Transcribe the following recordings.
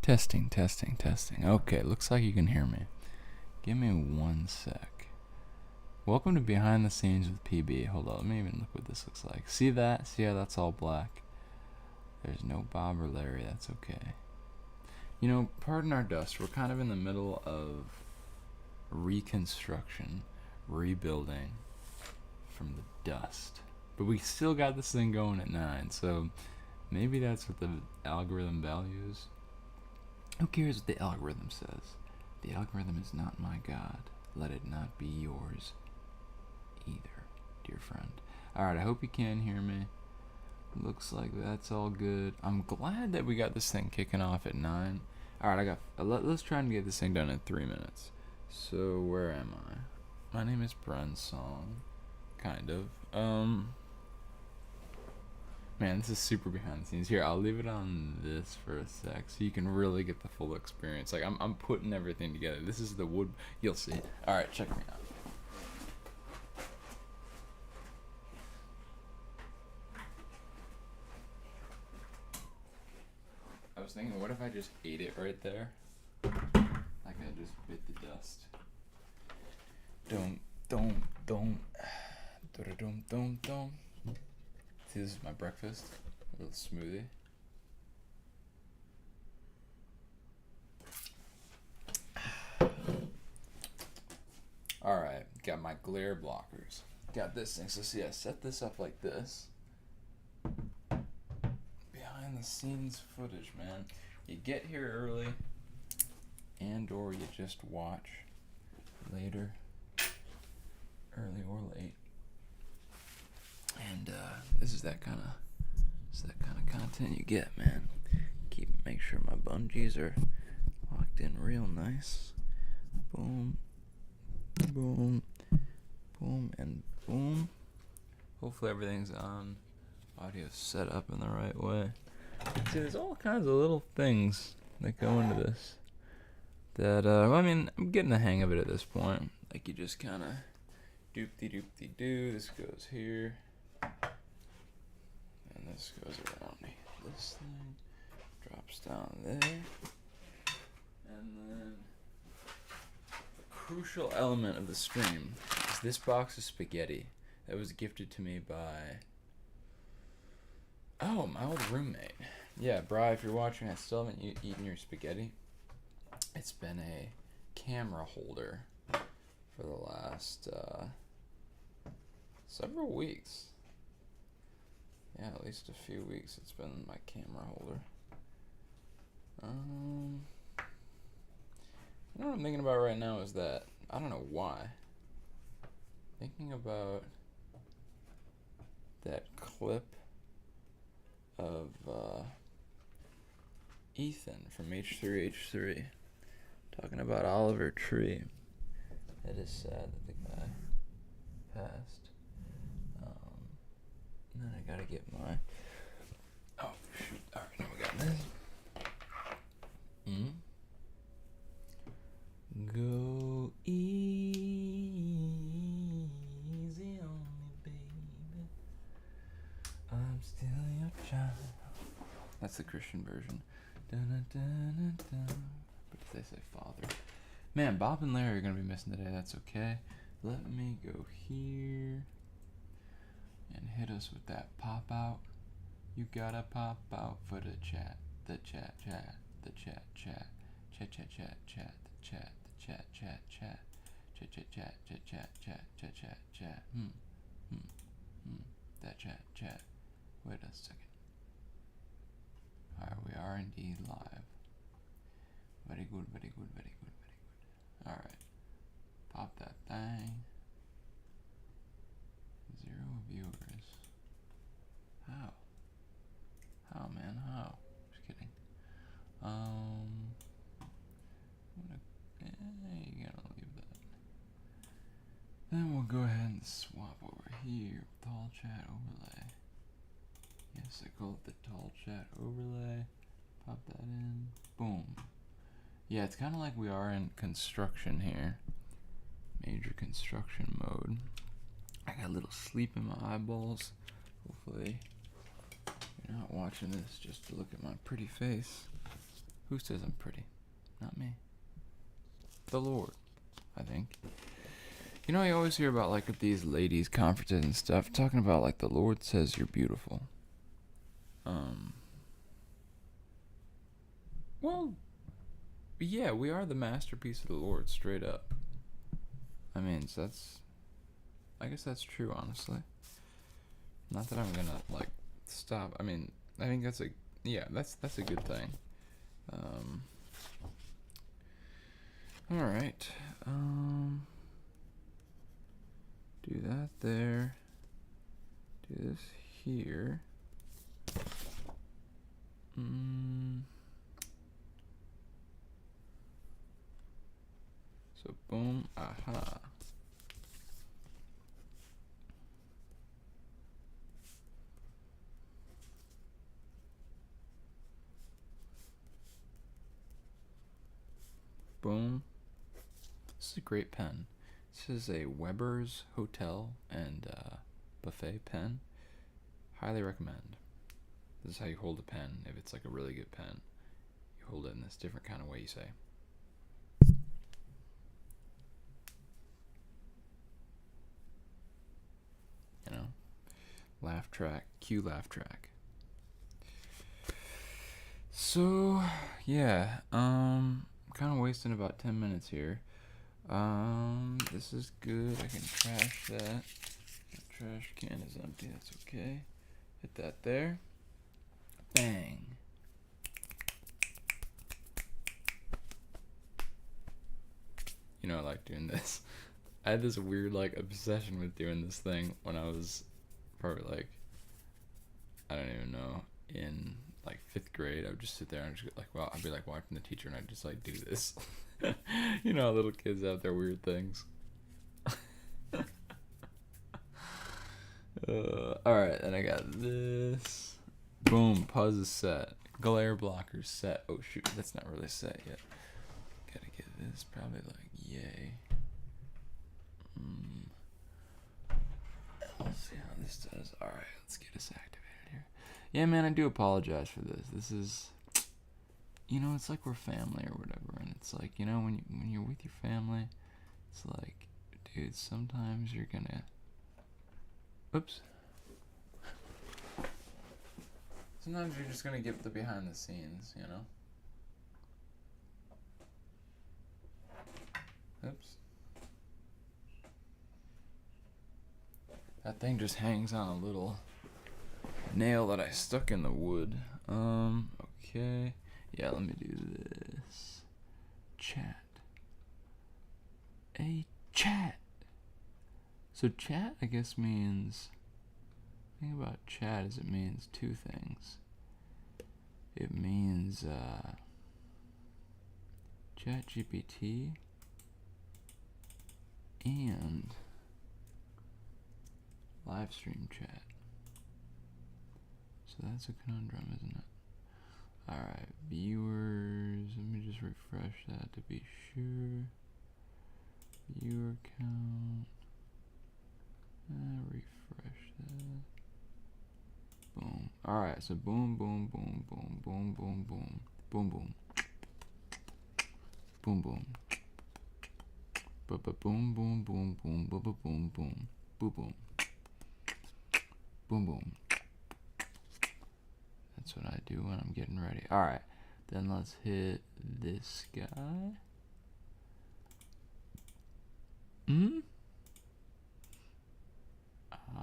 Testing, testing, testing. Okay, looks like you can hear me. Give me 1 sec. Welcome to Behind the Scenes with PB. Hold on, let me even look what this looks like. See that? See how that's all black? There's no Bob or Larry, that's okay. You know, pardon our dust, we're kind of in the middle of reconstruction, rebuilding from the dust. But we still got this thing going at 9, so maybe that's what the algorithm values. Who cares what the algorithm says? The algorithm is not my God. Let it not be yours either, dear friend. Alright, I hope you can hear me. Looks like that's all good. I'm glad that we got this thing kicking off at 9. Alright, let's try and get this thing done in 3 minutes. So, where am I? My name is brensong. Kind of. Man, this is super behind the scenes. Here, I'll leave it on this for a sec so you can really get the full experience. Like, I'm putting everything together. This is the wood. You'll see. Alright, check me out. I was thinking, what if I just ate it right there? Like I just bit the dust. Don't. See, this is my breakfast. A little smoothie. Alright, got my glare blockers. Got this thing. So see, I set this up like this. Behind the scenes footage, man. You get here early and or you just watch later. Early or late. And this is that kind of content you get, man. Make sure my bungees are locked in real nice. Boom, boom, boom, and boom. Hopefully everything's on. Audio's set up in the right way. See, there's all kinds of little things that go into this. That I mean, I'm getting the hang of it at this point. Like you just kind of doop-de-doop-de-doo. This goes here. And this goes around this thing, drops down there, and then the crucial element of the stream is this box of spaghetti that was gifted to me by, my old roommate. Yeah, Bri, if you're watching, I still haven't eaten your spaghetti. It's been a camera holder for the last several weeks. Yeah, at least a few weeks it's been my camera holder. You know what I'm thinking about right now is that, I don't know why, thinking about that clip of Ethan from H3H3 talking about Oliver Tree. It is sad that the guy passed. And then I gotta get my... Oh, shoot. Alright, now we got this. Go easy on me, baby. I'm still your child. That's the Christian version. But if they say father. Man, Bob and Larry are gonna be missing today. That's okay. Let me go here. And hit us with that pop out. You gotta pop out for the chat. The chat. The chat. The chat. The chat. That chat. Wait a second. Alright, we are indeed live. Very good. Alright. Pop that thing. 0 viewers. How, man? How? Just kidding. You gotta leave that. Then we'll go ahead and swap over here. Tall chat overlay. Yes, I call it the tall chat overlay. Pop that in. Boom. Yeah, it's kind of like we are in construction here. Major construction mode. I got a little sleep in my eyeballs. Hopefully you're not watching this just to look at my pretty face. Who says I'm pretty? Not me. The Lord, I think. You know, I always hear about, like, at these ladies' conferences and stuff, talking about, like, the Lord says you're beautiful. Well, yeah, we are the masterpiece of the Lord, straight up. I mean, so I guess that's true, honestly. Not that I'm gonna, like, stop. I mean, I think that's a good thing. Alright. Do that there. Do this here. So boom, aha. Boom. This is a great pen. This is a Weber's Hotel and Buffet pen. Highly recommend. This is how you hold a pen. If it's like a really good pen, you hold it in this different kind of way, you say. You know? Laugh track. Cue laugh track. So, yeah. I'm kind of wasting about 10 minutes here. This is good. I can trash that. The trash can is empty. That's okay. Hit that there. Bang. You know, I like doing this. I had this weird, like, obsession with doing this thing when I was probably, like, I don't even know, in, like, 5th grade. I would just sit there and just, like, well, I'd be, like, watching the teacher and I'd just, like, do this. You know how little kids have their weird things. Alright, then I got this. Boom, Puzz is set. Glare blocker set. Oh shoot, that's not really set yet. Gotta get this, probably like, yay. Let's see how this does. Alright, let's get us activated here. Yeah, man, I do apologize for this. This is, you know, it's like we're family or whatever, and it's like, you know, when you're with your family, it's like, dude, sometimes you're gonna, oops. Sometimes you're just gonna get the behind the scenes, you know? Oops. That thing just hangs on a little nail that I stuck in the wood. Okay. Yeah, let me do this. Chat. A chat. So chat, I guess, means... The thing about chat is it means two things. It means chat GPT and live stream chat. So that's a conundrum, isn't it? Alright, viewers, let me just refresh that to be sure. Viewer count. Refresh that. Boom. Alright, so boom, boom, boom, boom, boom, boom, boom, boom, boom. Boom, boom. Boom, boom, boom, boom, boom, boom, boom, boom, boom, boom. Boom, boom. That's what I do when I'm getting ready. Alright, then let's hit this guy.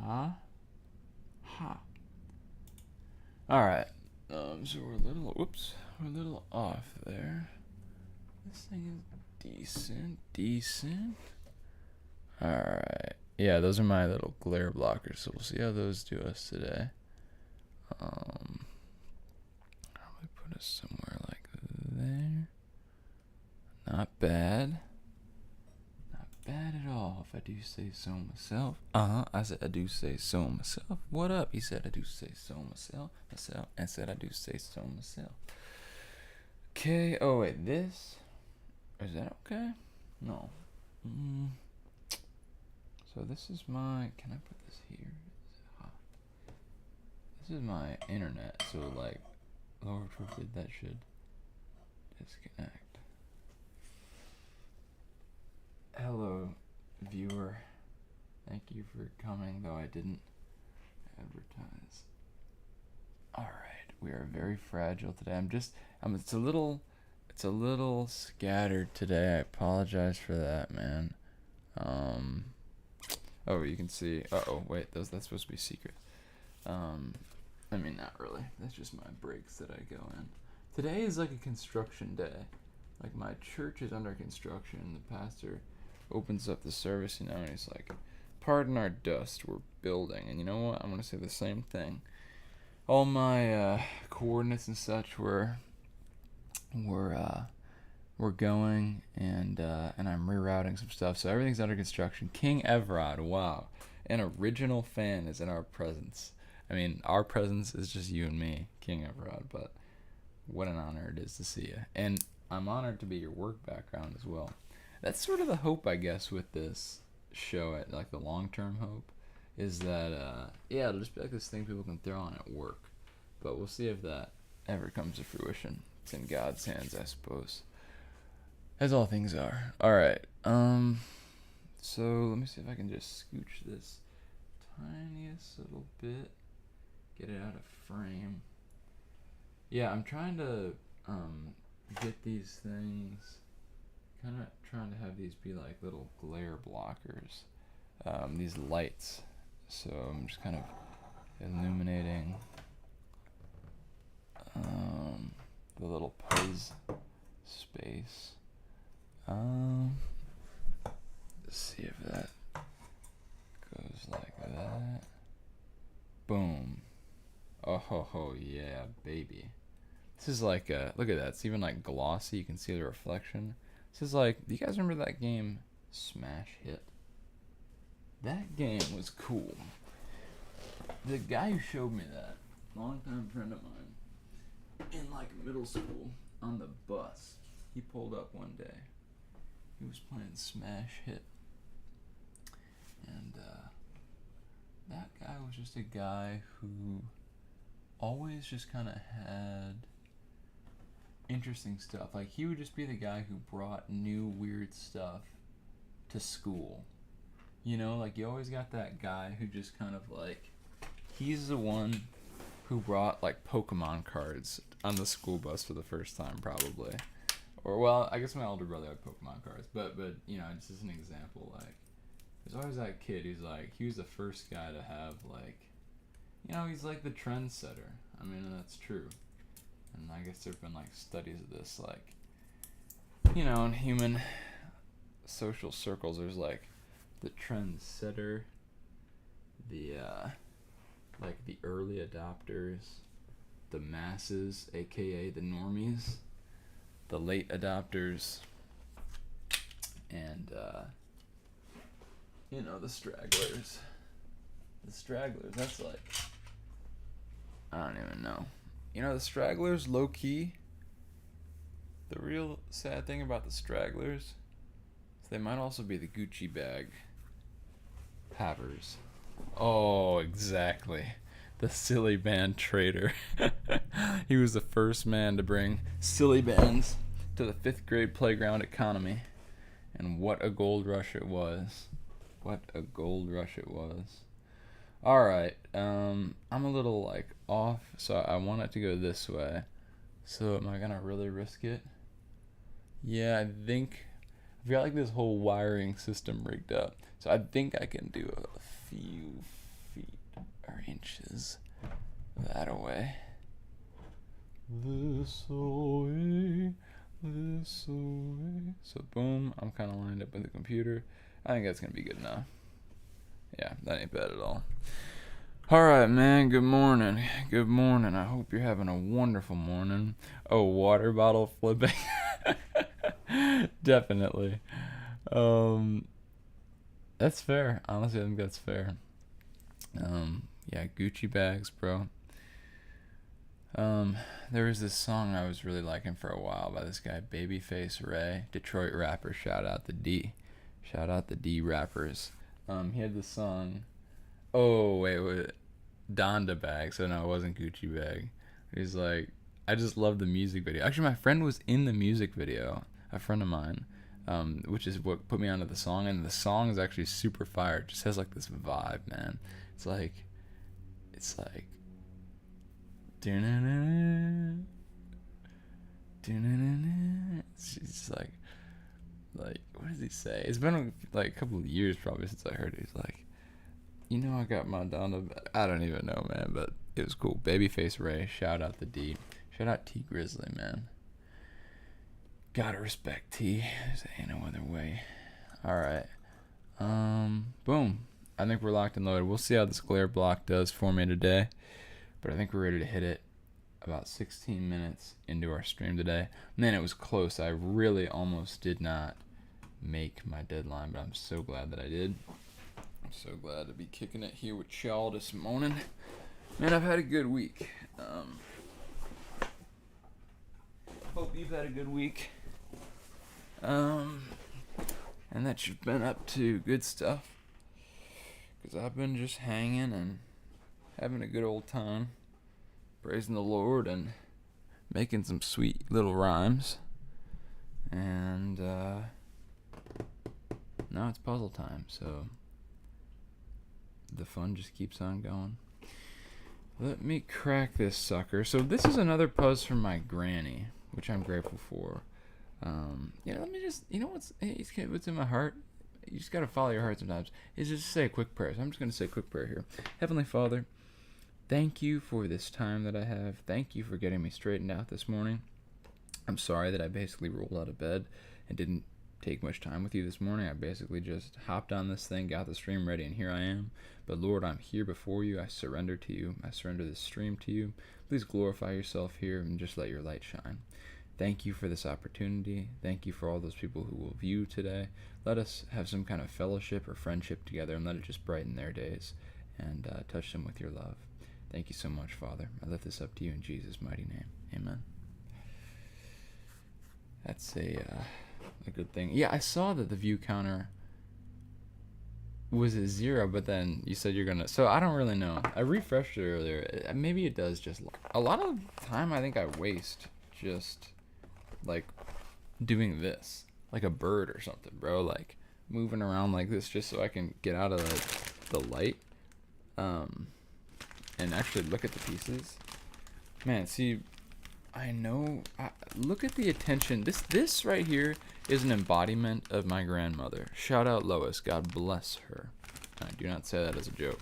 Ha. Alright, so we're a little off there. This thing is decent. Alright, yeah, those are my little glare blockers, so we'll see how those do us today. Probably put us somewhere like there. Not bad. Not bad at all, if I do say so myself. I said I do say so myself. What up? He said I do say so myself. And said I do say so myself. Okay, oh wait, this? Is that okay? No. So this is my, can I put this here? This is my internet, so like, Lord forbid that should Disconnect. Hello, viewer. Thank you for coming, though I didn't advertise. Alright, we are very fragile today. It's a little scattered today. I apologize for that, man. Oh, you can see. Wait, that's supposed to be secret. I mean, not really. That's just my breaks that I go in. Today is like a construction day. Like, my church is under construction. The pastor opens up the service, and he's like, "Pardon our dust, we're building." And you know what? I'm going to say the same thing. All my coordinates and such we're going, and I'm rerouting some stuff, so everything's under construction. King Evrod, wow, an original fan is in our presence. I mean, our presence is just you and me, King Evrod, but what an honor it is to see you, and I'm honored to be your work background as well. That's sort of the hope, I guess, with this show. Like, the long-term hope is that it'll just be like this thing people can throw on at work, but we'll see if that ever comes to fruition. It's in God's hands, I suppose, as all things are. Alright, so let me see if I can just scooch this tiniest little bit, get it out of frame. Yeah, I'm trying to get these things, kind of trying to have these be like little glare blockers, these lights. So I'm just kind of illuminating the little Puzz space. Let's see if that goes like that. Boom. Oh ho ho, yeah, baby. This is like look at that. It's even like glossy. You can see the reflection. This is like, do you guys remember that game Smash Hit? That game was cool. The guy who showed me that, longtime friend of mine, in like middle school on the bus, he pulled up one day. He was playing Smash Hit, and that guy was just a guy who always just kind of had interesting stuff. Like, he would just be the guy who brought new weird stuff to school. Like, you always got that guy who just kind of like, he's the one who brought like Pokemon cards on the school bus for the first time, probably. Or, well, I guess my older brother had Pokemon cards, but just as an example, like, there's always that kid who's like, he was the first guy to have like, he's like the trendsetter. I mean, that's true. And I guess there've been like studies of this, like, in human social circles, there's like the trendsetter, the like the early adopters, the masses, aka the normies, the late adopters, and the stragglers. The stragglers, that's like, I don't even know. The stragglers, low key, the real sad thing about the stragglers is they might also be the Gucci bag havers. Oh, exactly. The silly band trader. He was the first man to bring silly bands to the 5th grade playground economy. And what a gold rush it was. What a gold rush it was. Alright, I'm a little like off, so I want it to go this way. So am I gonna really risk it? Yeah, I think I've got like this whole wiring system rigged up. So I think I can do a few feet or inches that away. This away, this away. So boom, I'm kind of lined up with the computer. I think that's gonna be good enough. Yeah, that ain't bad at all. Alright, man, good morning. Good morning. I hope you're having a wonderful morning. Oh, water bottle flipping. Definitely. That's fair. Honestly, I think that's fair. Yeah, Gucci bags, bro. There was this song I was really liking for a while by this guy, Babyface Ray, Detroit rapper. Shout out the D. Shout out the D rappers. He had this song. Oh, wait. Donda bag. So no, it wasn't Gucci bag. He's like, I just love the music video. Actually, my friend was in the music video, a friend of mine, which is what put me onto the song. And the song is actually super fire. It just has like this vibe, man. It's like, it's just like, what does he say? It's been like a couple of years probably since I heard it. He's like, I got my Donna. I don't even know, man, but it was cool. Babyface Ray, shout out the D. Shout out T Grizzly, man. Gotta respect T. There ain't no other way. Alright. Boom. I think we're locked and loaded. We'll see how this glare block does for me today. But I think we're ready to hit it about 16 minutes into our stream today. Man, it was close. I really almost did not make my deadline, but I'm so glad that I did. I'm so glad to be kicking it here with y'all this morning. Man, I've had a good week. Hope you've had a good week. And that you've been up to good stuff. Because I've been just hanging and having a good old time. Praising the Lord and making some sweet little rhymes. And now it's puzzle time, so the fun just keeps on going. Let me crack this sucker. So this is another Puzz from my granny, which I'm grateful for. Let me just, what's in my heart? You just gotta follow your heart sometimes. Is just say a quick prayer. So I'm just gonna say a quick prayer here. Heavenly Father, thank you for this time that I have. Thank you for getting me straightened out this morning. I'm sorry that I basically rolled out of bed and didn't take much time with you this morning. I basically just hopped on this thing, got the stream ready, and here I am. But Lord, I'm here before you. I surrender to you. I surrender this stream to you. Please glorify yourself here and just let your light shine. Thank you for this opportunity. Thank you for all those people who will view today. Let us have some kind of fellowship or friendship together, and let it just brighten their days and touch them with your love. Thank you so much, Father. I lift this up to you in Jesus' mighty name. Amen. That's a good thing. Yeah, I saw that the view counter was at 0, but then you said you're gonna. So I don't really know. I refreshed it earlier. Maybe it does just. A lot of time I think I waste just like doing this, like a bird or something, bro. Like moving around like this just so I can get out of the light, and actually look at the pieces. Man, see. I know. Look at the attention. This right here is an embodiment of my grandmother. Shout out Lois. God bless her. I do not say that as a joke.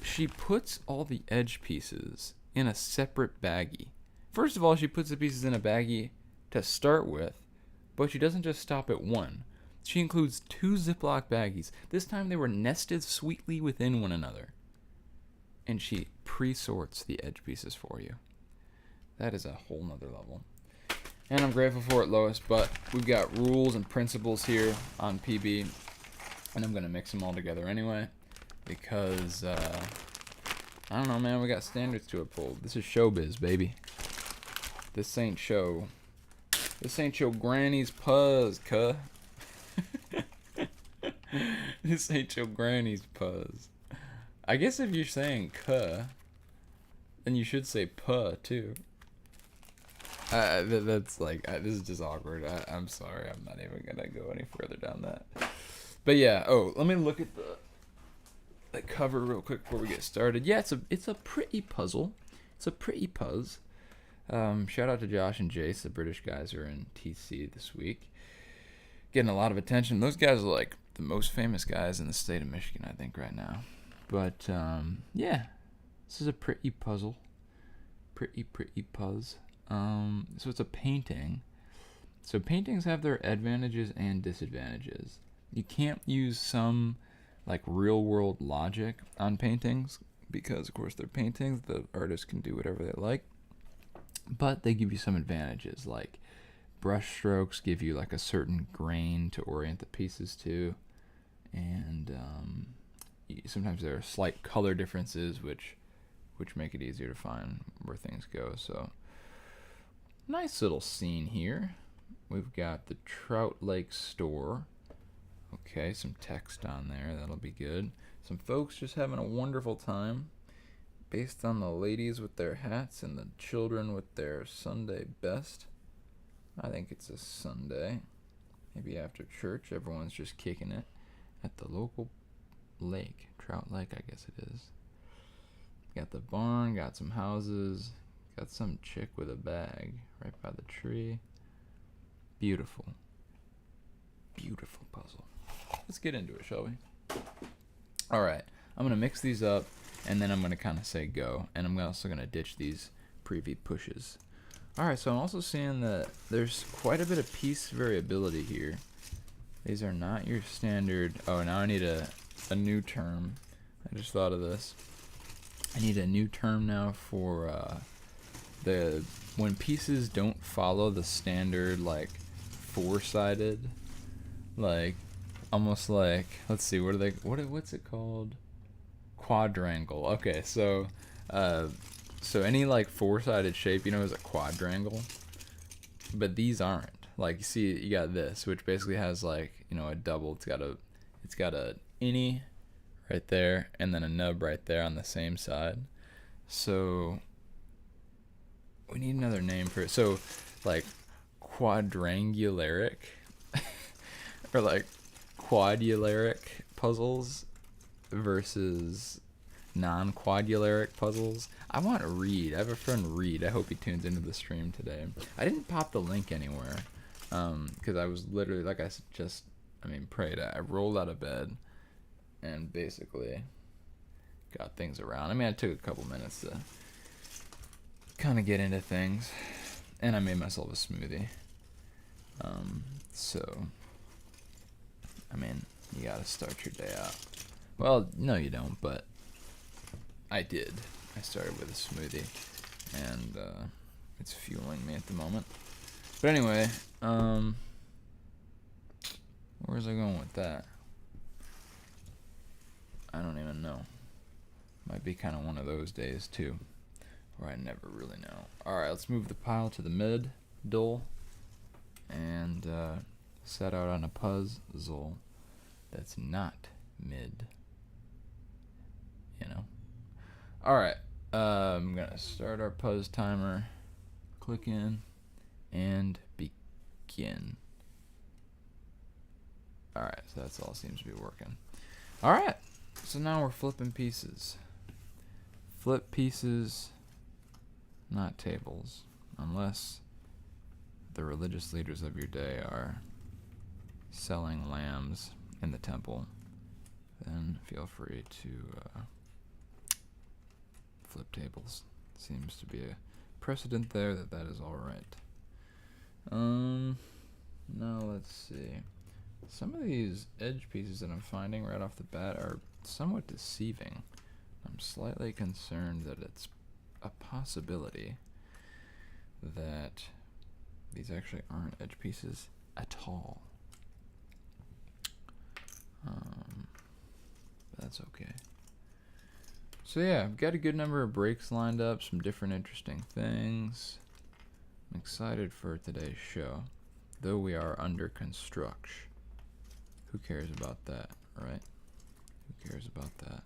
She puts all the edge pieces in a separate baggie. First of all, she puts the pieces in a baggie to start with, but she doesn't just stop at one. She includes 2 Ziploc baggies. This time they were nested sweetly within one another. And she pre-sorts the edge pieces for you. That is a whole nother level. And I'm grateful for it, Lois, but we've got rules and principles here on PB, and I'm going to mix them all together anyway, because, I don't know, man, we got standards to uphold. This is showbiz, baby. This ain't show granny's Puzz, cuh. This ain't your granny's Puzz. I guess if you're saying cuh, then you should say puh, too. That's like, this is just awkward. I'm sorry. I'm not even going to go any further down that. But yeah, let me look at the cover real quick before we get started. Yeah, it's a pretty puzzle. It's a pretty Puzz. Shout out to Josh and Jace, the British guys who are in TC this week. Getting a lot of attention. Those guys are like the most famous guys in the state of Michigan, I think, right now. But, yeah, this is a pretty puzzle. Pretty Puzz. So it's a painting. So paintings have their advantages and disadvantages. You can't use some like real world logic on paintings because of course they're paintings. The artist can do whatever they like. But they give you some advantages, like brush strokes give you like a certain grain to orient the pieces to. And sometimes there are slight color differences which make it easier to find where things go. So nice little scene here. We've got the Trout Lake store. Okay, some text on there. That'll be good. Some folks just having a wonderful time. based on the ladies with their hats and the children with their Sunday best. I think it's a Sunday. Maybe after church, everyone's just kicking it at the local lake. Trout Lake, I guess it is. Got the barn, got some houses, got some chick with a bag right by the tree. Beautiful. Beautiful puzzle. Let's get into it, shall we? Alright, I'm going to mix these up, and then I'm going to kind of say go, and I'm also going to ditch these preview pushes. Alright, so I'm also seeing that there's quite a bit of piece variability here. These are not your standard... Oh, now I need a new term. I just thought of this. I need a new term now for when pieces don't follow the standard, like, four-sided, like, almost like, let's see, what's it called? Quadrangle. Okay, so any, like, four-sided shape, is a quadrangle, but these aren't. Like, you see, you got this, which basically has, like, a double. It's got a innie right there, and then a nub right there on the same side. So we need another name for it. So, like, quadrangularic or like quadularic puzzles versus non-quadularic puzzles. I want Reed. I have a friend Reed. I hope he tunes into the stream today. I didn't pop the link anywhere because I was literally, like I just prayed. I rolled out of bed and basically got things around. I took a couple minutes to kind of get into things, and I made myself a smoothie. So, you gotta start your day out. Well, no you don't, but I did. I started with a smoothie, and it's fueling me at the moment. But anyway, where was I going with that? I don't even know. Might be kind of one of those days too, where I never really know. Alright, let's move the pile to the middle and set out on a puzzle that's not mid. Alright, I'm gonna start our Puzz timer. Click in and begin. Alright, so that's all seems to be working. Alright, so now we're flipping pieces. Flip pieces, not tables, unless the religious leaders of your day are selling lambs in the temple. Then feel free to flip tables. Seems to be a precedent there that is all right. Now let's see. Some of these edge pieces that I'm finding right off the bat are somewhat deceiving. I'm slightly concerned that it's a possibility that these actually aren't edge pieces at all. But that's okay. So yeah, I've got a good number of breaks lined up, some different interesting things. I'm excited for today's show, though we are under construction. Who cares about that, right? Who cares about that?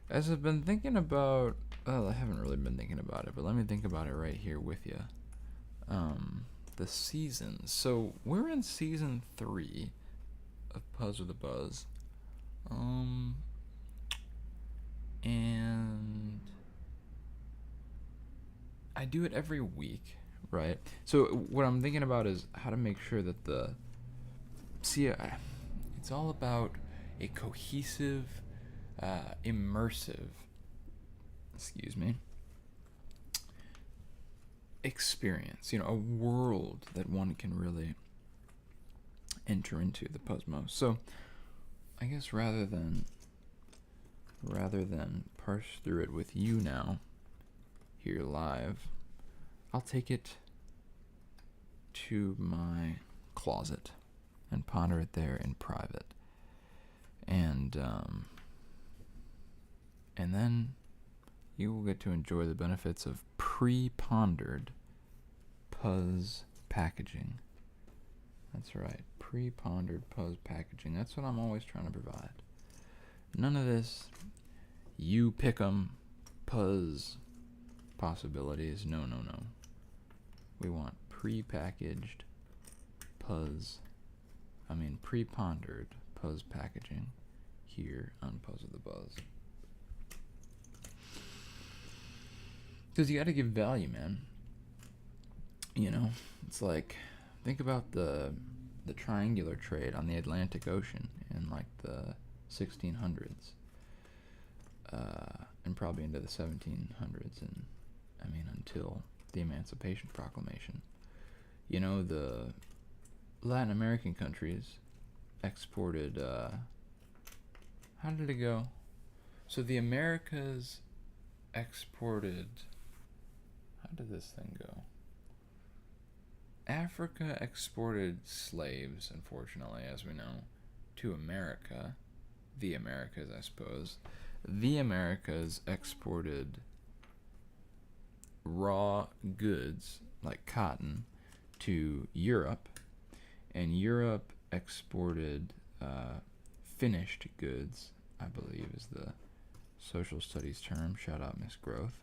As I've been thinking about, well, I haven't really been thinking about it, but let me think about it right here with you. The seasons. So we're in season 3 of Puzzed with a Buzz. And I do it every week, right? So what I'm thinking about is how to make sure that it's all about a cohesive, immersive, experience, a world that one can really enter into, the Puzzmo. So I guess rather than parse through it with you now here live, I'll take it to my closet and ponder it there in private, and then you will get to enjoy the benefits of pre-pondered Puzz packaging. That's right, pre-pondered Puzz packaging. That's what I'm always trying to provide. None of this, you pick 'em, Puzz possibilities. No. We want pre-packaged Puzz. I mean pre-pondered Puzz packaging here on Puzzle the Buzz. Because you got to give value, man. You know, it's like, think about the triangular trade on the Atlantic Ocean in like the 1600s, and probably into the 1700s, and I mean until the Emancipation Proclamation. You know, the Latin American countries exported, how did it go? So the Americas exported, how did this thing go? Africa exported slaves, unfortunately, as we know, to America. The Americas, I suppose. The Americas exported raw goods, like cotton, to Europe, and Europe exported finished goods, I believe is the social studies term, shout out Miss Growth,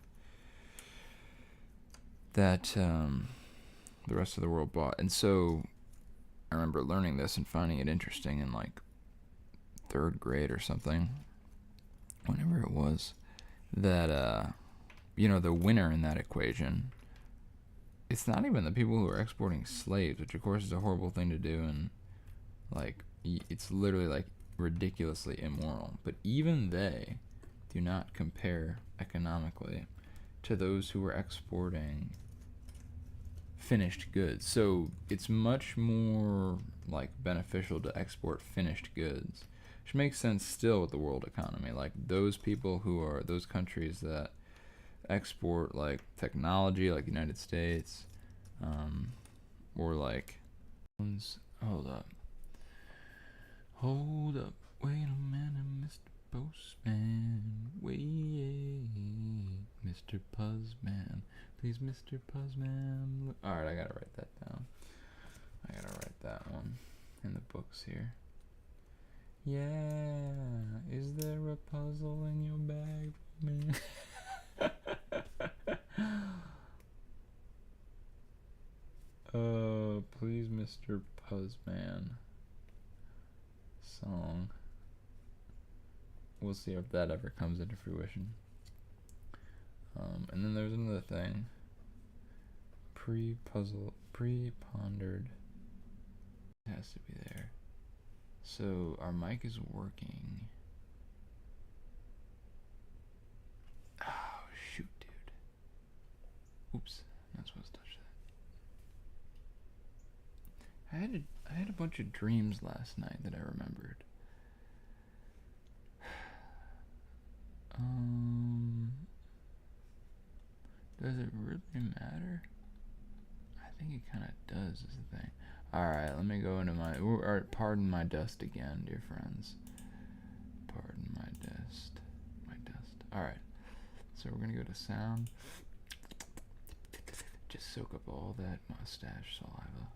that the rest of the world bought. And so I remember learning this and finding it interesting in like 3rd grade or something, whenever it was, that you know, the winner in that equation, it's not even the people who are exporting slaves, which of course is a horrible thing to do, and like it's literally like ridiculously immoral, but even they do not compare economically to those who are exporting finished goods. So it's much more like beneficial to export finished goods, which makes sense still with the world economy. Like those people who are, those countries that export like technology, like the United States, or like, hold up, wait a minute, Mr. Postman, wait, Mr. Puzzman, please, Mr. Puzzman. Alright, I gotta write that down. I gotta write that one in the books here. Yeah, is there a puzzle in your bag for me? Please, Mr. Puzzman song. We'll see if that ever comes into fruition. And then there's another thing. Pre-pondered. It has to be there. So our mic is working. Oh shoot, dude. Oops, I'm not supposed to touch that. I had a bunch of dreams last night that I remembered. Does it really matter? I think it kind of does, is the thing. Alright, let me go into my, pardon my dust again, dear friends. Pardon my dust. Alright, so we're gonna go to sound. Just soak up all that mustache saliva.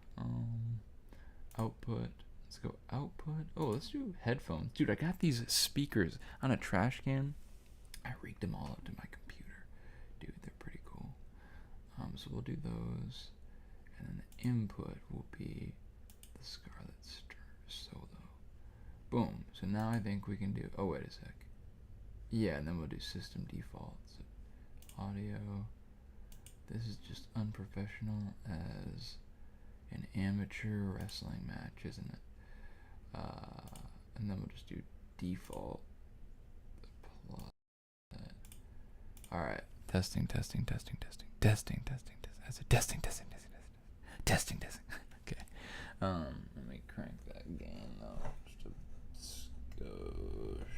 Output. Let's go output. Oh, let's do headphones. Dude, I got these speakers on a trash can. I rigged them all up to my computer. Dude, they're pretty cool. So we'll do those. And then the input will be the Scarlet Solo. Boom. So now I think we can do, oh, wait a sec. Yeah, and then we'll do system defaults. Audio. This is just unprofessional as an amateur wrestling match, isn't it? And then we'll just do default. Alright. Testing. That's a testing. Okay. Let me crank that gain up just a skosh.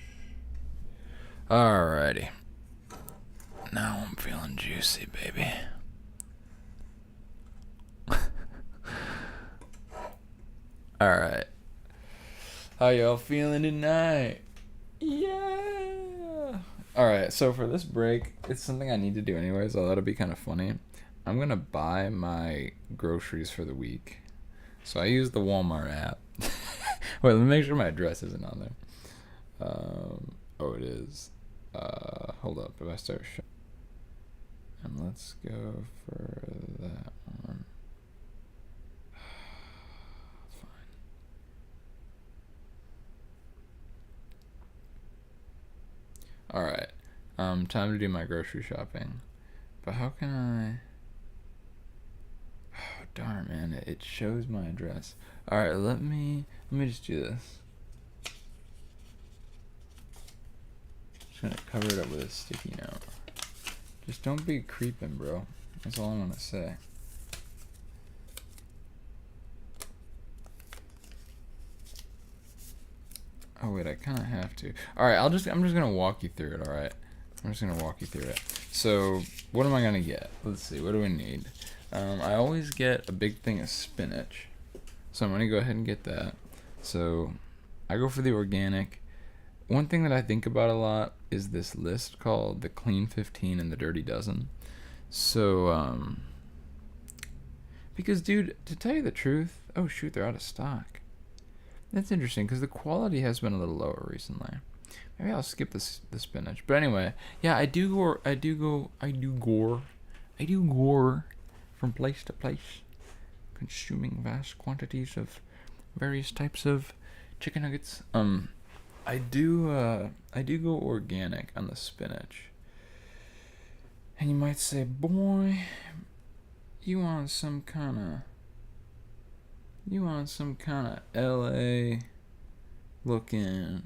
Alrighty. Now I'm feeling juicy, baby. Alright. How y'all feeling tonight? Yeah. Alright, so for this break, it's something I need to do anyways, so that'll be kind of funny. I'm gonna buy my groceries for the week. So I use the Walmart app. Wait, let me make sure my address isn't on there. Oh, it is. Hold up. If I start And let's go for that one. Fine. Alright. Time to do my grocery shopping. But how can I... Oh, darn, man. It shows my address. Alright, let me just do this. Just gonna cover it up with a sticky note. Just don't be creeping, bro. That's all I want to say. Oh wait, I kind of have to. All right, I'm just gonna walk you through it. All right, I'm just gonna walk you through it. So what am I gonna get? Let's see. What do we need? I always get a big thing of spinach, so I'm gonna go ahead and get that. So I go for the organic. One thing that I think about a lot is this list called the Clean 15 and the Dirty Dozen. So, because dude, to tell you the truth, oh shoot, they're out of stock. That's interesting because the quality has been a little lower recently. Maybe I'll skip the spinach. But anyway, yeah, I do gore from place to place, consuming vast quantities of various types of chicken nuggets. I do go organic on the spinach. And you might say, boy, you want some kind of LA looking,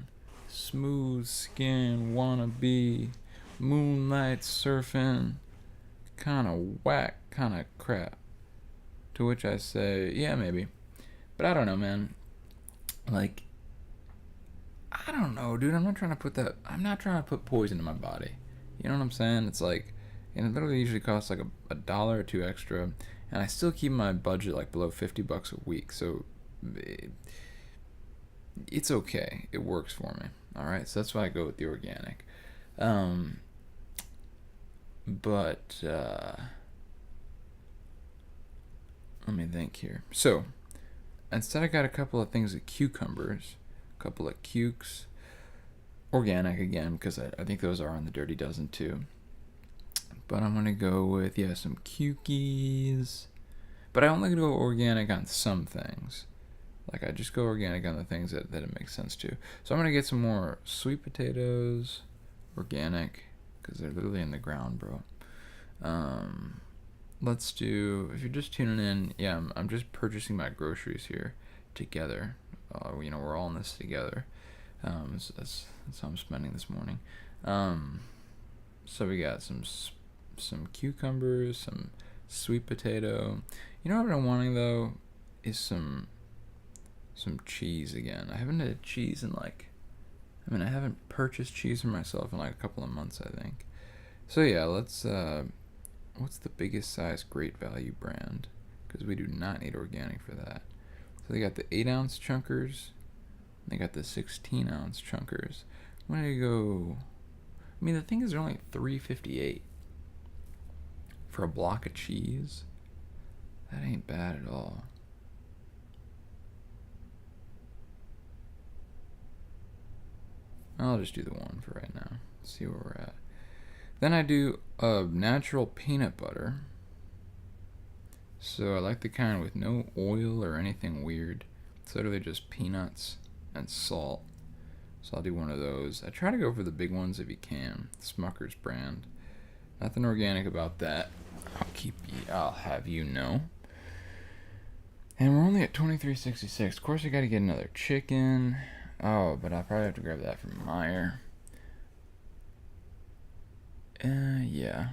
smooth skin, wannabe, moonlight surfing, kind of whack kind of crap. To which I say, yeah, maybe. But I don't know, man. Like, I don't know, dude. I'm not trying to put poison in my body. You know what I'm saying? It's like, and it literally usually costs like a dollar or two extra, and I still keep my budget like below $50 a week. So it's okay. It works for me. All right. So that's why I go with the organic. But let me think here. So instead, I got a couple of things of cucumbers. Couple of cukes, organic again, because I think those are on the Dirty Dozen too. But I'm gonna go with some cukies, but I only go organic on some things. Like I just go organic on the things that it makes sense to. So I'm gonna get some more sweet potatoes, organic, because they're literally in the ground, bro. Let's do. If you're just tuning in, I'm just purchasing my groceries here together. We're all in this together. So that's how I'm spending this morning. So we got some cucumbers, some sweet potato. You know what I'm wanting though is some cheese again. I haven't had cheese in I haven't purchased cheese for myself in like a couple of months, I think. So yeah, let's. What's the biggest size Great Value brand? Because we do not need organic for that. So they got the 8-ounce chunkers. They got the 16-ounce chunkers. I'm gonna go. I mean, the thing is, they're only $3.58 for a block of cheese. That ain't bad at all. I'll just do the one for right now. See where we're at. Then I do natural peanut butter. So I like the kind with no oil or anything weird. It's literally just peanuts and salt. So I'll do one of those. I try to go for the big ones if you can. Smucker's brand. Nothing organic about that. I'll have you know. And we're only at $23.66. Of course I gotta get another chicken. Oh, but I'll probably have to grab that from Meyer. Yeah.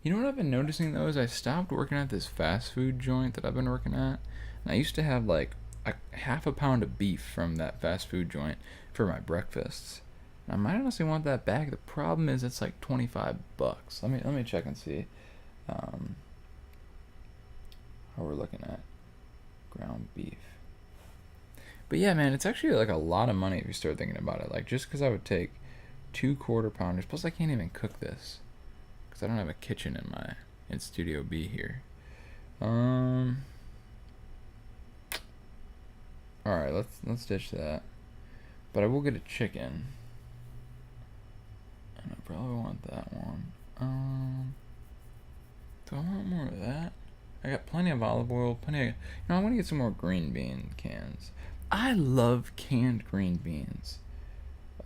You know what I've been noticing though is I stopped working at this fast food joint that I've been working at. And I used to have like a half a pound of beef from that fast food joint for my breakfasts. And I might honestly want that back. The problem is it's like $25. Let me check and see how we're looking at ground beef. But yeah, man, it's actually like a lot of money if you start thinking about it. Like just because I would take 2 quarter-pounders, plus I can't even cook this because I don't have a kitchen in Studio B here. All right, let's ditch that. But I will get a chicken, and I probably want that one. Do I want more of that? I got plenty of olive oil, plenty of... I'm going to get some more green bean cans. I love canned green beans.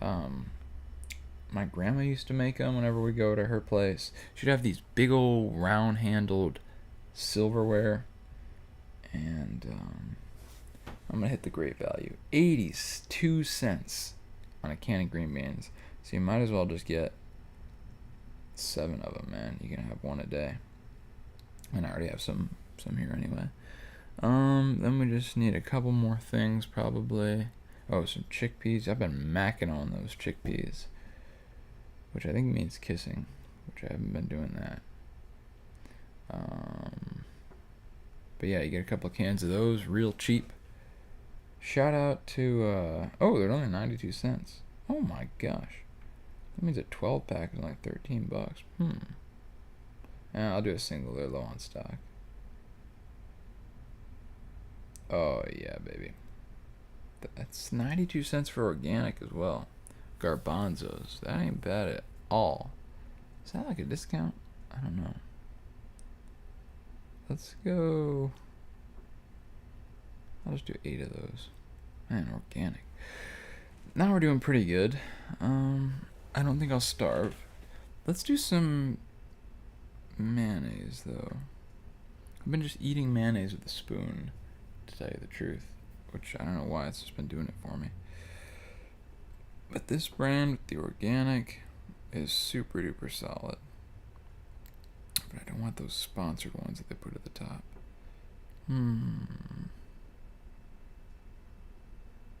My grandma used to make them whenever we go to her place. She'd have these big old round-handled silverware. And I'm going to hit the great value. 82 cents on a can of green beans. So you might as well just get 7 of them, man. You can have one a day. And I already have some here anyway. Then we just need a couple more things probably. Oh, some chickpeas. I've been macking on those chickpeas, which I think means kissing, which I haven't been doing that. But yeah, you get a couple of cans of those, real cheap. Shout out to, oh, they're only 92 cents. Oh my gosh. That means a 12 pack is like 13 bucks. I'll do a single, they're low on stock. Oh yeah, baby. That's 92 cents for organic as well. Garbanzos. That ain't bad at all. Is that like a discount? I don't know. Let's go. I'll just do 8 of those. Man, organic. Now we're doing pretty good. I don't think I'll starve. Let's do some mayonnaise though. I've been just eating mayonnaise with a spoon, to tell you the truth. Which I don't know why, it's just been doing it for me. But this brand, the organic, is super duper solid. But I don't want those sponsored ones that they put at the top.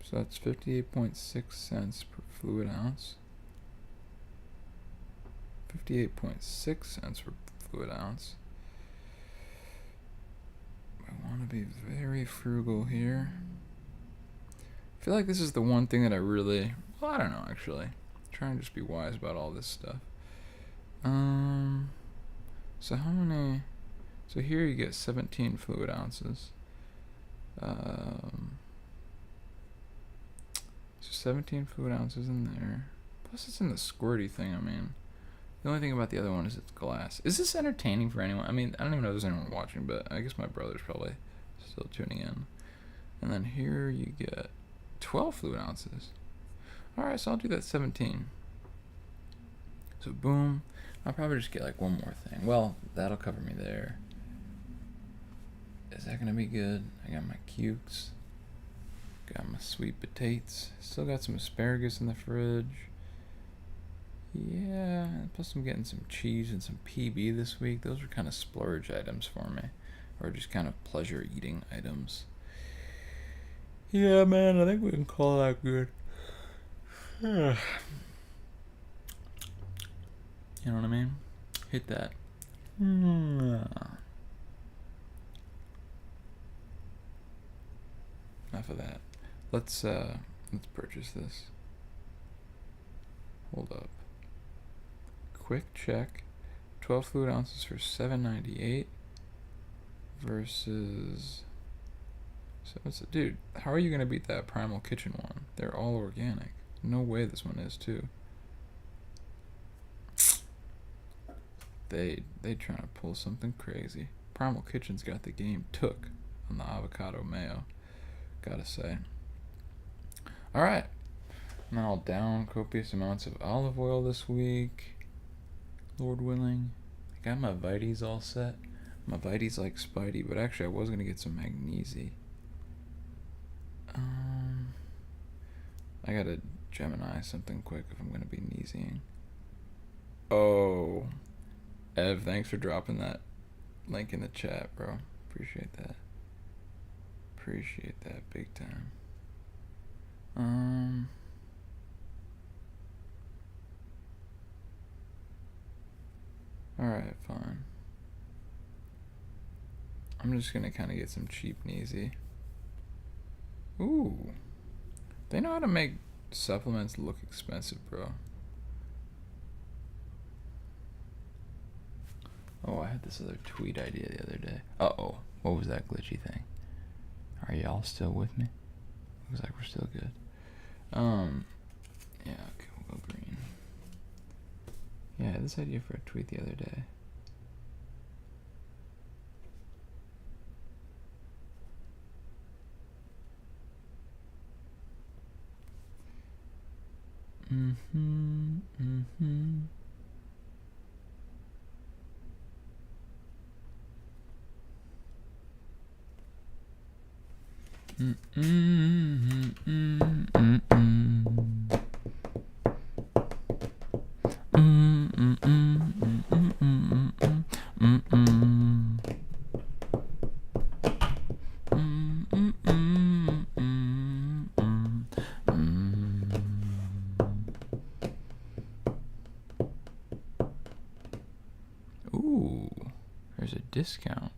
So that's 58.6 cents per fluid ounce. 58.6 cents per fluid ounce. I want to be very frugal here. I feel like this is the one thing that I really... Well, I don't know, actually. Try and just be wise about all this stuff. So how many... So here you get 17 fluid ounces. So 17 fluid ounces in there. Plus it's in the squirty thing, I mean. The only thing about the other one is it's glass. Is this entertaining for anyone? I mean, I don't even know if there's anyone watching, but I guess my brother's probably still tuning in. And then here you get 12 fluid ounces. Alright, so I'll do that 17. So boom. I'll probably just get like one more thing. Well, that'll cover me there. Is that gonna be good? I got my cukes. Got my sweet potatoes. Still got some asparagus in the fridge. Yeah, plus I'm getting some cheese and some PB this week. Those are kind of splurge items for me. Or just kind of pleasure eating items. Yeah, man, I think we can call that good. You know what I mean? Hit that. Enough of that. Let's purchase this. Hold up. Quick check. 12 fluid ounces for $7.98 versus... So dude, how are you gonna beat that Primal Kitchen one? They're all organic. No way this one is too. They trying to pull something crazy. Primal Kitchen's got the game took on the avocado mayo. Gotta say. Alright. Now I'll down copious amounts of olive oil this week. Lord willing. I got my Vites all set. My Vites like Spidey, but actually I was gonna get some magnesium. I gotta Gemini something quick if I'm gonna be kneesing. Oh, Ev, thanks for dropping that link in the chat, bro. Appreciate that. Appreciate that big time. Alright, fine. I'm just gonna kind of get some cheap kneesy. Ooh. They know how to make supplements look expensive, bro. Oh, I had this other tweet idea the other day. Uh-oh. What was that glitchy thing? Are y'all still with me? Looks like we're still good. Yeah, okay, we'll go green. Yeah, I had this idea for a tweet the other day. Mm-hmm. Mm-hmm. Ooh, there's a discount.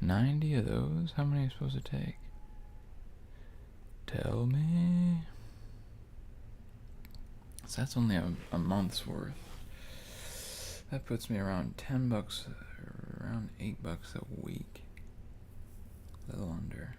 90 of those? How many are you supposed to take? Tell me. So that's only a month's worth. That puts me around $10, around $8 a week. A little under.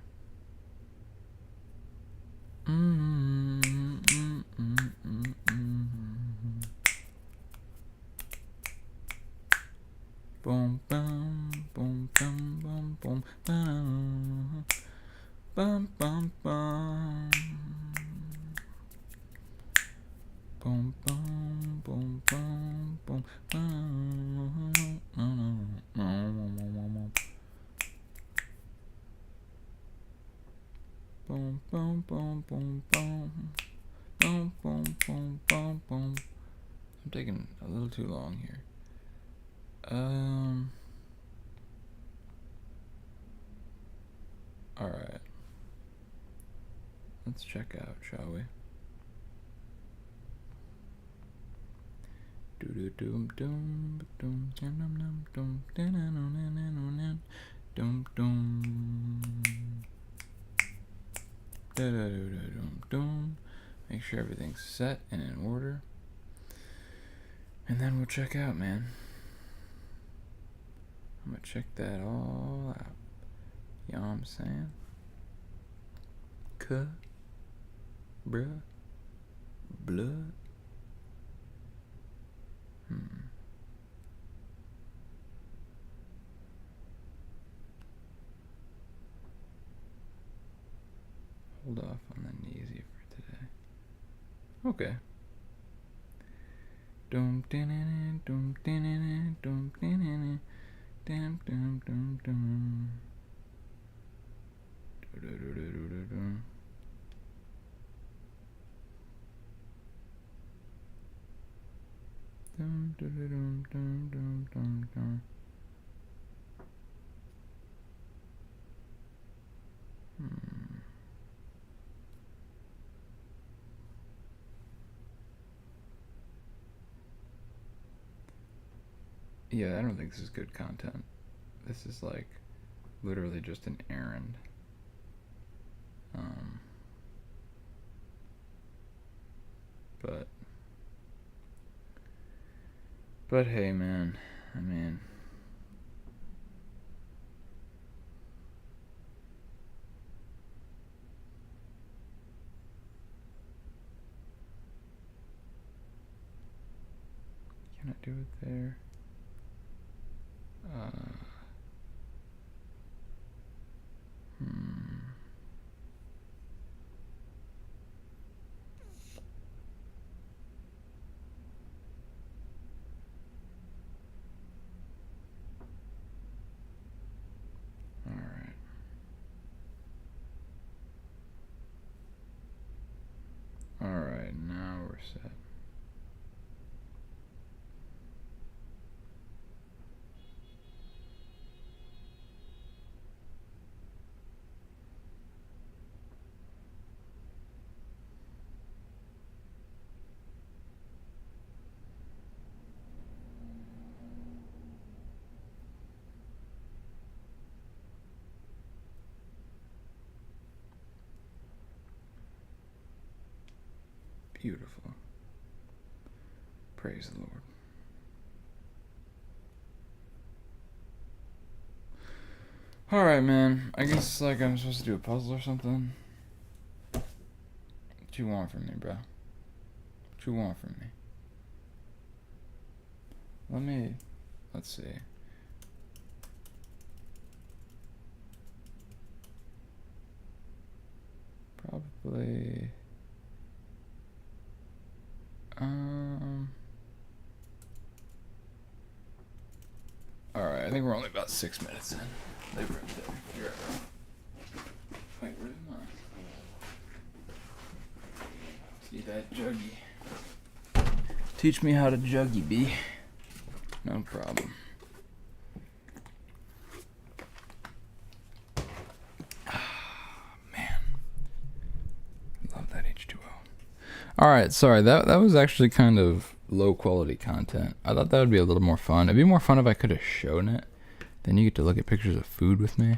Boom, boom, boom, boom, boom, boom, bum, bum, bum, bum. Boom, boom, boom, boom, boom, boom. Boom, boom, boom, boom, boom. Boom, boom, boom, boom, boom. I'm taking a little too long here. Alright. Let's check out, shall we? Doom doom doom doom doom doom doom doom doom doom. Make sure everything's set and in order, and then we'll check out, man. I'm gonna check that all out. You know what I'm saying? Cut, bruh, blood. Hold off on the kneesy for today. Okay. Dum dum dum dum dum dum dum dum dum dum. Dum dum dum dum dum dum dum. Yeah, I don't think this is good content. This is like literally just an errand. But hey, man. I mean, can I do it there? Alright, now we're set. Beautiful. Praise the Lord. Alright, man. I guess like I'm supposed to do a puzzle or something. What you want from me, bro? What you want from me? Let's see. Probably I think we're only about 6 minutes in. They were up there. You're right. Wait, where am I? See that juggy. Teach me how to juggy, B. No problem. Man. Love that H2O. Alright, sorry. That was actually kind of low quality content. I thought that would be a little more fun. It'd be more fun if I could have shown it. Then you get to look at pictures of food with me.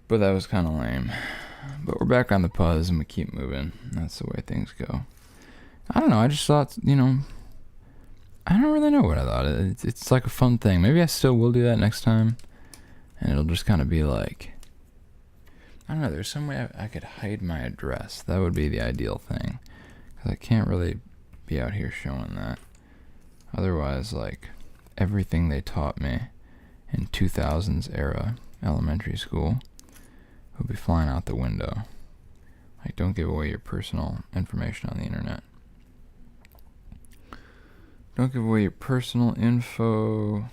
But that was kind of lame. But we're back on the Puzz and we keep moving. That's the way things go. I don't know. I just thought, I don't really know what I thought. It's like a fun thing. Maybe I still will do that next time. And it'll just kind of be like, I don't know. There's some way I could hide my address. That would be the ideal thing. Because I can't really be out here showing that. Otherwise, like, everything they taught me in 2000s era elementary school would be flying out the window. Like, don't give away your personal information on the internet. Don't give away your personal info.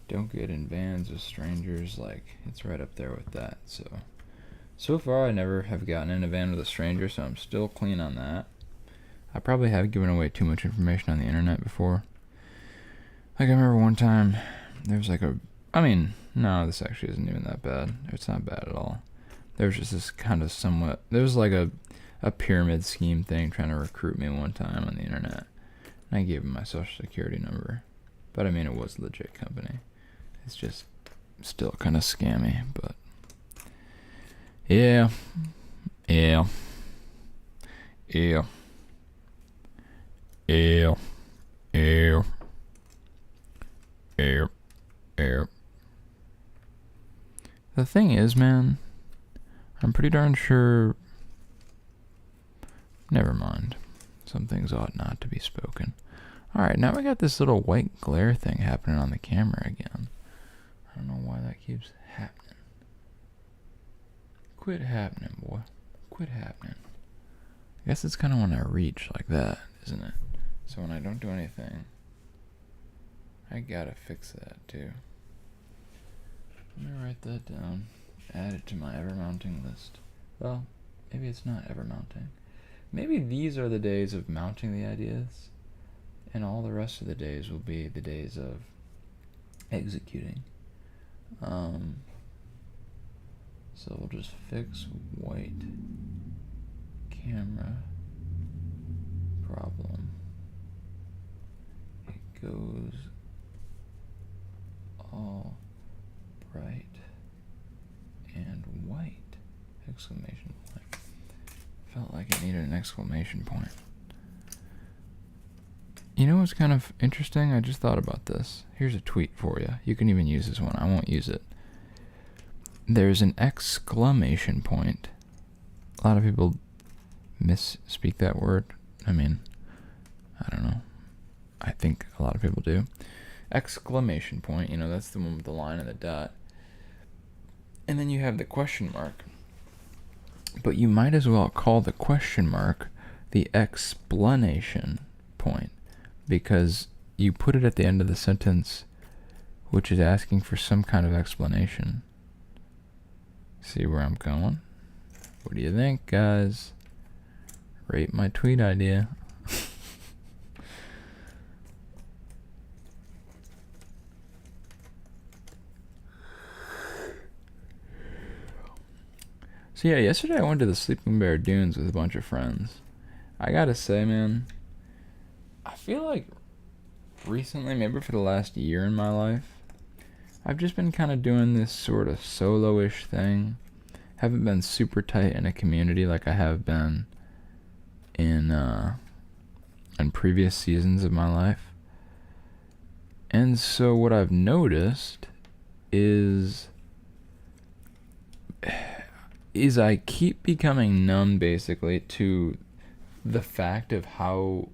Don't get in vans with strangers. Like, it's right up there with that. So far I never have gotten in a van with a stranger, so I'm still clean on that. I probably have given away too much information on the internet before. Like, I remember one time, there was like no, this actually isn't even that bad. It's not bad at all. There was just this kind of there was like a pyramid scheme thing trying to recruit me one time on the internet. And I gave him my social security number. But it was a legit company. It's just still kind of scammy, but yeah. The thing is, man, I'm pretty darn sure. Never mind. Some things ought not to be spoken. Alright, now we got this little white glare thing happening on the camera again. I don't know why that keeps happening. Quit happening, boy. Quit happening. I guess it's kind of when I reach like that, isn't it? So when I don't do anything, I gotta fix that too. Let me write that down. Add it to my ever-mounting list. Well, maybe it's not ever-mounting. Maybe these are the days of mounting the ideas, and all the rest of the days will be the days of executing. So we'll just fix white camera problem. It goes all bright and white! Exclamation point. Felt like it needed an exclamation point. You know what's kind of interesting? I just thought about this. Here's a tweet for you. You can even use this one. I won't use it. There's an exclamation point. A lot of people misspeak that word. I don't know. I think a lot of people do. Exclamation point, that's the one with the line and the dot. And then you have the question mark. But you might as well call the question mark the explanation point, because you put it at the end of the sentence, which is asking for some kind of explanation. See where I'm going? What do you think, guys? Rate my tweet idea. So yeah, yesterday I went to the Sleeping Bear Dunes with a bunch of friends. I gotta say, man, I feel like recently, maybe for the last year in my life, I've just been kind of doing this sort of solo-ish thing. Haven't been super tight in a community like I have been in previous seasons of my life. And so what I've noticed is I keep becoming numb, basically, to the fact of how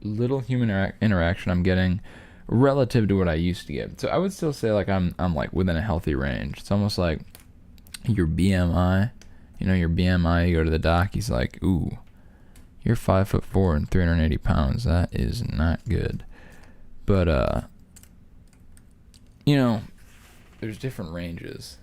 little human interaction I'm getting relative to what I used to get. So I would still say like I'm like within a healthy range. It's almost like your BMI. Your BMI, you go to the doc, he's like, ooh, you're 5'4" and 380 pounds. That is not good. But there's different ranges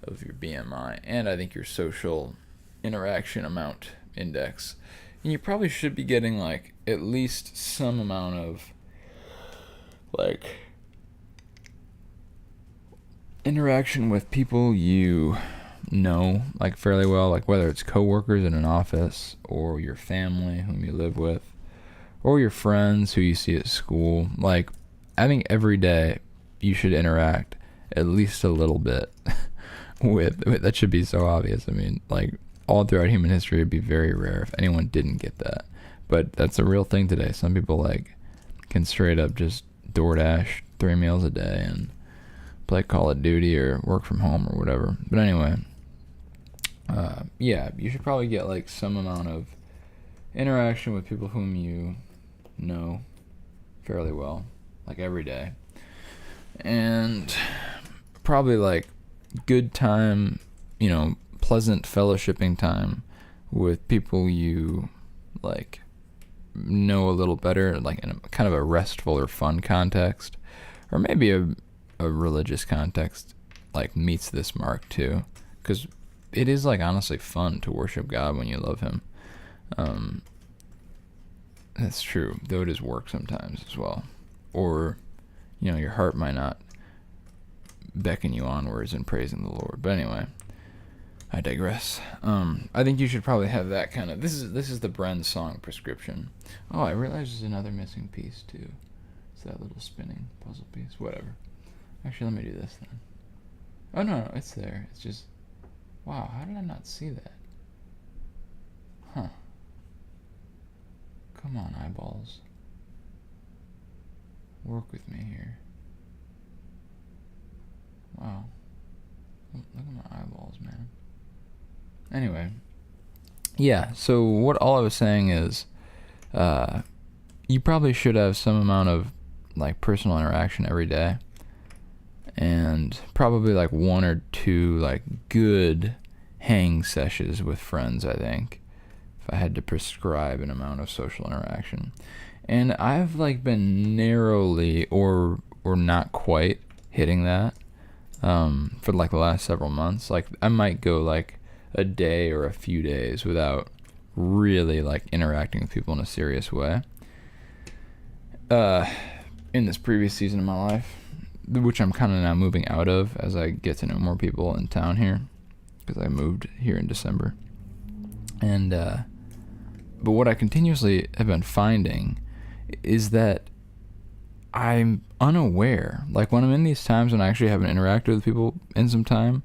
of your BMI, and I think your social interaction amount index. And you probably should be getting like at least some amount of like interaction with people you know like fairly well, like whether it's coworkers in an office or your family whom you live with or your friends who you see at school. Like I think every day you should interact at least a little bit with that should be so obvious. I mean, like all throughout human history it'd be very rare if anyone didn't get that, but that's a real thing today. Some people like can straight up just DoorDash 3 meals a day and play Call of Duty or work from home or whatever. But anyway, yeah, you should probably get like some amount of interaction with people whom you know fairly well, like every day, and probably like good time, pleasant fellowshipping time with people you like know a little better, like in a kind of a restful or fun context, or maybe a religious context like meets this mark too, because it is like honestly fun to worship God when you love him. That's true, though it is work sometimes as well, or your heart might not beckon you onwards in praising the Lord. But anyway, I digress. I think you should probably have that kind of, this is the brensong prescription. Oh, I realize there's another missing piece too. It's that little spinning puzzle piece. Whatever. Actually, let me do this then. Oh no, it's there. It's just, wow, how did I not see that? Huh. Come on, eyeballs. Work with me here. Wow. Look at my eyeballs, man. Anyway. Yeah, so what all I was saying is, you probably should have some amount of like personal interaction every day. And probably like 1 or 2 like good hang sessions with friends, I think, if I had to prescribe an amount of social interaction. And I've like been narrowly or not quite hitting that for like the last several months. Like I might go like a day or a few days without really like interacting with people in a serious way. In this previous season of my life, which I'm kind of now moving out of as I get to know more people in town here, because I moved here in December. And but what I continuously have been finding is that I'm unaware. Like when I'm in these times when I actually haven't interacted with people in some time,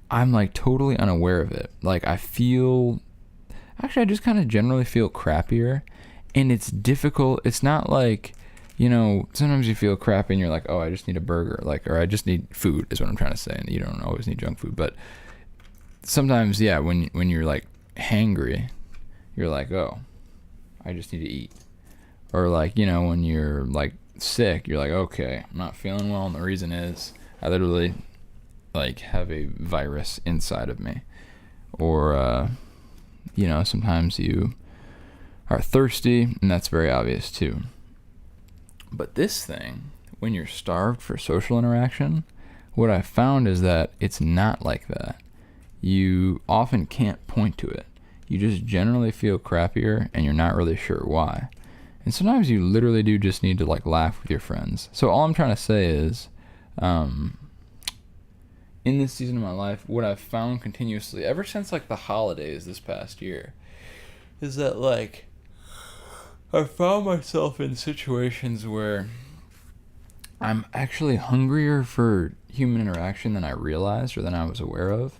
I'm like totally unaware of it. Like I just kind of generally feel crappier, and it's difficult. It's not like, sometimes you feel crappy and you're like, oh, I just need a burger, or I just need food is what I'm trying to say. And you don't always need junk food, but sometimes, yeah, when you're like hangry, you're like, oh, I just need to eat. Or like, when you're like sick, you're like, okay, I'm not feeling well, and the reason is I literally like have a virus inside of me. Or sometimes you are thirsty, and that's very obvious too. But this thing, when you're starved for social interaction, what I found is that it's not like that. You often can't point to it. You just generally feel crappier, and you're not really sure why. And sometimes you literally do just need to like laugh with your friends. So all I'm trying to say is, in this season of my life, what I've found continuously, ever since like the holidays this past year, is that like I found myself in situations where I'm actually hungrier for human interaction than I realized or than I was aware of.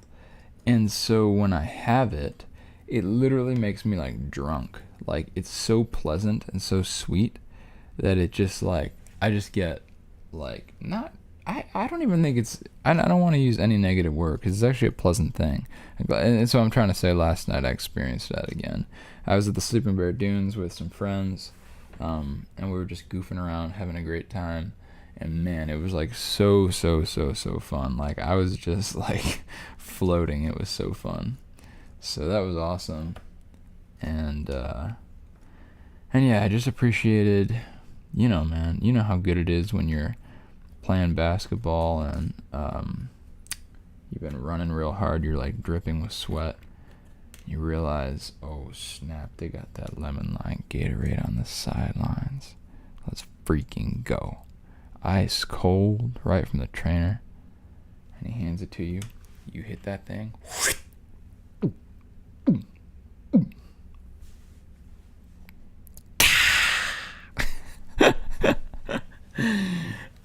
And so when I have it, it literally makes me like drunk. Like it's so pleasant and so sweet that it just like, I just get like, not, I don't even think it's, I don't want to use any negative word because it's actually a pleasant thing. And so I'm trying to say last night I experienced that again. I was at the Sleeping Bear Dunes with some friends, and we were just goofing around, having a great time. And man, it was like so fun. Like I was just like floating. It was so fun. So that was awesome. And yeah, I just appreciated You know, man, you know how good it is when you're playing basketball and you've been running real hard, you're like dripping with sweat. You realize, oh snap, they got that lemon lime Gatorade on the sidelines. Let's freaking go. Ice cold, right from the trainer. And he hands it to you. You hit that thing.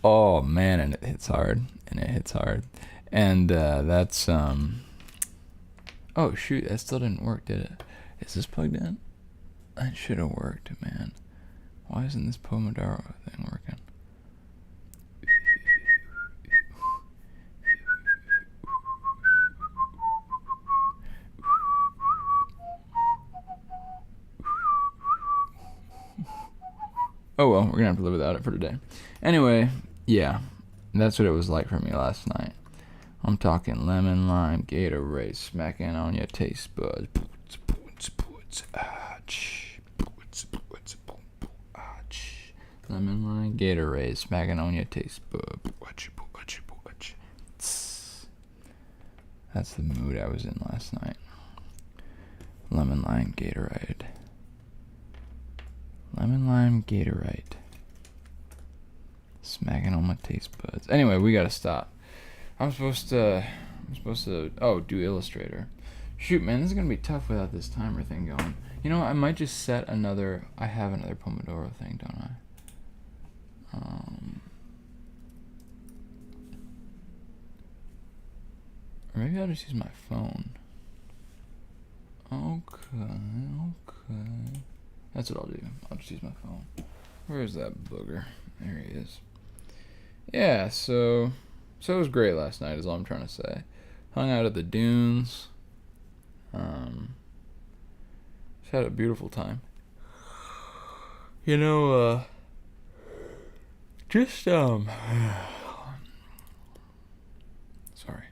Oh man, and it hits hard. And that's oh shoot, that still didn't work, did it? Is this plugged in? That should have worked, man. Why isn't this Pomodoro thing working? Oh well, we're gonna have to live without it for today. Anyway, yeah, that's what it was like for me last night. I'm talking lemon lime Gatorade smacking on your taste buds. Lemon lime Gatorade smacking on your taste buds. That's the mood I was in last night. Lemon lime Gatorade. Lemon lime Gatorade. Smacking on my taste buds. Anyway, we gotta stop. I'm supposed to do Illustrator. Shoot, man, this is gonna be tough without this timer thing going. You know what, I might just set another, I have another Pomodoro thing, don't I? Or maybe I'll just use my phone. Okay. That's what I'll do. I'll just use my phone. Where is that booger? There he is. Yeah, so it was great last night is all I'm trying to say. Hung out at the dunes. Just had a beautiful time. You know, sorry.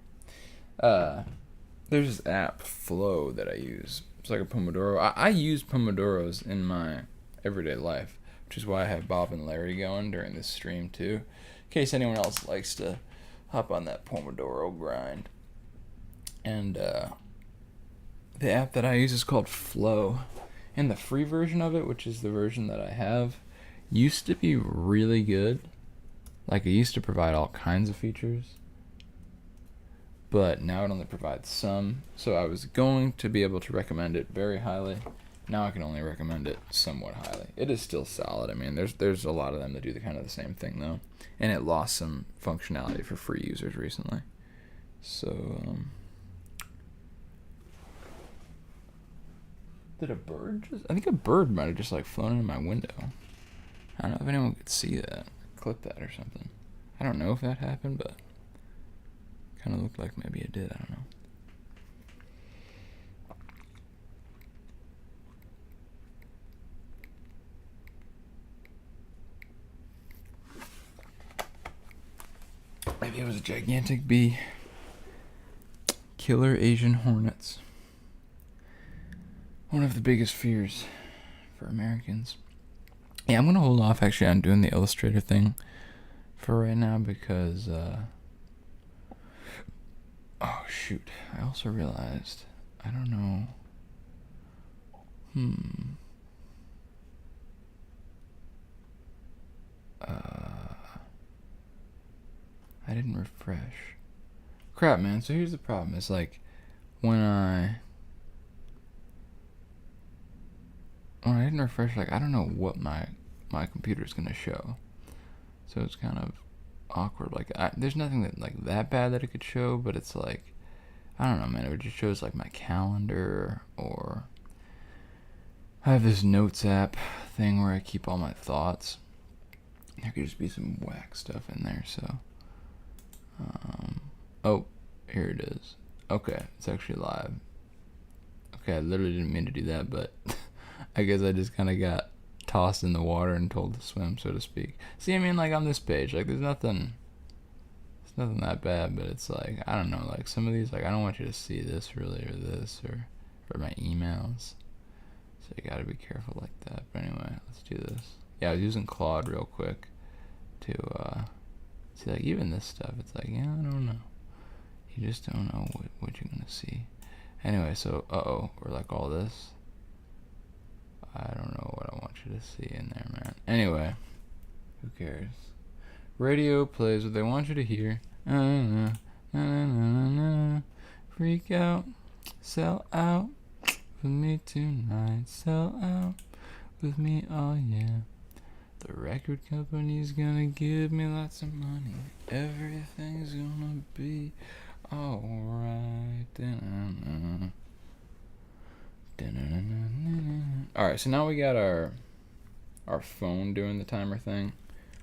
There's this app, Flow, that I use. It's like a Pomodoro. I use Pomodoros in my everyday life, which is why I have Bob and Larry going during this stream too, in case anyone else likes to hop on that Pomodoro grind. And the app that I use is called Flow, and the free version of it, which is the version that I have, used to be really good. Like, it used to provide all kinds of features, but now it only provides some. So I was going to be able to recommend it very highly. Now I can only recommend it somewhat highly. It is still solid. I mean, there's a lot of them that do the kind of the same thing though, and it lost some functionality for free users recently. So did a bird just? I think a bird might have just like flown in my window. I don't know if anyone could see that, clip that or something. I don't know if that happened, but kind of looked like maybe it did. I don't know. Maybe it was a gigantic bee. Killer Asian hornets. One of the biggest fears for Americans. Yeah, I'm gonna hold off actually on doing the Illustrator thing for right now because oh shoot, I also realized I don't know. I didn't refresh. Crap, man. So here's the problem. It's like when I didn't refresh, like I don't know what my computer's gonna show. So it's kind of awkward. Like there's nothing that bad that it could show, but it's like I don't know, man. It just shows like my calendar, or I have this notes app thing where I keep all my thoughts. There could just be some whack stuff in there. So oh, here it is. Okay, it's actually live. Okay, I literally didn't mean to do that, but I guess I just kind of got tossed in the water and told to swim, so to speak. See, I mean, like on this page, like there's nothing that bad, but it's like, I don't know, like some of these, like I don't want you to see this really, or this, or my emails. So you gotta be careful like that. But anyway, let's do this. I was using Claude real quick to see, like, even this stuff. It's like, yeah, I don't know. You just don't know what you're gonna see. Anyway, so we're like all this. I don't know what I want you to see in there, man. Anyway, who cares? Radio plays what they want you to hear. Freak out, sell out with me tonight. Sell out with me, oh yeah. The record company's gonna give me lots of money. Everything's gonna be alright. Alright, so now we got our phone doing the timer thing.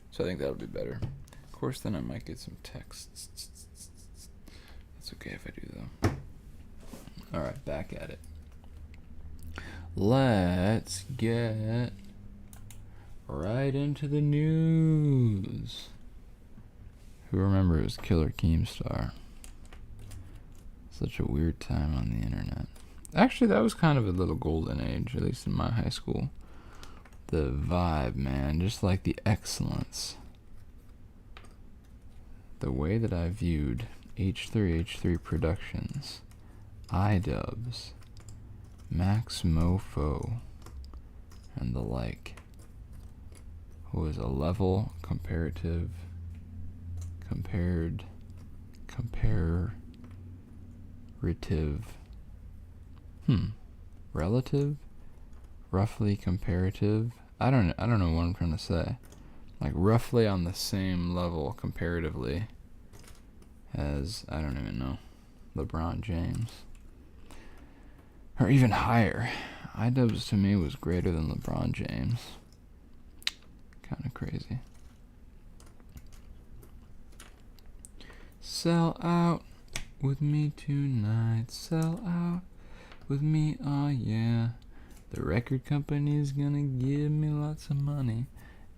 So I think that'll be better. Of course, then I might get some texts. That's okay if I do, though. Alright, back at it. Let's get right into the news. Who remembers Killer Keemstar? Such a weird time on the internet. Actually, that was kind of a little golden age, at least in my high school. The vibe, man, just like the excellence. The way that I viewed H3H3 Productions, iDubbbz, Max Mofo, and the like, was a level comparative, relative, roughly comparative. I don't know what I'm trying to say. Like roughly on the same level comparatively as, I don't even know, LeBron James. Or even higher. iDubbbz to me was greater than LeBron James. Kind of crazy. Sell out with me tonight. Sell out with me, oh yeah. The record company's gonna give me lots of money.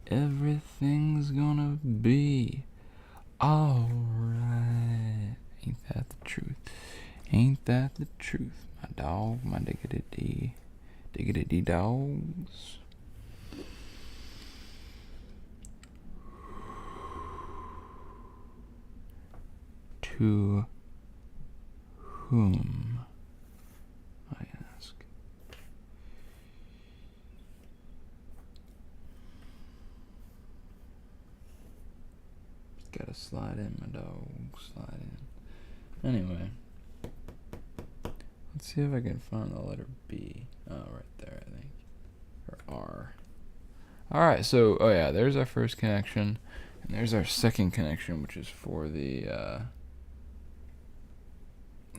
Everything's gonna be alright. Ain't that the truth? Ain't that the truth? My dog, my diggity dogs. To whom, I ask? Gotta slide in, my dog. Slide in. Anyway. Let's see if I can find the letter B. Oh, right there, I think. Or R. Alright, so, oh yeah, there's our first connection. And there's our second connection, which is for the,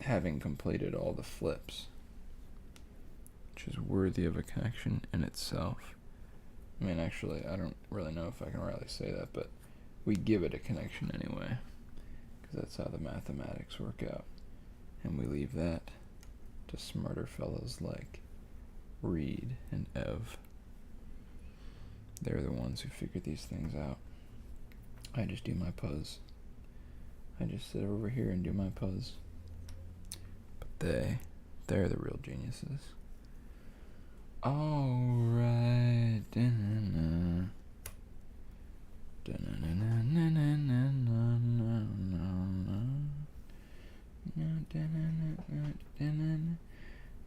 having completed all the flips. Which is worthy of a connection in itself. I mean, actually, I don't really know if I can rightly say that, but we give it a connection anyway. Because that's how the mathematics work out. And we leave that to smarter fellows like Reed and Ev. They're the ones who figure these things out. I just do my Puzz. I just sit over here and do my Puzz. But they're the real geniuses. Alright.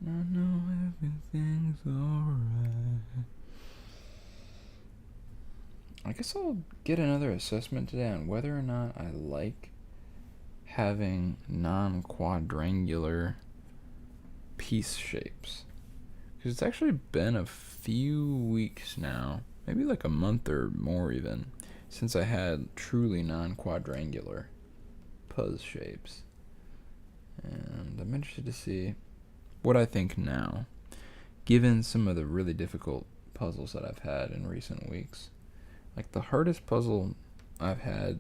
I know everything's alright. I guess I'll get another assessment today on whether or not I like having non-quadrangular piece shapes. Because it's actually been a few weeks now, maybe like a month or more even, since I had truly non-quadrangular Puzz shapes. And I'm interested to see what I think now, given some of the really difficult puzzles that I've had in recent weeks. Like the hardest puzzle I've had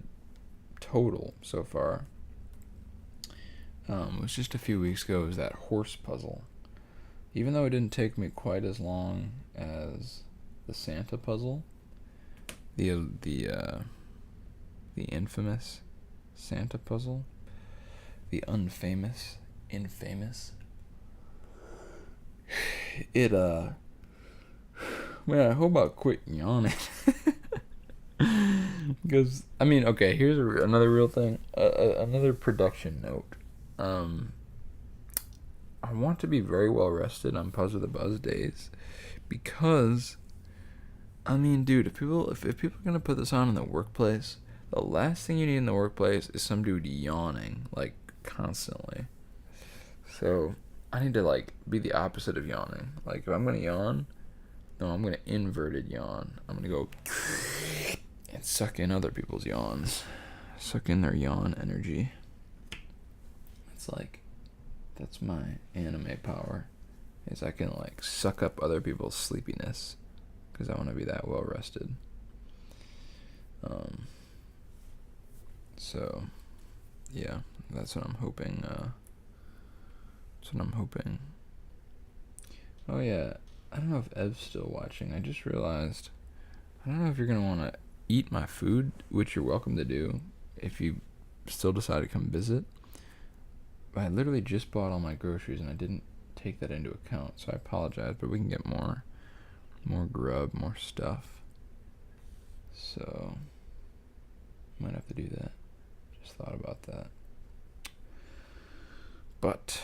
total so far was just a few weeks ago. It was that horse puzzle. Even though it didn't take me quite as long as the Santa puzzle, the infamous Santa puzzle, the infamous. It Man, I hope I'll quit yawning. Because, I mean, okay, here's another real thing. Another production note. I want to be very well rested on Puzzed the Buzz days. Because, I mean, dude, if people are going to put this on in the workplace, the last thing you need in the workplace is some dude yawning, like, constantly. So, I need to, like, be the opposite of yawning. Like, if I'm going to yawn, no, I'm going to inverted yawn. I'm going to go and suck in other people's yawns. Suck in their yawn energy. It's like, that's my anime power. Is I can, like, suck up other people's sleepiness. Because I want to be that well rested. So, yeah, that's what I'm hoping. Oh, yeah, I don't know if Ev's still watching. I just realized, I don't know if you're going to want to eat my food, which you're welcome to do if you still decide to come visit. But I literally just bought all my groceries and I didn't take that into account, so I apologize, but we can get more grub, more stuff. So, might have to do that. Just thought about that. But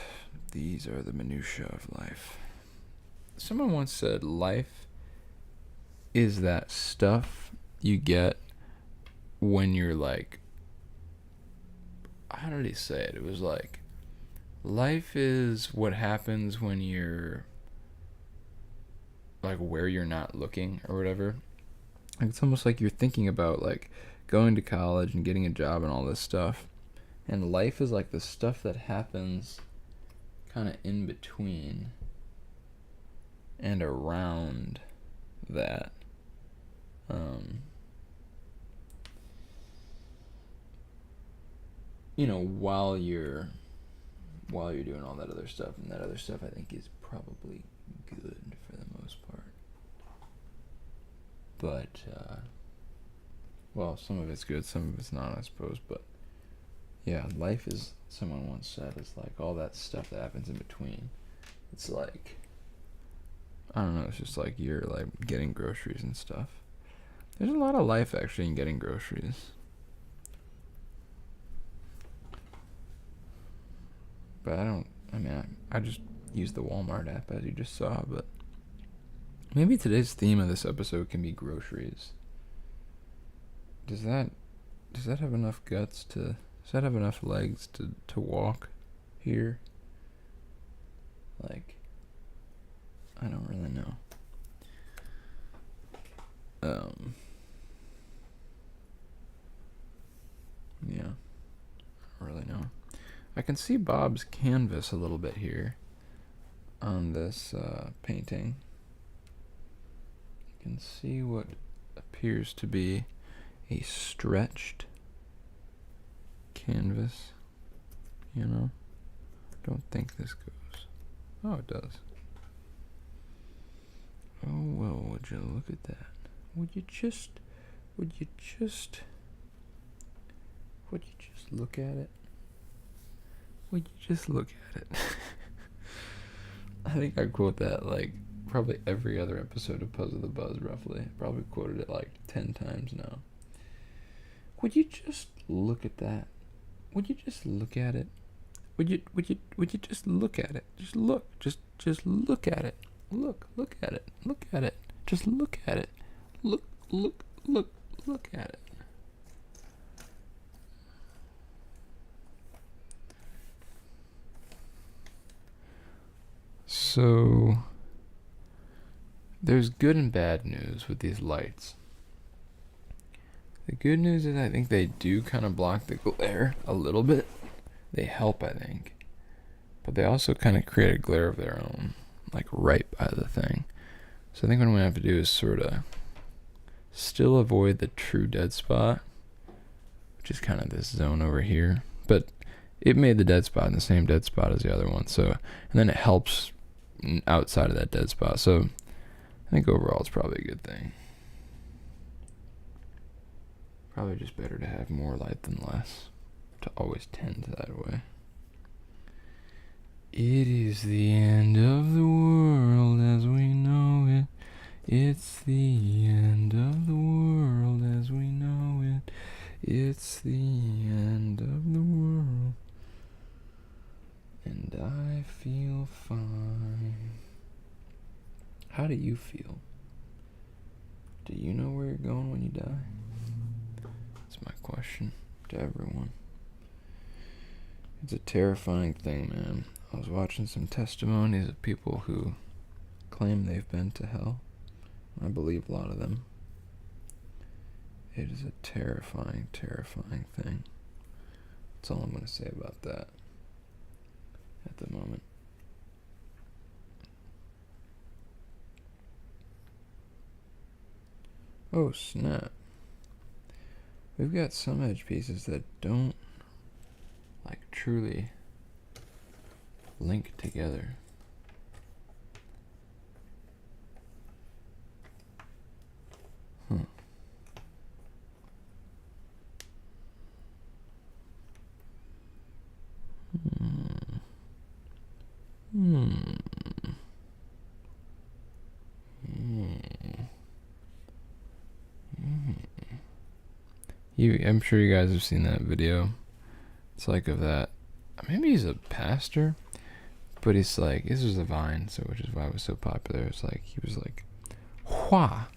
these are the minutiae of life. Someone once said life is that stuff you get when you're like, how did he say it? It was like, life is what happens when you're like where you're not looking or whatever. Like, it's almost like you're thinking about like going to college and getting a job and all this stuff. And life is like the stuff that happens kind of in between and around that. You know, while you're doing all that other stuff, and that other stuff I think is probably good for the most part. But well, some of it's good, some of it's not, I suppose. But yeah, life is, someone once said, is like all that stuff that happens in between. It's like, I don't know, it's just like you're like getting groceries and stuff. There's a lot of life actually in getting groceries. But I just use the Walmart app, as you just saw. But maybe today's theme of this episode can be groceries. Does that have enough guts to, does that have enough legs to walk here? Like, I don't really know. Yeah, I don't really know. I can see Bob's canvas a little bit here on this painting. You can see what appears to be a stretched canvas, you know? I don't think this goes. Oh, it does. Oh, well, would you look at that? Would you just look at it? Would you just look at it? I think I quote that like probably every other episode of Puzzle the Buzz, roughly. Probably quoted it like 10 times now. Would you just look at that? Would you just look at it? Would you just look at it? Just look. Just look at it. Look at it. Look at it. Just look at it. Look at it. So, there's good and bad news with these lights. The good news is I think they do kind of block the glare a little bit. They help, I think. But they also kind of create a glare of their own, like right by the thing. So I think what I'm going to have to do is sort of still avoid the true dead spot, which is kind of this zone over here. But it made the dead spot in the same dead spot as the other one. So, and then it helps outside of that dead spot. So I think overall it's probably a good thing. Probably just better to have more light than less. To always tend that way. It is the end of the world as we know it. It's the end of the world as we know it. It's the end of the world. And I feel fine. How do you feel? Do you know where you're going when you die? That's my question to everyone. It's a terrifying thing, man. I was watching some testimonies of people who claim they've been to hell. I believe a lot of them. It is a terrifying, terrifying thing. That's all I'm going to say about that at the moment. Oh, snap. We've got some edge pieces that don't, like, truly link together. Hmm. I'm sure you guys have seen that video. It's like of that. Maybe he's a pastor, but he's like, this was a Vine, so which is why it was so popular. It's like he was like, "Hua,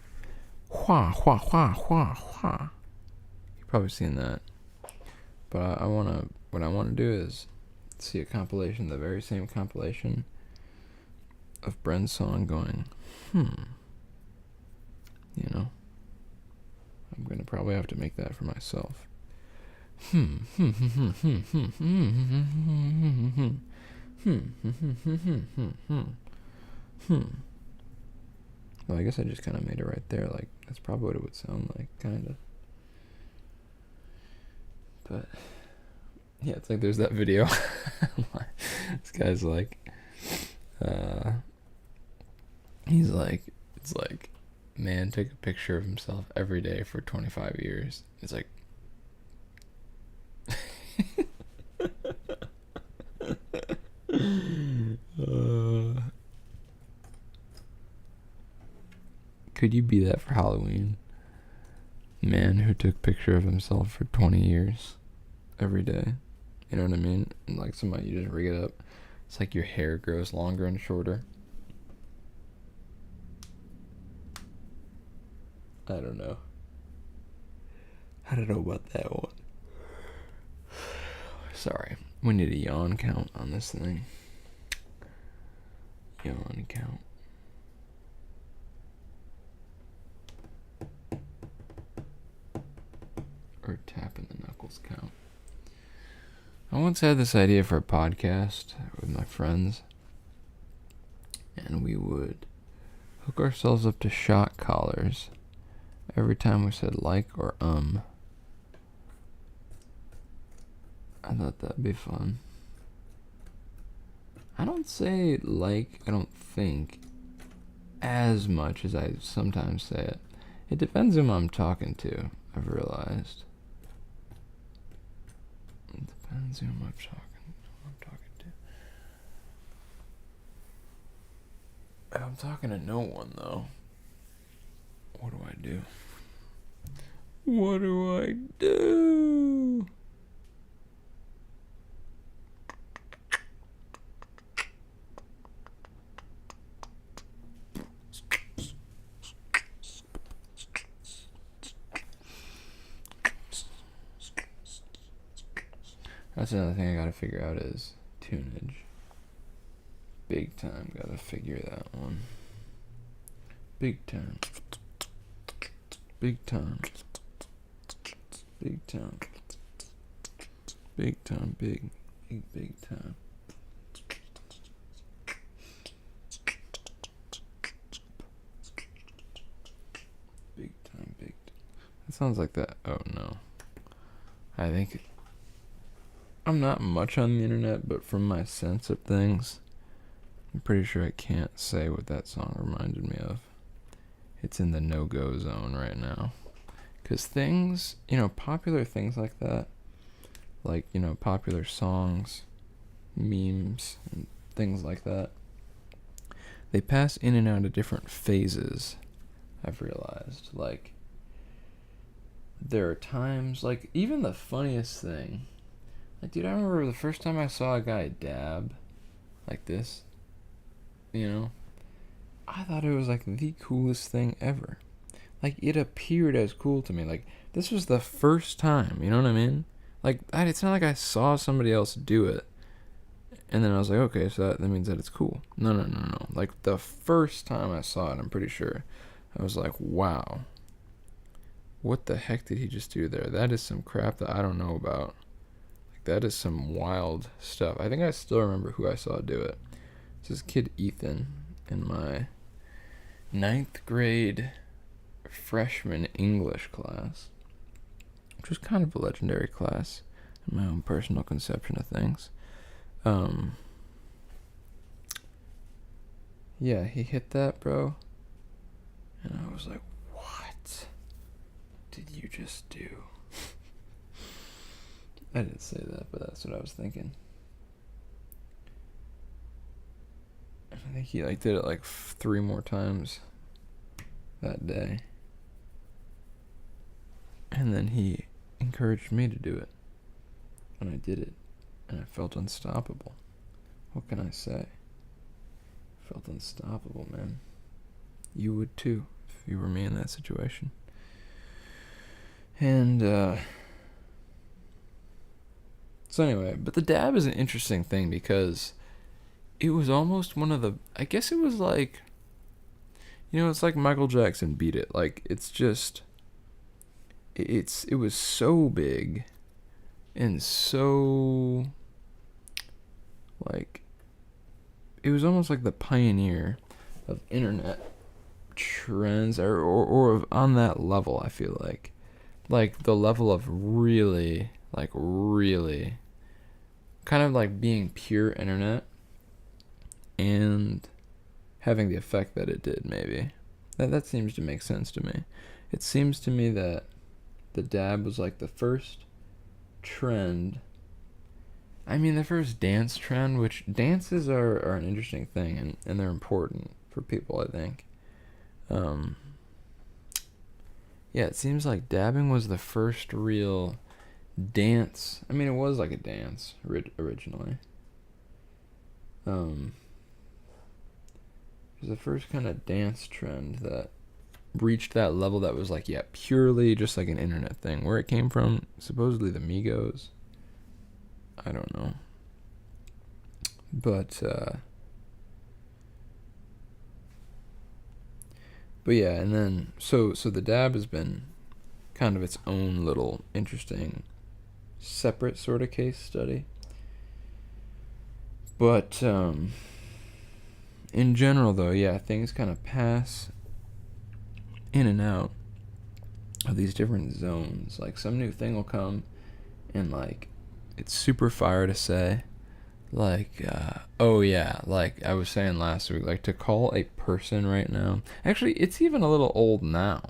hua, hua, hua, hua, hua." You've probably seen that. But what I wanna do is see a compilation, the very same compilation of brensong going, you know. I'm gonna probably have to make that for myself. Well, I guess I just kind of made it right there. Like, that's probably what it would sound like, kind of. But yeah, it's like there's that video. This guy's like, he's like, it's like, man took a picture of himself every day for 25 years. It's like, could you be that for Halloween? Man who took a picture of himself for 20 years every day. You know what I mean? And like somebody, you just rig it up. It's like your hair grows longer and shorter. I don't know. I don't know about that one. Sorry. We need a yawn count on this thing. Yawn count. Or tapping the knuckles count. I once had this idea for a podcast with my friends. And we would hook ourselves up to shot collars every time we said like or I thought that'd be fun. I don't say like, I don't think, as much as I sometimes say it. It depends who I'm talking to, I've realized. It depends who I'm talking to. If I'm talking to no one, though, what do I do? What do I do? That's another thing I gotta figure out is tunage. Big time, gotta figure that one. Big time. Big time. Big time. Big time, big time. Big time, big. It sounds like that. Oh no. I think I'm not much on the internet, but from my sense of things, I'm pretty sure I can't say what that song reminded me of. It's in the no-go zone right now. Because things, popular things like that, like, popular songs, memes, and things like that, they pass in and out of different phases I've realized. Like, there are times, like, even the funniest thing. Like, dude, I remember the first time I saw a guy dab like this, you know, I thought it was, like, the coolest thing ever. Like, it appeared as cool to me. Like, this was the first time, you know what I mean? Like, it's not like I saw somebody else do it, and then I was like, okay, so that means that it's cool. No. Like, the first time I saw it, I'm pretty sure, I was like, wow. What the heck did he just do there? That is some crap that I don't know about. Like, that is some wild stuff. I think I still remember who I saw do it. It's this kid Ethan in my 9th grade freshman English class, which was kind of a legendary class in my own personal conception of things. Yeah, he hit that, bro. And I was like, what did you just do? I didn't say that, but that's what I was thinking. I think he, like, did it, like, 3 more times that day. And then he encouraged me to do it. And I did it. And I felt unstoppable. What can I say? I felt unstoppable, man. You would too, if you were me in that situation. And, so anyway, but the dab is an interesting thing because it was almost one of the, I guess it was like, you know, it's like Michael Jackson Beat It. Like, it's just, it was so big and so, like, it was almost like the pioneer of internet trends or on that level. I feel like the level of really kind of like being pure internet and having the effect that it did. Maybe that seems to make sense to me. It seems to me that the dab was like the first trend. I mean, the first dance trend, which dances are an interesting thing, and they're important for people, I think. Yeah, it seems like dabbing was the first real dance. I mean, it was like a dance originally. It was the first kind of dance trend that reached that level that was like, yeah, purely just like an internet thing. Where it came from, supposedly the Migos. I don't know. But yeah, and then so the dab has been kind of its own little interesting separate sort of case study. But in general though, yeah, things kind of pass in and out of these different zones. Like, some new thing will come and, like, it's super fire to say, like, oh yeah, like I was saying last week, like, to call a person right now, actually it's even a little old now,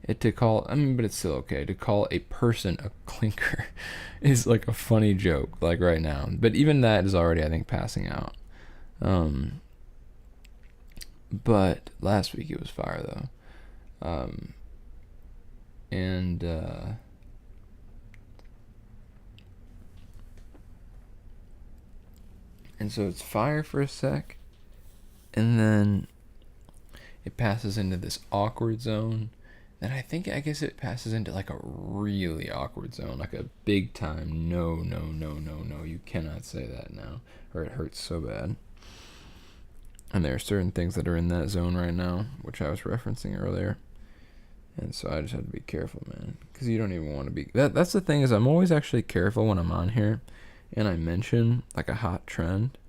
but it's still okay to call a person a clinker is like a funny joke, like, right now. But even that is already, I think, passing out. But last week it was fire though. And so it's fire for a sec, and then it passes into this awkward zone. Then I guess it passes into like a really awkward zone, like a big time no, you cannot say that now, or it hurts so bad. And there are certain things that are in that zone right now, which I was referencing earlier. And so I just have to be careful, man, because you don't even want to be. That's the thing, is I'm always actually careful when I'm on here and I mention like a hot trend,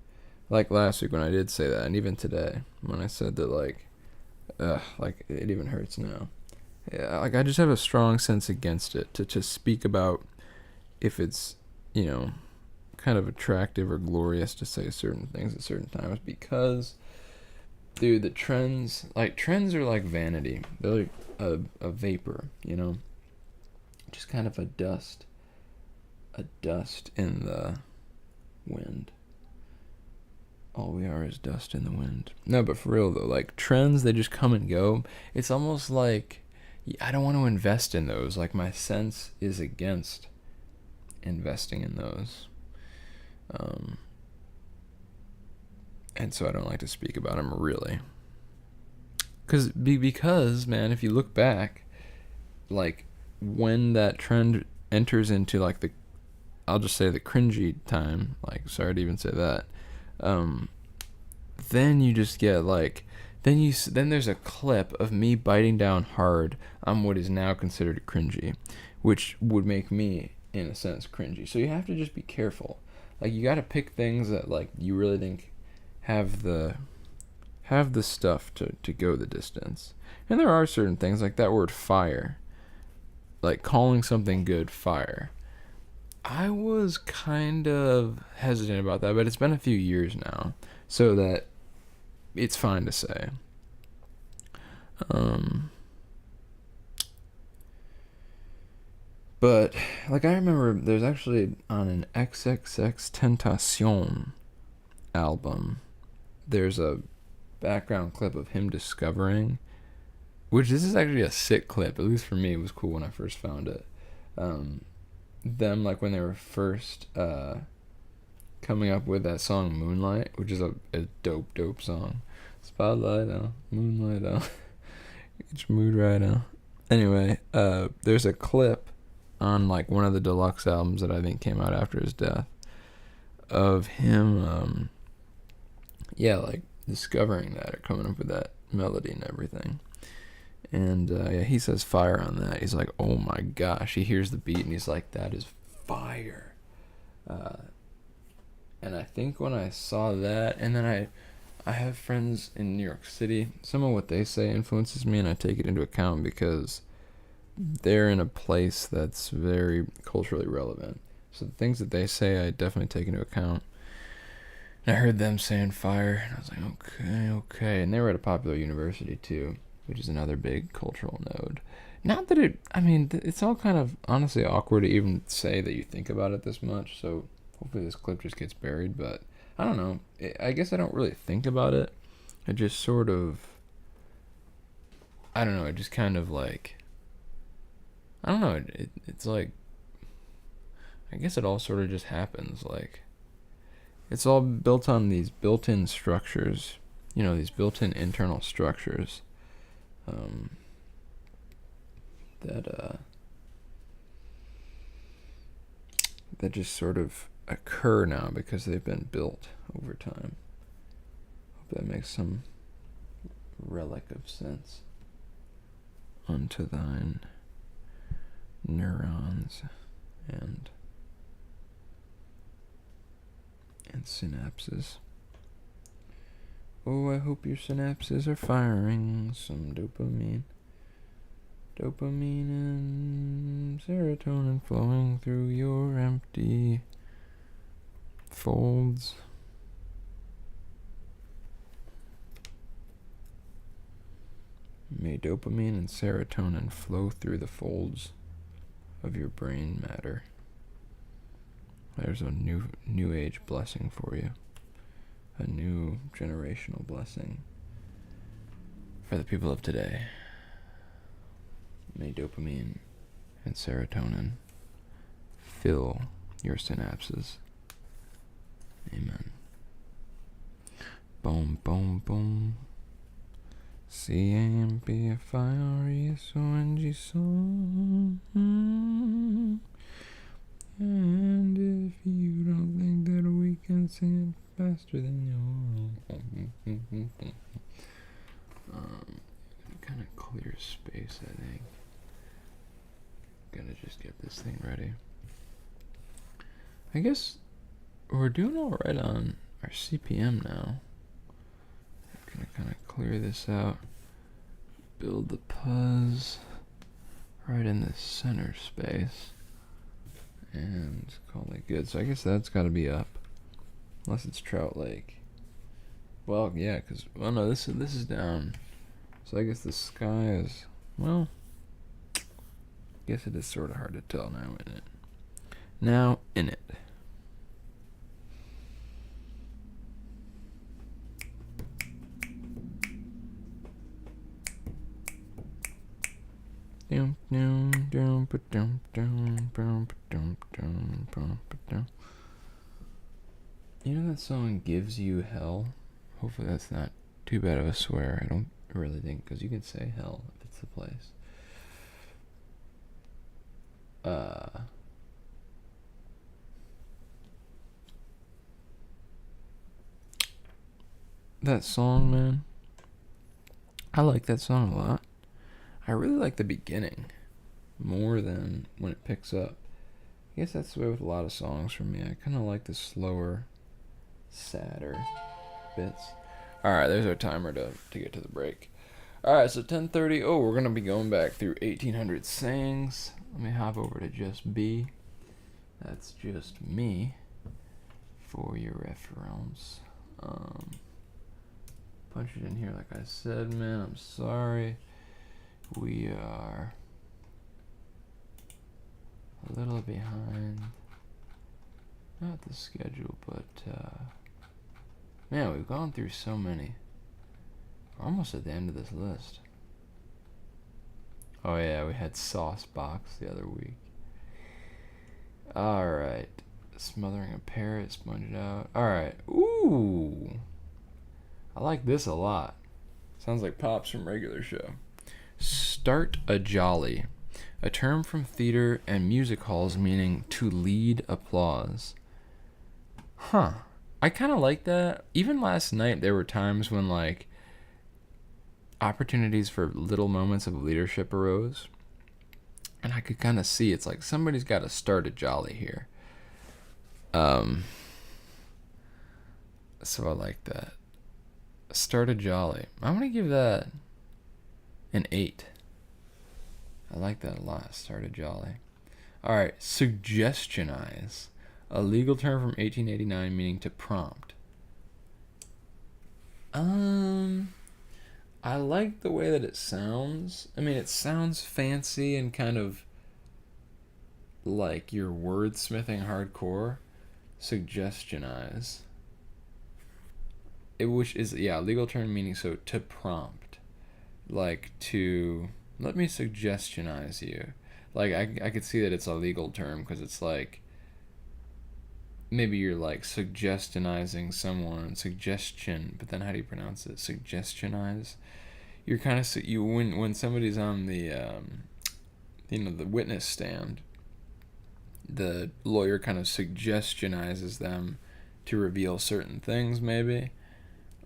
like last week when I did say that, and even today when I said that, like it even hurts now. Yeah, like, I just have a strong sense against it to speak about if it's, you know, kind of attractive or glorious to say certain things at certain times, because, dude, the trends are like vanity. They're like a vapor, you know, just kind of a dust in the wind. All we are is dust in the wind. No, but for real though, like trends, they just come and go. It's almost like I don't want to invest in those. Like my sense is against investing in those. And so I don't like to speak about them really. Because, man, if you look back, like when that trend enters into like I'll just say the cringy time, like sorry to even say that, then you just get like, then there's a clip of me biting down hard on what is now considered cringy, which would make me, in a sense, cringy. So you have to just be careful. Like you got to pick things that like you really think have the stuff to go the distance. And there are certain things like that word fire, like calling something good fire. I was kind of hesitant about that, but it's been a few years now, so that it's fine to say. But like I remember there's actually on an XXXTentacion album, there's a background clip of him discovering, which this is actually a sick clip, at least for me. It was cool when I first found it. Them like when they were first coming up with that song Moonlight, which is a dope song. Spotlight on, moonlight on, get your mood right on. Anyway, there's a clip on like one of the deluxe albums that I think came out after his death of him like discovering that or coming up with that melody and everything. And he says fire on that. He's like, oh my gosh. He hears the beat and he's like, that is fire. And I think when I saw that, and then I have friends in New York City. Some of what they say influences me, and I take it into account because they're in a place that's very culturally relevant. So the things that they say, I definitely take into account. And I heard them saying fire, and I was like, okay. And they were at a popular university too, which is another big cultural node. Not that it's all kind of honestly awkward to even say that you think about it this much, so hopefully this clip just gets buried, but I don't know. I guess I don't really think about it. I just sort of, I don't know, it just kind of like, I don't know, it's like, I guess it all sort of just happens, like, it's all built on these built-in structures, these built-in internal structures. That just sort of occur now because they've been built over time. Hope that makes some relic of sense unto thine neurons and synapses. Oh, I hope your synapses are firing some dopamine. Dopamine and serotonin flowing through your empty folds. May dopamine and serotonin flow through the folds of your brain matter. There's a new age blessing for you. A new generational blessing for the people of today. May dopamine and serotonin fill your synapses. Amen. Boom, boom, boom. C-A-M-P-F-I-R-E-S-O-N-G-SONG. And if you don't think that we can sing it faster than you kind of clear space, I think. Gonna just get this thing ready. I guess we're doing all right on our CPM now. I'm gonna kind of clear this out. Build the Puzz right in the center space. And call it good. So I guess that's got to be up. Unless it's Trout Lake. Well, yeah, because, well, no, this is down. So I guess the sky is, well, I guess it is sort of hard to tell now, isn't it? Now, in it. You know that song Gives You Hell? Hopefully that's not too bad of a swear. I don't really think, because you can say hell if it's the place. That song, man. I like that song a lot. I really like the beginning more than when it picks up. I guess that's the way with a lot of songs for me. I kind of like the slower, sadder bits. Alright, there's our timer to get to the break. Alright, so 10:30. Oh, we're going to be going back through 1800 sayings. Let me hop over to just B. That's just me for your reference. Punch it in here like I said, man. I'm sorry. We are a little behind. Not the schedule, but man, we've gone through so many. We're almost at the end of this list. Oh yeah, we had Sauce Box the other week. Alright. Smothering a parrot, sponge it out. Alright. Ooh. I like this a lot. Sounds like Pops from Regular Show. Start a jolly. A term from theater and music halls meaning to lead applause. Huh. I kind of like that. Even last night there were times when like opportunities for little moments of leadership arose. And I could kind of see it's like somebody's got to start a jolly here. So I like that. Start a jolly. I'm going to give that an 8. I like that a lot. Start a jolly. Alright, suggestionize. A legal term from 1889 meaning to prompt. I like the way that it sounds. I mean, it sounds fancy and kind of like you're wordsmithing hardcore. Suggestionize. Which is, yeah, legal term meaning so to prompt. Like to, let me suggestionize you. Like, I could see that it's a legal term because it's like, maybe you're like suggestionizing someone, suggestion, but then how do you pronounce it? Suggestionize? You're kind of, when somebody's on the, the witness stand, the lawyer kind of suggestionizes them to reveal certain things, maybe.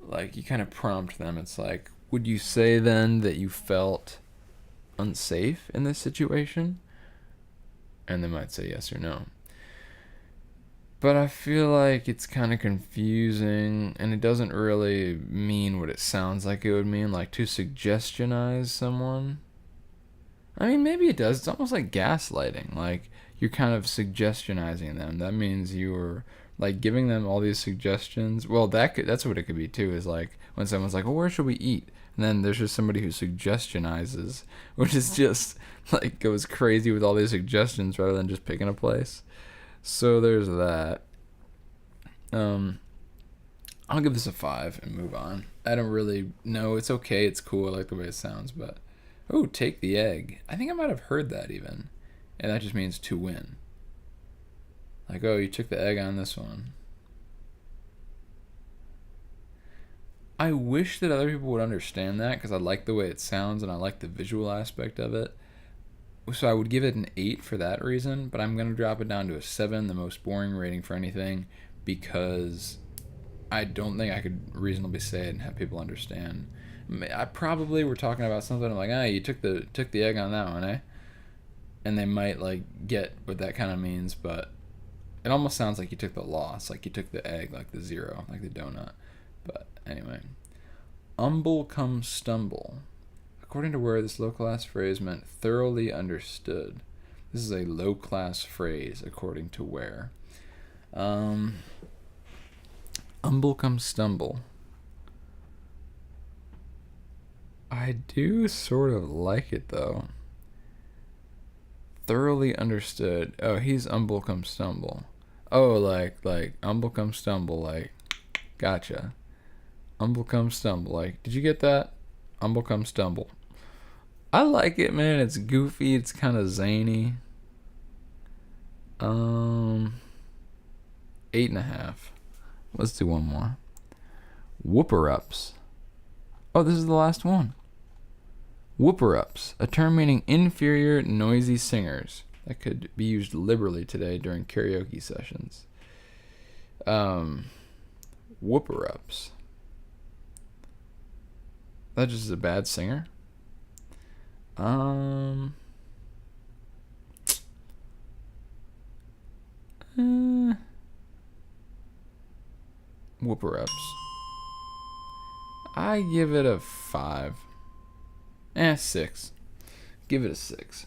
Like, you kind of prompt them. It's like, would you say then that you felt unsafe in this situation? And they might say yes or no. But I feel like it's kind of confusing, and it doesn't really mean what it sounds like it would mean, like to suggestionize someone. I mean, maybe it does. It's almost like gaslighting. Like, you're kind of suggestionizing them. That means you're like giving them all these suggestions. Well, that's what it could be too, is like when someone's like, well, where should we eat? And then there's just somebody who suggestionizes, which is just like goes crazy with all these suggestions rather than just picking a place. So there's that. I'll give this a 5 and move on. I don't really know. It's okay. It's cool. I like the way it sounds, but oh, take the egg. I think I might have heard that even. And that just means to win. Like, oh, you took the egg on this one. I wish that other people would understand that because I like the way it sounds and I like the visual aspect of it. So I would give it an 8 for that reason, but I'm going to drop it down to a 7, the most boring rating for anything, because I don't think I could reasonably say it and have people understand. I probably were talking about something like, you took the egg on that one, eh? And they might like get what that kind of means, but it almost sounds like you took the loss, like you took the egg, like the 0, like the donut. But anyway, umble come stumble. According to Where, this low-class phrase meant thoroughly understood. This is a low-class phrase, according to Where. Umble come stumble. I do sort of like it, though. Thoroughly understood. Oh, he's umble come stumble. Oh, like umble come stumble, like, gotcha. Umble come stumble, like, did you get that? Umble come stumble. I like it, man. It's goofy. It's kind of zany. 8.5. Let's do one more. Whooper-ups. Oh, this is the last one. Whooper-ups, a term meaning inferior, noisy singers that could be used liberally today during karaoke sessions. Whooper-ups. That just is a bad singer? Whooper-ups. I give it a 5. 6. Give it a 6.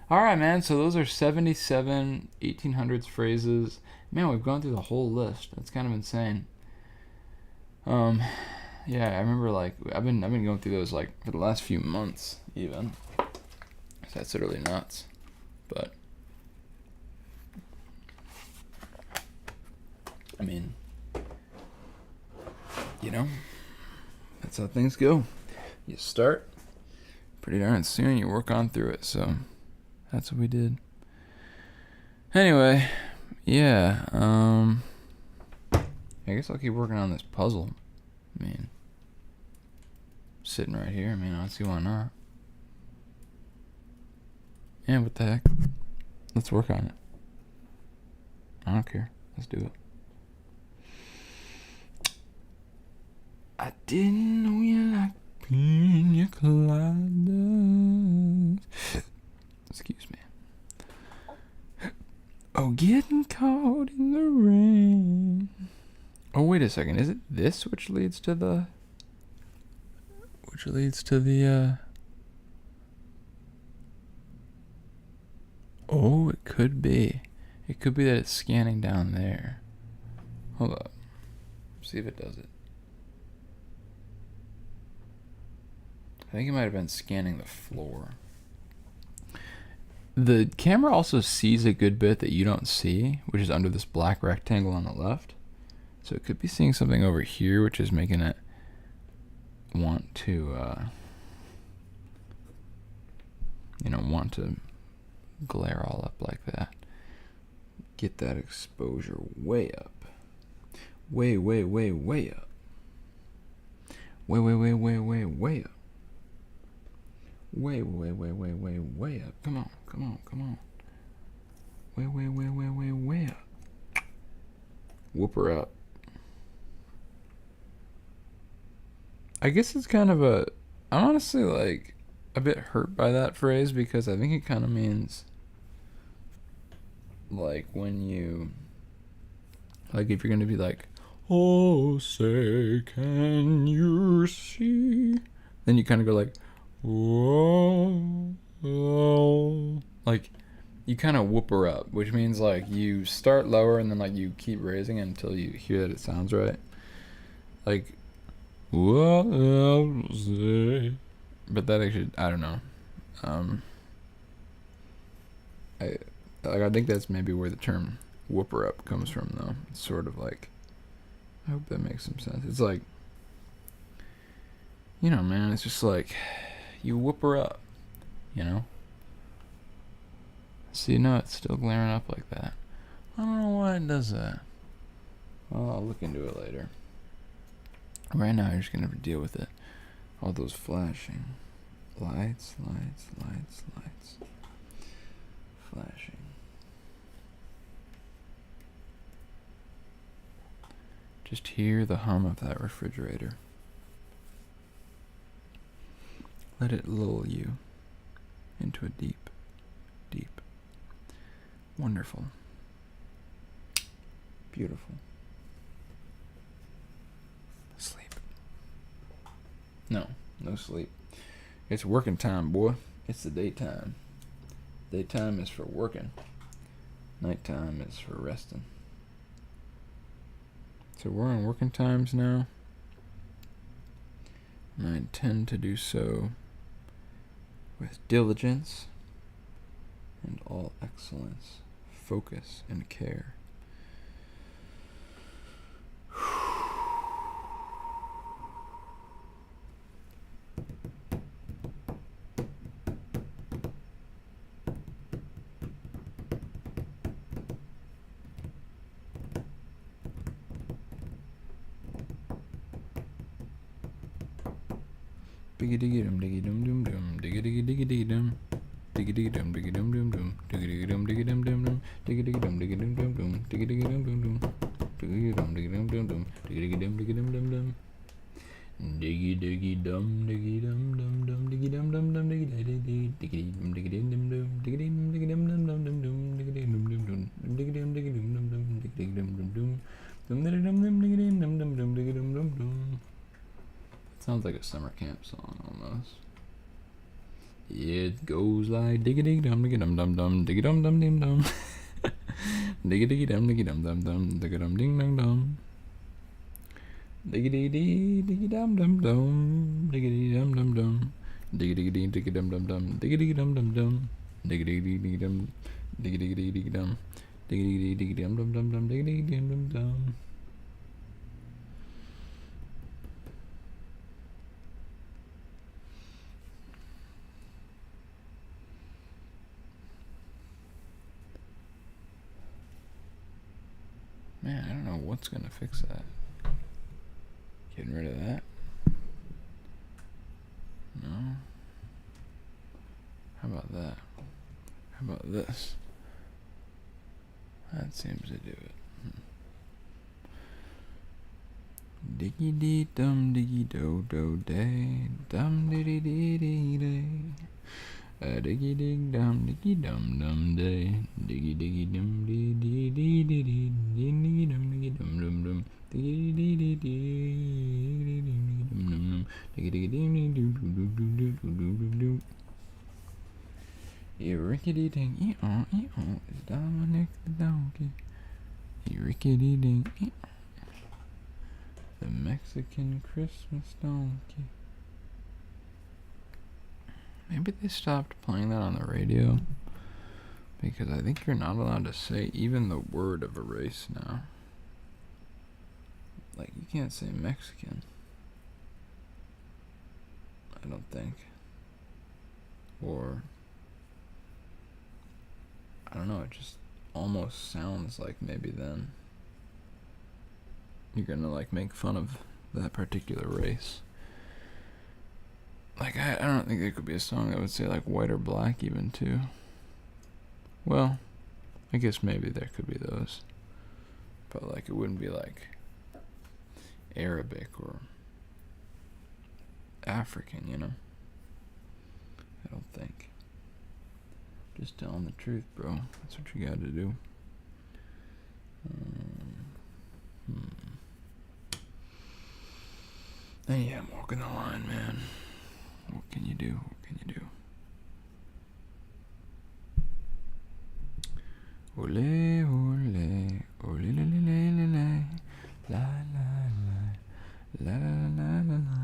Alright, man, so those are 77 1800s phrases. Man, we've gone through the whole list. That's kind of insane. Yeah, I remember, like, I've been going through those, like, for the last few months, even. So that's literally nuts. But I mean, you know, that's how things go. You start pretty darn soon, you work on through it. So that's what we did. Anyway, yeah, I guess I'll keep working on this puzzle. I mean, sitting right here. I mean, I don't see why not. Yeah, what the heck? Let's work on it. I don't care. Let's do it. I didn't know you like pina coladas. Excuse me. Oh, getting caught in the rain. Oh, wait a second. Is it this which leads to the... Oh, it could be. It could be that it's scanning down there. Hold up. See if it does it. I think it might have been scanning the floor. The camera also sees a good bit that you don't see, which is under this black rectangle on the left. So it could be seeing something over here, which is making it want to, want to glare all up like that. Get that exposure way up. Way, way, way, way up. Way, way, way, way, way, way up. Way, way, way, way, way, way up. Come on, come on, come on. Way, way, way, way, way, way up. Whoop her up. I guess it's kind of a... I'm honestly, like, a bit hurt by that phrase because I think it kind of means... like, when you... like, if you're going to be like... oh, say, can you see? Then you kind of go like... whoa, whoa. Like, you kind of whoop her up, which means, like, you start lower and then, like, you keep raising it until you hear that it sounds right. Like... what else say? But that actually, I don't know. I think that's maybe where the term "whooper up" comes from, though. It's sort of like, I hope that makes some sense. It's like, you know, man. It's just like you whoop her up, you know. See, no, it's still glaring up like that. I don't know why it does that. Well, I'll look into it later. Right now, you're just gonna have to deal with it. All those flashing lights, lights, lights, lights, flashing. Just hear the hum of that refrigerator. Let it lull you into a deep, deep, wonderful, beautiful sleep. No sleep. It's working time, boy. It's the daytime. Daytime is for working. Nighttime is for resting. So we're on working times now. And I intend to do so with diligence and all excellence, focus, and care. Diggy diggy dum diggy dum dum dum. Diggy diggy diggy diggy dum. Diggy diggy dum diggy dum dum dum. Diggy diggy dum diggy dum dum dum. Diggy diggy dum diggy dum dum dum. Diggy diggy dum dum dum. Diggy dum diggy dum dum dum. Diggy diggy dum diggy dum dum dum. Diggy diggy dum diggy dum dum dum. Diggy dum dum dum diggy diggy diggy dum diggy dum dum dum. Diggy dum diggy dum dum dum dum dum. Diggy dum dum dum dum. Diggy dum diggy dum dum dum. Diggy dum dum dum. Dum diggy dum dum diggy dum dum dum. Diggy dum dum dum. Sounds like a summer camp song almost. It goes like diggy diggy dum diggy dum dum dum diggy dum dum dim dum diggy diggy dum diggy dum dum dum diggy dum ding dum dum diggy diggy diggy dum dum dum diggy diggy dum dum dum diggy diggy diggy dum dum dum diggy diggy dum dum dum diggy diggy diggy dum diggy diggy diggy dum diggy diggy diggy dum dum dum dum diggy diggy dum dum dum. Man, I don't know what's gonna fix that. Getting rid of that? No. How about that? How about this? That seems to do it. Diggy dee dum diggy do do day dum diddy dee dee day. Diggy dig dum diggy dum dum day. Diggy diggy dum dee dee dee dee dee diggy dum diggy dum dum dum. Diggy dee dee dee dum dum dum. Diggy diggy dee dee doo doo doo doo doo doo doo. Rickety ding is Dominic the donkey. Rickety ding the Mexican Christmas donkey. Maybe they stopped playing that on the radio because I think you're not allowed to say even the word of a race now. Like, you can't say Mexican. I don't think. Or, I don't know, it just almost sounds like maybe then you're gonna like make fun of that particular race. Like, I don't think there could be a song that would say like white or black even too. Well, I guess maybe there could be those, but like it wouldn't be like Arabic or African, you know? I don't think. Just telling the truth, bro. That's what you gotta do. And yeah, I'm walking the line, man. What can you do? What can you do? Ole, ole, ole, la, la, la, la, la, la, la, la, la, la, la.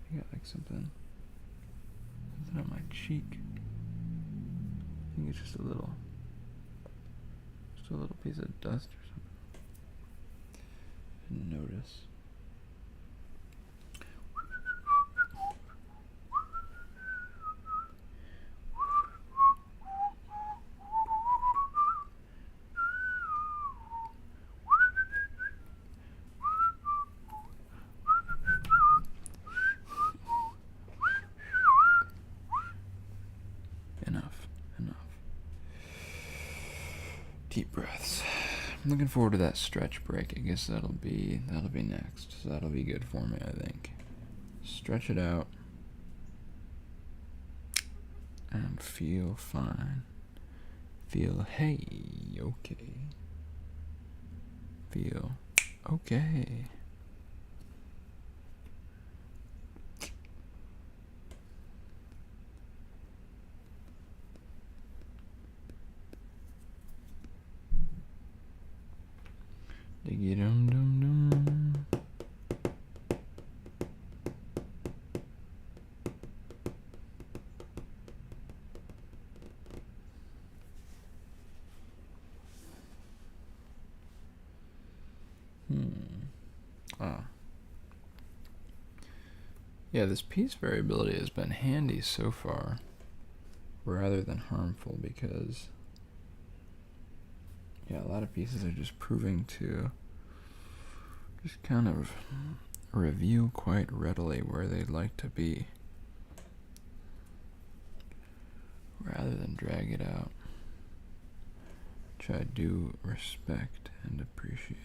I got like something on my cheek. I think it's just a little piece of dust or something. Didn't notice. Enough. Deep breaths. I'm looking forward to that stretch break. I guess that'll be next. So that'll be good for me, I think. Stretch it out and feel fine. Feel hey, okay. Feel okay. Diggy dum dum dum. Yeah, this piece variability has been handy so far, rather than harmful, because a lot of pieces are just proving to just kind of reveal quite readily where they'd like to be, rather than drag it out, which I do respect and appreciate.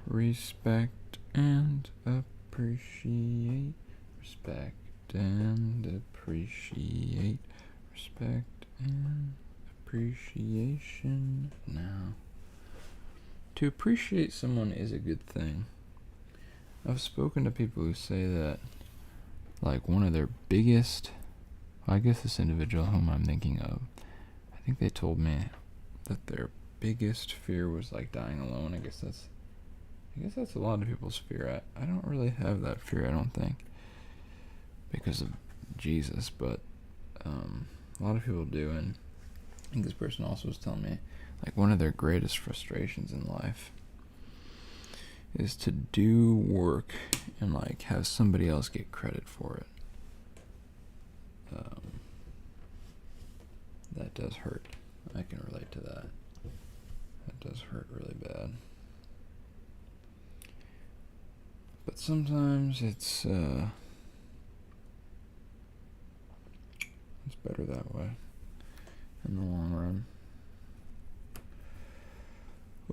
Respect and appreciate. Respect and appreciate. Respect and appreciation. Now, to appreciate someone is a good thing. I've spoken to people who say that, like, one of their biggest, I guess this individual whom I'm thinking of, I think they told me that their biggest fear was, like, dying alone. I guess that's a lot of people's fear. I don't really have that fear, I don't think, because of Jesus, but a lot of people do. And I think this person also was telling me, like, one of their greatest frustrations in life is to do work and, like, have somebody else get credit for it. That does hurt. I can relate to that. That does hurt really bad. But sometimes it's better that way in the long run.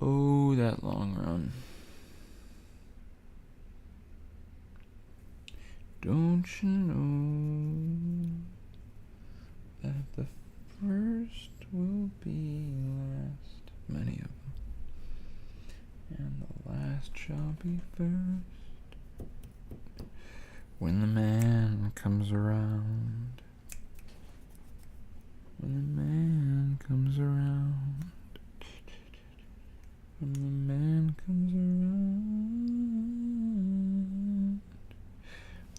Oh, that long run. Don't you know that the first will be last? Many of them. And the last shall be first. When the man comes around. When the man comes around. When the man comes around.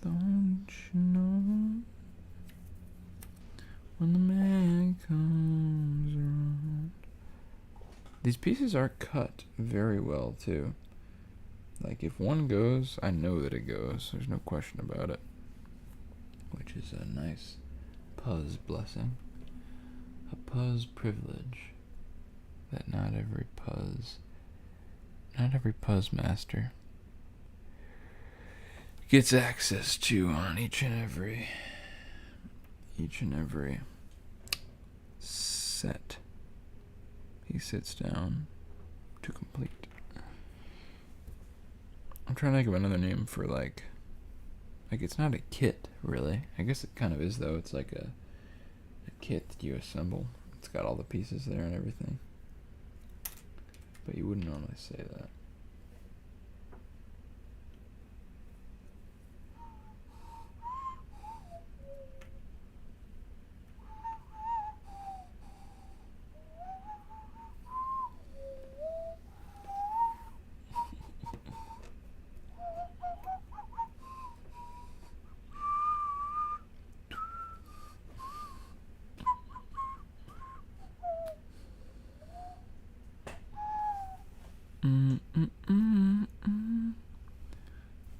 Don't you know? When the man comes around. These pieces are cut very well, too. Like, if one goes, I know that it goes. There's no question about it. Which is a nice Puzz blessing. A Puzz privilege that not every Puzz master gets access to on each and every set he sits down to complete. I'm trying to think of another name for, like it's not a kit, really. I guess it kind of is, though. It's like a kit that you assemble. It's got all the pieces there and everything. But you wouldn't normally say that.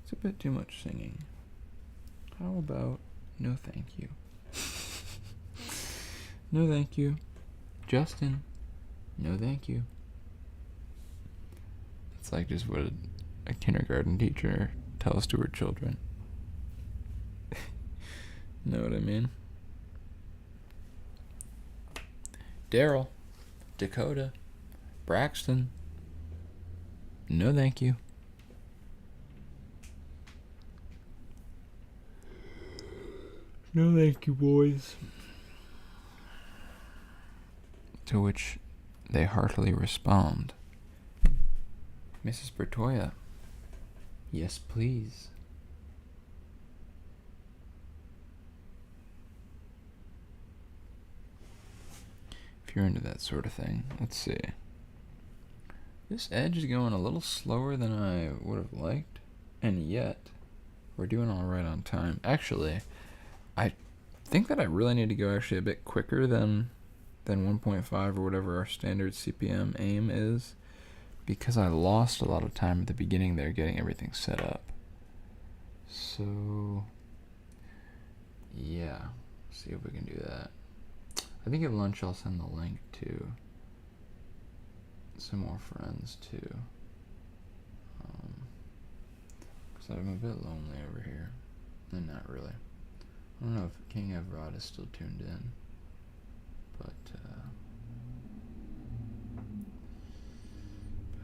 It's a bit too much singing. How about no thank you? No thank you. Justin, no thank you. It's like just what a kindergarten teacher tells to her children. Know what I mean? Daryl, Dakota, Braxton, no thank you. No thank you, boys. To which they heartily respond, Mrs. Bertoya, yes please. If you're into that sort of thing, let's see. This edge is going a little slower than I would have liked, and yet we're doing all right on time. Actually, I think that I really need to go actually a bit quicker than 1.5 or whatever our standard CPM aim is, because I lost a lot of time at the beginning there getting everything set up. So yeah, see if we can do that. I think at lunch I'll send the link to some more friends too. Because I'm a bit lonely over here. And not really. I don't know if King Everod is still tuned in. But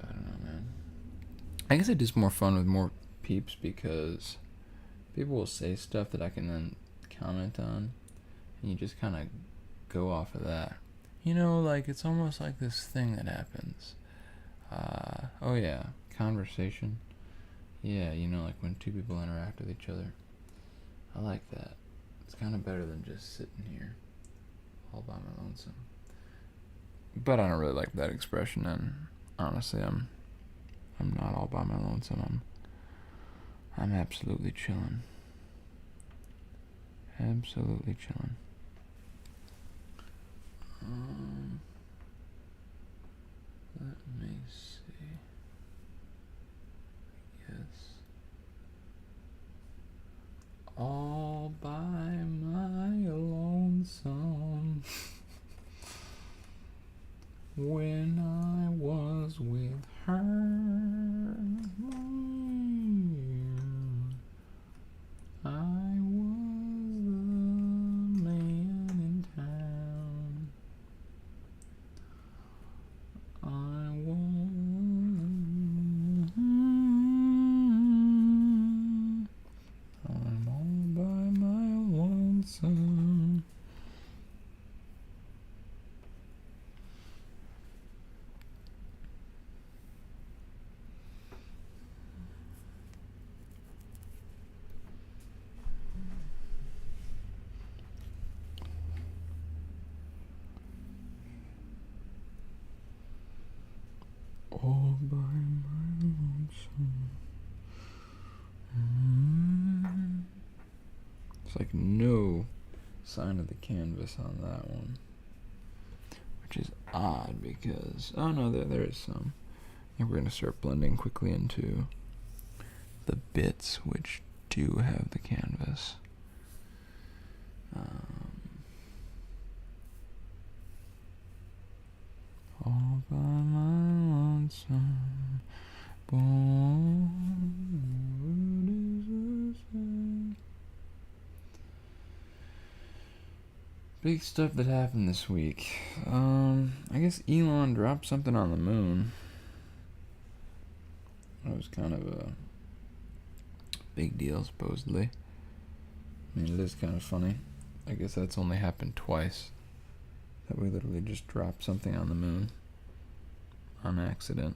I don't know, man. I guess it is more fun with more peeps because people will say stuff that I can then comment on. And you just kind of go off of that. You know, like, it's almost like this thing that happens. Oh yeah, conversation. Yeah, you know, like when two people interact with each other. I like that. It's kind of better than just sitting here all by my lonesome. But I don't really like that expression, and honestly, I'm not all by my lonesome. I'm absolutely chilling. Absolutely chilling. Let me see. Yes. All by my lonesome. When I was with her, I was the man in town. I was. I'm all by my lonesome. All by my lonesome. It's like no sign of the canvas on that one, which is odd because, oh no, there is some. And we're going to start blending quickly into the bits which do have the canvas. All by my lonesome. Big stuff that happened this week. I guess Elon dropped something on the moon. That was kind of a big deal, supposedly. I mean, it is kind of funny. I guess that's only happened twice. That we literally just dropped something on the moon on accident.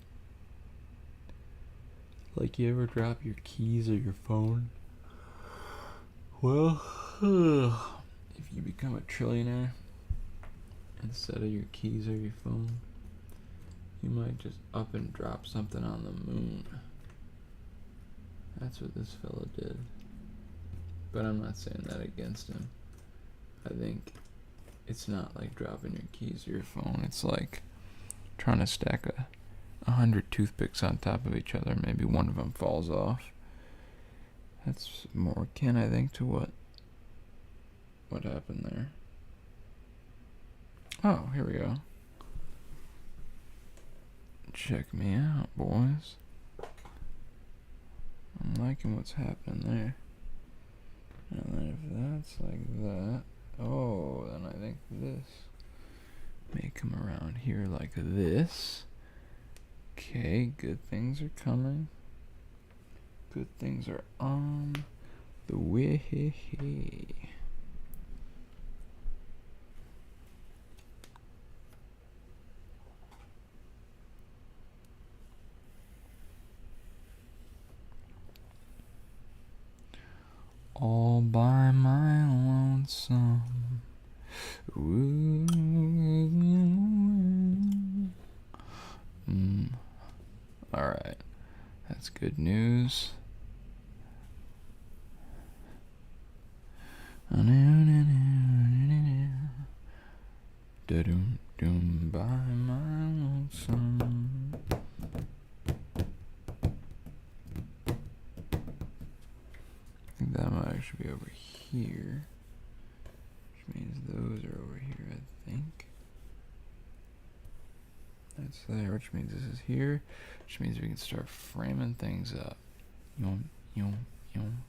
Like, you ever drop your keys or your phone? Well, if you become a trillionaire, instead of your keys or your phone, you might just up and drop something on the moon. That's what this fella did. But I'm not saying that against him. I think it's not like dropping your keys or your phone. It's like trying to stack 100 toothpicks on top of each other. Maybe one of them falls off. That's more akin, I think, to what happened there. Oh, here we go. Check me out, boys. I'm liking what's happening there. And then if that's like that, oh, then I think this may come around here like this. Okay, good things are coming. Good things are on the way. All by my lonesome. Ooh. Alright. That's good news. Da-dum-dum by my lonesome. I think that might actually be over here, which means those are over here, I think. That's That's there, which means this is here, which means we can start framing things up. Yum, yum, yum.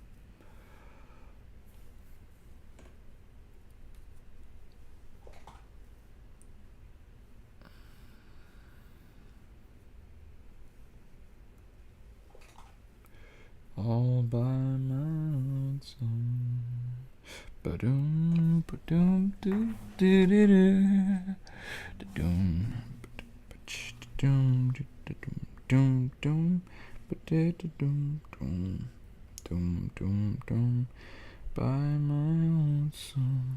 All by my lonesome. Ba-doom, ba-doom, doo, doo, doo, doo. Da-doom, ba-doom, doom, doom, ba-da-da-doom, doom, doom, doom, doom. By my lonesome.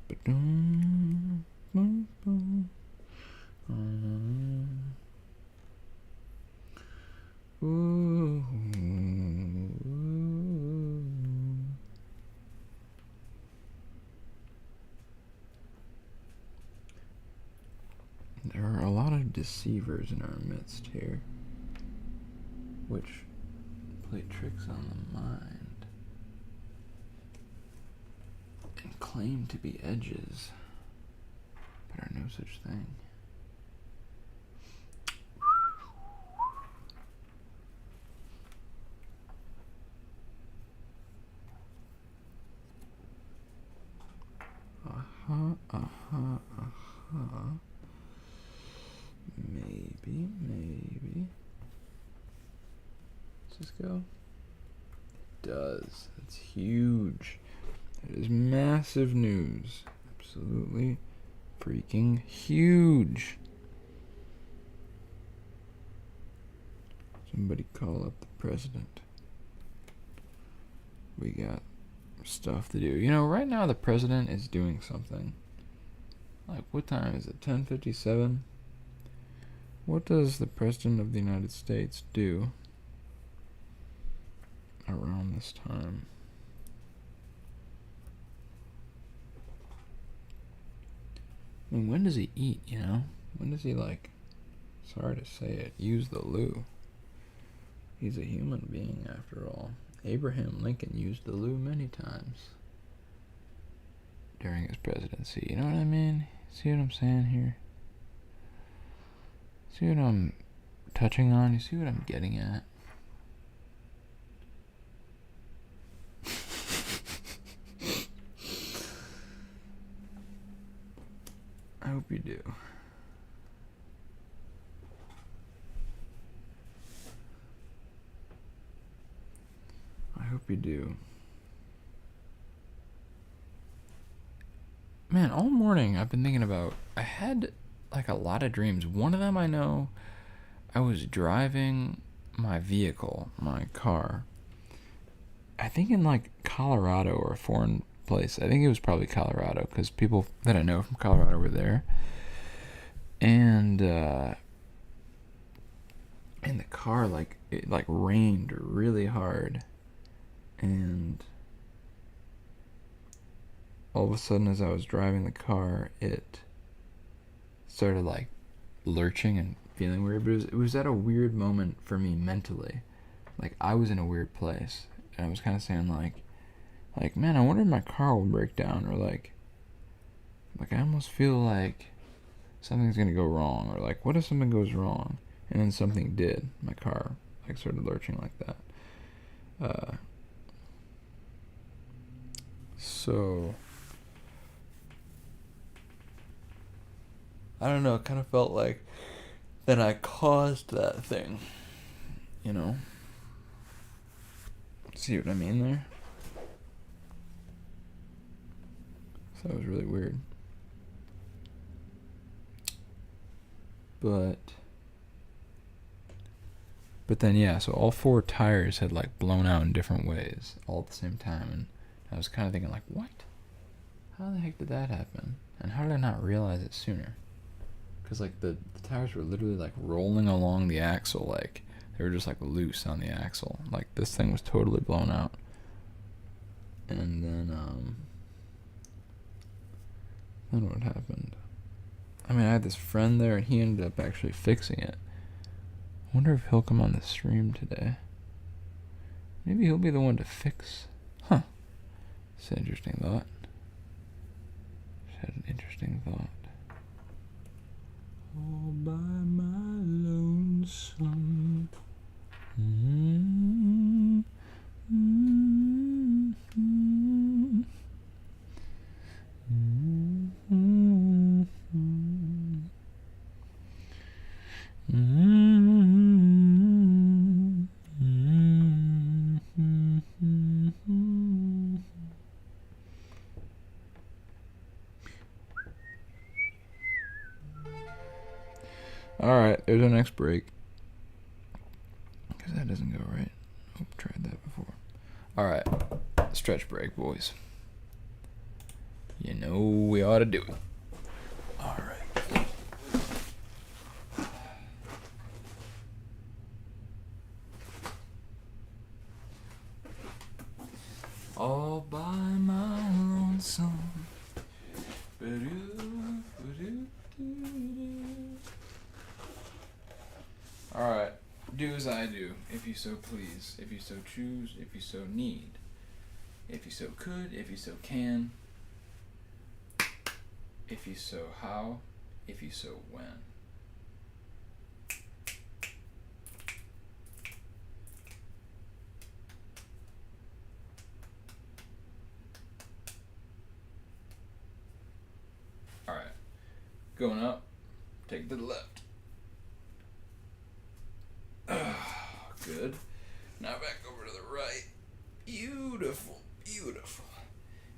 Ba-doom, boom, boom. Ooh. There are a lot of deceivers in our midst here, which play tricks on the mind and claim to be edges, but are no such thing. Maybe. Does this go? It does. That's huge. That is massive news. Absolutely freaking huge. Somebody call up the president. We got stuff to do. You know, right now the president is doing something. Like, what time is it? 10:57? What does the President of the United States do around this time? I mean, when does he eat, you know? When does he, like, sorry to say it, use the loo? He's a human being, after all. Abraham Lincoln used the loo many times during his presidency. You know what I mean? See what I'm saying here? See what I'm touching on? You see what I'm getting at? I hope you do. I hope you do. Man, all morning I've been thinking about, I had like a lot of dreams. One of them I know, I was driving my vehicle, my car, I think in like Colorado or a foreign place. I think it was probably Colorado because people that I know from Colorado were there. And in the car, like, it like rained really hard. And all of a sudden, as I was driving the car, it started like lurching and feeling weird. But it was at a weird moment for me mentally. Like, I was in a weird place. And I was kind of saying like, man, I wonder if my car will break down. Or like I almost feel like something's going to go wrong. Or like, what if something goes wrong? And then something did. My car like started lurching like that. So I don't know, it kind of felt like then I caused that thing, you know? See what I mean there? So that was really weird. But then, yeah, so all four tires had like blown out in different ways all at the same time, and I was kind of thinking like, what? How the heck did that happen? And how did I not realize it sooner? Because like the tires were literally like rolling along the axle, like they were just like loose on the axle. Like this thing was totally blown out. And then what happened? I mean, I had this friend there and he ended up actually fixing it. I wonder if he'll come on the stream today. Maybe he'll be the one to fix. Huh. It's an interesting thought. Just had an interesting thought. all by my lonesome. Mm-hmm. Mm-hmm. Mm-hmm. Mm-hmm. Alright, there's our next break. Because that doesn't go right. Oh, tried that before. Alright, stretch break, boys. You know we ought to do it. Alright. All by my lonesome. Alright, do as I do, if you so please, if you so choose, if you so need, if you so could, if you so can, if you so how, if you so when. Alright, going up, take to the left. Good. Now back over to the right. Beautiful, beautiful.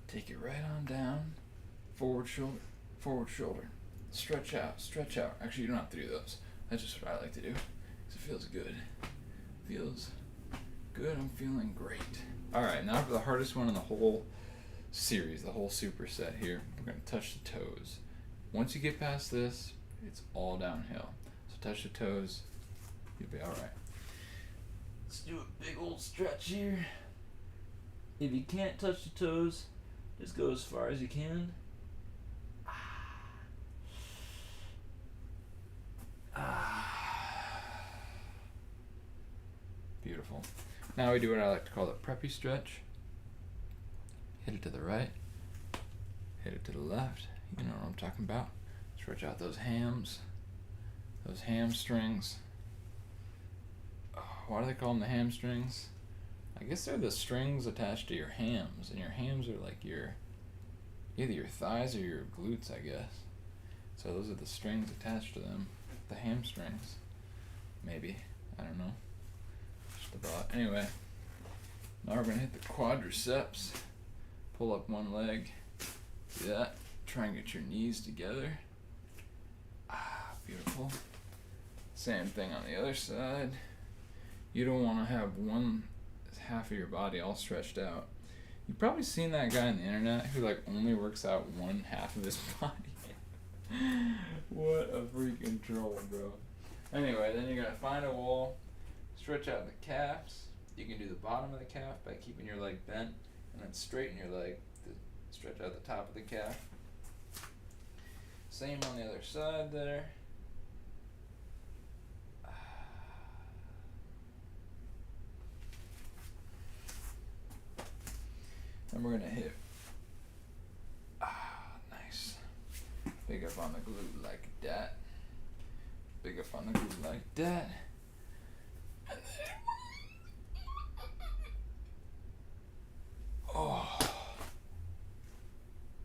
Take it right on down. Forward shoulder, forward shoulder. Stretch out, stretch out. Actually, you don't have to do those. That's just what I like to do. Because it feels good. Feels good. I'm feeling great. Alright, now for the hardest one in the whole series, the whole superset here. We're going to touch the toes. Once you get past this, it's all downhill. So touch the toes. You'll be alright. Let's do a big old stretch here. If you can't touch the toes, just go as far as you can. Beautiful. Now we do what I like to call the preppy stretch. Hit it to the right. Hit it to the left. You know what I'm talking about. Stretch out those hams. Those hamstrings. Why do they call them the hamstrings? I guess they're the strings attached to your hams, and your hams are like your either your thighs or your glutes, I guess. So those are the strings attached to them, the hamstrings. Maybe, I don't know. Just a thought. Anyway, now we're gonna hit the quadriceps. Pull up one leg. Do that. Try and get your knees together. Beautiful. Same thing on the other side. You don't want to have one half of your body all stretched out. You've probably seen that guy on the internet who like only works out one half of his body. What a freaking troll, bro. Anyway, then you're going to find a wall, stretch out the calves. You can do the bottom of the calf by keeping your leg bent, and then straighten your leg to stretch out the top of the calf. Same on the other side there. And we're gonna hit, nice. Big up on the glute like that. Big up on the glute like that. And then, oh.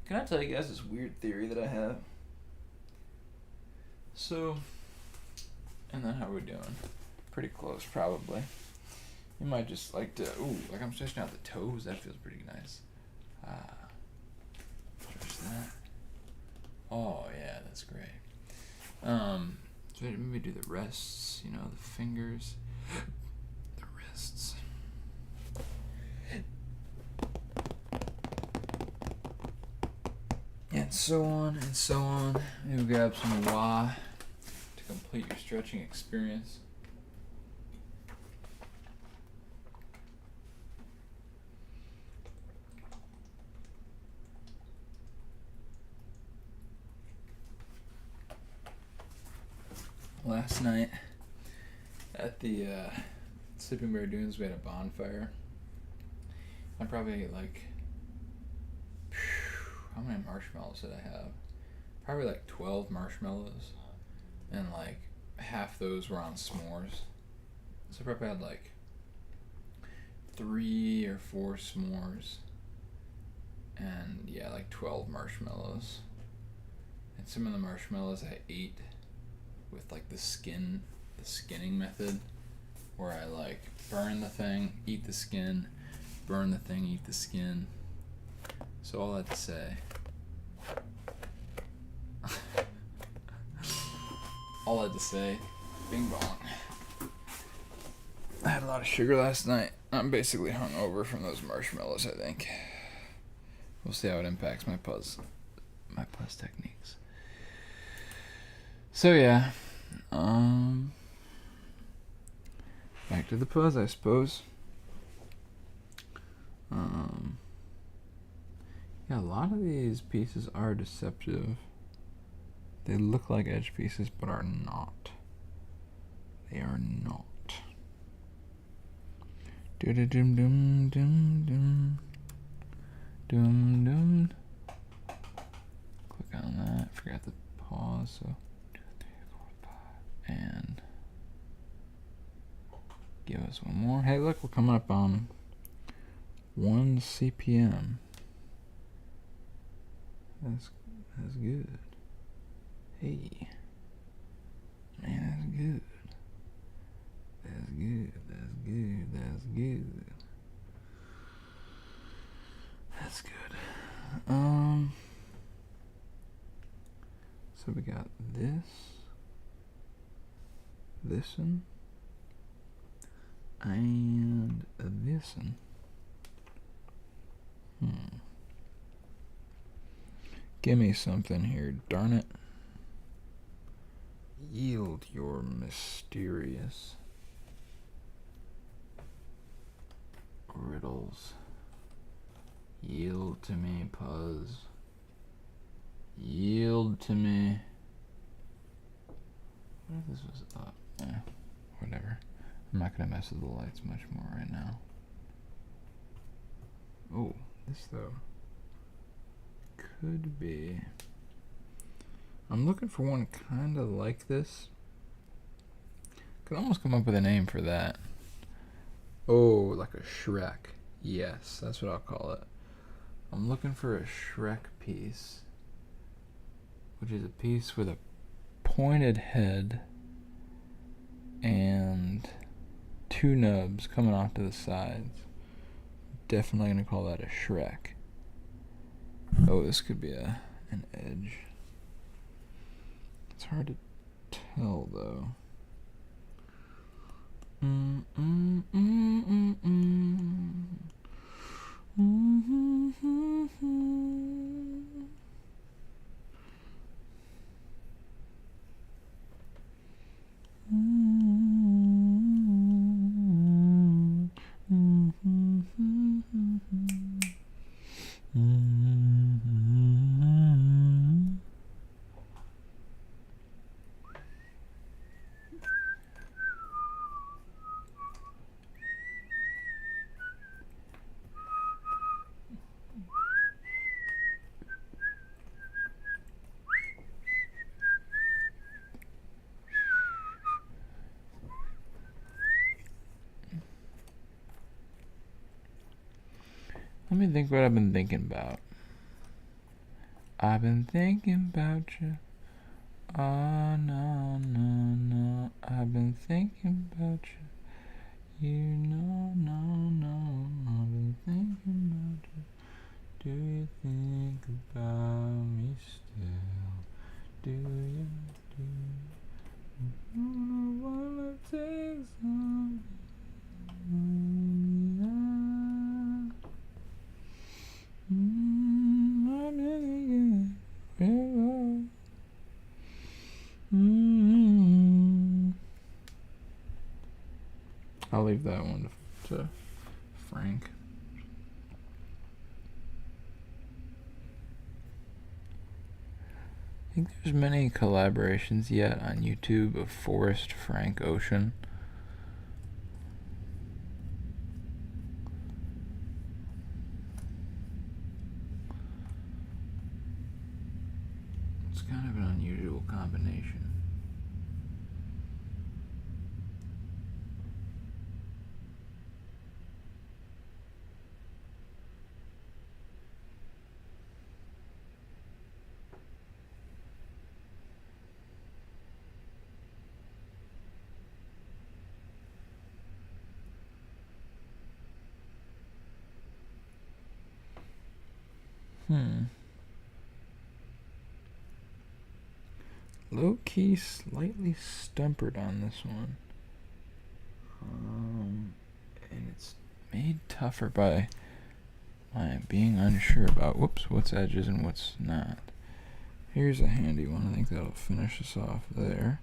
Can I tell you guys this weird theory that I have? So, and then how we're doing? Pretty close, probably. You might just like to, like I'm stretching out the toes. That feels pretty nice. Stretch that. Oh yeah, that's great. So maybe do the wrists. You know, the fingers, the wrists. And so on and so on. Maybe grab some wah to complete your stretching experience. Last night at the Sleeping Bear Dunes, we had a bonfire. I probably ate like, how many marshmallows did I have? Probably like 12 marshmallows. and like half those were on s'mores. So I probably had like 3 or 4 s'mores, and yeah, like 12 marshmallows. And some of the marshmallows I ate with like the skinning method, where I like burn the thing, eat the skin, burn the thing, eat the skin. So all that to say, bing bong. I had a lot of sugar last night. I'm basically hungover from those marshmallows, I think. We'll see how it impacts my Puzz techniques. So yeah, back to the Puzz, I suppose. Yeah, a lot of these pieces are deceptive. They look like edge pieces, but are not. They are not. Dum dum dum dum dum dum. Click on that. Forgot to pause. So 2, 3, 4, 5, and give us one more. Hey, look, we're coming up on 1 CPM. That's good. Hey, man, that's good. That's good. That's good. That's good. That's good. So we got this one, and this one. Give me something here, darn it. Yield your mysterious riddles. Yield to me, Puzz. Yield to me. What if this was up? Whatever. I'm not gonna mess with the lights much more right now. Oh, this though could be. I'm looking for one kind of like this. Could almost come up with a name for that. Oh, like a Shrek. Yes, that's what I'll call it. I'm looking for a Shrek piece, which is a piece with a pointed head and 2 nubs coming off to the sides. Definitely gonna call that a Shrek. Oh, this could be an edge. It's hard to tell though. Let me think what I've been thinking about. I've been thinking about you. Oh, no, no, no. I've been thinking about you. You know, no, no. I've been thinking about you. Do you think about me still? Do you? I wanna take some. I'll leave that one to Frank. I think there's many collaborations yet on YouTube of Forest, Frank, Ocean. It's kind of an unusual combination. Low key, slightly stumpered on this one. And it's made tougher by my being unsure about what's edges and what's not. Here's a handy one. I think that'll finish us off there.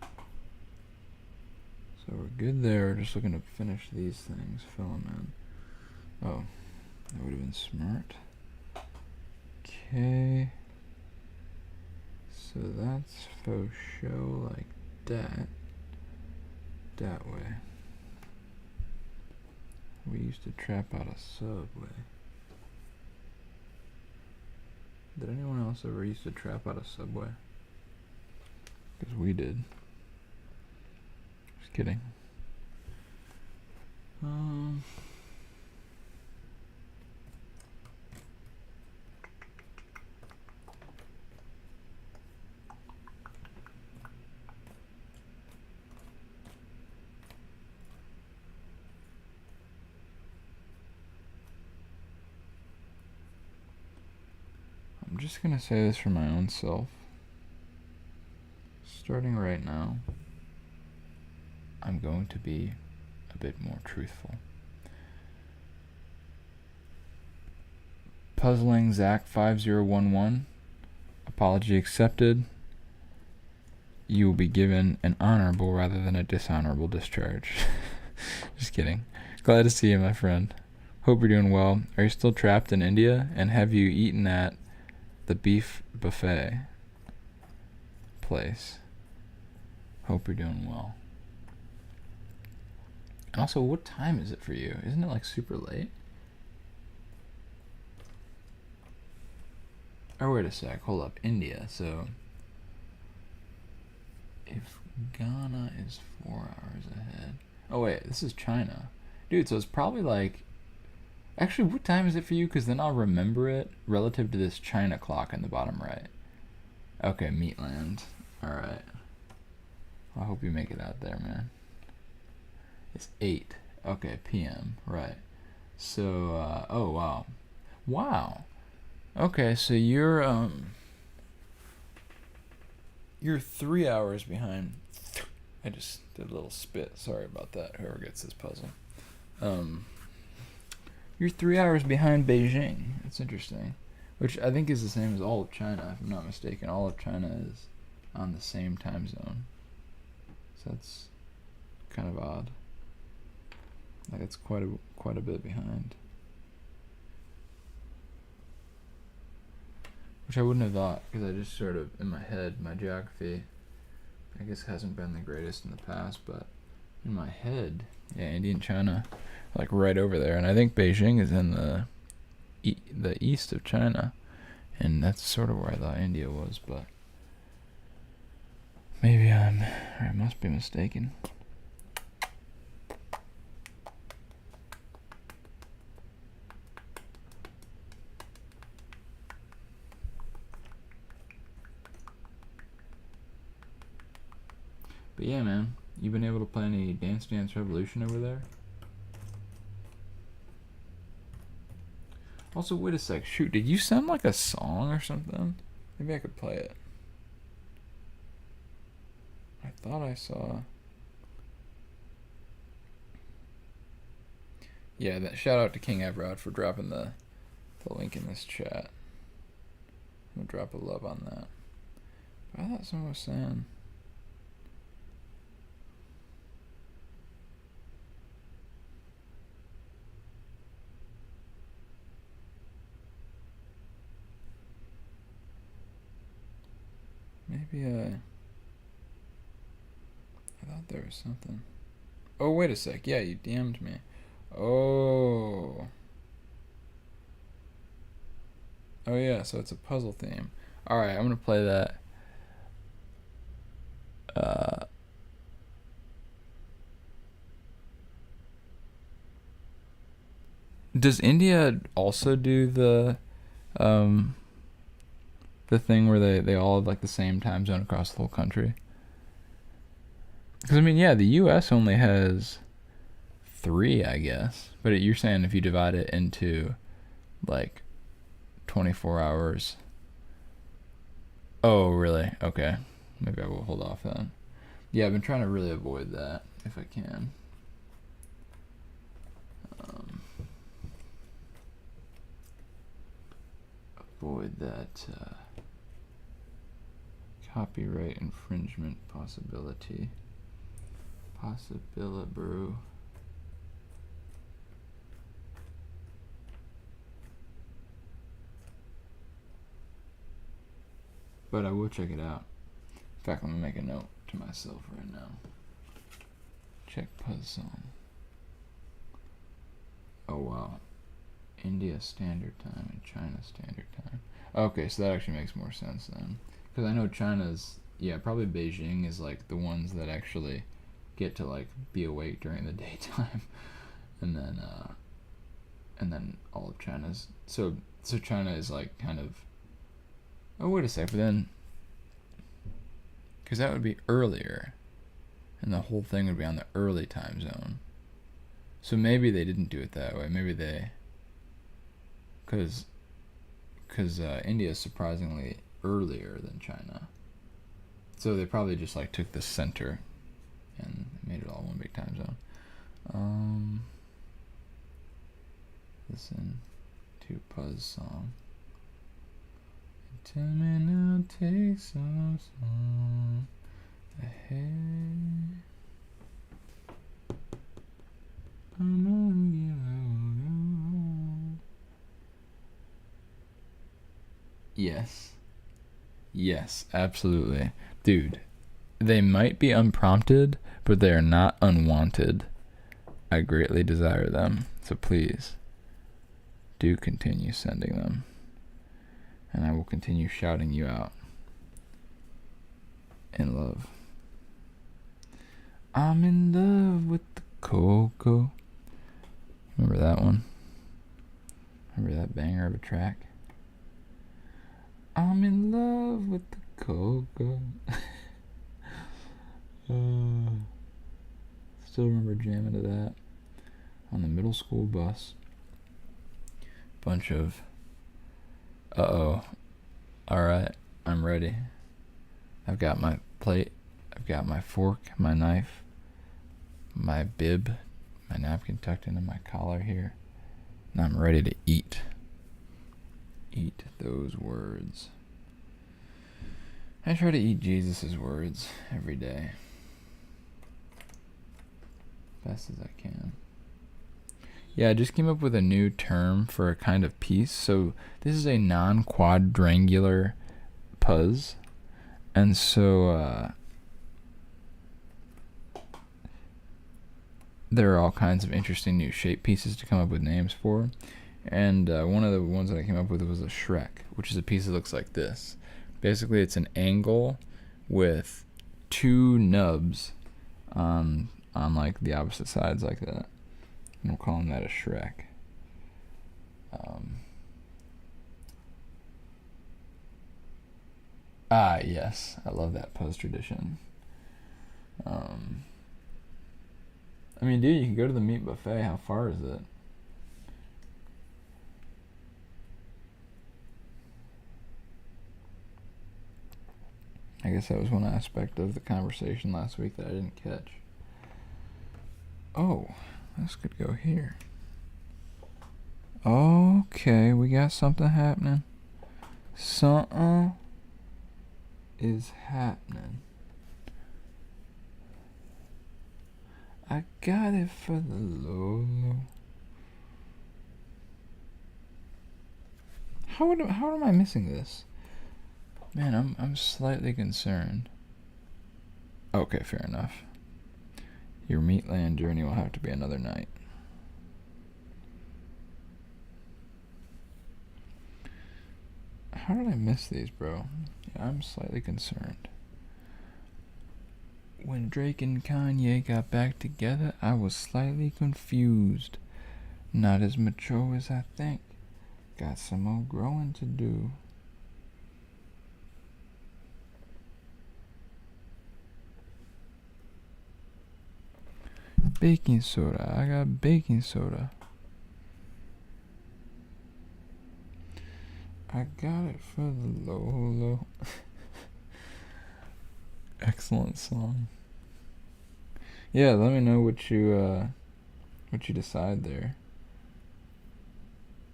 So we're good there. We're just looking to finish these things, fill them in. Oh, that would have been smart. Okay. So that's faux show like that. That way. We used to trap out a subway. Did anyone else ever used to trap out a subway? Because we did. Just kidding. I'm just going to say this for my own self. Starting right now, I'm going to be a bit more truthful. Puzzling Zach 5011, apology accepted. You will be given an honorable rather than a dishonorable discharge. Just kidding. Glad to see you, my friend. Hope you're doing well. Are you still trapped in India? And have you eaten at the beef buffet place? Hope you're doing well. And also, what time is it for you? Isn't it like super late? Or wait a sec, hold up. India, so if Ghana is 4 hours ahead. Oh wait, this is China. Dude, so it's probably like, actually, what time is it for you? Because then I'll remember it relative to this China clock in the bottom right. Okay, Meatland. Alright. I hope you make it out there, man. It's 8. Okay, p.m. Right. So, oh, wow. Wow. Okay, so you're 3 hours behind. I just did a little spit. Sorry about that, whoever gets this puzzle. You're 3 hours behind Beijing. That's interesting. Which I think is the same as all of China, if I'm not mistaken. All of China is on the same time zone. So that's kind of odd. Like it's quite a bit behind. Which I wouldn't have thought, because I just sort of, in my head, my geography, I guess hasn't been the greatest in the past, but in my head, yeah, India and China, like right over there. And I think Beijing is in the east of China, and that's sort of where I thought India was, but maybe I must be mistaken. But yeah, man, you been able to play any Dance Dance Revolution over there? Also, wait a sec. Shoot, did you send like a song or something? Maybe I could play it. I thought I saw. Yeah, that shout out to King Evrod for dropping the link in this chat. I'm gonna drop a love on that. But I thought someone was saying. Maybe I thought there was something. Oh, wait a sec. Yeah, you DM'd me. Oh. Oh, yeah, so it's a puzzle theme. Alright, I'm going to play that. Does India also do the thing where they all have like the same time zone across the whole country? Because I mean, yeah, the U.S. only has 3, I guess. But you're saying if you divide it into like 24 hours. Oh, really? Okay. Maybe I will hold off then. Yeah, I've been trying to really avoid that if I can. Avoid that copyright infringement possibility. Brew. But I will check it out. In fact, I'm gonna make a note to myself right now. Check Puzzed. Oh wow. India Standard Time and China Standard Time. Okay, so that actually makes more sense then. Because I know China's, yeah, probably Beijing is like the ones that actually get to like be awake during the daytime. And then all of China's, so China is like kind of, oh wait a sec, but then, because that would be earlier, and the whole thing would be on the early time zone. So maybe they didn't do it that way. Maybe they, because India is surprisingly earlier than China. So they probably just like took the center and made it all one big time zone. Listen to Puzz song. Tell me now, take some song ahead. Yes, absolutely. Dude, they might be unprompted, but they are not unwanted. I greatly desire them, so please do continue sending them, and I will continue shouting you out in love. I'm in love with the cocoa. Remember that one? Remember that banger of a track? I'm in love with the cocoa. Still remember jamming to that on the middle school bus. Bunch of, alright, I'm ready. I've got my plate, I've got my fork, my knife, my bib, my napkin tucked into my collar here, and I'm ready to eat. Eat those words. I try to eat Jesus' words every day, best as I can. Yeah, I just came up with a new term for a kind of piece. So this is a non-quadrangular puzz, and so there are all kinds of interesting new shape pieces to come up with names for. And one of the ones that I came up with was a Shrek, which is a piece that looks like this. Basically, it's an angle with two nubs on like the opposite sides like that. And we'll call him that a Shrek. Yes, I love that Puzz tradition. I mean, dude, you can go to the meat buffet. How far is it? I guess that was one aspect of the conversation last week that I didn't catch. Oh, this could go here. Okay, we got something happening. Something is happening. I got it for the Lolo. How am I missing this? Man, I'm slightly concerned. Okay, fair enough. Your Meatland journey will have to be another night. How did I miss these, bro? Yeah, I'm slightly concerned. When Drake and Kanye got back together, I was slightly confused. Not as mature as I think. Got some more growing to do. Baking soda. I got baking soda. I got it for the low. Excellent song. Yeah, let me know what you decide there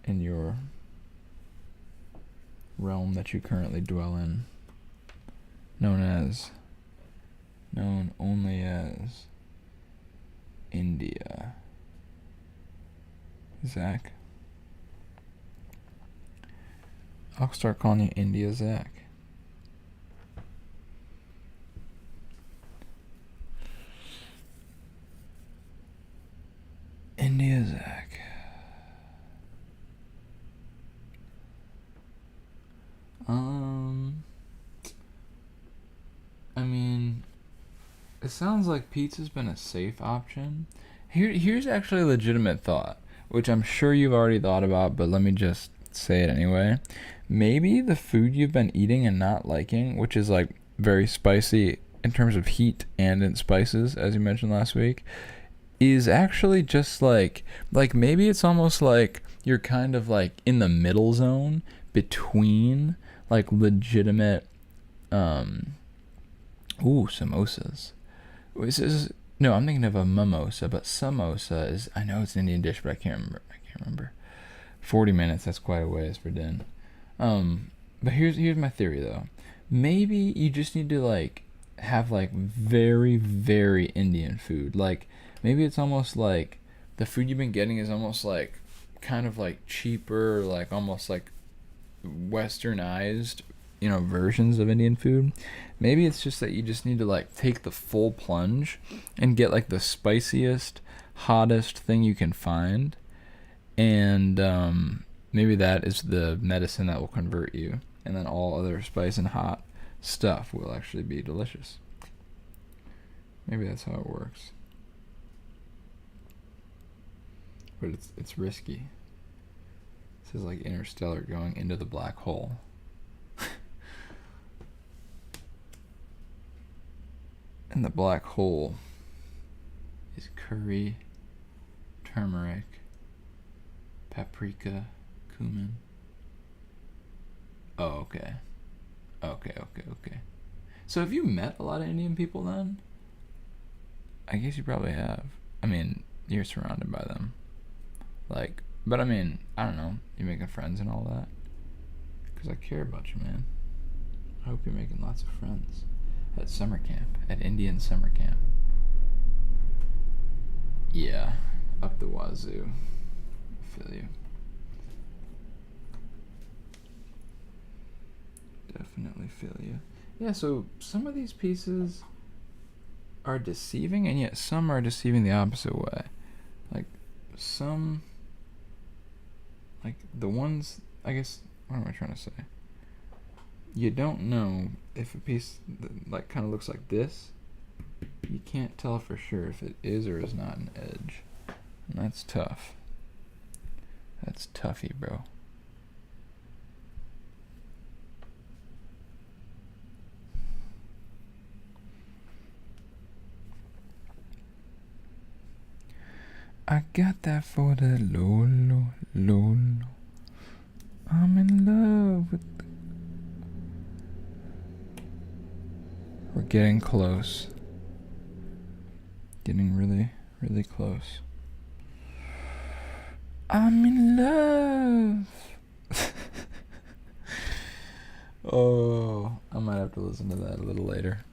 in your realm that you currently dwell in, known only as India. Zach. I'll start calling you India Zach. India Zach. I mean, it sounds like pizza's been a safe option. Here's actually a legitimate thought, which I'm sure you've already thought about, but let me just say it anyway. Maybe the food you've been eating and not liking, which is like very spicy in terms of heat and in spices, as you mentioned last week, is actually just like maybe it's almost like you're kind of like in the middle zone between like legitimate samosas. No, I'm thinking of a mimosa, but samosa is, I know it's an Indian dish, but I can't remember. 40 minutes, that's quite a ways for din. But here's my theory though. Maybe you just need to like have like very, very Indian food. Like maybe it's almost like the food you've been getting is almost like kind of like cheaper, like almost like westernized, versions of Indian food. Maybe it's just that you just need to like take the full plunge and get like the spiciest, hottest thing you can find, and maybe that is the medicine that will convert you, and then all other spice and hot stuff will actually be delicious. Maybe that's how it works, but it's risky. This is like Interstellar going into the black hole. And the black hole is curry, turmeric, paprika, cumin. Oh, okay. Okay. So have you met a lot of Indian people then? I guess you probably have. I mean, you're surrounded by them. Like, but I mean, I don't know. You making friends and all that? Because I care about you, man. I hope you're making lots of friends. At summer camp. At Indian summer camp. Yeah. Up the wazoo. I feel you. Definitely feel you. Yeah, so some of these pieces are deceiving, and yet some are deceiving the opposite way. Like, some... Like, the ones... I guess... What am I trying to say? You don't know if a piece like kind of looks like this. You can't tell for sure if it is or is not an edge. And that's tough. That's toughy, bro. I got that for the Lolo. I'm in love with the... We're getting close. Getting really, really close. I'm in love. Oh, I might have to listen to that a little later.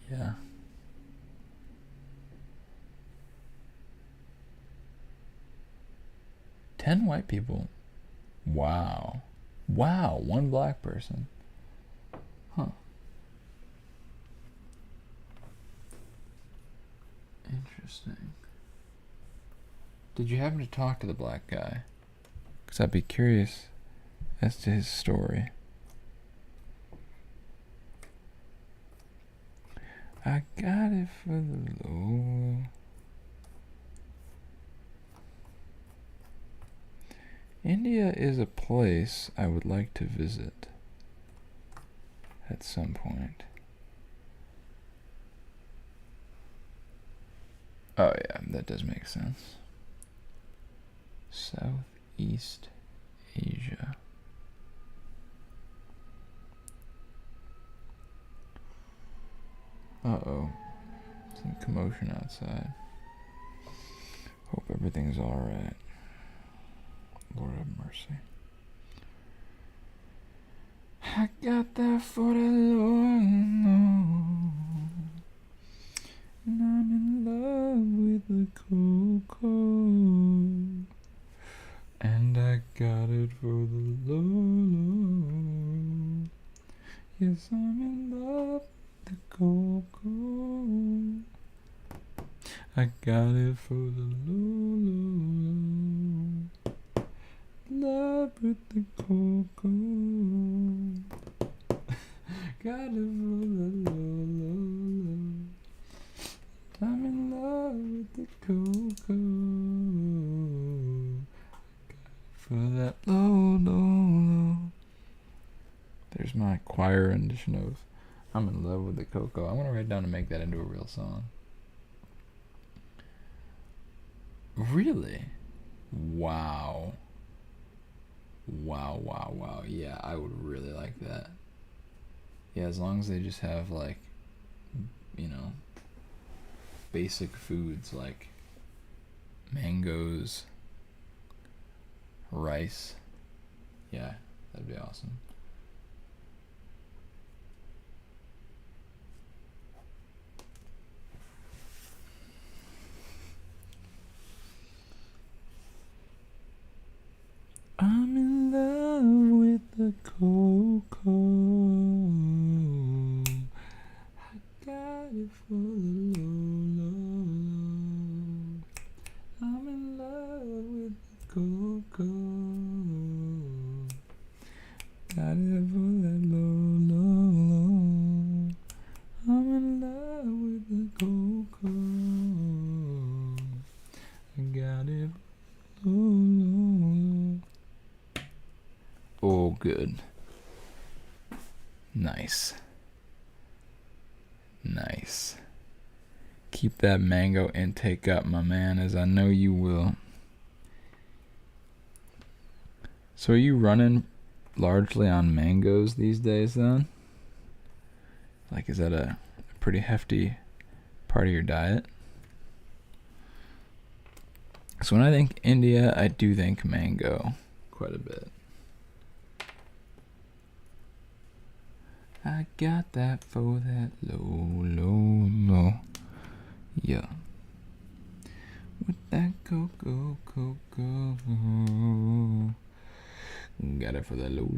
Yeah. Ten white people. Wow. One black person. Huh. Interesting. Did you happen to talk to the black guy? Because I'd be curious as to his story. I got it for the low. India is a place I would like to visit at some point. Oh yeah, that does make sense. Southeast Asia. Uh-oh. Some commotion outside. Hope everything's alright. Lord have mercy. I got that for the Lord, and I'm in love with the cocoa, and I got it for the Lord. Yes, I'm in love with the cocoa. I got it for the Lord. Love with the cocoa. Got it for the Lord. I'm in love with the cocoa. Got it for that low. There's my choir rendition of I'm in love with the cocoa. I'm gonna write down to make that into a real song. Really? Wow. Wow. Yeah, I would really like that. Yeah, as long as they just have, like, you know, basic foods like mangoes, rice. Yeah, that'd be awesome. I'm in love with the cocoa. I got it for the low. I'm in love with the cocoa. Got it for that low. I'm in love with the cocoa. I got it for low. Oh, good. Nice. Keep that mango intake up, my man, as I know you will. So are you running largely on mangoes these days then? Like, is that a pretty hefty part of your diet? So when I think India, I do think mango quite a bit. I got that for that low. Yeah. With that cocoa. Got it for that low.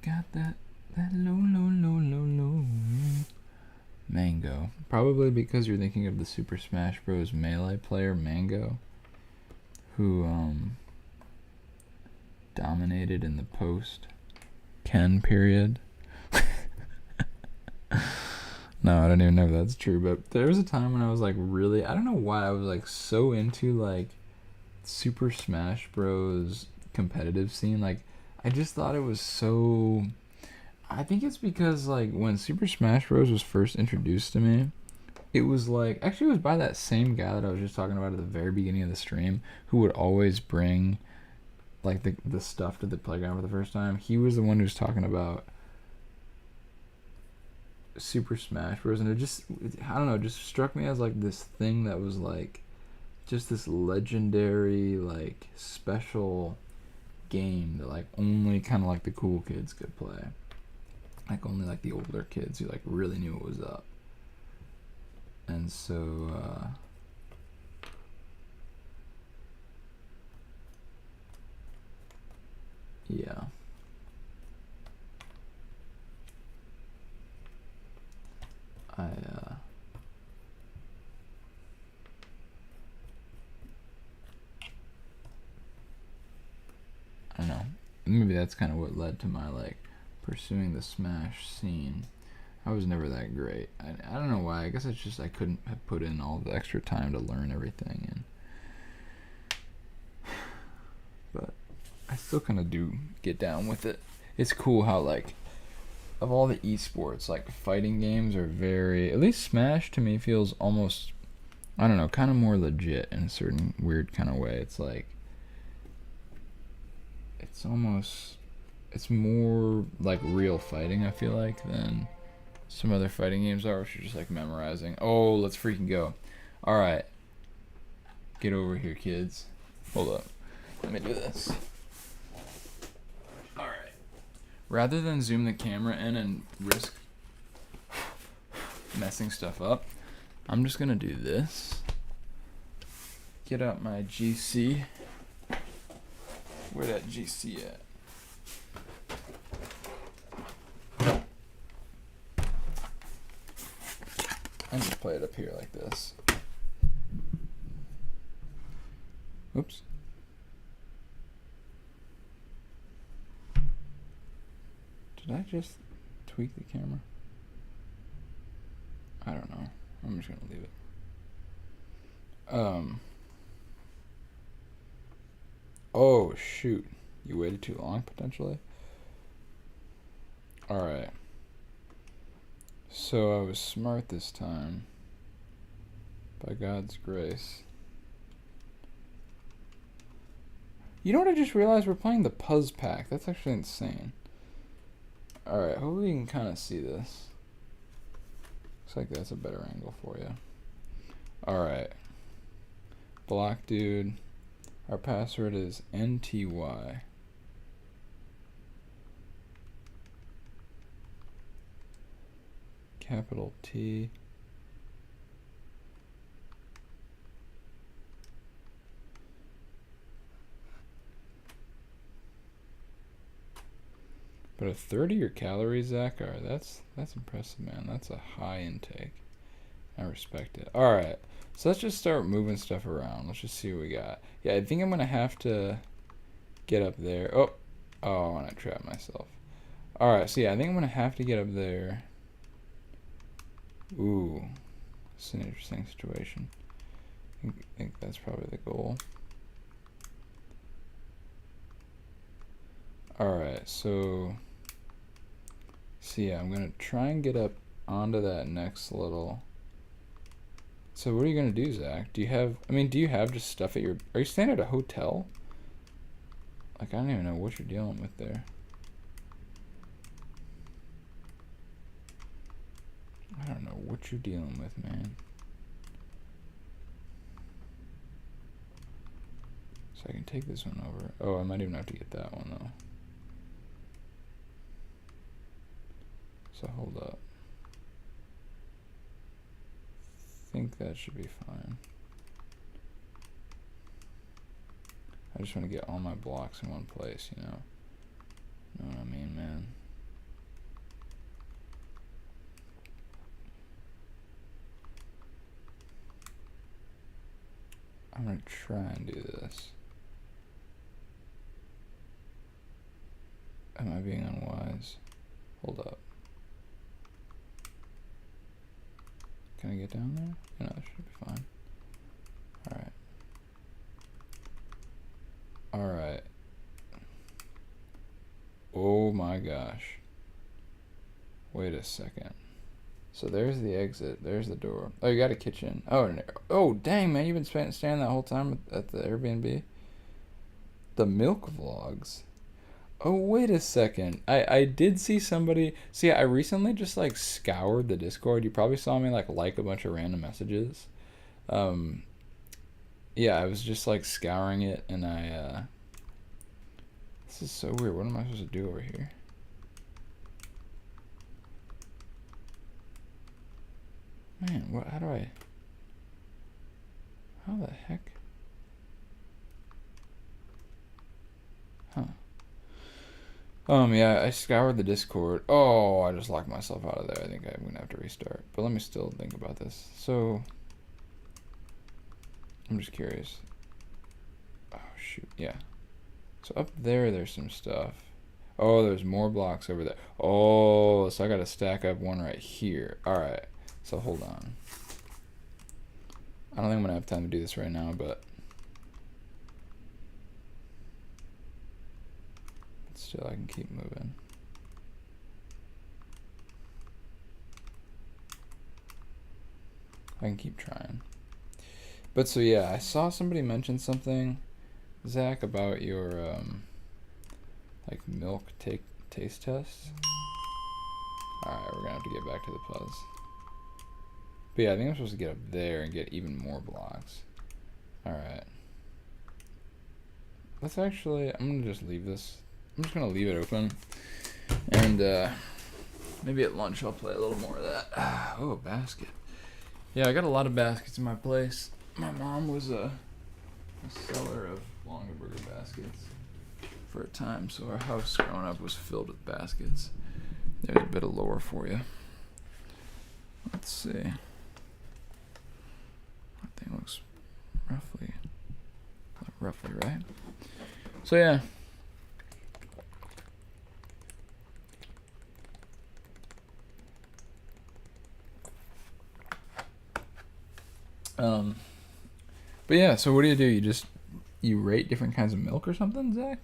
Got that low. Mango. Probably because you're thinking of the Super Smash Bros. Melee player Mango, who dominated in the post-Ken period. No, I don't even know if that's true, but there was a time when I was like really, I don't know why I was like so into like Super Smash Bros. Competitive scene. Like, I just thought it was so, I think it's because like when Super Smash Bros. Was first introduced to me, it was like, actually it was by that same guy that I was just talking about at the very beginning of the stream, who would always bring like the stuff to the playground for the first time. He was the one who was talking about Super Smash Bros. And it just, I don't know, it just struck me as like this thing that was like just this legendary, like special game that like only kind of like the cool kids could play. Like only like the older kids who like really knew what was up. And so yeah. I don't know. Maybe that's kind of what led to my like pursuing the Smash scene. I was never that great. I don't know why. I guess it's just I couldn't have put in all the extra time to learn everything, and but I still kind of do get down with it. It's cool how like of all the esports, like fighting games are very, at least Smash to me feels almost, I don't know, kind of more legit in a certain weird kind of way. It's like it's more like real fighting, I feel like, than some other fighting games are, which are just like memorizing. Oh, let's freaking go. Alright. Get over here, kids. Hold up. Let me do this. Alright. Rather than zoom the camera in and risk messing stuff up, I'm just gonna do this. Get out my GC. Where that GC at? I just play it up here like this. Oops. Did I just tweak the camera? I don't know. I'm just gonna leave it. Oh shoot. You waited too long potentially? Alright. So I was smart this time. By God's grace. You know what I just realized? We're playing the Puzz pack. That's actually insane. Alright, hopefully you can kind of see this. Looks like that's a better angle for you. Alright. Block dude. Our password is NTY. Capital T. But a 30 your calories, Zach? Alright, that's impressive, man. That's a high intake. I respect it. Alright, so let's just start moving stuff around. Let's just see what we got. Yeah, I think I'm gonna have to get up there. Oh, I wanna trap myself. Alright, so yeah, I think I'm gonna have to get up there. Ooh, it's an interesting situation. I think that's probably the goal. Alright, so yeah, I'm gonna try and get up onto that next little. So what are you gonna do, Zach? Do you have just stuff at your, are you staying at a hotel? Like, I don't even know what you're dealing with there. I don't know what you're dealing with, man. So I can take this one over. Oh, I might even have to get that one, though. So hold up. I think that should be fine. I just want to get all my blocks in one place, you know? You know what I mean, man? I'm gonna try and do this. Am I being unwise? Hold up. Can I get down there? No, that should be fine. Alright. Oh my gosh. Wait a second. So there's the exit. There's the door. Oh, you got a kitchen. Oh, dang, man. You've been staying that whole time at the Airbnb? The milk vlogs. Oh, wait a second. I did see somebody. See, I recently just like scoured the Discord. You probably saw me like a bunch of random messages. Yeah, I was just like scouring it, and this is so weird. What am I supposed to do over here? Man, how the heck? Huh. Yeah, I scoured the Discord. Oh, I just locked myself out of there. I think I'm gonna have to restart. But let me still think about this. So, I'm just curious. Oh, shoot. Yeah. So up there, there's some stuff. Oh, there's more blocks over there. Oh, so I gotta stack up one right here. Alright. So hold on. I don't think I'm gonna have time to do this right now, but still I can keep moving. I can keep trying. But so yeah, I saw somebody mention something, Zach, about your Like milk taste test. Alright, we're gonna have to get back to the Puzz. But yeah, I think I'm supposed to get up there and get even more blocks. Alright. Let's actually, I'm gonna just leave this. I'm just gonna leave it open. And maybe at lunch I'll play a little more of that. Oh, basket. Yeah, I got a lot of baskets in my place. My mom was a seller of Longaberger baskets for a time, so our house growing up was filled with baskets. There's a bit of lore for you. Let's see. That thing looks roughly right. So yeah. But yeah, so what do? You rate different kinds of milk or something, Zach?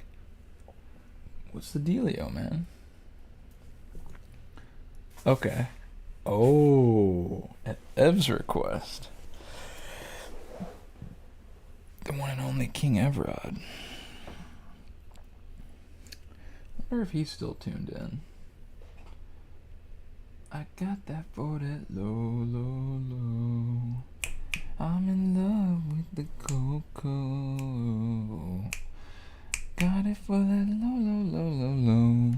What's the dealio, man? Okay. Oh, at Ev's request. The one and only King Everard. I wonder if he's still tuned in. I got that for that low, low, low. I'm in love with the cocoa. Got it for that low, low, low, low, low.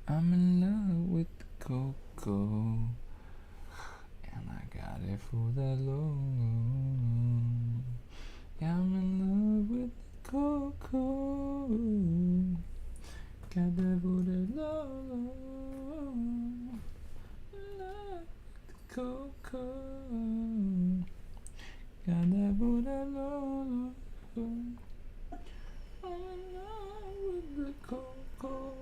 I'm in love with the cocoa. And I got it for that low, low. Yeah, I'm in love with the cocoa. Got that for that low, low. Love the cocoa. Got that for that low, low. I'm in love with the cocoa.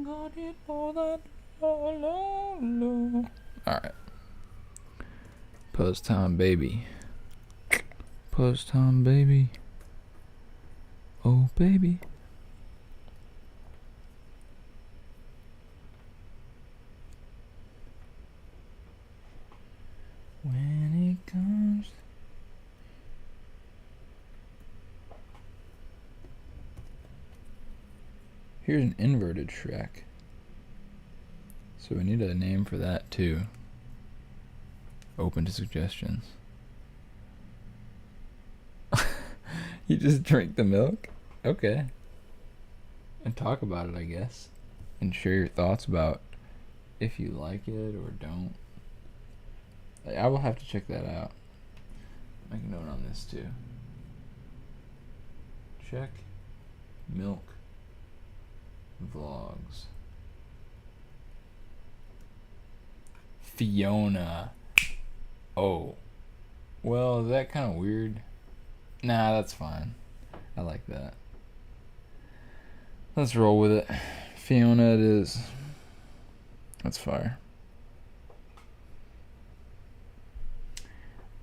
Got it for that low, low, low. Alright. Puzz time, baby. Puzz time, baby. Oh, baby. When it comes. Here's an inverted Shrek. So we need a name for that too. Open to suggestions. You just drink the milk? Okay. And talk about it, I guess. And share your thoughts about if you like it or don't. I will have to check that out. Make a note on this too. Check milk vlogs. Fiona. Oh. Well, is that kind of weird? Nah, that's fine. I like that. Let's roll with it. Fiona it is. That's fire.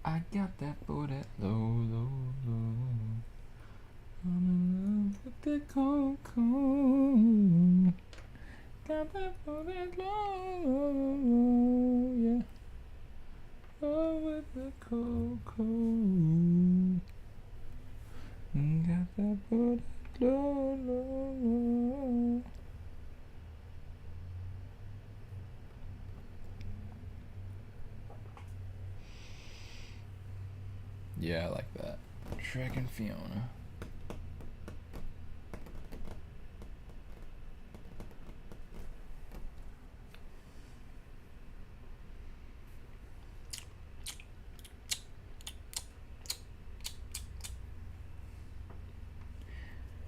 I got that for that low, low, low. I'm in love with the cocoa. Got that for that low, low, low, yeah. Oh, with the cocoa. Got that for that low, low, low. Yeah, I like that. Shrek and Fiona.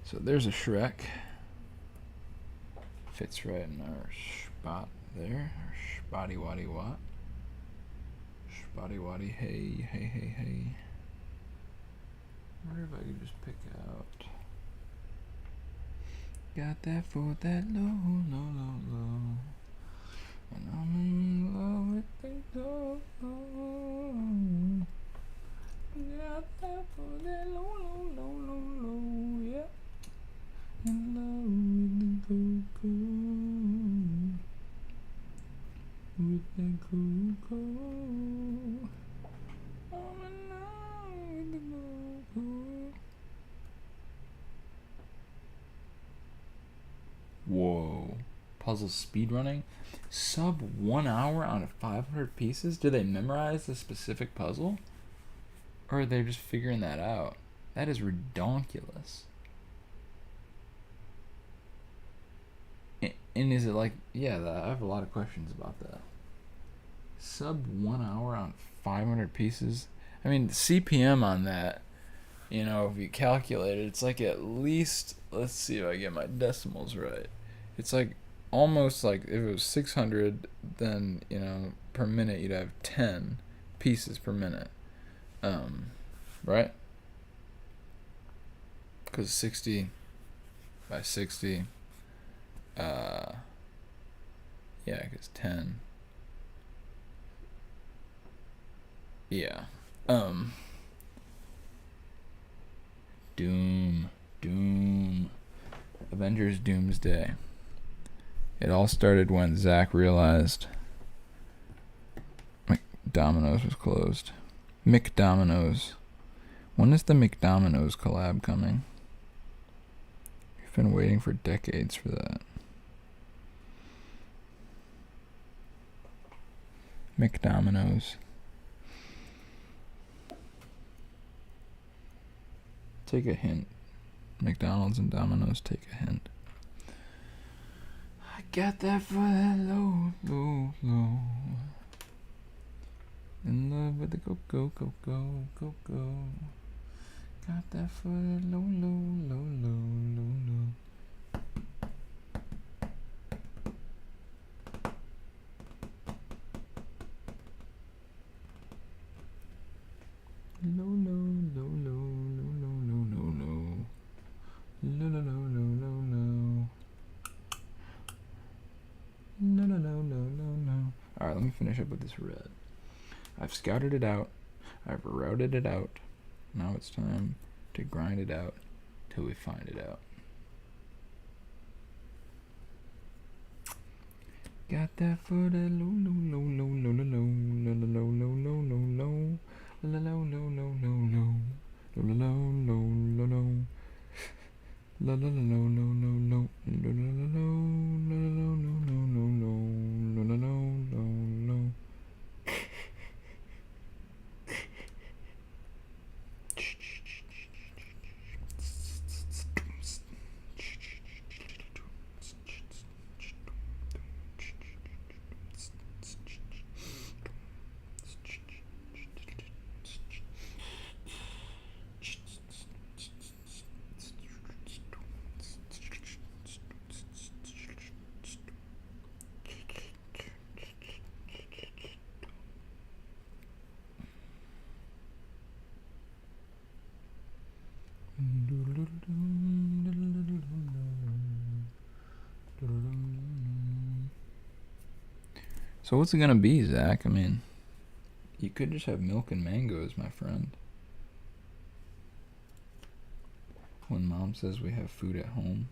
So there's a Shrek. Fits right in our spot there. Our spotty waddy wat. Spotty waddy hey, hey, hey, hey. I wonder if I could just pick out. Got that for that low, low, low, low. And I'm in love with the cocoa. Got that for that low, low, low, low, low, yeah. In love with the cocoa. With the cocoa. I'm in love with the cocoa. puzzle speedrunning. Sub 1 hour on 500 pieces? Do they memorize the specific puzzle? Or are they just figuring that out? That is redonkulous. And is it like, yeah, I have a lot of questions about that. Sub 1 hour on 500 pieces? I mean, the CPM on that, you know, if you calculate it, it's like at least, let's see if I get my decimals right. It's like almost like if it was 600, then, you know, per minute you'd have 10 pieces per minute. Right? Because 60 by 60, yeah, because 10. Yeah. Doom. Avengers Doomsday. It all started when Zach realized McDomino's was closed. McDomino's. When is the McDomino's collab coming? We've been waiting for decades for that. McDomino's. Take a hint. McDonald's and Domino's, take a hint. I got that for that low. In love with the go. Got that for that low. No. Alright, let me finish up with this red. I've scouted it out. I've routed it out. Now it's time to grind it out till we find it out. Got that for the low. So what's it gonna be, Zach? I mean, you could just have milk and mangoes, my friend. When Mom says we have food at home.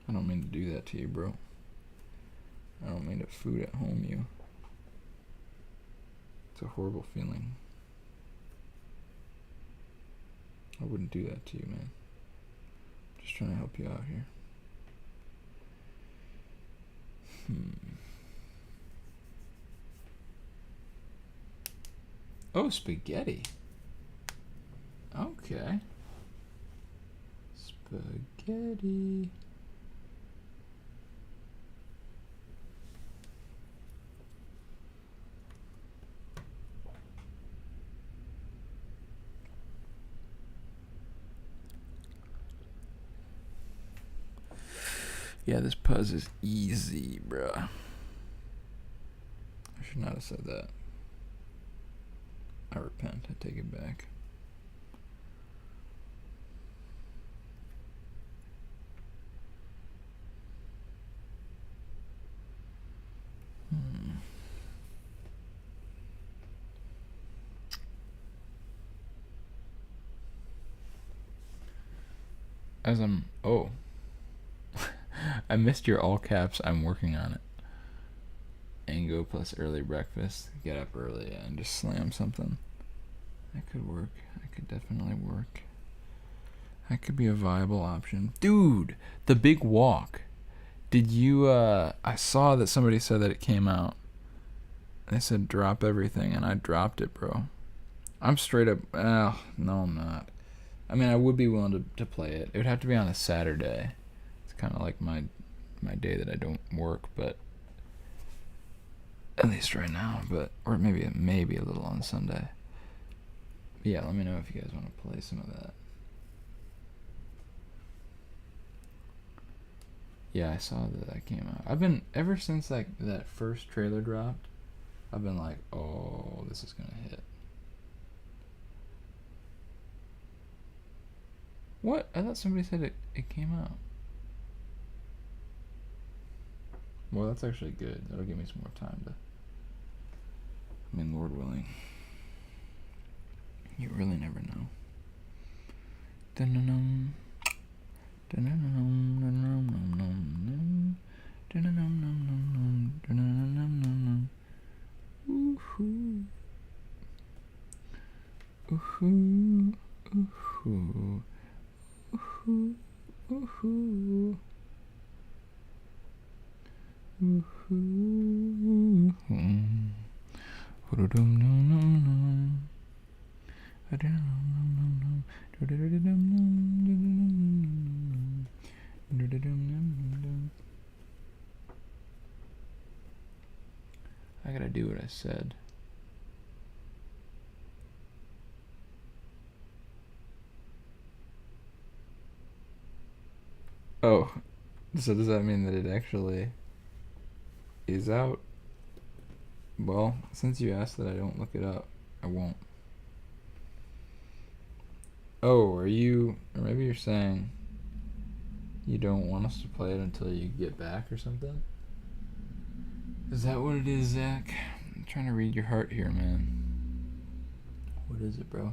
I don't mean to do that to you, bro. I don't mean to food at home you. It's a horrible feeling. I wouldn't do that to you, man. Just trying to help you out here. Oh, spaghetti. Okay. Spaghetti. Yeah, this Puzz is easy, bruh. I should not have said that. I repent. I take it back. As I'm... Oh. I missed your all caps. I'm working on it. bingo plus early breakfast. Get up early and just slam something. That could work. That could definitely work. That could be a viable option. Dude, the big walk. Did you, I saw that somebody said that it came out. They said drop everything, and I dropped it, bro. I'm straight up, no, I'm not. I mean, I would be willing to play it. It would have to be on a Saturday. It's kind of like my day that I don't work, but at least right now, but, or maybe a little on Sunday. But yeah, let me know if you guys want to play some of that. Yeah, I saw that came out. I've been, ever since like that first trailer dropped, I've been like, oh, this is gonna hit. What? I thought somebody said it came out. Well, that's actually good. That'll give me some more time to, I mean, Lord willing. You really never know. Dun-dun-dum. Dun-dun-dum, dun-dun-dum, dun-dun-dum, dun-dun-dum. Ooh-hoo. Ooh-hoo. Ooh-hoo. Ooh-hoo. Ooh-hoo. Ooh-hoo. Dum-dum-dum-dum. I gotta do what I said. Oh, so does that mean that it actually is out? Well, since you asked that I don't look it up, I won't. Oh, are you, or maybe you're saying you don't want us to play it until you get back or something? Is that what it is, Zach? I'm trying to read your heart here, man. What is it, bro?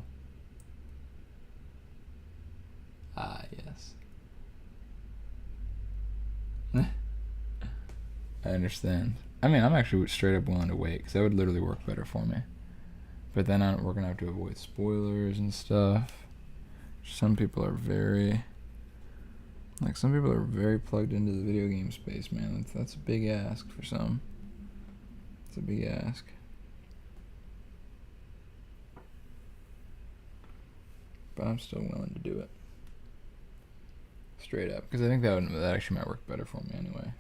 Ah, yes. I understand. I mean, I'm actually straight up willing to wait, because that would literally work better for me. But then we're going to have to avoid spoilers and stuff. Some people are very plugged into the video game space, man. That's a big ask for some. It's a big ask. But I'm still willing to do it. Straight up. Because I think that actually might work better for me anyway.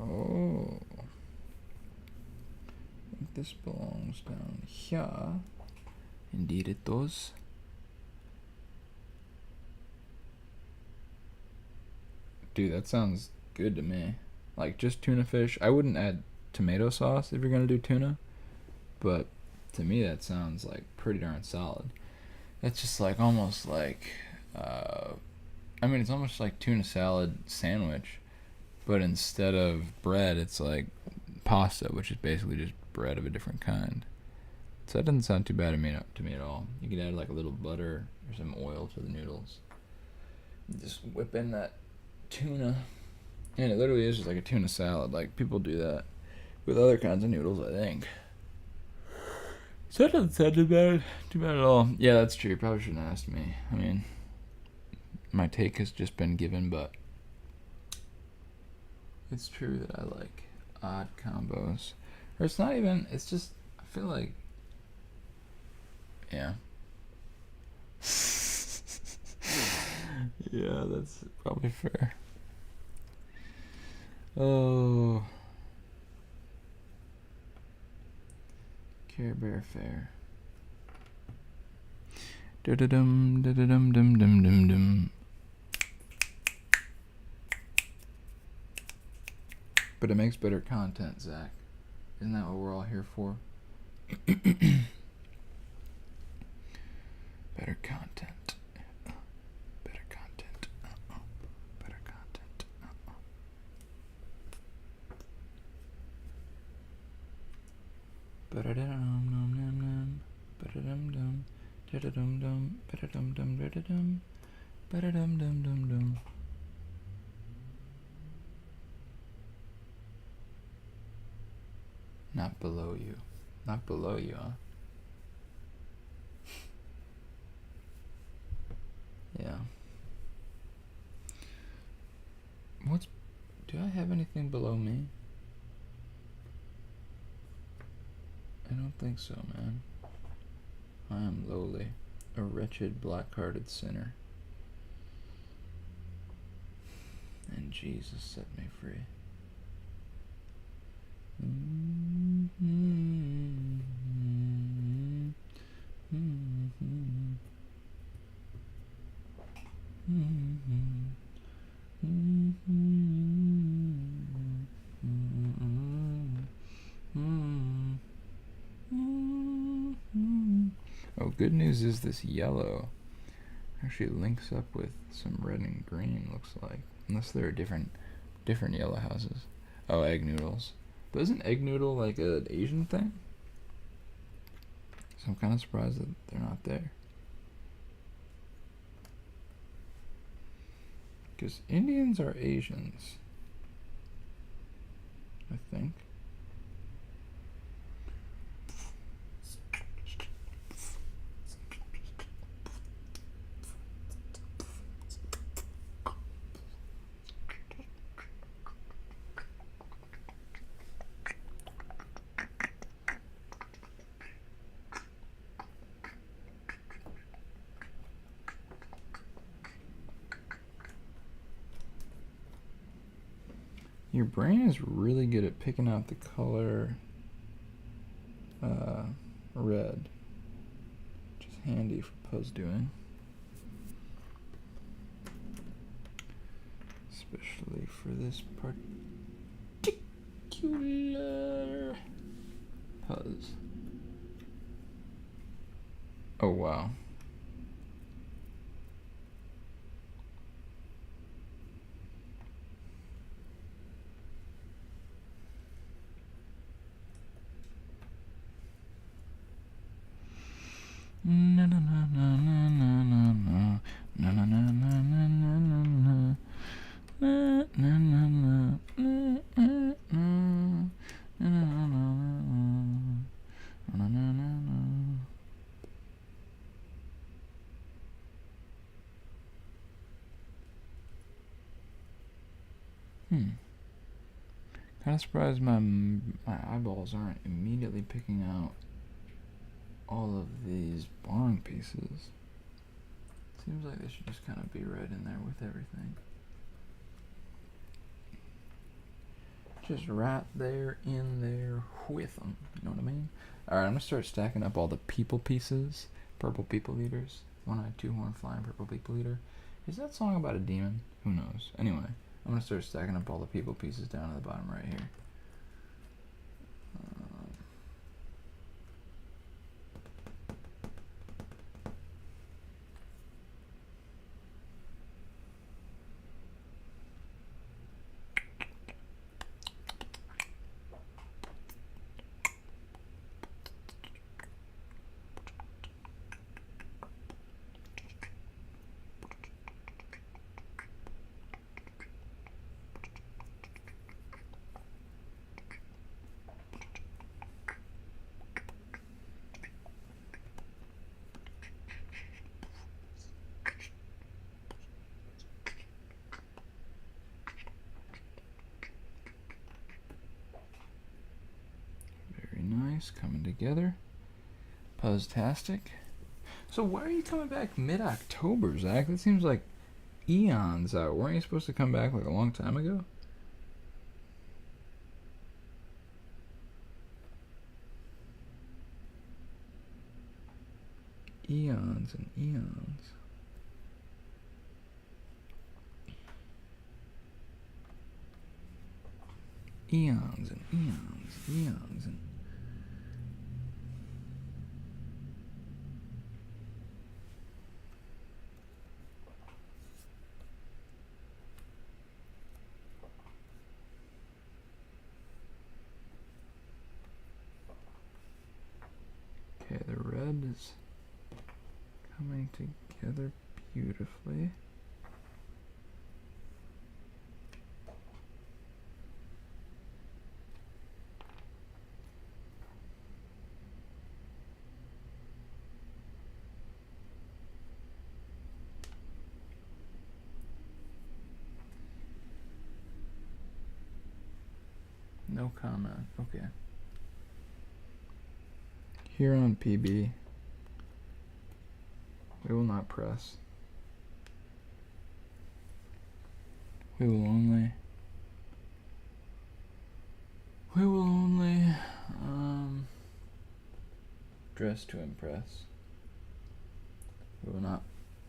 Oh, I think this belongs down here. Indeed it does. Dude, that sounds good to me. Like, just tuna fish. I wouldn't add tomato sauce if you're gonna do tuna, but to me that sounds like pretty darn solid. That's just like almost like, I mean, it's almost like tuna salad sandwich, but instead of bread, it's like pasta, which is basically just bread of a different kind. So that doesn't sound too bad to me at all. You could add like a little butter or some oil to the noodles. Just whip in that tuna, and it literally is just like a tuna salad. Like, people do that with other kinds of noodles, I think. So that doesn't sound too bad at all. Yeah, that's true. You probably shouldn't have asked me. I mean, my take has just been given, but it's true that I like odd combos. Or it's not even, it's just, I feel like Yeah. Yeah, that's probably fair. Oh. Care Bear Fair. Da-da-dum, da-da-dum, dum, dum, dum, dum. But it makes better content, Zach. Isn't that what we're all here for? Better content. Better content. Better content. Ba-da-dum-dum-dum-dum. Ba-da-dum-dum. Da-da-dum-dum. Ba-da-dum-dum. Da-da-dum. Ba-da-dum-dum-dum-dum. Not below you. Not below you, huh? Yeah. Do I have anything below me? I don't think so, man. I am lowly, a wretched, black-hearted sinner. And Jesus set me free. Oh, good news is this yellow actually links up with some red and green, looks like. Unless there are different yellow houses. Oh, egg noodles. But isn't egg noodle like an Asian thing? So I'm kind of surprised that they're not there. Because Indians are Asians, I think. Your brain is really good at picking out the color red, which is handy for Puzz doing. Especially for this particular Puzz. Oh, wow. Na na na na na na na na na na na na na na na na. Kind of surprised my eyeballs aren't immediately picking out all of these barn pieces. Seems like they should just kind of be right in there with everything. Just right there in there with them. You know what I mean? Alright, I'm going to start stacking up all the people pieces. Purple people eaters. One-eyed, two-horn, flying purple people eater. Is that song about a demon? Who knows? Anyway, I'm going to start stacking up all the people pieces down at the bottom right here. Coming together. Puzztastic. So why are you coming back mid-October, Zach? That seems like eons out. Weren't you supposed to come back like a long time ago? Eons and eons. Eons and eons, eons and... Okay, the red is coming together beautifully. No comment. Okay. Here on PB, we will not press. We will only dress to impress. We will not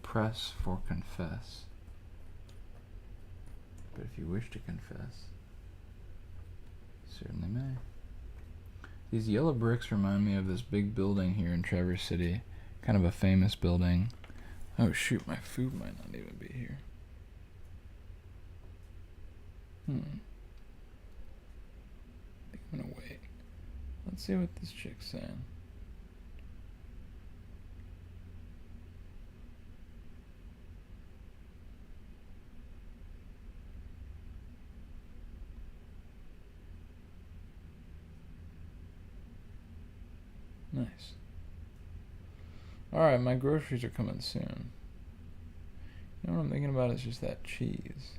press for confess. But if you wish to confess, certainly may. These yellow bricks remind me of this big building here in Traverse City. Kind of a famous building. Oh shoot, my food might not even be here. I think I'm gonna wait. Let's see what this chick's saying. Nice. Alright, my groceries are coming soon. You know what I'm thinking about is just that cheese.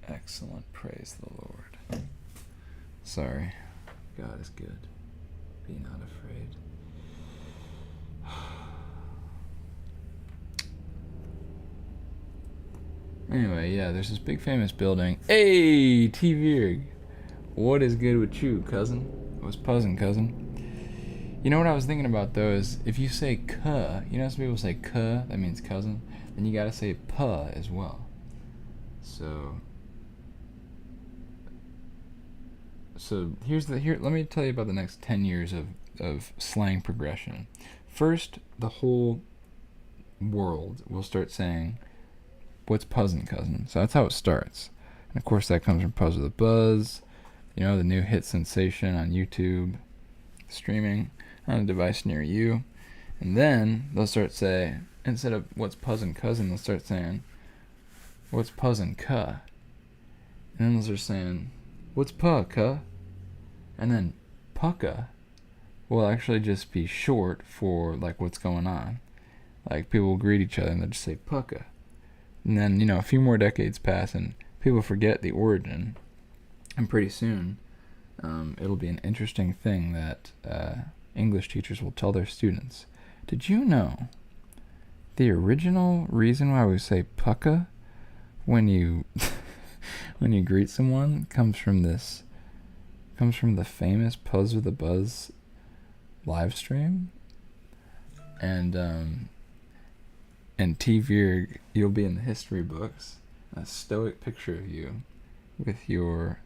Excellent, praise the Lord. Sorry. God is good. Be not afraid. Anyway, yeah, there's this big famous building. Hey, T-Virg. What is good with you, cousin? What's puzzing, cousin? You know what I was thinking about, though, is if you say "cuh," you know some people say "cuh," that means cousin, then you gotta say "puh" as well. So let me tell you about the next 10 years of slang progression. First, the whole world will start saying, what's puzzing, cousin? So that's how it starts. And of course that comes from Puzz with a Buzz, you know, the new hit sensation on YouTube, streaming on a device near you. And then they'll start saying, instead of what's puzzing, cousin, they'll start saying, what's puzzing, cuh? And then they'll start saying, what's puh, cuh? And then pucka will actually just be short for like what's going on. Like people will greet each other and they'll just say pucka. And then, you know, a few more decades pass and people forget the origin. And pretty soon, it'll be an interesting thing that English teachers will tell their students. Did you know the original reason why we say pucka when you when you greet someone comes from the famous Puzz with a Buzz live stream? And T-Virg, you'll be in the history books. A stoic picture of you with your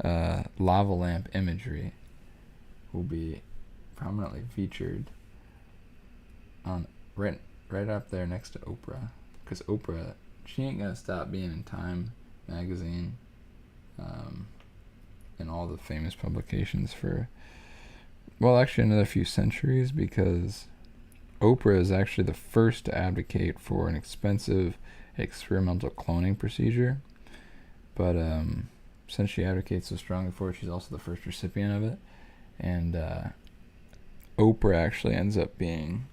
lava lamp imagery will be prominently featured on right up there next to Oprah. Because Oprah, she ain't gonna stop being in Time magazine and all the famous publications for, well, actually another few centuries, because Oprah is actually the first to advocate for an expensive experimental cloning procedure. But since she advocates so strongly for it, she's also the first recipient of it. And Oprah actually ends up being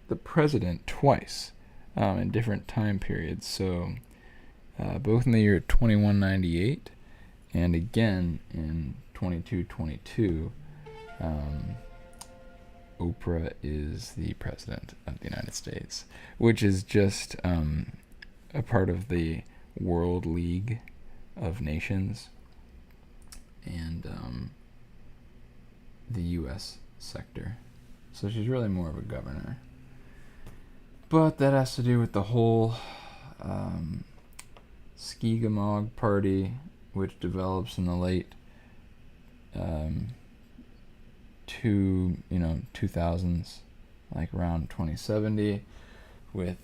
the president twice in different time periods. So both in the year 2198 and again in 2222, Oprah is the president of the United States, which is just a part of the World League of Nations and the U.S. sector. So she's really more of a governor. But that has to do with the whole Skigamog party, which develops in the late 2000s, like around 2070, with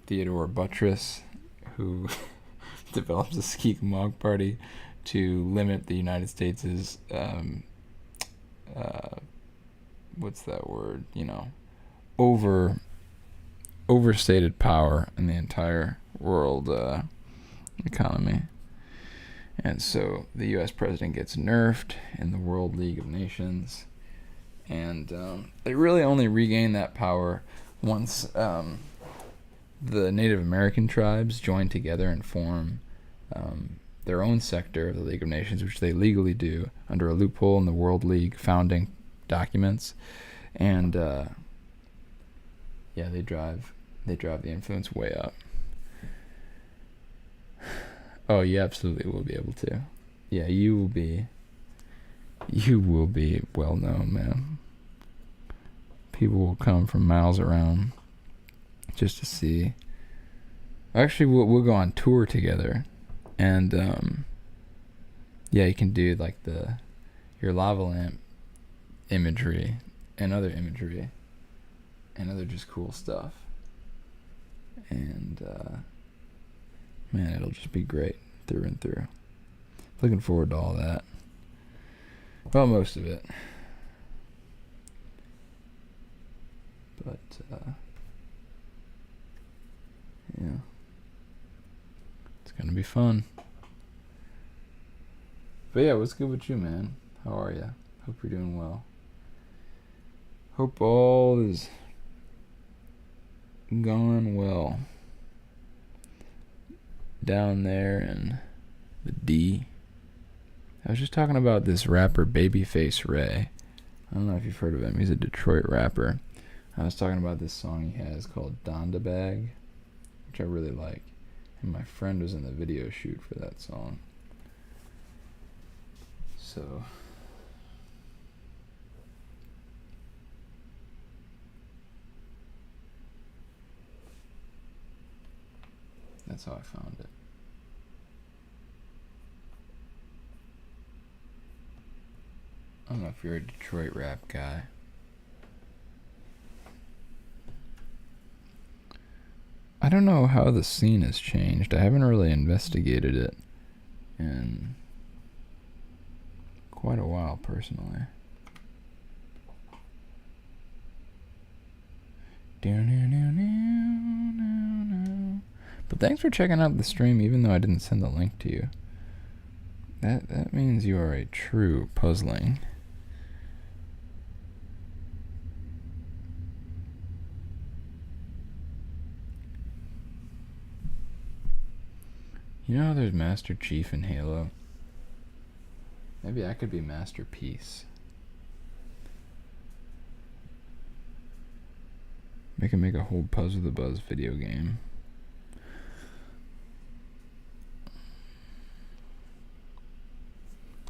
Theodore Buttress, who develops a Skigamog party to limit the United States' what's that word? Overstated power in the entire world economy. And so the U.S. president gets nerfed in the World League of Nations, and they really only regain that power once the Native American tribes join together and form their own sector of the League of Nations, which they legally do under a loophole in the World League founding documents. And they drive the influence way up. Oh, you absolutely will be able to. Yeah, you will be well known, man. People will come from miles around just to see. Actually, we'll go on tour together, and you can do like your lava lamp imagery and other imagery and other just cool stuff. And man, it'll just be great through and through. Looking forward to all that. Well, most of it. But it's gonna be fun. But yeah, what's good with you, man? How are you? Hope you're doing well. Hope all is going well down there in the D. I was just talking about this rapper Babyface Ray. I don't know if you've heard of him. He's a Detroit rapper. I was talking about this song he has called Donda Bag, which I really like. And my friend was in the video shoot for that song. So that's how I found it. I don't know if you're a Detroit rap guy. I don't know how the scene has changed. I haven't really investigated it in quite a while, personally. But thanks for checking out the stream, even though I didn't send the link to you. That means you are a true puzzling. You know how there's Master Chief in Halo? Maybe I could be Master Pieace. Make a whole Puzzed the Buzz video game.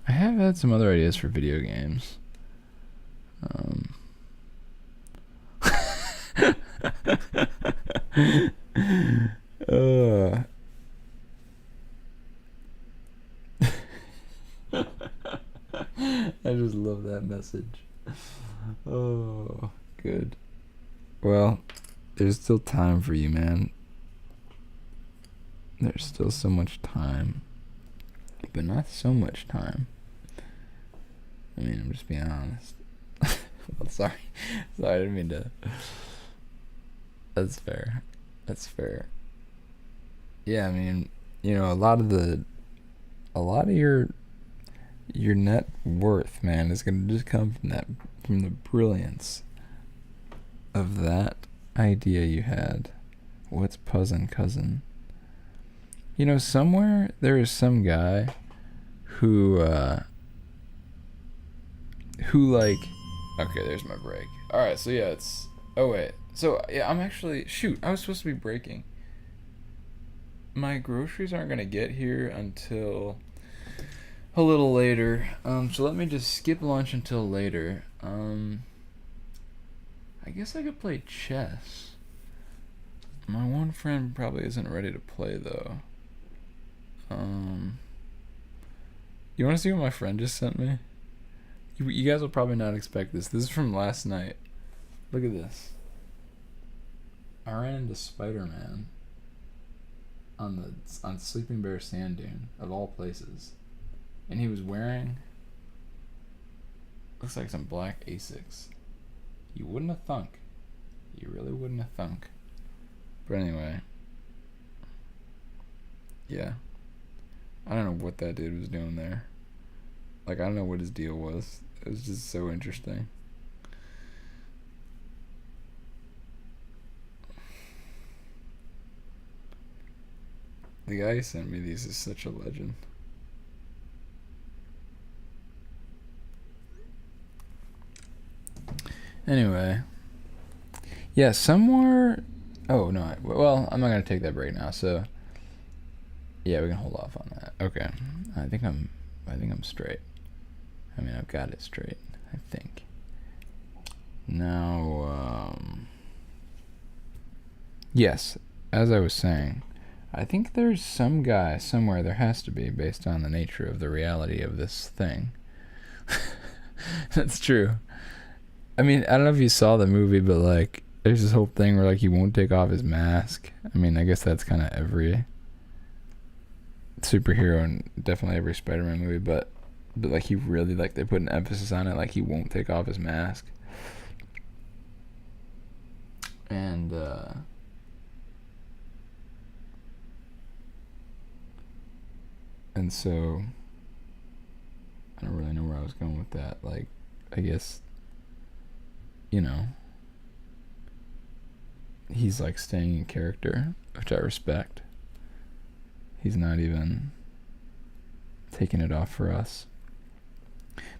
I have had some other ideas for video games. I just love that message. Oh, good. Well, there's still time for you, man. There's still so much time. But not so much time. I mean, I'm just being honest. Well, sorry, I didn't mean to. That's fair. Yeah, I mean, a lot of your net worth, man, is gonna just come from the brilliance of that idea you had. What's Puzz and Cousin? Somewhere there is some guy who who like. Okay, there's my break. All right, so yeah, it's. Oh wait, so yeah, I'm actually shoot. I was supposed to be breaking. My groceries aren't gonna get here until a little later. So let me just skip lunch until later. I guess I could play chess. My one friend probably isn't ready to play though. You want to see what my friend just sent me? You guys will probably not expect this. This is from last night. Look at this. I ran into Spider-Man on Sleeping Bear Sand Dune, of all places, and he was wearing, looks like some black Asics. You wouldn't have thunk. You really wouldn't have thunk. But anyway, yeah, I don't know what that dude was doing there. Like, I don't know what his deal was. It was just so interesting. The guy who sent me these is such a legend. Anyway, yeah, somewhere. Oh no! Well, I'm not gonna take that break now. So, yeah, we can hold off on that. Okay, I think I'm straight. I mean, I've got it straight, I think. Now, yes, as I was saying, I think there's some guy somewhere, there has to be, based on the nature of the reality of this thing. That's true. I mean, I don't know if you saw the movie, but, like, there's this whole thing where, like, he won't take off his mask. I mean, I guess that's kind of every superhero and definitely every Spider-Man movie, but like, he really, like, they put an emphasis on it, like, he won't take off his mask. And so I don't really know where I was going with that. Like, I guess, you know, he's, like, staying in character, which I respect. He's not even taking it off for us.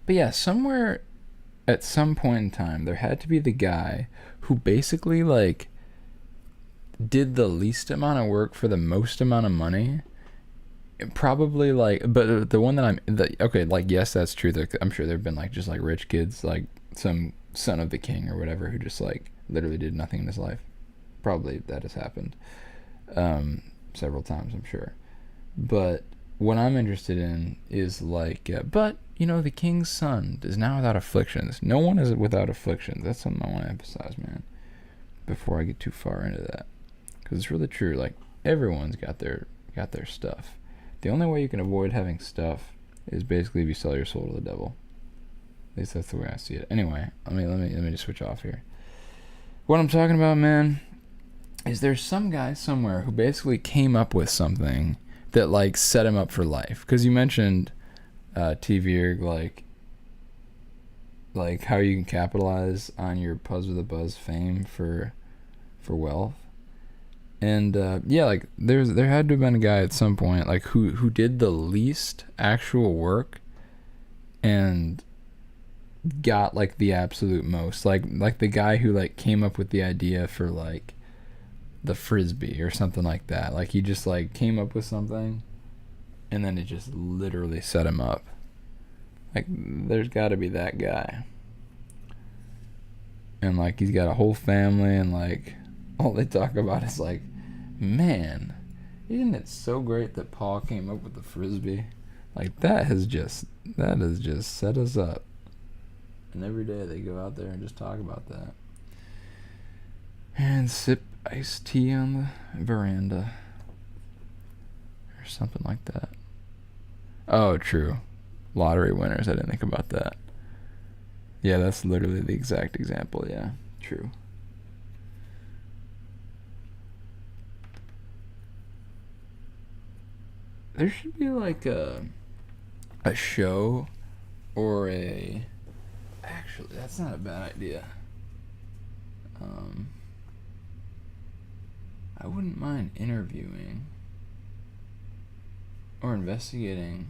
But yeah, somewhere at some point in time, there had to be the guy who basically, like, did the least amount of work for the most amount of money. Probably, like, but the one that okay, like, yes, that's true. I'm sure there have been, like, just, like, rich kids, like some son of the king or whatever, who just, like, literally did nothing in his life. Probably that has happened several times, I'm sure. But what I'm interested in is, like, but, you know, the king's son is now without afflictions. No one is without afflictions. That's something I want to emphasize, man, before I get too far into that. Because it's really true. Like, everyone's got their stuff. The only way you can avoid having stuff is basically if you sell your soul to the devil. At least that's the way I see it. Anyway, let me just switch off here. What I'm talking about, man, is there's some guy somewhere who basically came up with something that, like, set him up for life. Because you mentioned TV, like how you can capitalize on your Puzzed with a Buzz fame for wealth. And yeah, like, there had to have been a guy at some point, like, who did the least actual work and got, like, the absolute most. Like the guy who, like, came up with the idea for, like, the frisbee or something like that. Like, he just, like, came up with something and then it just literally set him up. Like, there's got to be that guy. And, like, he's got a whole family, and, like, all they talk about is, like, man, isn't it so great that Paul came up with the frisbee? Like, that has just set us up. And every day they go out there and just talk about that. And sip iced tea on the veranda. Or something like that. Oh, true. Lottery winners. I didn't think about that. Yeah, that's literally the exact example. Yeah, true. There should be, like, a show or a... Actually, that's not a bad idea. I wouldn't mind interviewing or investigating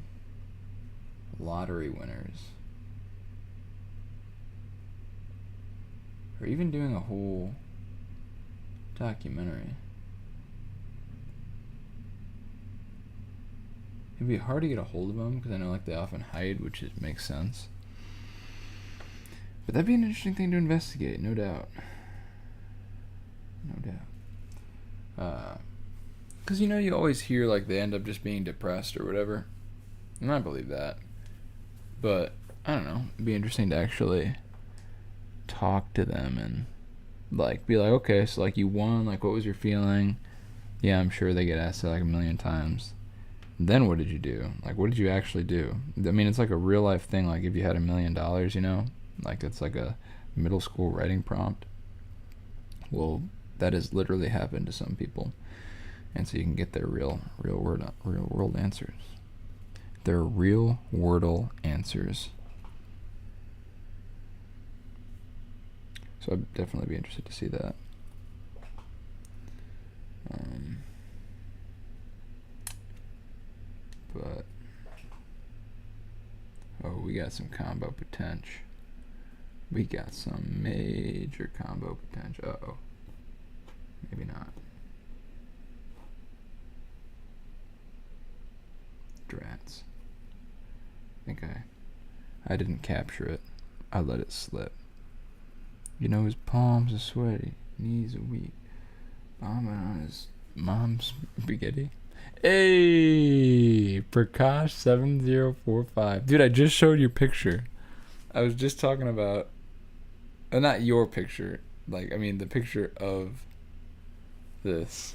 lottery winners or even doing a whole documentary. It'd be hard to get a hold of them because I know like they often hide, which makes sense. But that'd be an interesting thing to investigate, no doubt. No doubt. Because you always hear like they end up just being depressed or whatever. And I believe that. But I don't know. It'd be interesting to actually talk to them and like be like, okay, so like you won, like what was your feeling? Yeah, I'm sure they get asked that like a million times. Then what did you do? Like what did you actually do? I mean, it's like a real life thing. Like if you had $1 million, like it's like a middle school writing prompt. Well, that has literally happened to some people, and so you can get their real world answers. Their real Wordle answers. So I'd definitely be interested to see that. But we got some combo potential. We got some major combo potential. Uh-oh. Maybe not. Drats. I think I didn't capture it. I let it slip. His palms are sweaty, knees are weak, bombing on his mom's spaghetti. Hey, Prakash7045. Dude, I just showed you a picture. I was just talking about, not your picture, like, I mean the picture of this.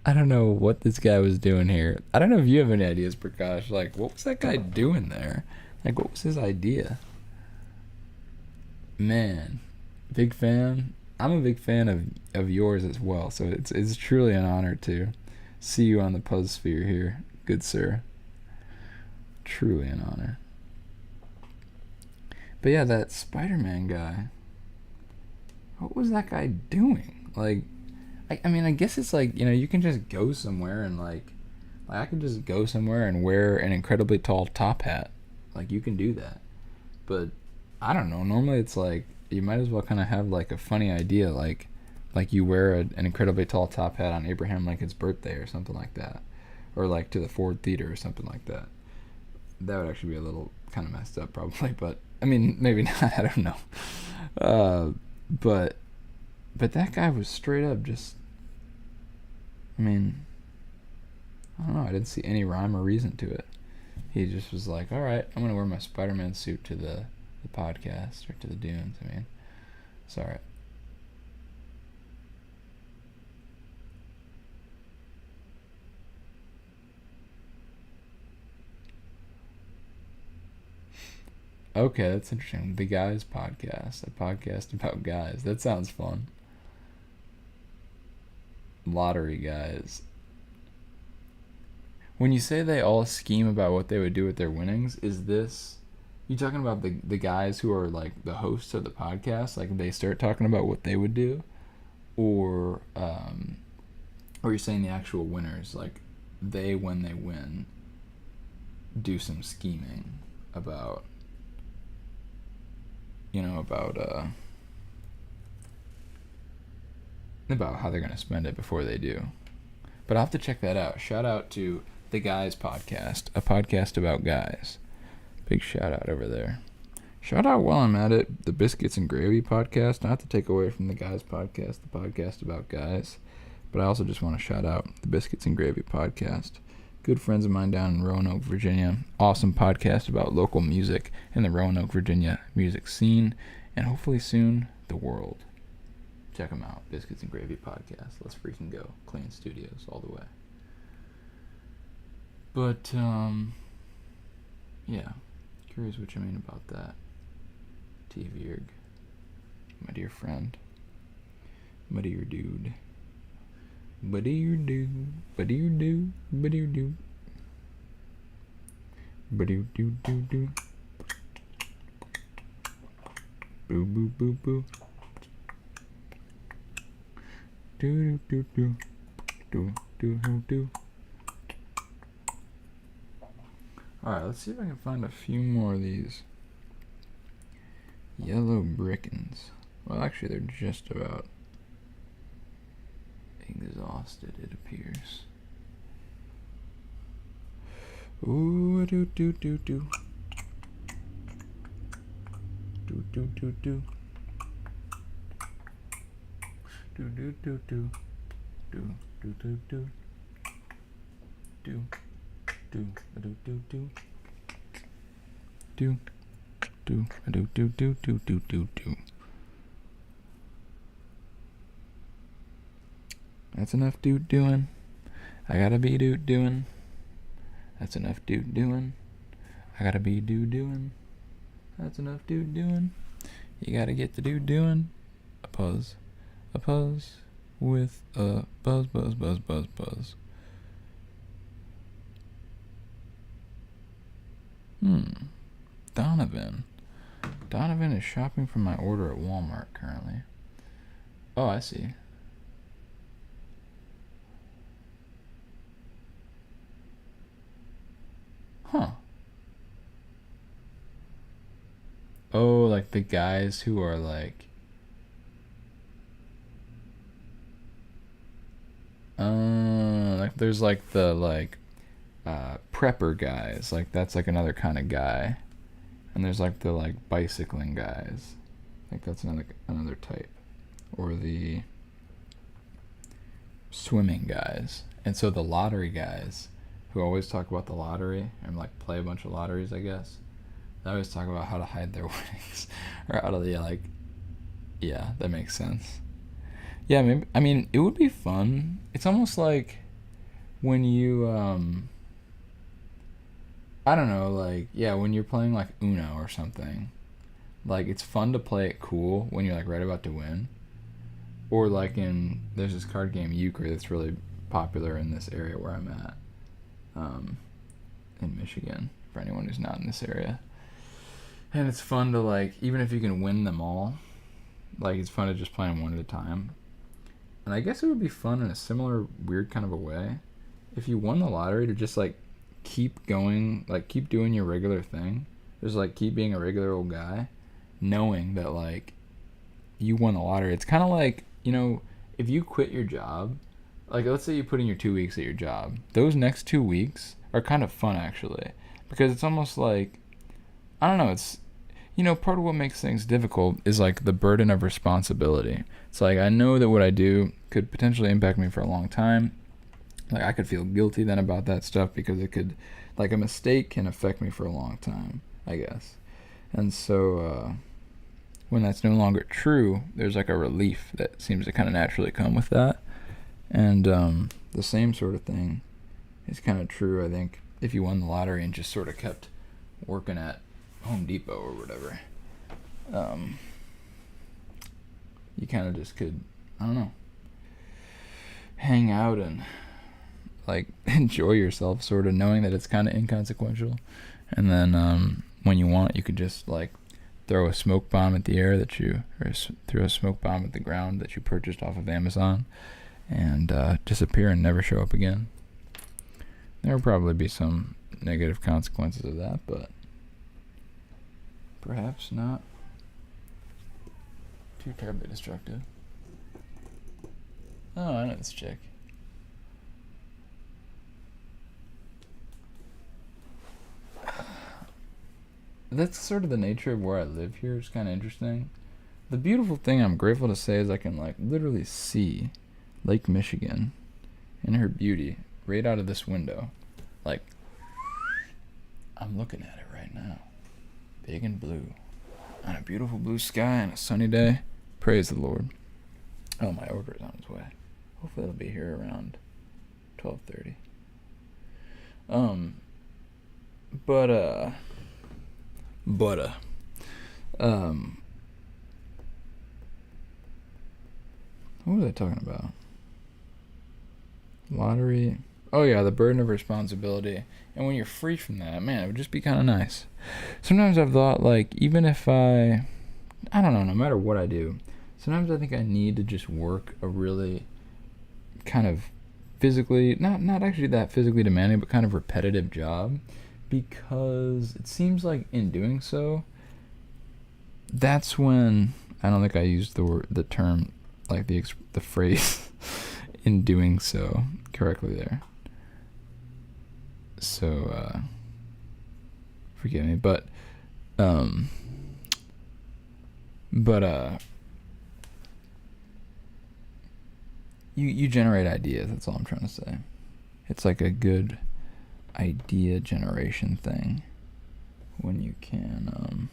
I don't know what this guy was doing here. I don't know if you have any ideas, Prakash. Like, what was that guy doing there? Like, what was his idea? Man, big fan. I'm a big fan of yours as well. So it's truly an honor to see you on the Puzz sphere here, good sir. Truly an honor. But yeah, that Spider-Man guy. What was that guy doing? Like, I mean, I guess it's like, you can just go somewhere and like I could just go somewhere and wear an incredibly tall top hat. Like, you can do that. But I don't know. Normally it's like you might as well kind of have like a funny idea, like you wear an incredibly tall top hat on Abraham Lincoln's birthday or something like that, or like to the Ford Theater or something like that. That would actually be a little kind of messed up probably, but I mean, maybe not. I don't know. But that guy was straight up just, I mean, I don't know. I didn't see any rhyme or reason to it. He just was like, all right, I'm going to wear my Spider-Man suit to the podcast or to the dunes. I mean, it's all right. Okay, that's interesting. The Guys Podcast. A podcast about guys. That sounds fun. Lottery guys. When you say they all scheme about what they would do with their winnings, is this... You talking about the guys who are like the hosts of the podcast? Like they start talking about what they would do? Or you're saying the actual winners, like they, when they win, do some scheming about... about how they're going to spend it before they do. But I'll have to check that out. Shout out to The Guys Podcast, a podcast about guys. Big shout out over there. Shout out while I'm at it, the Biscuits and Gravy Podcast. Not to take away from The Guys Podcast, the podcast about guys. But I also just want to shout out the Biscuits and Gravy Podcast. Good friends of mine down in Roanoke, Virginia. Awesome podcast about local music in the Roanoke, Virginia music scene. And hopefully soon, the world. Check them out. Biscuits and Gravy Podcast. Let's freaking go. Clean Studios all the way. But, yeah. Curious what you mean about that. T-Virg. My dear friend. My dear dude. What do you do? What do you do? What do you do? What do you do? Boo boo boo boo. Do do do do do do do. All right, let's see if I can find a few more of these Yellow brickens. Well, actually, they're just about exhausted, it appears. Ooh, do do do do. Do do do do. Do do do do. Do do do do. Do do do do do. Do do do do do do do do do. That's enough dude doing. I gotta be dude doing. That's enough dude doing. I gotta be dude doing. That's enough dude doing. You gotta get the dude doing. A puzz. A puzz with a buzz, buzz, buzz, buzz, buzz. Donovan. Donovan is shopping for my order at Walmart currently. Oh, I see. Huh. Oh, like the guys who are like there's like the prepper guys, like that's like another kind of guy. And there's like the like bicycling guys. I think that's another type. Or the swimming guys. And so the lottery guys who always talk about the lottery and like play a bunch of lotteries, I guess. They always talk about how to hide their winnings or how to yeah, that makes sense. Yeah, maybe, I mean, it would be fun. It's almost like when you I don't know, like, yeah, when you're playing like Uno or something, like it's fun to play it cool when you're like right about to win. Or like there's this card game Euchre that's really popular in this area where I'm at, in Michigan, for anyone who's not in this area. And it's fun to like, even if you can win them all, like it's fun to just play them one at a time. And I guess it would be fun in a similar weird kind of a way if you won the lottery to just like keep going, like keep doing your regular thing, just like keep being a regular old guy, knowing that like you won the lottery. It's kind of like, you know, if you quit your job, like let's say you put in your 2 weeks at your job, those next 2 weeks are kind of fun actually, because it's almost like, I don't know, it's, you know, part of what makes things difficult is like the burden of responsibility. It's like I know that what I do could potentially impact me for a long time. Like I could feel guilty then about that stuff because it could, like a mistake can affect me for a long time, I guess. And so when that's no longer true, there's like a relief that seems to kind of naturally come with that. And the same sort of thing is kind of true, I think, if you won the lottery and just sort of kept working at Home Depot or whatever. You kind of just could, I don't know, hang out and like enjoy yourself, sort of knowing that it's kind of inconsequential. And then when you want, you could just like throw a smoke bomb at the air or throw a smoke bomb at the ground that you purchased off of Amazon and disappear and never show up again. There will probably be some negative consequences of that, but perhaps not too terribly destructive. Oh, I know this chick. That's sort of the nature of where I live here. It's kind of interesting. The beautiful thing I'm grateful to say is I can like literally see Lake Michigan in her beauty right out of this window. Like, I'm looking at it right now. Big and blue. On a beautiful blue sky on a sunny day. Praise the Lord. Oh, my order is on its way. Hopefully it'll be here around 12:30. What was I talking about? Lottery. Oh yeah, the burden of responsibility. And when you're free from that, man, it would just be kind of nice. Sometimes I've thought, like, even if I don't know, no matter what I do, sometimes I think I need to just work a really kind of physically, not actually that physically demanding, but kind of repetitive job, because it seems like in doing so, that's when I don't think I used the term, like the phrase in doing so correctly there. So forgive me, but you generate ideas. That's all I'm trying to say. It's like a good idea generation thing when you can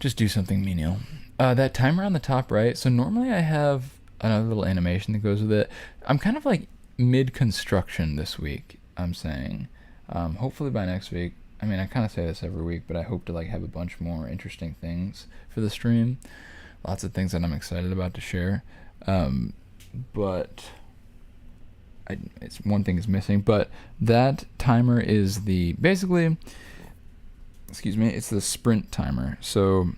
just do something menial. That timer on the top right, so normally I have another little animation that goes with it. I'm kind of like mid-construction this week, I'm saying. Hopefully by next week, I mean, I kind of say this every week, but I hope to like have a bunch more interesting things for the stream. Lots of things that I'm excited about to share. But it's one thing is missing, but that timer is basically, it's the sprint timer. So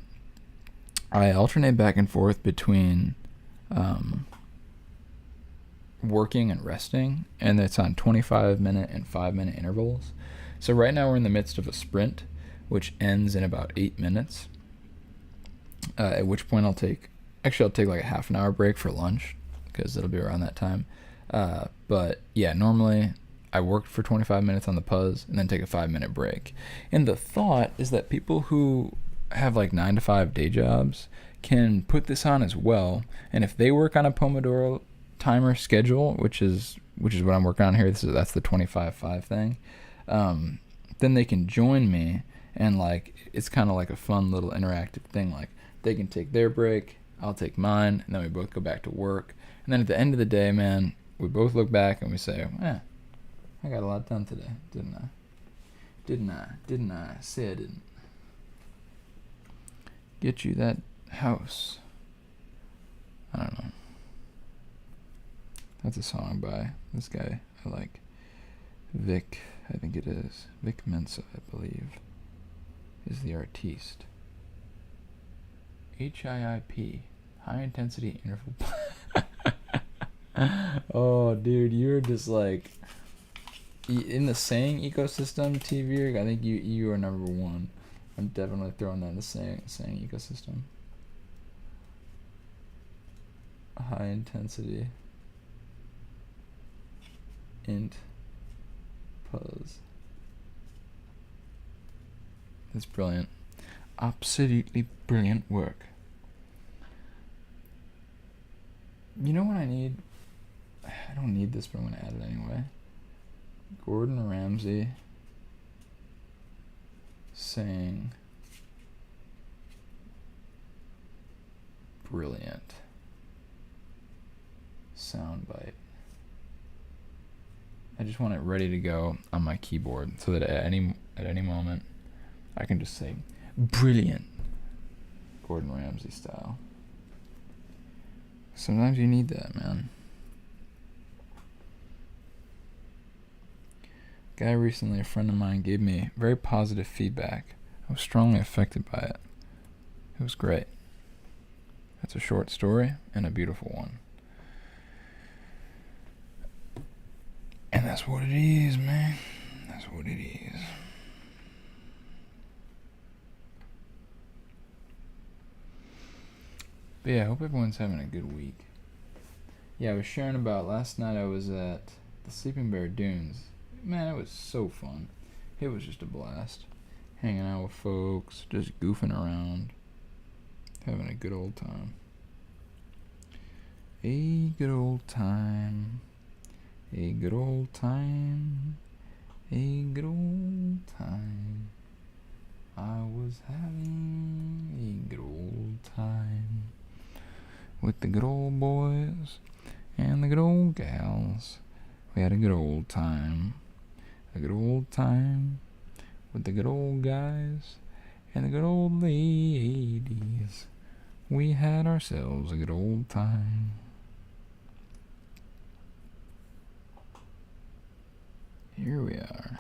I alternate back and forth between working and resting, and it's on 25-minute and 5-minute intervals. So right now we're in the midst of a sprint, which ends in about 8 minutes, at which point I'll take like a half an hour break for lunch, because it'll be around that time. But yeah, normally I work for 25 minutes on the Puzz and then take a 5-minute break. And the thought is that people who have like 9 to 5 day jobs can put this on as well. And if they work on a Pomodoro timer schedule, which is what I'm working on here, that's the 25-5 thing, then they can join me, and like it's kind of like a fun little interactive thing. Like they can take their break, I'll take mine, and then we both go back to work. And then at the end of the day, man, we both look back and we say, I got a lot done today, didn't I? Didn't I? Say I didn't. Get you that house. I don't know. That's a song by this guy I like. Vic, I think it is. Vic Mensa, I believe, is the artiste. HIIP. High intensity interval. Oh, dude, you're just like in the saying ecosystem, TV. I think you are number one. I'm definitely throwing that in the saying ecosystem. High intensity int puzz. That's brilliant. Absolutely brilliant work. You know what I need? I don't need this, but I'm going to add it anyway. Gordon Ramsay saying brilliant soundbite. I just want it ready to go on my keyboard so that at any moment I can just say brilliant, Gordon Ramsay style. Sometimes you need that, man. Guy recently, a friend of mine, gave me very positive feedback. I was strongly affected by it. It was great. That's a short story and a beautiful one. And that's what it is, man. That's what it is. But yeah, I hope everyone's having a good week. Yeah, I was sharing about last night I was at the Sleeping Bear Dunes. Man, it was so fun. It was just a blast. Hanging out with folks, just goofing around. Having a good old time. A good old time. A good old time. A good old time. I was having a good old time with the good old boys and the good old gals. We had a good old time. A good old time with the good old guys and the good old ladies. We had ourselves a good old time. Here we are.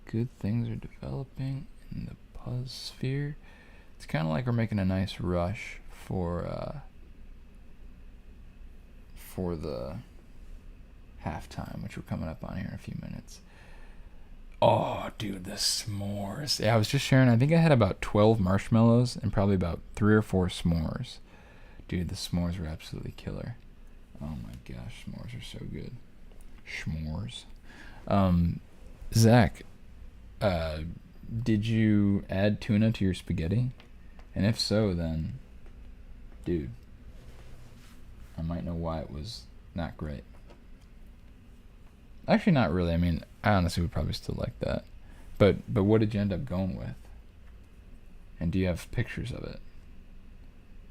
Good things are developing in the Puzz sphere. It's kind of like we're making a nice rush for the halftime, which we're coming up on here in a few minutes. Oh, dude, the s'mores. Yeah, I was just sharing. I think I had about 12 marshmallows and probably about 3 or 4 s'mores. Dude, the s'mores were absolutely killer. Oh my gosh, s'mores are so good. S'mores. Zach, did you add tuna to your spaghetti? And if so, then, dude, I might know why it was not great. Actually, not really. I mean, I honestly would probably still like that. But what did you end up going with? And do you have pictures of it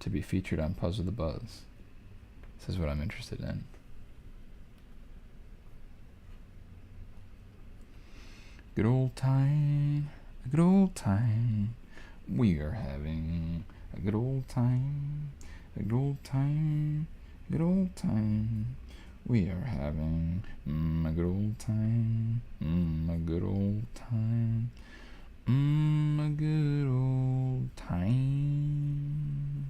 to be featured on Puzzle with the Buzz? This is what I'm interested in. Good old time, a good old time. We are having a good old time, a good old time, a good old time. We are having a good old time, a good old time, a good old time.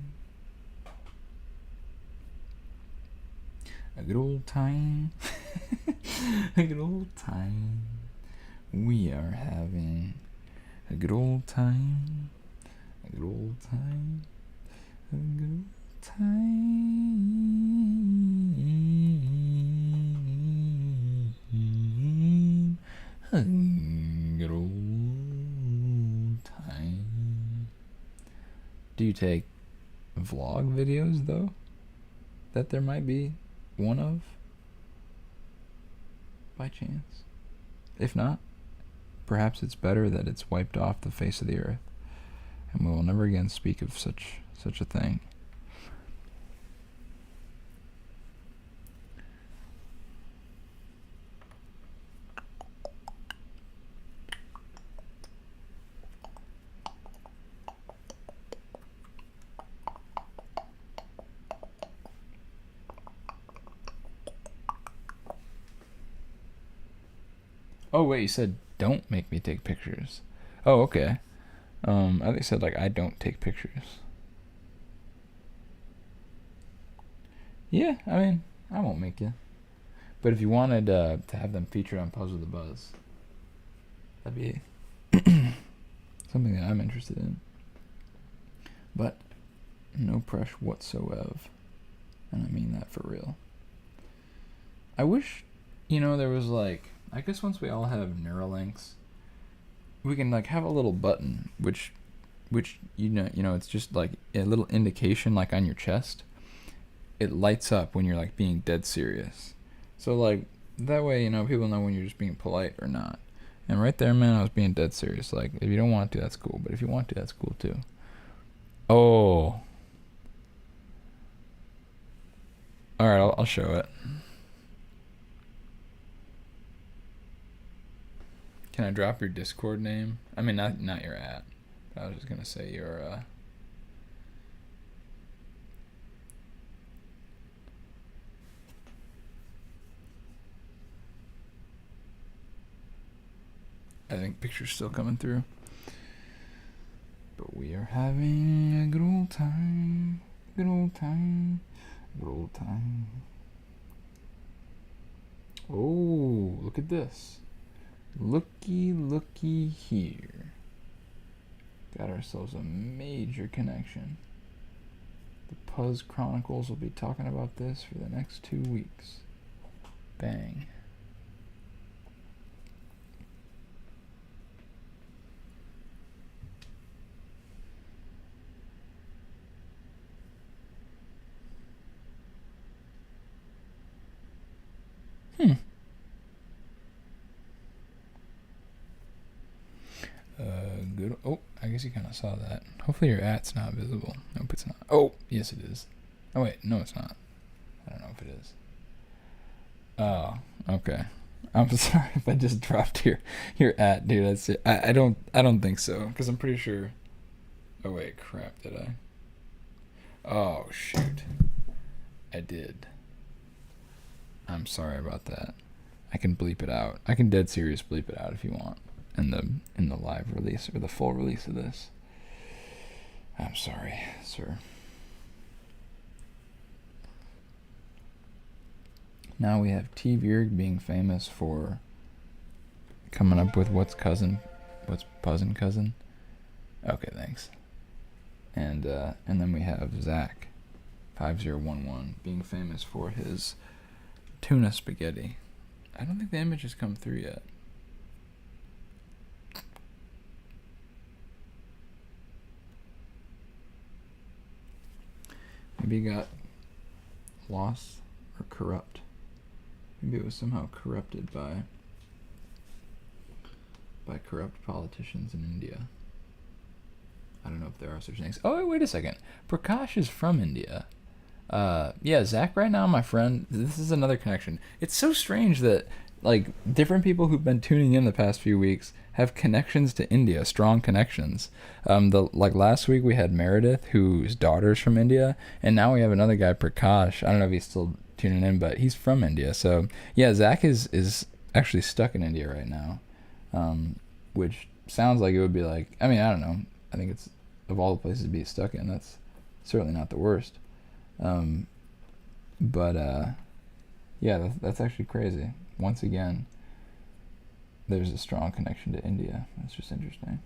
A good old time, a good old time. We are having a good old time, a good old time, a good old time, a good old time. Do you take vlog videos though? That there might be one of? By chance? If not, perhaps it's better that it's wiped off the face of the earth, and we will never again speak of such a thing. Oh wait, you said don't make me take pictures. Oh, okay. I think you said like I don't take pictures. Yeah, I mean, I won't make you. But if you wanted to have them featured on Puzzle with the Buzz, that'd be something that I'm interested in. But no pressure whatsoever, and I mean that for real. I wish, there was like, I guess once we all have Neuralinks, we can like have a little button which it's just like a little indication like on your chest. It lights up when you're like being dead serious. So like that way, people know when you're just being polite or not. And right there, man, I was being dead serious. Like if you don't want to, that's cool. But if you want to, that's cool too. Oh. All right, I'll show it. Can I drop your Discord name? I mean, not your @ I was just gonna say your I think picture's still coming through. But we are having a good old time, good old time, good old time. Oh, look at this. Looky here. Got ourselves a major connection. The Puzz Chronicles will be talking about this for the next 2 weeks. Bang. Good. Oh, I guess you kind of saw that. Hopefully your @'s not visible. Nope, it's not. Oh, yes it is. Oh wait, no it's not. I don't know if it is. Oh, okay. I'm sorry if I just dropped your @, dude. That's it. I don't think so, because I'm pretty sure. Oh wait, crap, did I? Oh shoot, I did. I'm sorry about that. I can bleep it out. I can dead serious bleep it out if you want in the live release or the full release of this. I'm sorry, sir. Now we have T. Bjerg being famous for coming up with what's Puzz and cousin. Okay, thanks. And then we have Zach 5011 being famous for his tuna spaghetti. I don't think the image has come through yet. Maybe it got lost or corrupt. Maybe it was somehow corrupted by corrupt politicians in India. I don't know if there are such things. Oh, wait a second. Prakash is from India. Yeah, Zach right now, my friend, this is another connection. It's so strange that, like, different people who've been tuning in the past few weeks have connections to India, strong connections. Last week we had Meredith, whose daughter's from India, and now we have another guy, Prakash. I don't know if he's still tuning in, but he's from India. So, yeah, Zach is actually stuck in India right now, which sounds like it would be like, I mean, I don't know. I think it's, of all the places to be stuck in, that's certainly not the worst. Yeah, that's actually crazy. Once again, there's a strong connection to India. That's just interesting.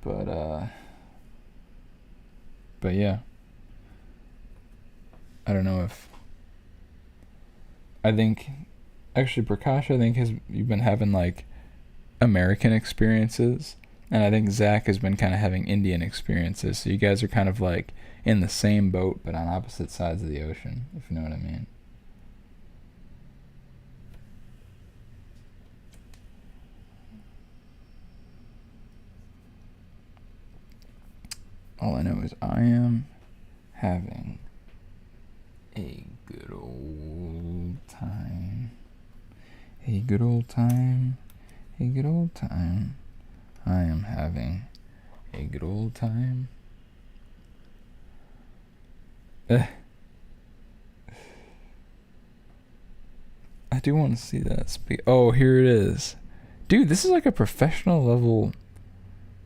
But yeah. I don't know if... I think... Actually, Prakash, I think you've been having, like, American experiences. And I think Zach has been kind of having Indian experiences. So you guys are kind of, like, in the same boat, but on opposite sides of the ocean, if you know what I mean. All I know is I am having a good old time. A good old time. A good old time. I am having a good old time. I do want to see that. Oh, here it is. Dude, this is like a professional level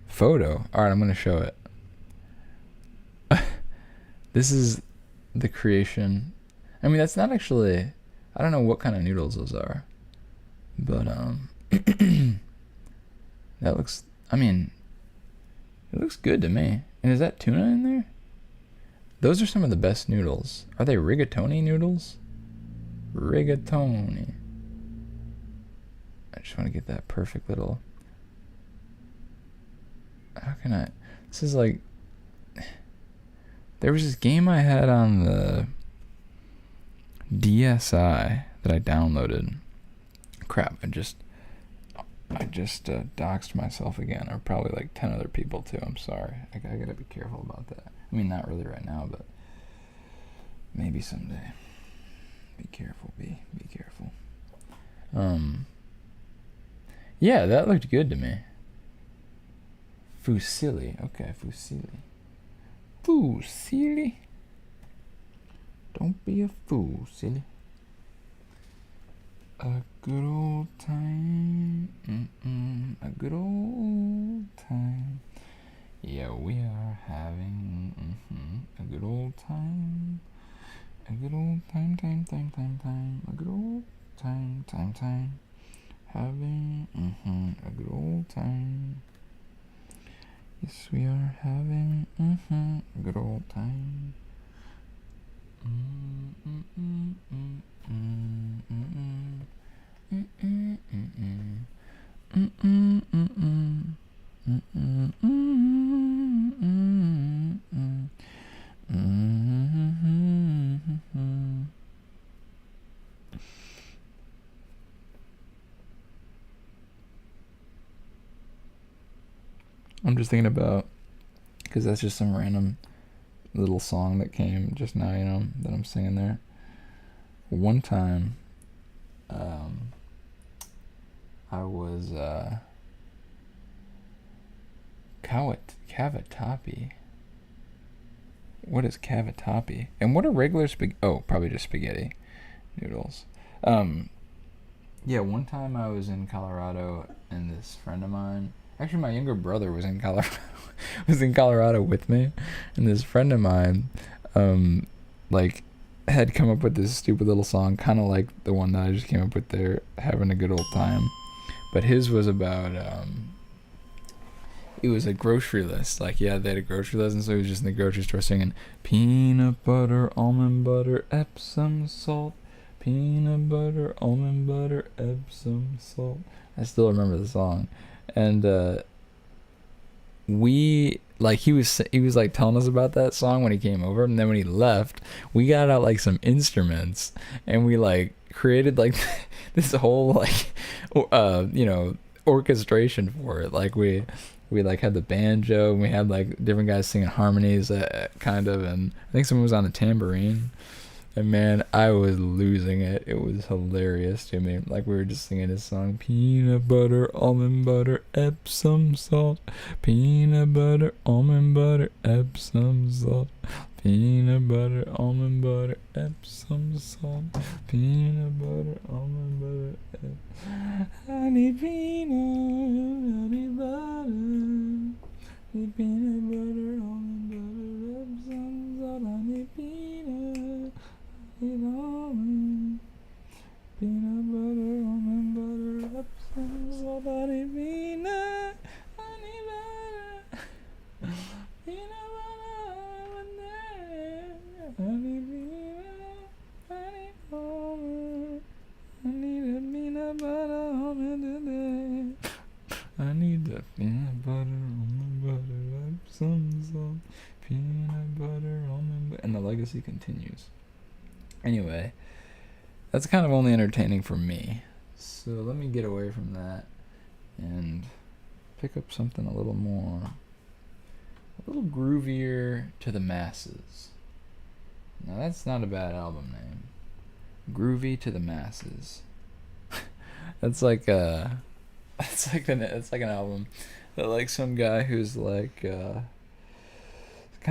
photo. Alright, I'm going to show it. This is the creation. I mean, that's not actually... I don't know what kind of noodles those are. But, that looks... I mean, it looks good to me. And is that tuna in there? Those are some of the best noodles. Are they rigatoni noodles? Rigatoni. I just want to get that perfect little... How can I... This is like... There was this game I had on the DSi that I downloaded. Crap, I just doxed myself again, or probably like 10 other people too. I'm sorry. I gotta be careful about that. I mean, not really right now, but maybe someday. Be careful, be careful. Yeah, that looked good to me. Fusilli. Okay, Fusilli. Fool, silly. Don't be a fool, silly. A good old time. A good old time. Yeah, we are having a good old time. A good old time. A good old time. Having a good old time. Yes, we are having a good old time. I'm just thinking about, because that's just some random little song that came just now, you know, that I'm singing there. One time, I was, cavatappi. What is cavatappi? And what are regular probably just spaghetti noodles. Yeah, one time I was in Colorado, and this friend of mine, actually my younger brother was in Colorado with me, and this friend of mine, had come up with this stupid little song, kind of like the one that I just came up with there, having a good old time. But his was about, it was a grocery list. Like, yeah, they had a grocery list, and so he was just in the grocery store singing, peanut butter, almond butter, Epsom salt. Peanut butter, almond butter, Epsom salt. I still remember the song. And, he was like telling us about that song when he came over, and then when he left, we got out like some instruments, and we like created like this whole like orchestration for it. Like we like had the banjo, and we had like different guys singing harmonies, kind of, and I think someone was on the tambourine. And man, I was losing it. It was hilarious to me. Like, we were just singing this song, peanut butter, almond butter, Epsom salt. Peanut butter, almond butter, Epsom salt. Peanut butter, almond butter, Epsom salt. Peanut butter, almond butter, I need peanut, I need butter. Need peanut butter, almond butter, Epsom salt. I need peanut. Almond, peanut butter, almond butter, Epsom salt. I need peanut, honey butter, peanut butter, I need peanut, honey almond. I need a peanut butter almond today. I need the peanut butter, almond butter, Epsom salt. Peanut butter, almond butter, and the legacy continues. Anyway, that's kind of only entertaining for me. So let me get away from that and pick up something a little groovier to the masses. Now that's not a bad album name. Groovy to the Masses. That's like an album that like some guy who's like kind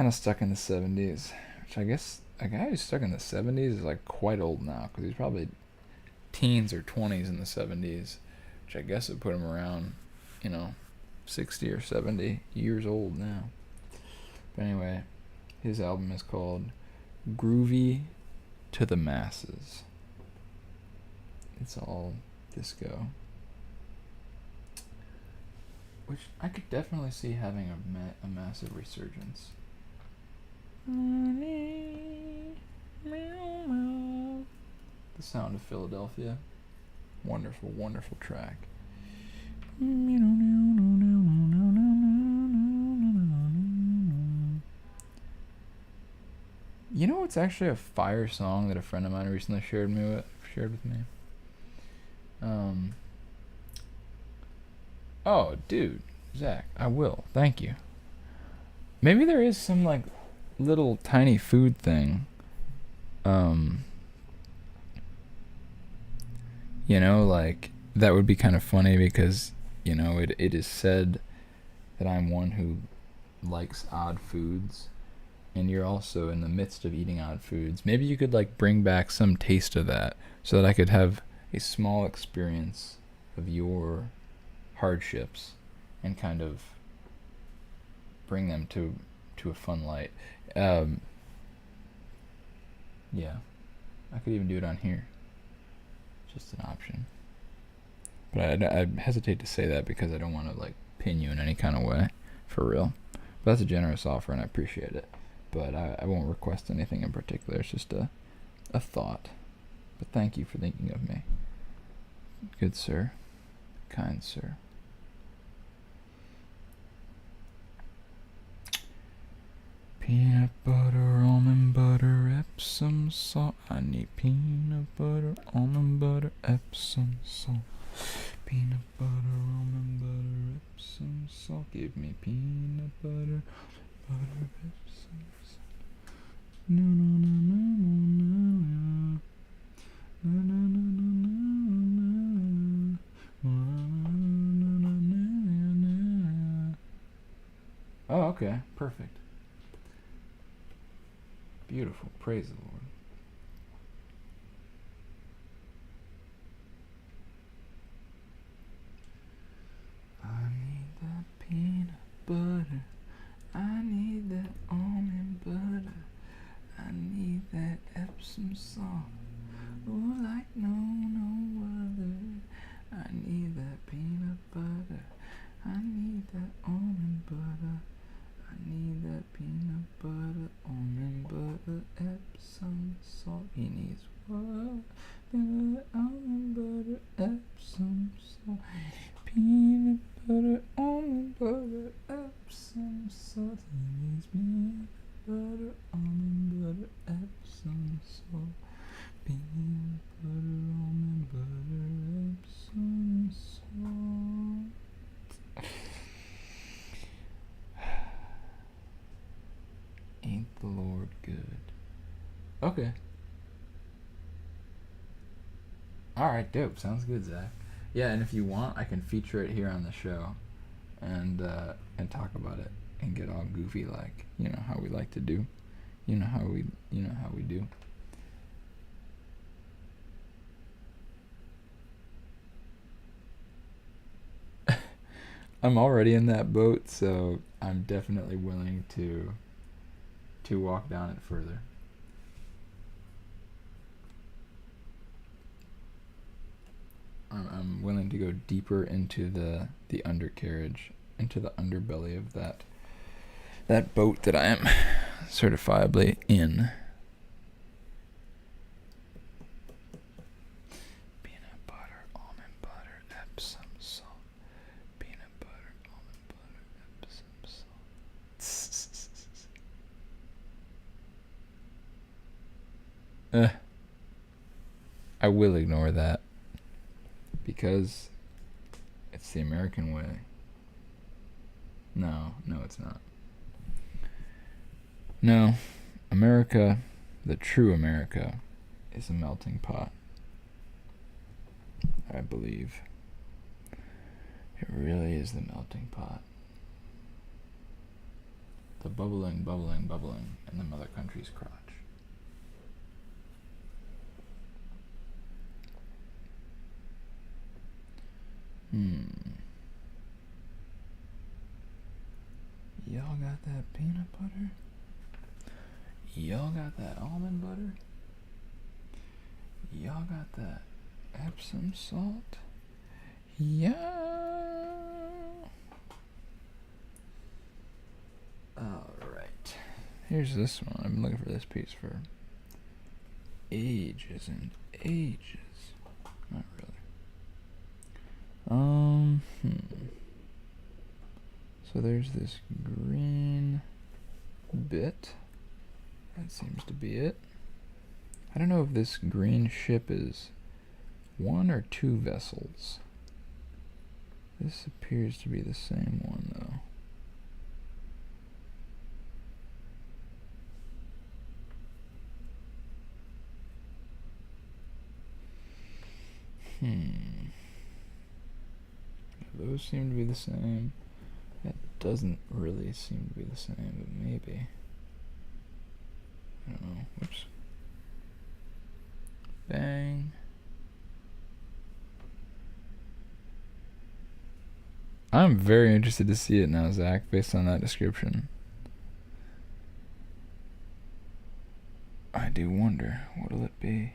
of stuck in the 70s, which I guess a guy who's stuck in the 70s is like quite old now, because he's probably teens or 20s in the 70s, which I guess would put him around 60 or 70 years old now. But anyway, his album is called Groovy to the Masses. It's all disco, which I could definitely see having a massive resurgence. The Sound of Philadelphia. Wonderful, wonderful track. You know what's actually a fire song that a friend of mine recently shared with me? Oh, dude, Zach, I will. Thank you. Maybe there is some like little tiny food thing. Like that would be kind of funny because, it is said that I'm one who likes odd foods, and you're also in the midst of eating odd foods. Maybe you could like bring back some taste of that so that I could have a small experience of your hardships and kind of bring them to a fun light. Yeah, I could even do it on here. Just an option. But I hesitate to say that because I don't want to like pin you in any kind of way, for real. But that's a generous offer and I appreciate it. But I won't request anything in particular. It's just a thought. But thank you for thinking of me. Good sir. Kind sir. Peanut butter, almond butter, Epsom salt. I need peanut butter, almond butter, Epsom salt. Peanut butter, almond butter, Epsom salt. Give me peanut butter, Epsom salt. No, no, no, no, no, no. No, no, no, no, no, no. Oh, okay. Perfect. Beautiful. Praise the Lord. I need that peanut butter. I need that almond butter. I need that Epsom need that almond butter. I need that peanut butter, almond butter, Epsom salt. He needs what? Almond butter, Epsom salt. Peanut butter, almond butter, Epsom salt. He needs peanut butter, almond butter, Epsom salt. Peanut butter, almond butter, Epsom salt. Ain't the Lord good? Okay. Alright, dope. Sounds good, Zach. Yeah, and if you want, I can feature it here on the show and talk about it and get all goofy like, you know how we like to do. You know how we do. I'm already in that boat, so I'm definitely willing to walk down it further. I'm willing to go deeper into the undercarriage, into the underbelly of that boat that I am certifiably in. Peanut butter, almond butter, Epsom salt. Peanut butter, almond butter, Epsom salt. I will ignore that because it's the American way. No, it's not. No, America, the true America, is a melting pot. I believe. It really is the melting pot. The bubbling in the mother country's crotch. Y'all got that peanut butter? Y'all got that almond butter? Y'all got that Epsom salt? Yeah. Alright. Here's this one. I've been looking for this piece for ages and ages. Not really. So there's this green bit. That seems to be it. I don't know if this green ship is 1 or 2 vessels. This appears to be the same one, though. Those seem to be the same. That doesn't really seem to be the same, but maybe. I don't know. Whoops. Bang. I'm very interested to see it now, Zach, based on that description. I do wonder, what'll it be?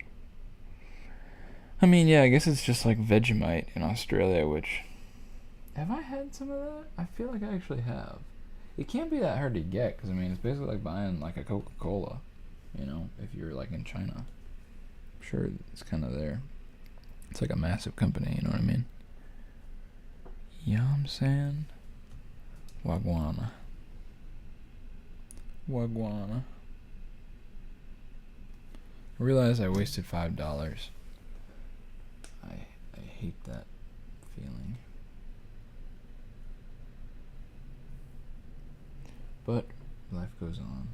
I mean, yeah, I guess it's just like Vegemite in Australia, which... Have I had some of that? I feel like I actually have. It can't be that hard to get, because, I mean, it's basically like buying, like, a Coca-Cola, you know, if you're, like, in China. I'm sure it's kind of there. It's like a massive company, you know what I mean? You know what I'm saying? Wagwana. I realize I wasted $5. I hate that feeling. But life goes on.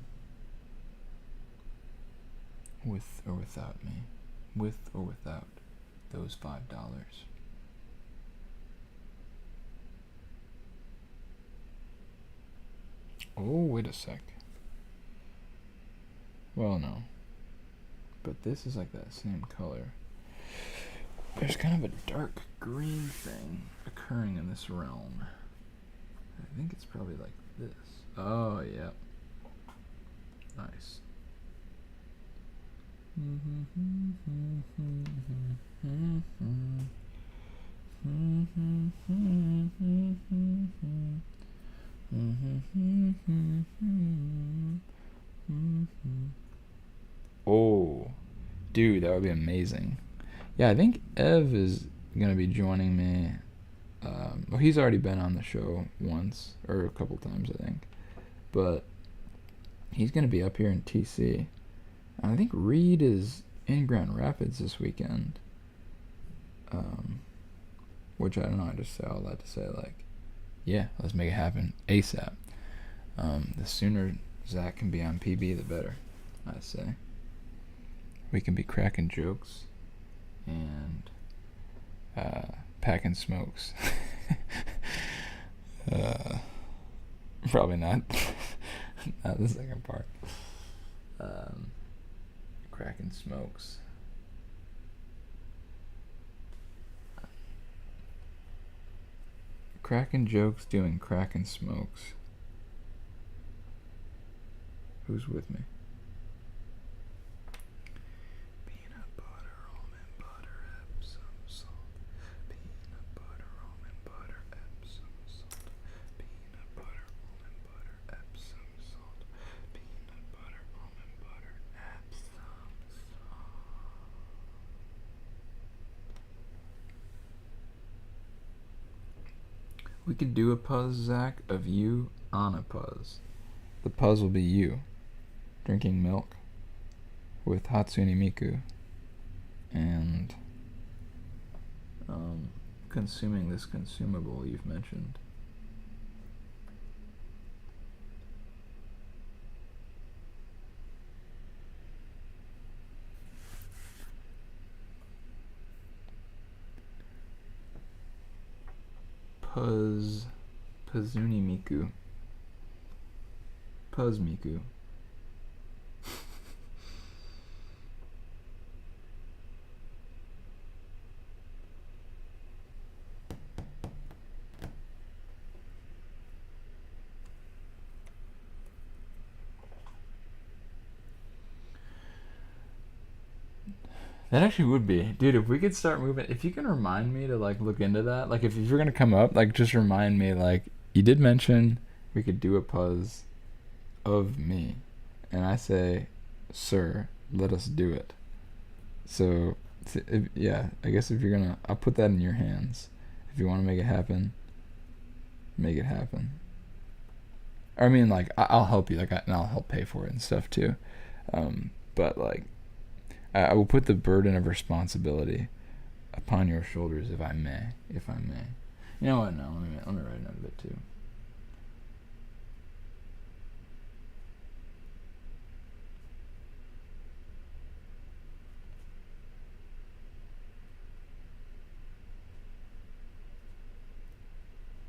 With or without me. With or without those $5. Oh, wait a sec. Well, no. But this is like that same color. There's kind of a dark green thing occurring in this realm. I think it's probably like this. Oh, yeah. Nice. Oh, dude, that would be amazing. Yeah, I think Ev is gonna be joining me. Well, he's already been on the show once or a couple times, I think. But he's gonna be up here in TC. And I think Reed is in Grand Rapids this weekend. Which I don't know. I just say all that to say, like, yeah, let's make it happen ASAP. The sooner Zach can be on PB, the better, I say. We can be cracking jokes and packing smokes. Probably not. Not the second part. Cracking smokes. Cracking jokes, doing cracking smokes. Who's with me? Peanut butter, almond butter, Epsom salt. Peanut butter, almond butter, Epsom salt. Peanut butter, almond butter, Epsom salt. Peanut butter, almond butter, Epsom salt. We could do a Puzz, Zach, of you on a Puzz. The Puzz will be you drinking milk with Hatsune Miku and consuming this consumable you've mentioned. Puzzuni Miku. Puzz Miku. That actually would be, dude. If we could start moving, if you can remind me to like look into that, like if you're gonna come up, like just remind me. Like you did mention we could do a Puzz of me, and I say, sir, let us do it. So, yeah, I guess if you're gonna, I'll put that in your hands. If you want to make it happen, make it happen. Or, I mean, like I'll help you, and I'll help pay for it and stuff too. But like, I will put the burden of responsibility upon your shoulders, if I may. If I may. You know what? No, let me write another bit too.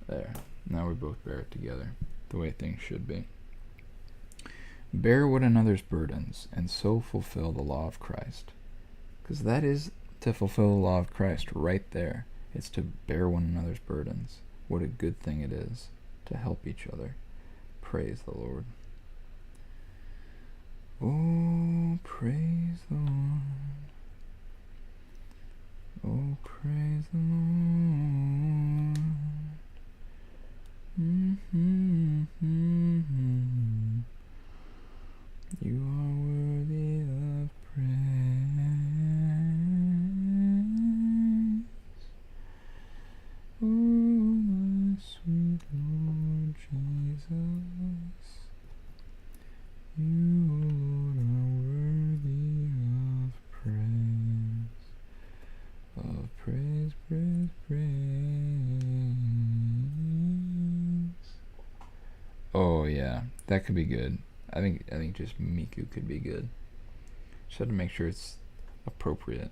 There. Now we both bear it together, the way things should be. Bear one another's burdens, and so fulfill the law of Christ. Because that is to fulfill the law of Christ right there. It's to bear one another's burdens. What a good thing it is to help each other. Praise the Lord. Oh, praise the Lord. Oh, praise the Lord. You are worthy of praise. Oh, my sweet Lord Jesus, you, Lord, are worthy of praise. Of praise, praise, praise. Oh yeah, that could be good. I think just Miku could be good. Just have to make sure it's appropriate.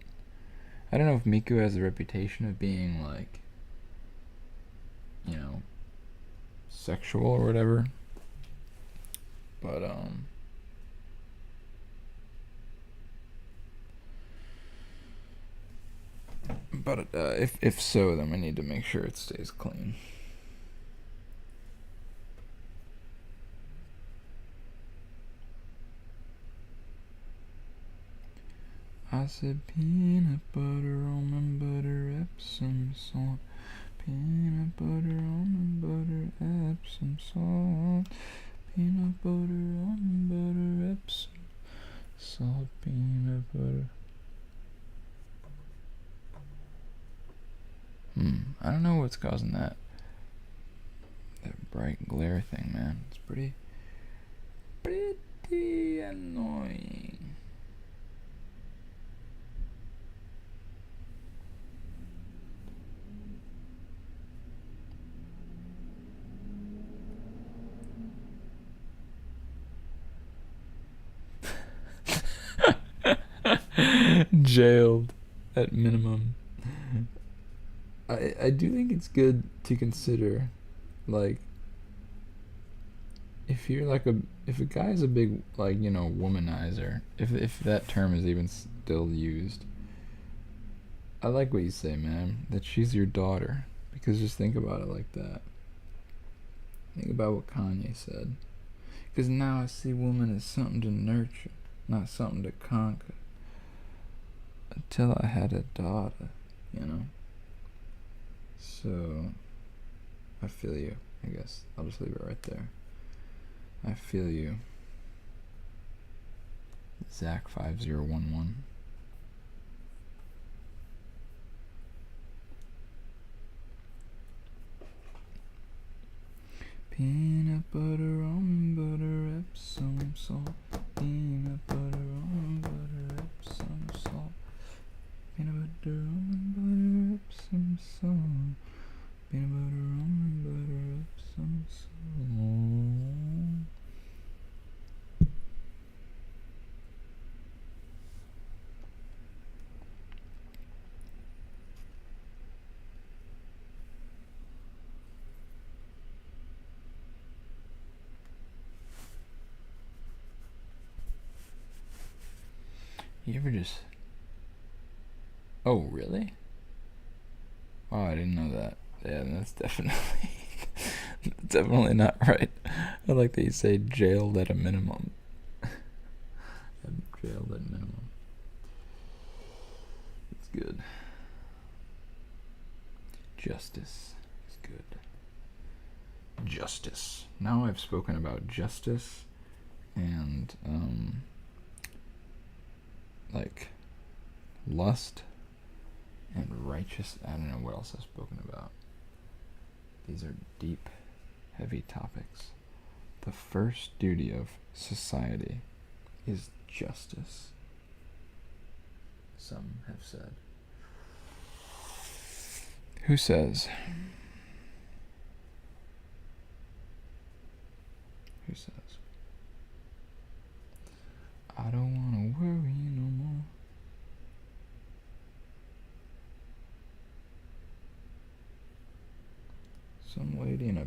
I don't know if Miku has a reputation of being like, you know, sexual or whatever. But if so, then we need to make sure it stays clean. I said peanut butter, almond butter, Epsom salt. Peanut butter, almond butter, Epsom salt. Peanut butter, almond butter, Epsom salt, peanut butter. I don't know what's causing that bright glare thing, man. It's pretty annoying. Jailed at minimum. I do think it's good to consider, like, if you're like if a guy's a big, like, you know, womanizer, if that term is even still used, I like what you say, man, that she's your daughter, because just think about it like that. Think about what Kanye said. Because now I see woman as something to nurture, not something to conquer. Until I had a daughter, you know? So, I feel you, I guess. I'll just leave it right there. I feel you. Zach5011. Peanut butter, almond butter, Epsom salt. Peanut butter, almond butter, Epsom salt. Peanut butter, almond butter, Epsom salt. Peanut butter, almond butter, Epsom salt. You ever just... Oh, really? Oh, I didn't know that. Yeah, that's definitely not right. I like that you say jailed at a minimum. Jailed at minimum. It's good. Justice is good. Justice. Now I've spoken about justice and like lust and righteous. I don't know what else I've spoken about. These are deep, heavy topics. The first duty of society is justice, some have said. Who says? Who says? I don't want to worry no more. Some lady in a...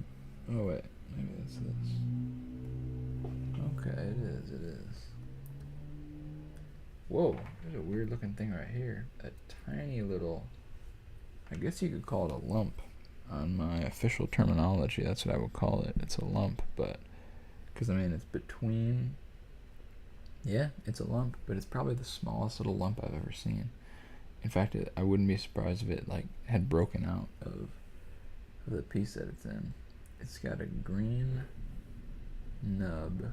Oh, wait. Maybe that's this. Okay, it is. Whoa, there's a weird looking thing right here. A tiny little... I guess you could call it a lump. On my official terminology, that's what I would call it. It's a lump, but... Because, I mean, it's between... Yeah, it's a lump, but it's probably the smallest little lump I've ever seen. In fact, I wouldn't be surprised if it, like, had broken out of the piece that it's in. It's got a green nub.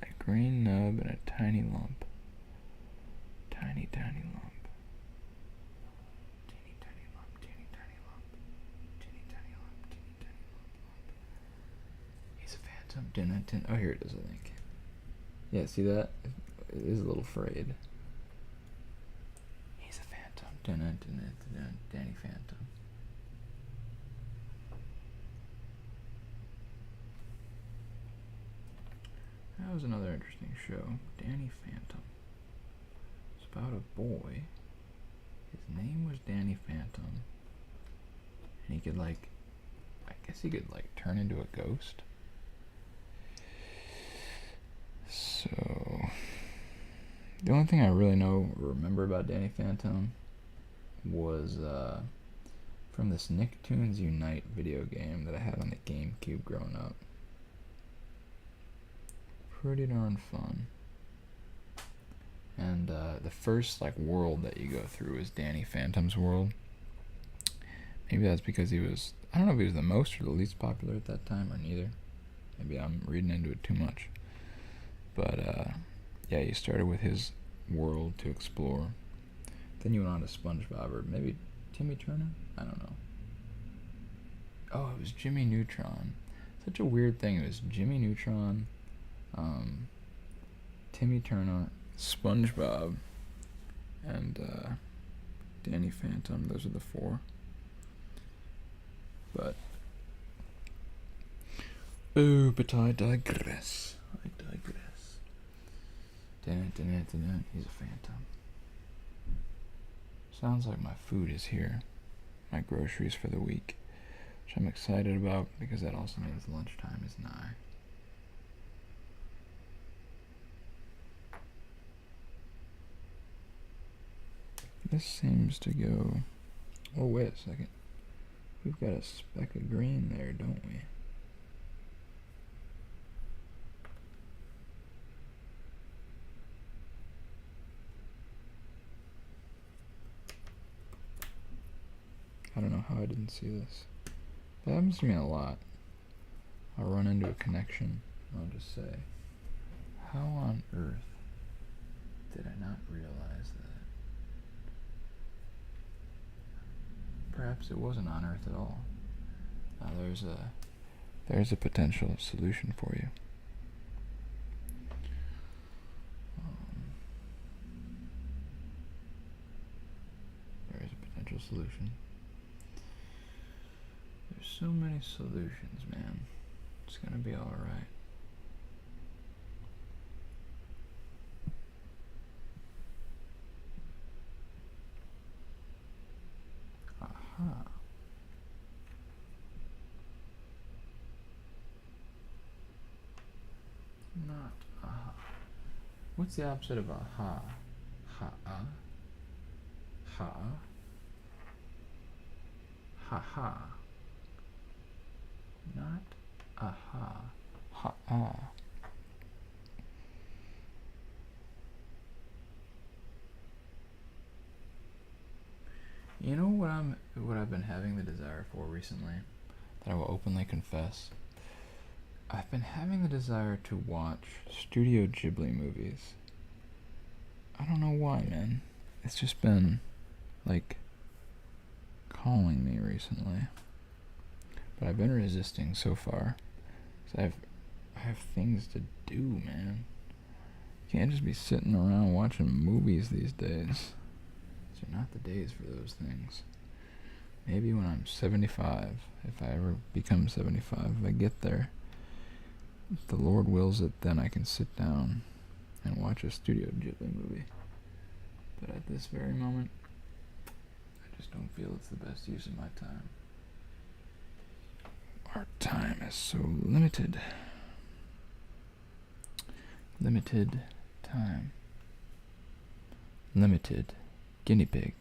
A green nub and a tiny lump. Tiny lump. He's a phantom. Oh, here it is, I think. Yeah, see that? It is a little frayed. He's a phantom. Danny Phantom. That was another interesting show. Danny Phantom. It's about a boy. His name was Danny Phantom. And he could, like... I guess he could, like, turn into a ghost. So... The only thing I really remember about Danny Phantom was from this Nicktoons Unite video game that I had on the GameCube growing up. pretty darn fun. And the first like world that you go through is Danny Phantom's world. Maybe that's because he was, I don't know if he was the most or the least popular at that time, or neither. Maybe I'm reading into it too much. But yeah, you started with his world to explore. Then you went on to SpongeBob, or maybe Timmy Turner? I don't know. Oh, it was Jimmy Neutron. Such a weird thing. It was Jimmy Neutron, Timmy Turner, SpongeBob, and Danny Phantom. Those are the four. But I digress. He's a phantom. Sounds like my food is here. My groceries for the week, which I'm excited about because that also means lunchtime is nigh. This seems to go... Oh, wait a second. We've got a speck of green there, don't we? I don't know how I didn't see this. That happens to me a lot. I'll run into a connection, and I'll just say, how on earth did I not realize that? Perhaps it wasn't on Earth at all. Now there's a potential solution for you. There is a potential solution. There's so many solutions, man. It's gonna be all right. Aha. Not aha. What's the opposite of aha? Ha-ah. Ha. Ha-ha. Not aha. Ha-ah. You know what I've been having the desire for recently, that I will openly confess? I've been having the desire to watch Studio Ghibli movies. I don't know why, man. It's just been, like, calling me recently. But I've been resisting so far. 'Cause I have things to do, man. You can't just be sitting around watching movies these days. These are not the days for those things. Maybe when I'm 75, if I ever become 75, if I get there, if the Lord wills it, then I can sit down and watch a Studio Ghibli movie. But at this very moment, I just don't feel it's the best use of my time. Our time is so limited. Limited time. Limited guinea pig.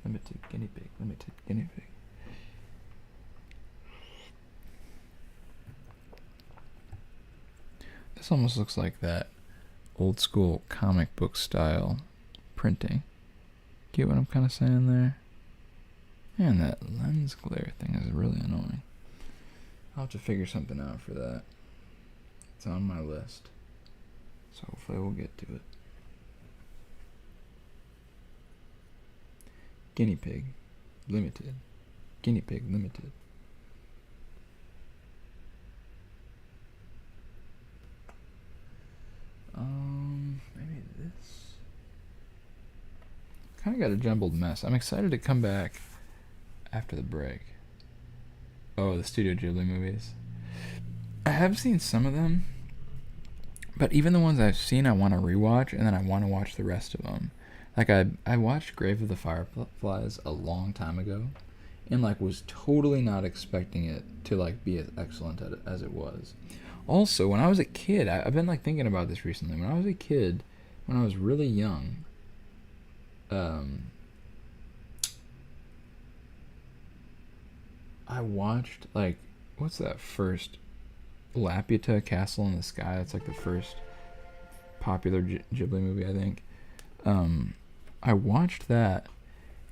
Limited guinea pig. Limited guinea pig. This almost looks like that old school comic book style printing. Get what I'm kind of saying there? Man, that lens glare thing is really annoying. I'll have to figure something out for that. It's on my list. So hopefully we'll get to it. Guinea pig. Limited. Guinea pig limited. Maybe this. Kind of got a jumbled mess. I'm excited to come back after the break. Oh, the Studio Ghibli movies. I have seen some of them, but even the ones I've seen, I want to rewatch, and then I want to watch the rest of them. Like I watched Grave of the Fireflies a long time ago, and like was totally not expecting it to like be as excellent as it was. Also, when I was a kid, I've been like thinking about this recently. When I was a kid, when I was really young, I watched like, what's that first Laputa Castle in the Sky? That's like the first popular Ghibli movie, I think. I watched that,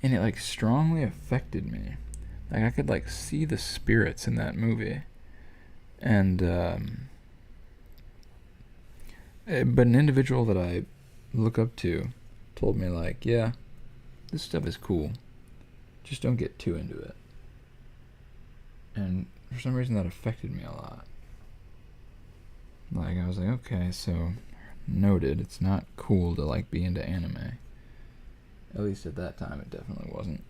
and it like strongly affected me. Like I could like see the spirits in that movie, and but an individual that I look up to told me like, yeah, this stuff is cool, just don't get too into it. And for some reason that affected me a lot. Like I was like, okay, so noted, it's not cool to like be into anime. At least at that time it definitely wasn't.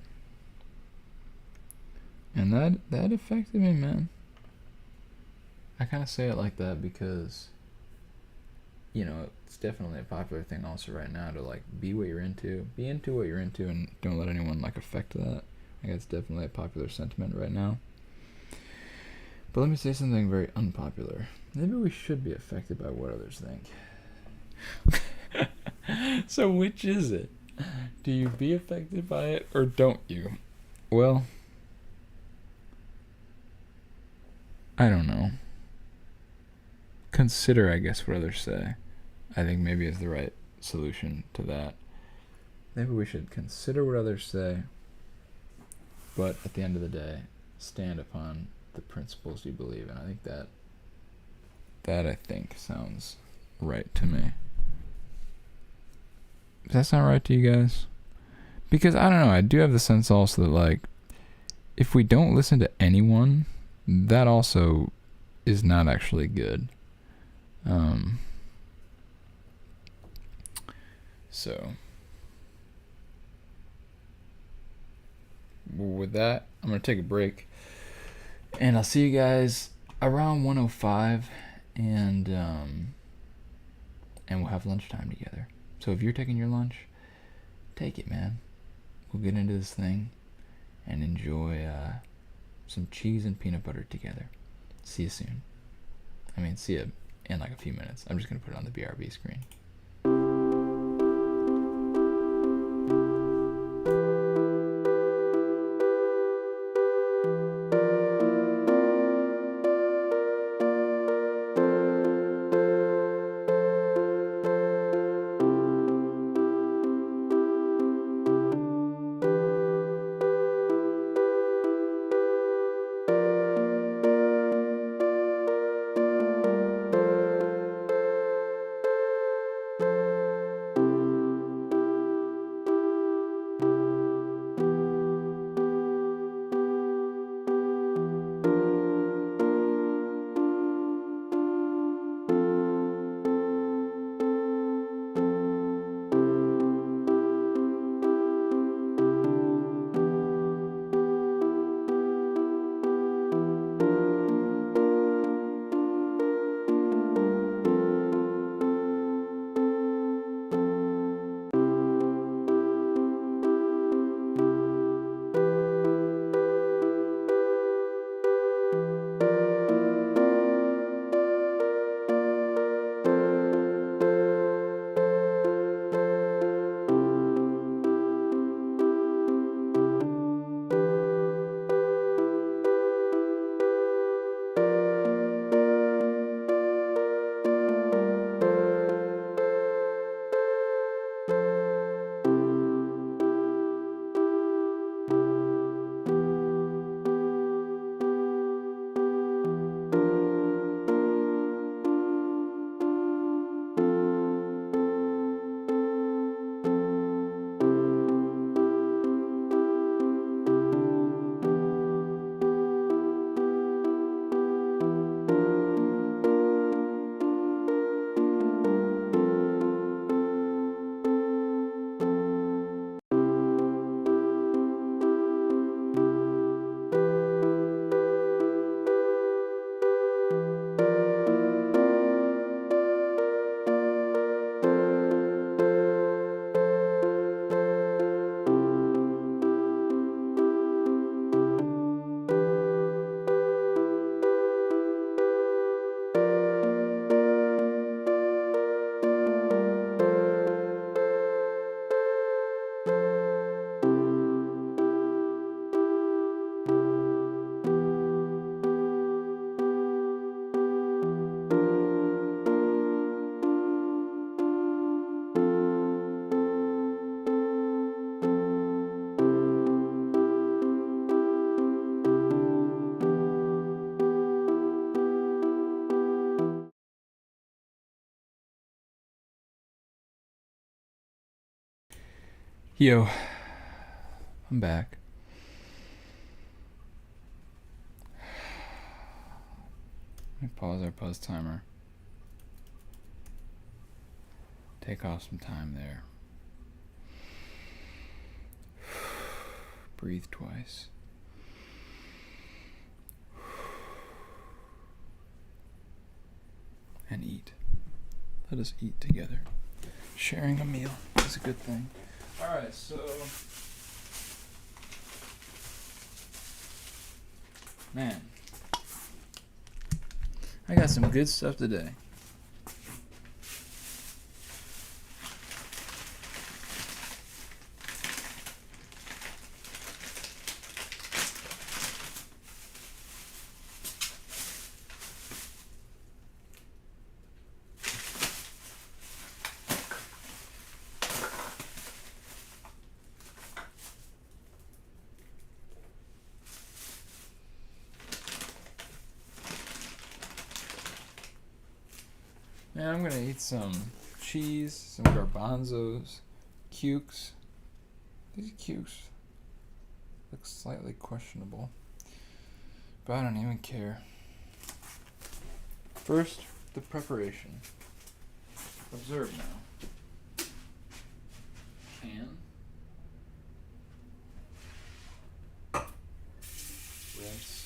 And that affected me, man. I kind of say it like that because, you know, it's definitely a popular thing also right now to like be what you're into. Be into what you're into and don't let anyone like affect that. Like it's definitely a popular sentiment right now. But let me say something very unpopular. Maybe we should be affected by what others think. So which is it? Do you be affected by it or don't you? Well, I don't know. Consider, I guess, what others say. I think maybe is the right solution to that. Maybe we should consider what others say, but at the end of the day, stand upon the principles you believe in. I think that I think sounds right to me. Does that sound right to you guys? Because I don't know, I do have the sense also that like if we don't listen to anyone, that also is not actually good. So with that, I'm gonna take a break, and I'll see you guys around 1:05, and we'll have lunchtime together. So if you're taking your lunch, take it, man. We'll get into this thing and enjoy some cheese and peanut butter together. See you soon. I mean, see you in like a few minutes. I'm just gonna put it on the BRB screen. Yo, I'm back. Let me pause our Puzz timer. Take off some time there. Breathe twice. And eat. Let us eat together. Sharing a meal is a good thing. Alright, so man, I got some good stuff today. Man, I'm gonna eat some cheese, some garbanzos, cukes. These cukes look slightly questionable, but I don't even care. First, the preparation. Observe now. Can. Rinse.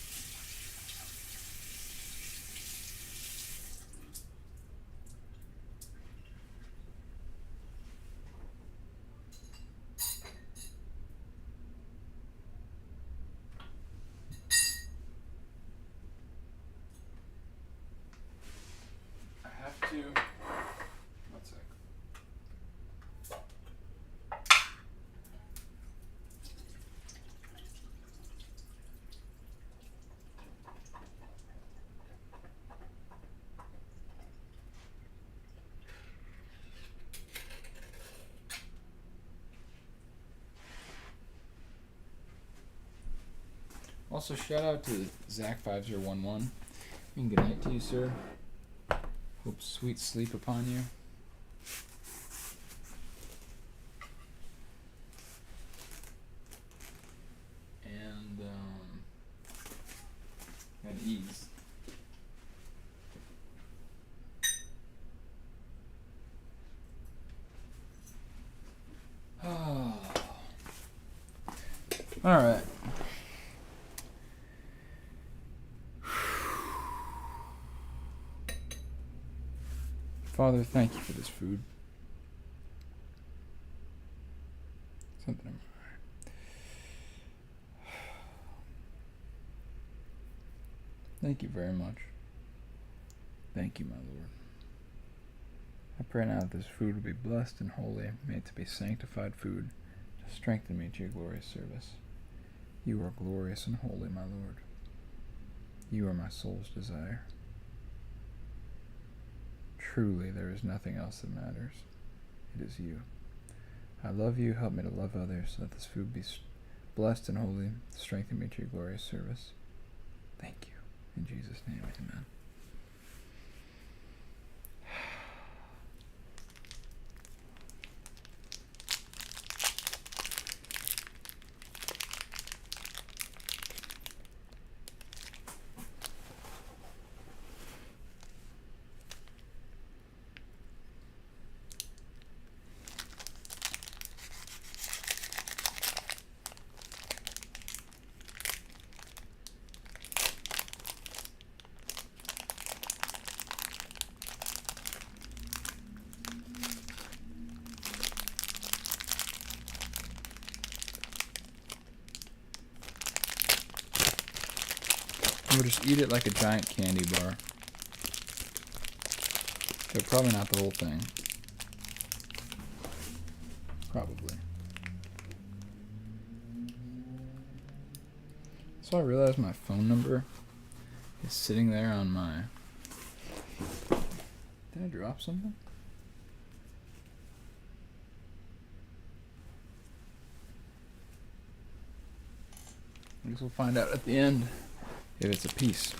One sec. Also, shout out to Zach5011. And good night to you, sir. Hope sweet sleep upon you. And at ease. Oh. All right. Father, thank you for this food. Something in my eye. Thank you very much. Thank you, my Lord. I pray now that this food will be blessed and holy, made to be sanctified food, to strengthen me to your glorious service. You are glorious and holy, my Lord. You are my soul's desire. Truly, there is nothing else that matters. It is you. I love you. Help me to love others. Let this food be blessed and holy. Strengthen me to your glorious service. Thank you. In Jesus' name, amen. We'll just eat it like a giant candy bar. So probably not the whole thing. Probably. So I realized my phone number is sitting there on my... Did I drop something? I guess we'll find out at the end if it's a piece.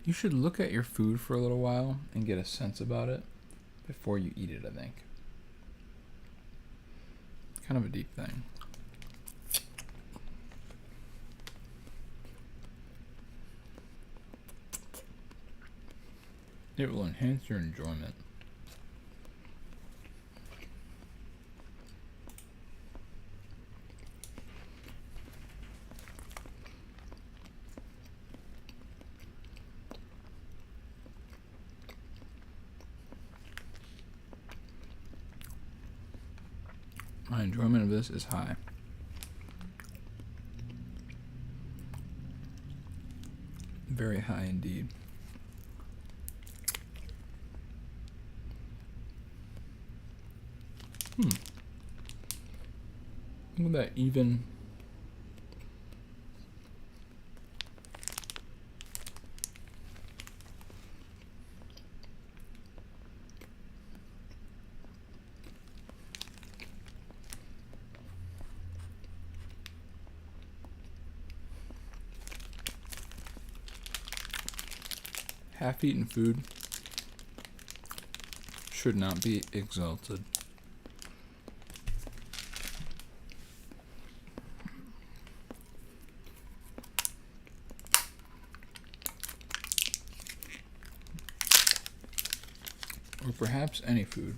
You should look at your food for a little while and get a sense about it before you eat it, I think. Kind of a deep thing. It will enhance your enjoyment. My enjoyment of this is high. Very high indeed. Look at that even. Half-eaten food should not be exalted. Or perhaps any food.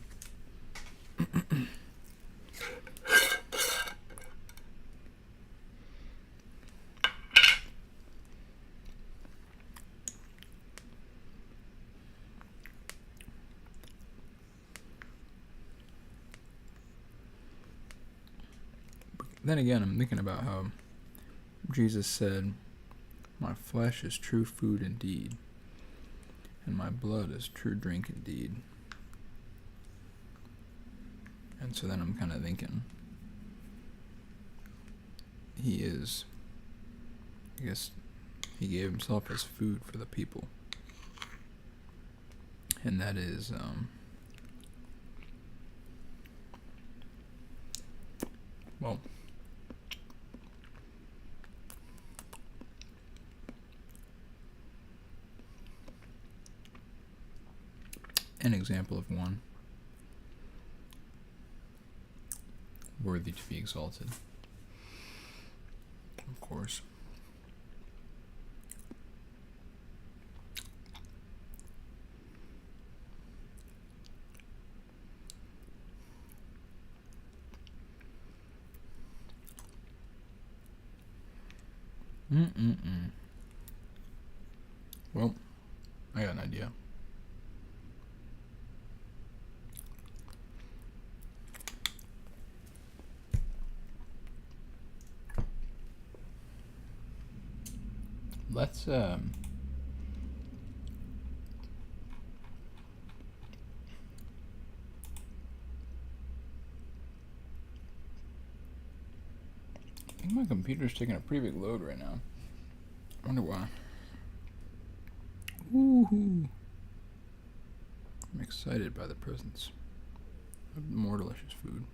Then again, I'm thinking about how Jesus said, "My flesh is true food indeed, and my blood is true drink indeed." And so then I'm kind of thinking, he is, I guess, he gave himself as food for the people. And that is, well, an example of one worthy to be exalted, of course. Well, I got an idea. Let's I think my computer's taking a pretty big load right now. I wonder why. Woohoo! I'm excited by the presence of more delicious food.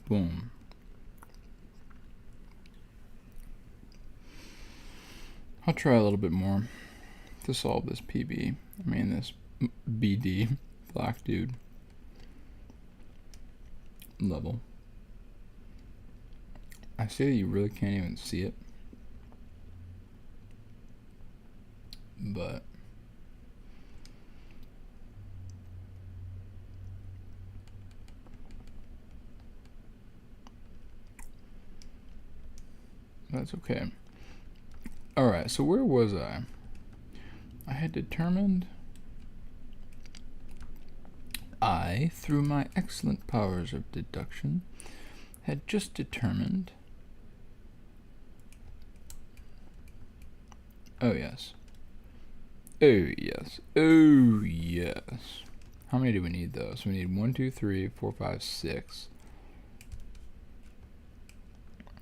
Boom. I'll try a little bit more to solve this this BD, black dude level. I say that you really can't even see it, but that's okay. Alright, so where was I? I had determined through my excellent powers of deduction, had just determined. Oh, yes. Oh, yes. Oh, yes. How many do we need, though? So we need 1, 2, 3, 4, 5, 6.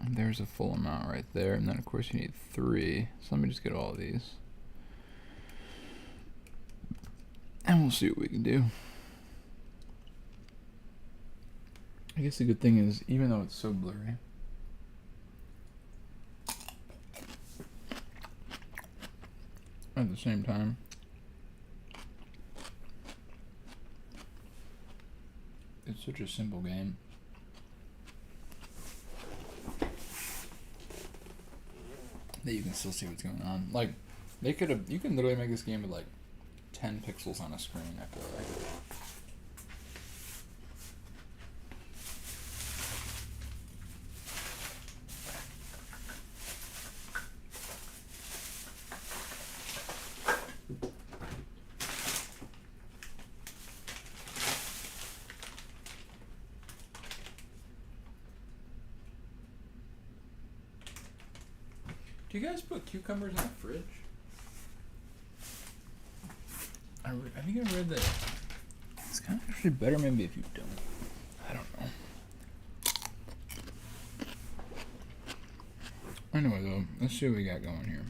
There's a full amount right there. And then, of course, you need 3. So let me just get all of these. And we'll see what we can do. I guess the good thing is, even though it's so blurry, at the same time, it's such a simple game. That you can still see what's going on. Like, you can literally make this game with like 10 pixels on a screen, I feel like. Do you guys put cucumbers in the fridge? I think I read that it's kind of actually better maybe if you don't. I don't know. Anyway, though, let's see what we got going here.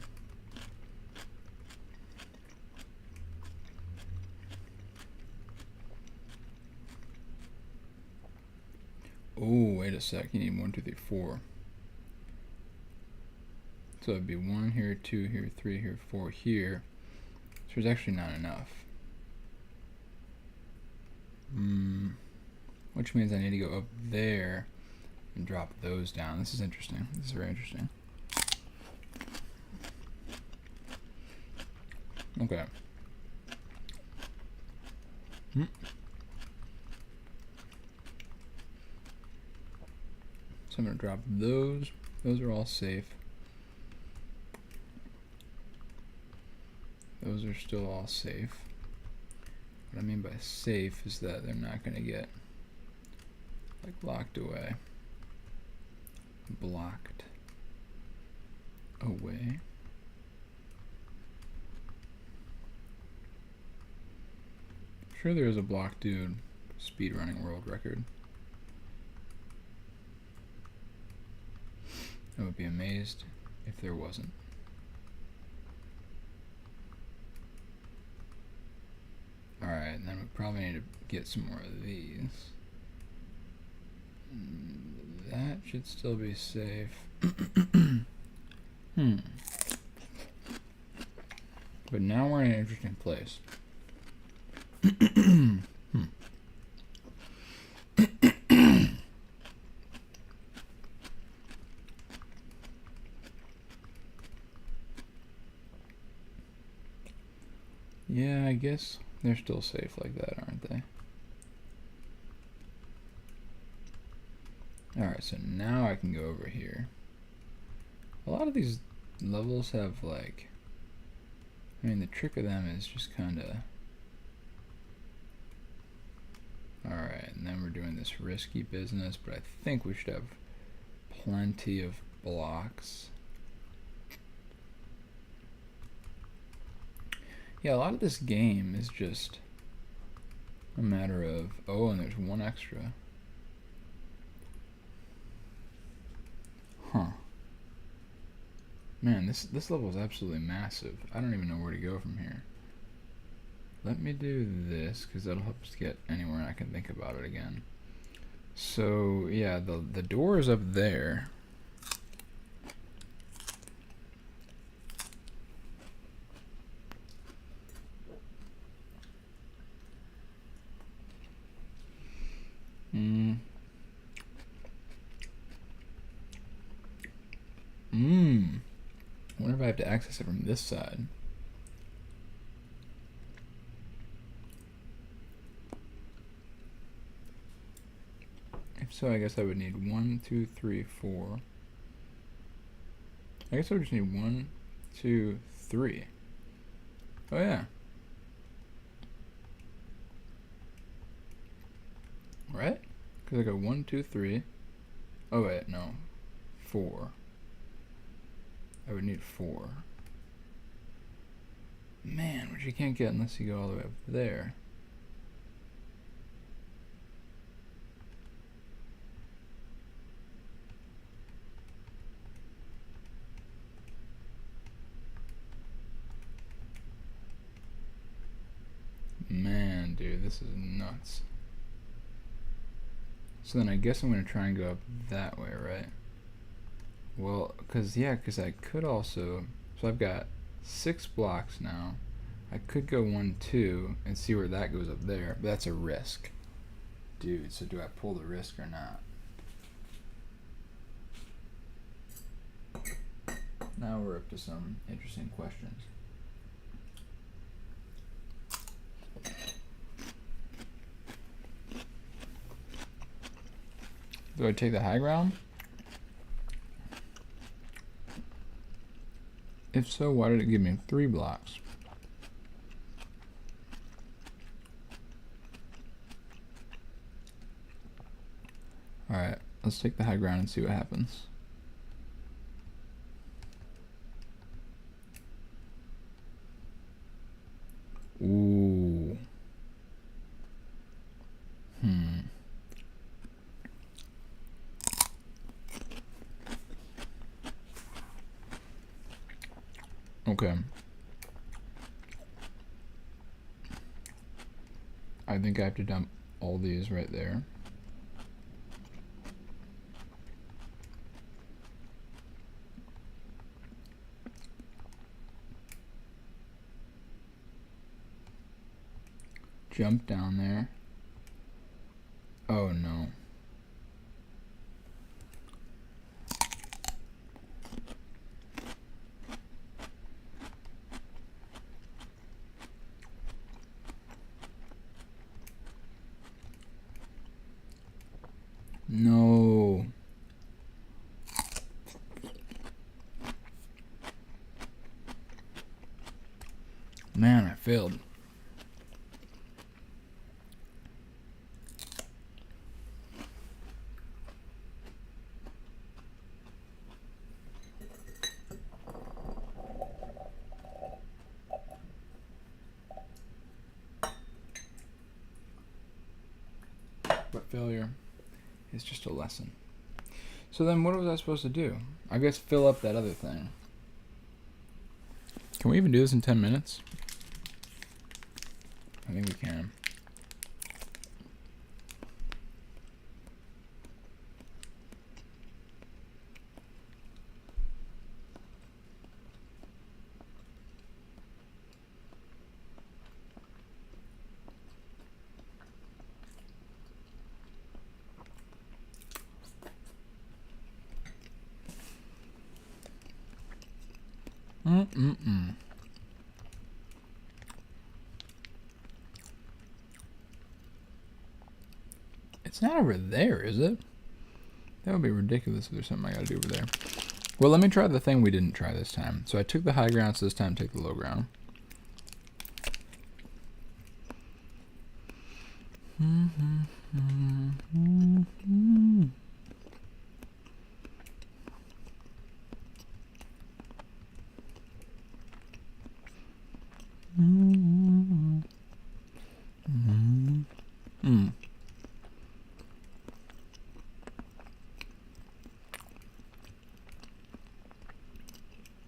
Oh, wait a sec. You need 1, 2, 3, 4. So it'd be 1 here, 2 here, 3 here, 4 here. So there's actually not enough. Which means I need to go up there and drop those down. This is interesting. This is very interesting. Okay. So I'm going to drop those. Those are all safe. Those are still all safe. What I mean by safe is that they're not going to get like locked away. Blocked away. Sure there is a block dude speedrunning world record. I would be amazed if there wasn't. Alright, and then we probably need to get some more of these. That should still be safe. But now we're in an interesting place. Yeah, I guess they're still safe like that, aren't they? Alright, so now I can go over here. A lot of these levels have like, I mean, the trick of them is just kind of, alright, and then we're doing this risky business, but I think we should have plenty of blocks. Yeah, a lot of this game is just a matter of, oh, and there's one extra. Huh. Man, this level is absolutely massive. I don't even know where to go from here. Let me do this, because that'll help us get anywhere and I can think about it again. So, yeah, the door is up there. I wonder if I have to access it from this side. If so, I guess I would need 1, 2, 3, 4. I guess I would just need 1, 2, 3. Oh yeah. Right? Because I go 1, 2, 3. Oh wait, no. 4. I would need 4. Man, which you can't get unless you go all the way up there. Man, dude, this is nuts. So then I guess I'm going to try and go up that way, right? Well, because I could also... So I've got 6 blocks now. I could go 1, 2 and see where that goes up there, but that's a risk. Dude, so do I pull the risk or not? Now we're up to some interesting questions. Do I take the high ground? If so, why did it give me 3 blocks? Alright, let's take the high ground and see what happens. Ooh. Okay. I think I have to dump all these right there. Jump down there. Oh no. No. Man, I failed. But failure is just a lesson. So then what was I supposed to do? I guess fill up that other thing. Can we even do this in 10 minutes? I think we can. It's not over there, is it? That would be ridiculous if there's something I gotta do over there. Well, let me try the thing we didn't try this time. So I took the high ground, so this time take the low ground.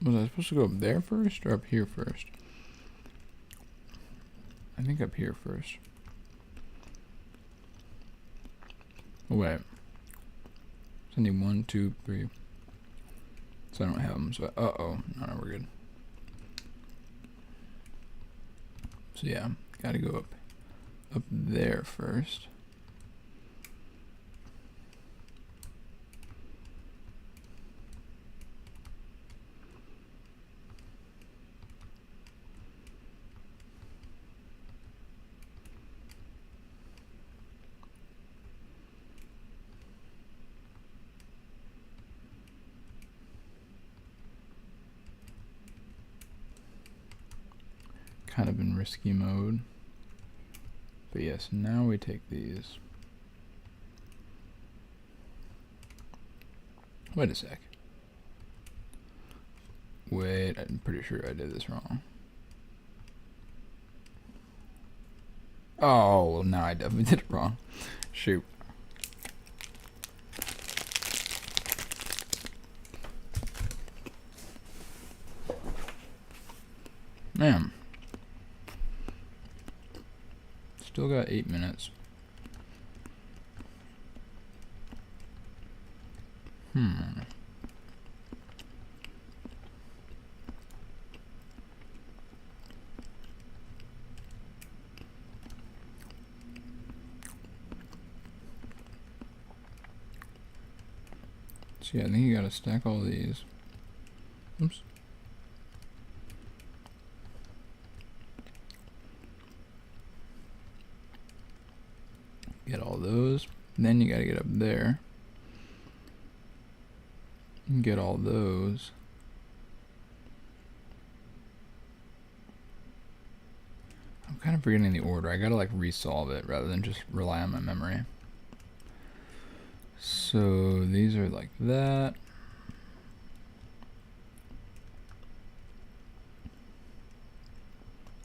Was I supposed to go up there first or up here first? I think up here first. Oh, wait. So I need 1, 2, 3. So I don't have them. So uh-oh. No, we're good. So yeah, gotta go up there first. kind of in risky mode. But yes, now we take these. Wait a sec. Wait, I'm pretty sure I did this wrong. Oh, well, now I definitely did it wrong. Shoot. Man. Still got 8 minutes. So yeah, I think you gotta stack all these. Oops. Get all those. Then you gotta get up there. And get all those. I'm kind of forgetting the order. I gotta like resolve it rather than just rely on my memory. So these are like that.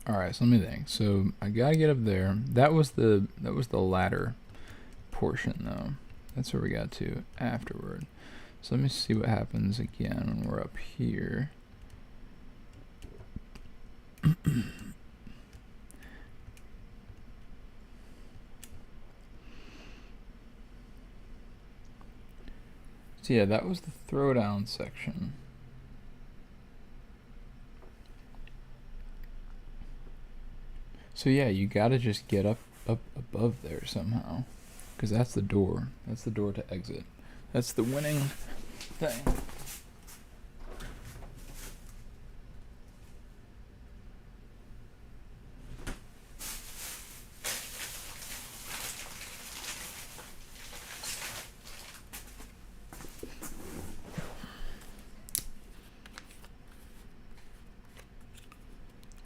Alright, so let me think. So I gotta get up there. That was the ladder portion though. That's where we got to afterward. So let me see what happens again when we're up here. So yeah, that was the throwdown section. So yeah, you gotta just get up above there somehow, because that's the door. That's the door to exit. That's the winning thing.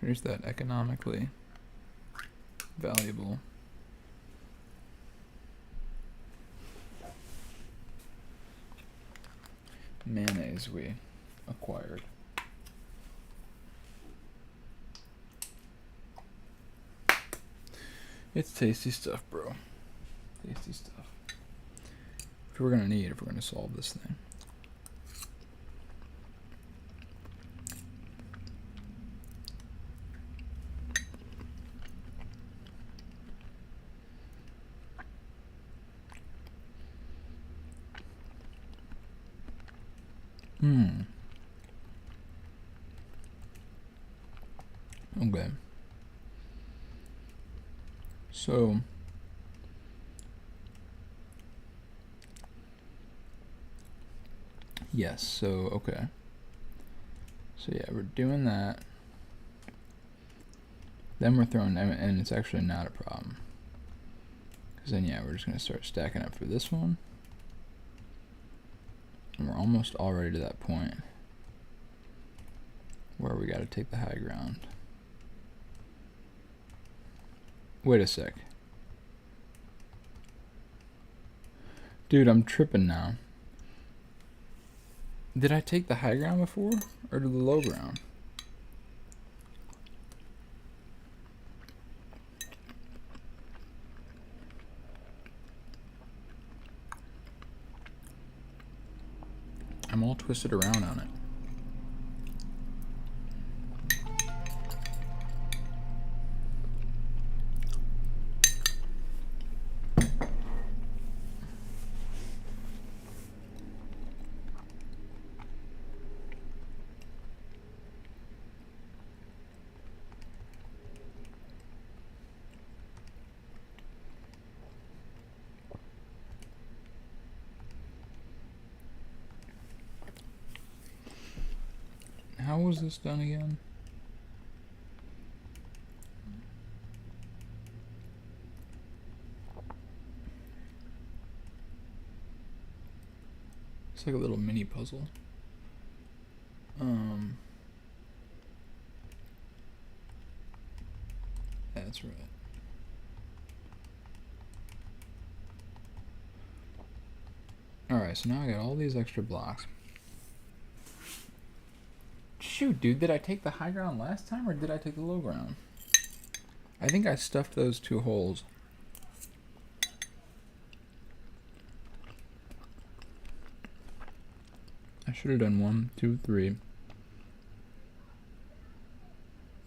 Here's that economically valuable. Mayonnaise we acquired. It's tasty stuff, bro. Tasty stuff. Which we're gonna need if we're gonna solve this thing. Okay. So yes, so okay. So yeah, we're doing that. Then we're throwing, and it's actually not a problem. Because then yeah, we're just gonna start stacking up for this one. And we're almost already to that point where we gotta take the high ground. Wait a sec. Dude, I'm tripping now. Did I take the high ground before? Or the low ground? I'm all twisted around on it. How was this done again? It's like a little mini puzzle. Alright, so now I got all these extra blocks. Shoot, dude, did I take the high ground last time or did I take the low ground? I think I stuffed those 2 holes. I should have done 1, 2, 3,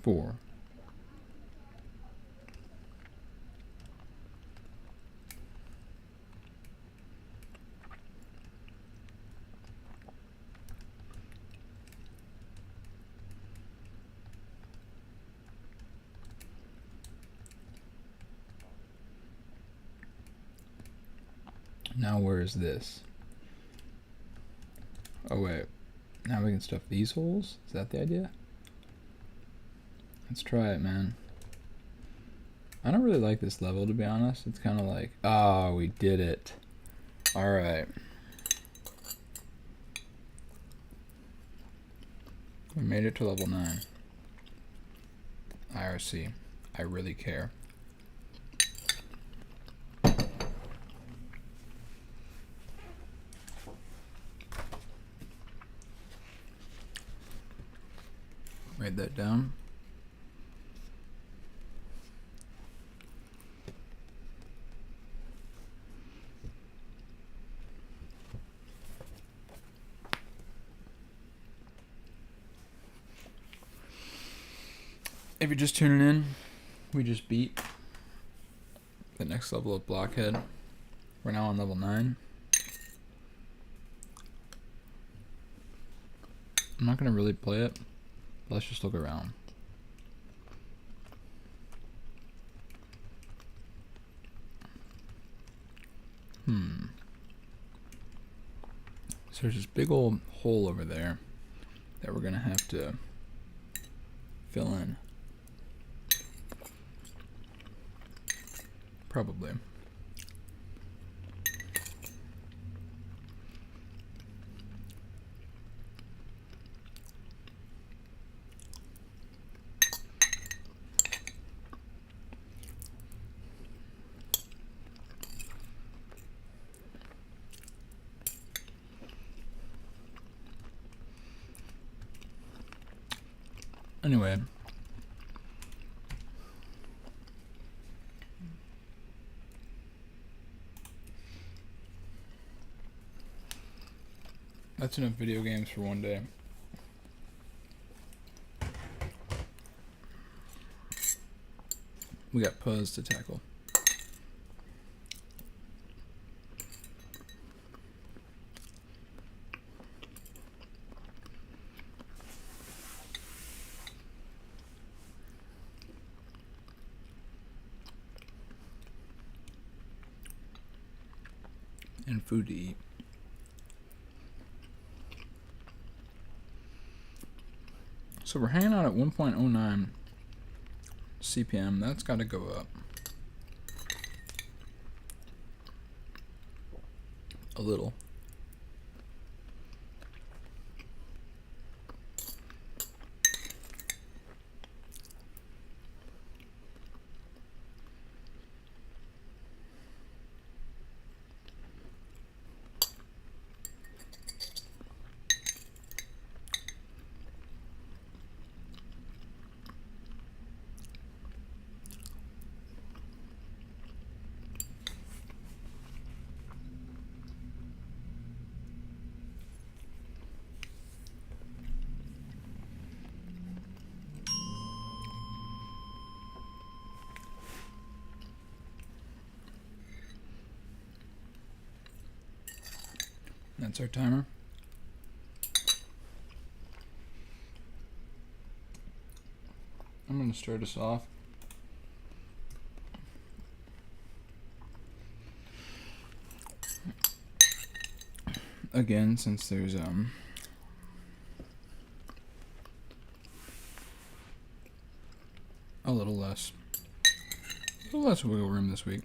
4. Now where is this? Oh wait, now we can stuff these holes? Is that the idea? Let's try it, man. I don't really like this level, to be honest. It's kind of like, oh, we did it. Alright. We made it to level 9. IRC. I really care. Write that down. If you're just tuning in, we just beat the next level of Blockhead. We're now on level 9. I'm not going to really play it. Let's just look around. So there's this big old hole over there that we're gonna have to fill in. Probably. Anyway, that's enough video games for one day. We got Puzz to tackle. And food to eat. So we're hanging out at 1.09 CPM. That's got to go up a little. That's our timer. I'm going to start us off. Again, since there's a little less wiggle room this week.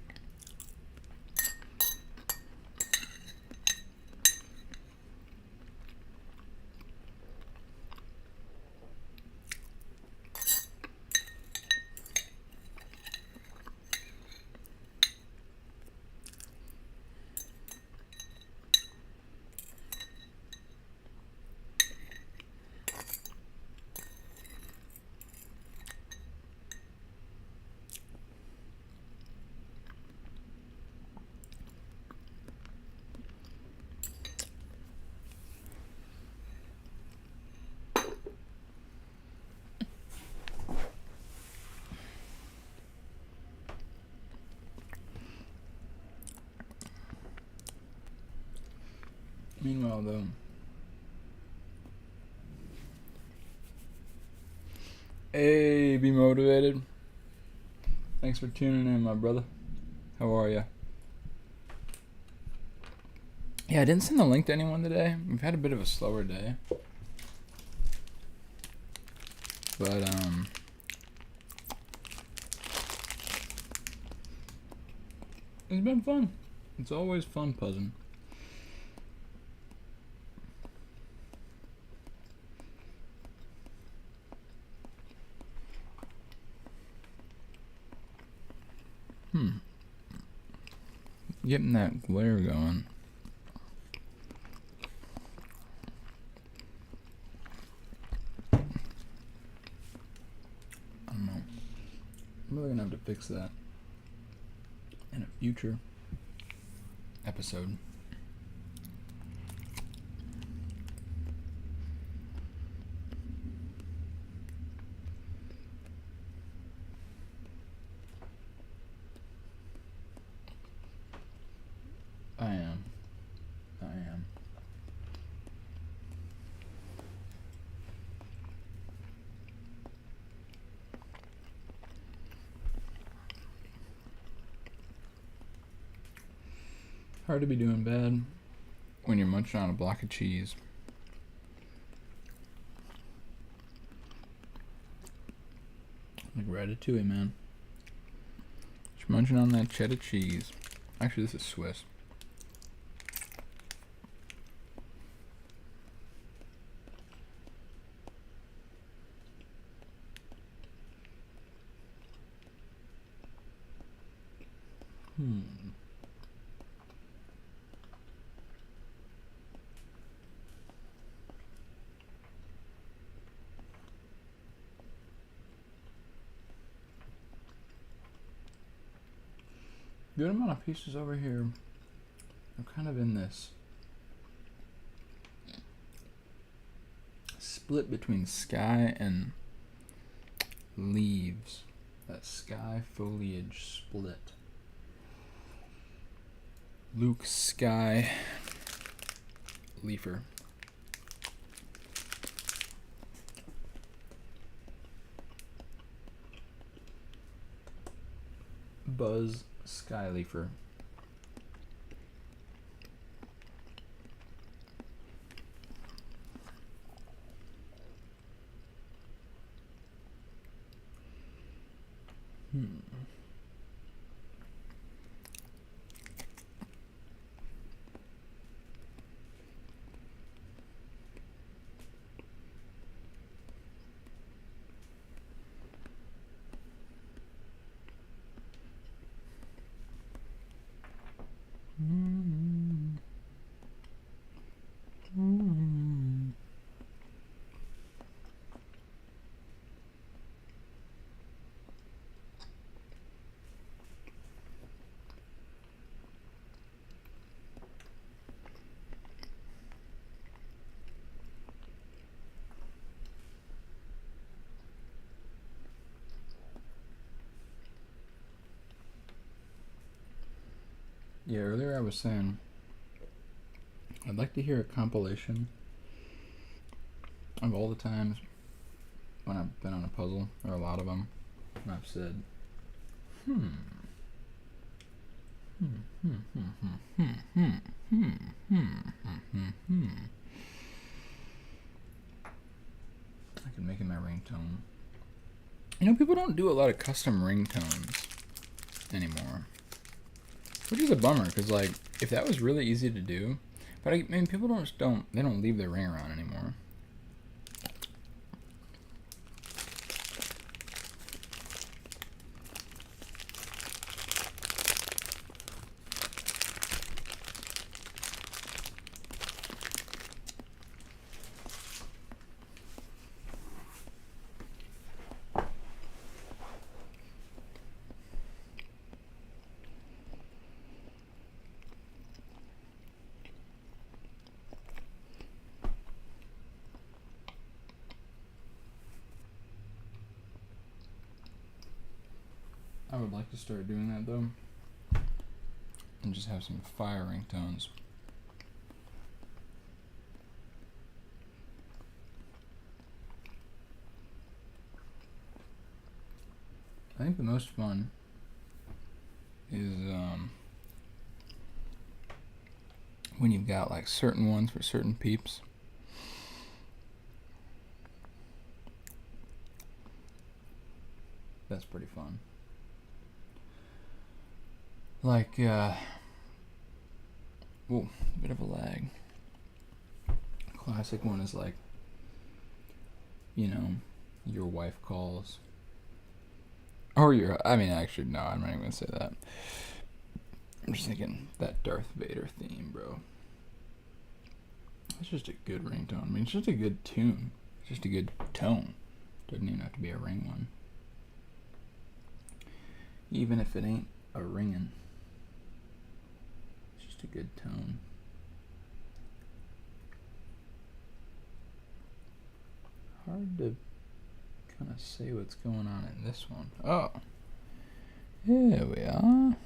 Meanwhile, though, hey, be motivated. Thanks for tuning in, my brother. How are ya? Yeah, I didn't send the link to anyone today. We've had a bit of a slower day. But, it's been fun. It's always fun puzzing. Getting that glare going. I don't know. I'm really gonna have to fix that in a future episode. I am. Hard to be doing bad when you're munching on a block of cheese. Like ratatouille, man. Just munching on that cheddar cheese. Actually, this is Swiss. Good amount of pieces over here. I'm kind of in this split between sky and leaves. That sky foliage split. Luke Sky Leafer. Buzz Skyleafer. Yeah, earlier I was saying I'd like to hear a compilation of all the times when I've been on a puzzle, or a lot of them, and I've said, I can make it my ringtone. You know, people don't do a lot of custom ringtones anymore, which is a bummer, because, like, if that was really easy to do, but I mean, people don't leave their ring around anymore. I would like to start doing that, though, and just have some fire ringtones. I think the most fun is when you've got like certain ones for certain peeps. That's pretty fun. Like, whoa, a bit of a lag. Classic one is like, your wife calls. Or actually, no, I'm not even gonna say that. I'm just thinking that Darth Vader theme, bro. It's just a good ringtone. I mean, it's just a good tune. It's just a good tone. Doesn't even have to be a ring one. Even if it ain't a ringing. It's just a good tone. Hard to kind of say what's going on in this one. Oh. Here we are.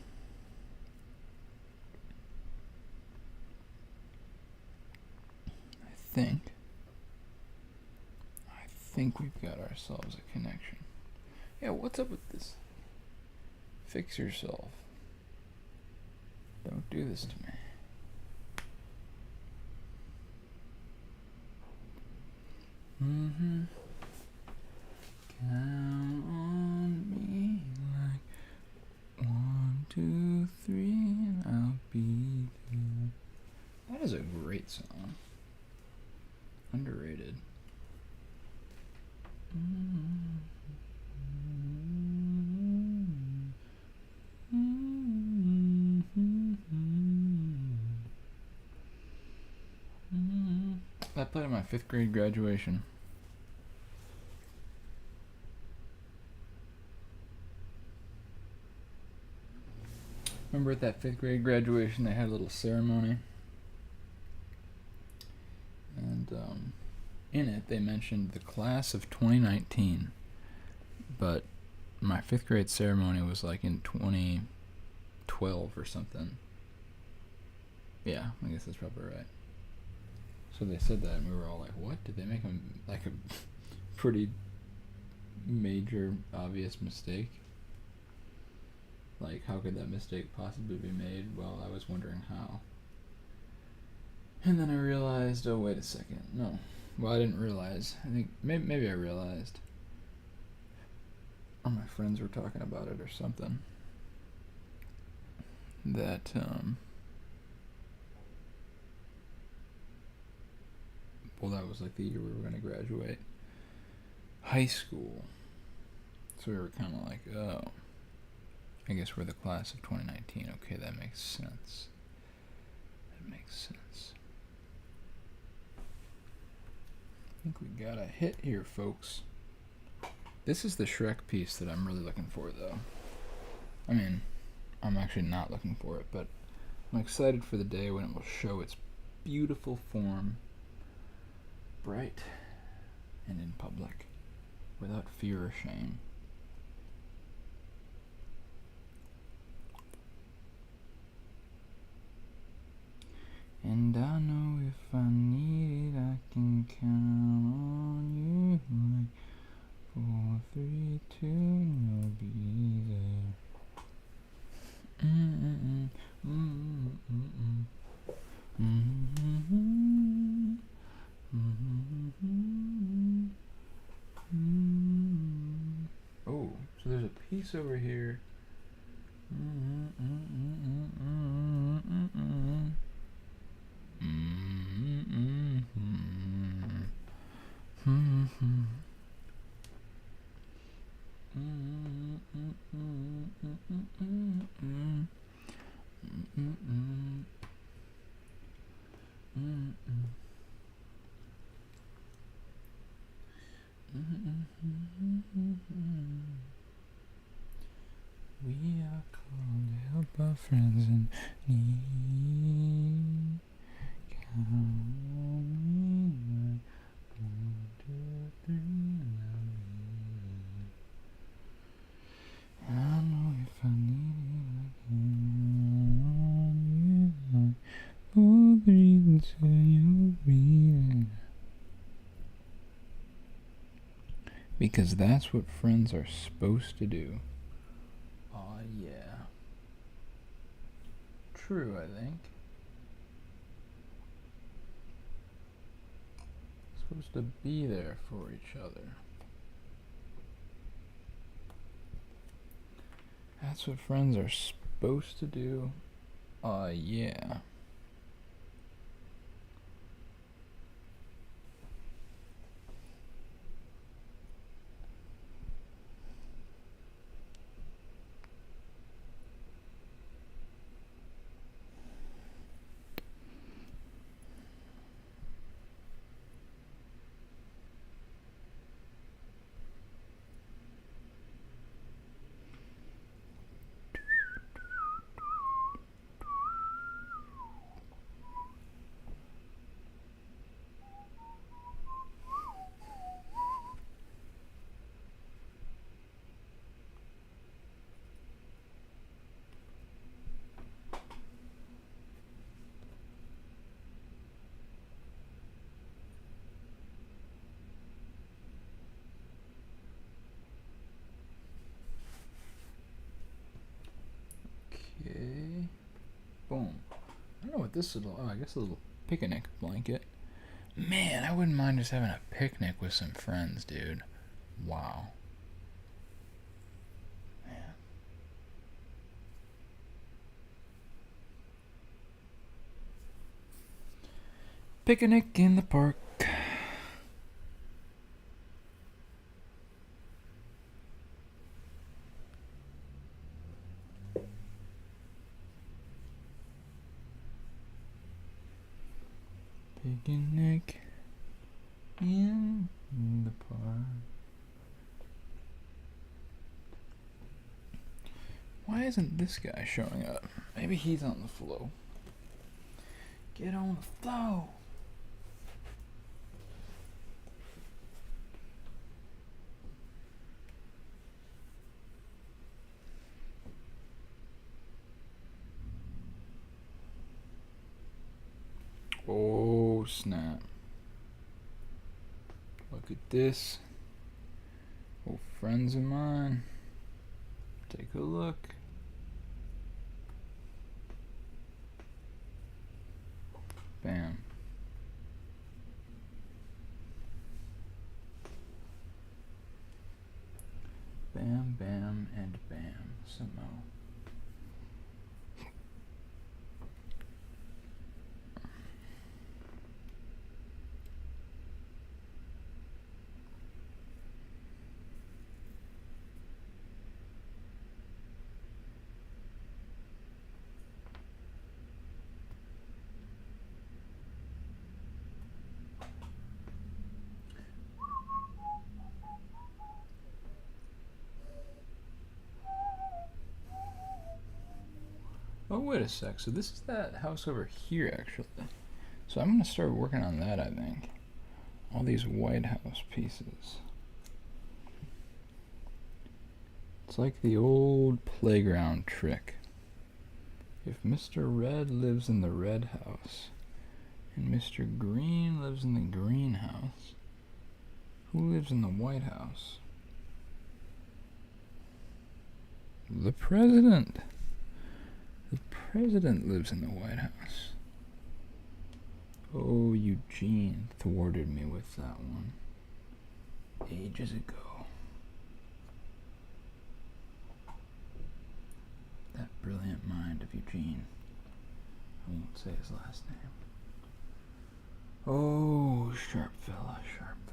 I think we've got ourselves a connection. Yeah, what's up with this? Fix yourself. Don't do this to me. Count on me like 1, 2, 3, and I'll be there. That is a great song. Underrated. I played at my 5th grade graduation. Remember at that 5th grade graduation, they had a little ceremony. And in it, they mentioned the class of 2019. But my 5th grade ceremony was like in 2012 or something. Yeah, I guess that's probably right. So they said that, and we were all like, what? Did they make a pretty major, obvious mistake? Like, how could that mistake possibly be made? Well, I was wondering how. And then I realized, oh, wait a second. No. Well, I didn't realize. I think maybe I realized. Or my friends were talking about it or something. That, well, that was like the year we were going to graduate high school. So we were kind of like, oh, I guess we're the class of 2019. Okay, that makes sense. That makes sense. I think we got a hit here, folks. This is the Shrek piece that I'm really looking for, though. I mean, I'm actually not looking for it, but I'm excited for the day when it will show its beautiful form, bright and in public, without fear or shame. And I know if I need it, I can count on you. Like 4, 3, 2, you'll be there. Oh, so there's a piece over here. We are called to help our friends in need. Count on me, 1, 2, 3, and I know if I need it, I can on you. 4, 3, 2, you'll be there. Because that's what friends are supposed to do. true, I think. Supposed to be there for each other. That's what friends are supposed to do. Yeah. Okay. Boom. I don't know what this little, I guess a little picnic blanket. Man, I wouldn't mind just having a picnic with some friends, dude. Wow. Man. Picnic in the park. Picnic in the park. Why isn't this guy showing up? Maybe he's on the flow. Get on the flow. Oh, snap. Look at this. Oh, friends of mine. Take a look. Bam. Bam, bam, and bam. Samo. Oh, wait a sec. So this is that house over here, actually. So I'm going to start working on that, I think. All these White House pieces. It's like the old playground trick. If Mr. Red lives in the red house, and Mr. Green lives in the green house, who lives in the White House? The president. The president lives in the White House. Oh, Eugene thwarted me with that one ages ago. That brilliant mind of Eugene. I won't say his last name. Oh, sharp fella, sharp fella.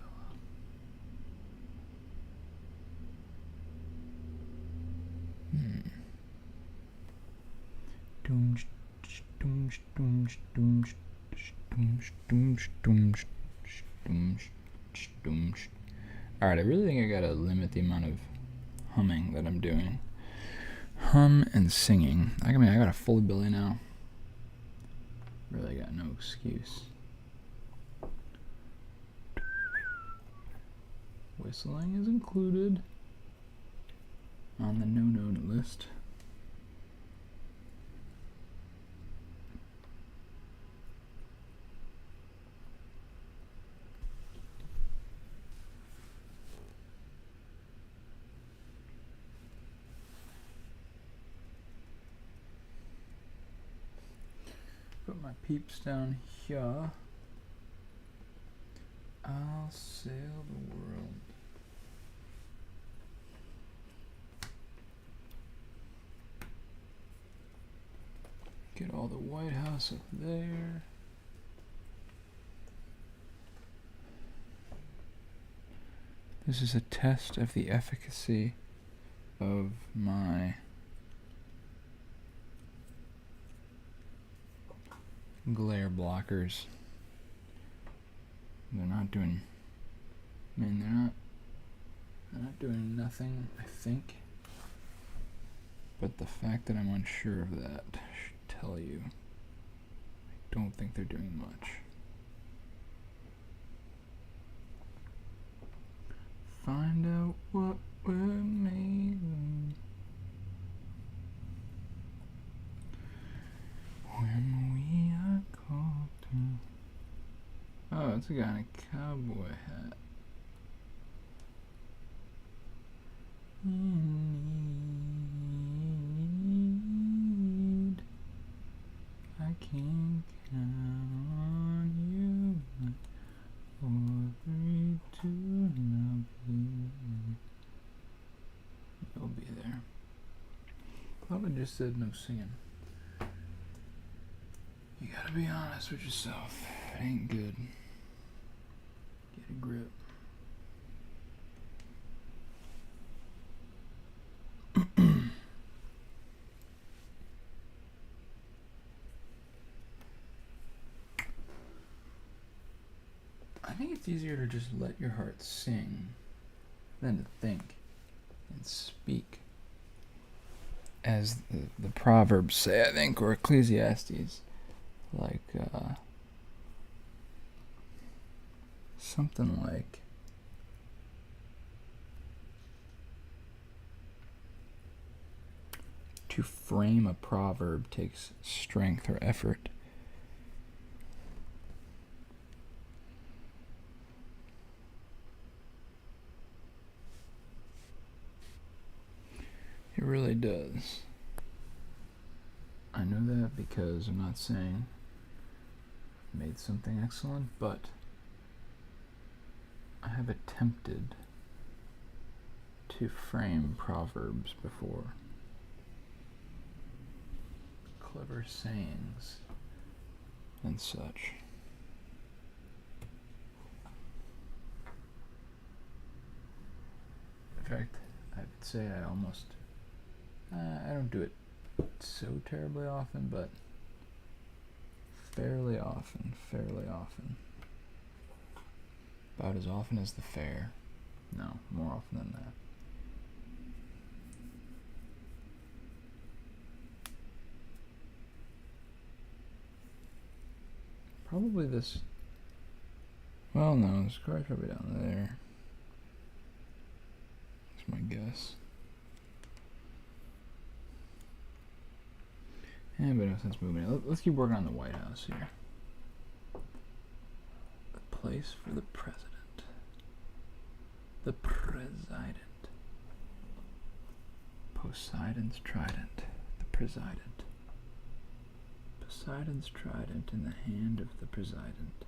Alright, I really think I gotta limit the amount of humming that I'm doing. Hum and singing. I mean, I got a full belly now. Really got no excuse. Whistling is included on the no-no list. my peeps down here. I'll sail the world. Get all the White House up there. This is a test of the efficacy of my glare blockers. They're not doing, they're not doing nothing, I think. But the fact that I'm unsure of that should tell you I don't think they're doing much. Find out what we're made of when we are called to. Oh, it's a guy in a cowboy hat. I can count on you. 4, 3, 2, now you'll be there. Thought I just said no singing. You gotta be honest with yourself. It ain't good. Get a grip. I think it's easier to just let your heart sing than to think and speak. As the Proverbs say, I think, or Ecclesiastes. Like, something like, to frame a proverb takes strength or effort. It really does. I know that because I'm not saying I made something excellent, but I have attempted to frame proverbs before. Clever sayings and such. In fact, I would say I almost I don't do it so terribly often, but fairly often. About as often as the fair. No, more often than that. Probably this. Well, no, this car's probably down there. That's my guess. Yeah, but no sense moving it. Let's keep working on the White House here. The place for the president. The president. Poseidon's trident. The president. Poseidon's trident in the hand of the president.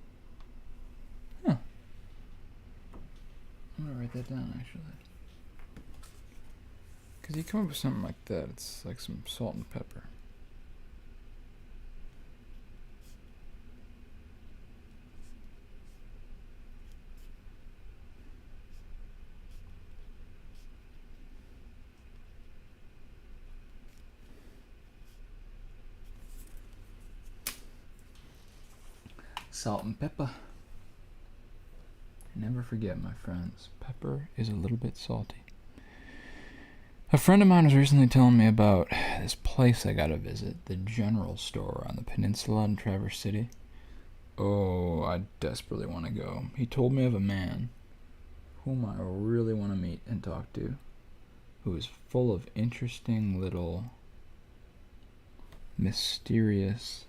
Huh. I'm gonna write that down, actually. Because you come up with something like that, it's like some salt and pepper. Salt and pepper. Never forget, my friends, pepper is a little bit salty. A friend of mine was recently telling me about this place I gotta visit, the general store on the peninsula in Traverse City. Oh, I desperately want to go. He told me of a man whom I really want to meet and talk to, who is full of interesting little mysterious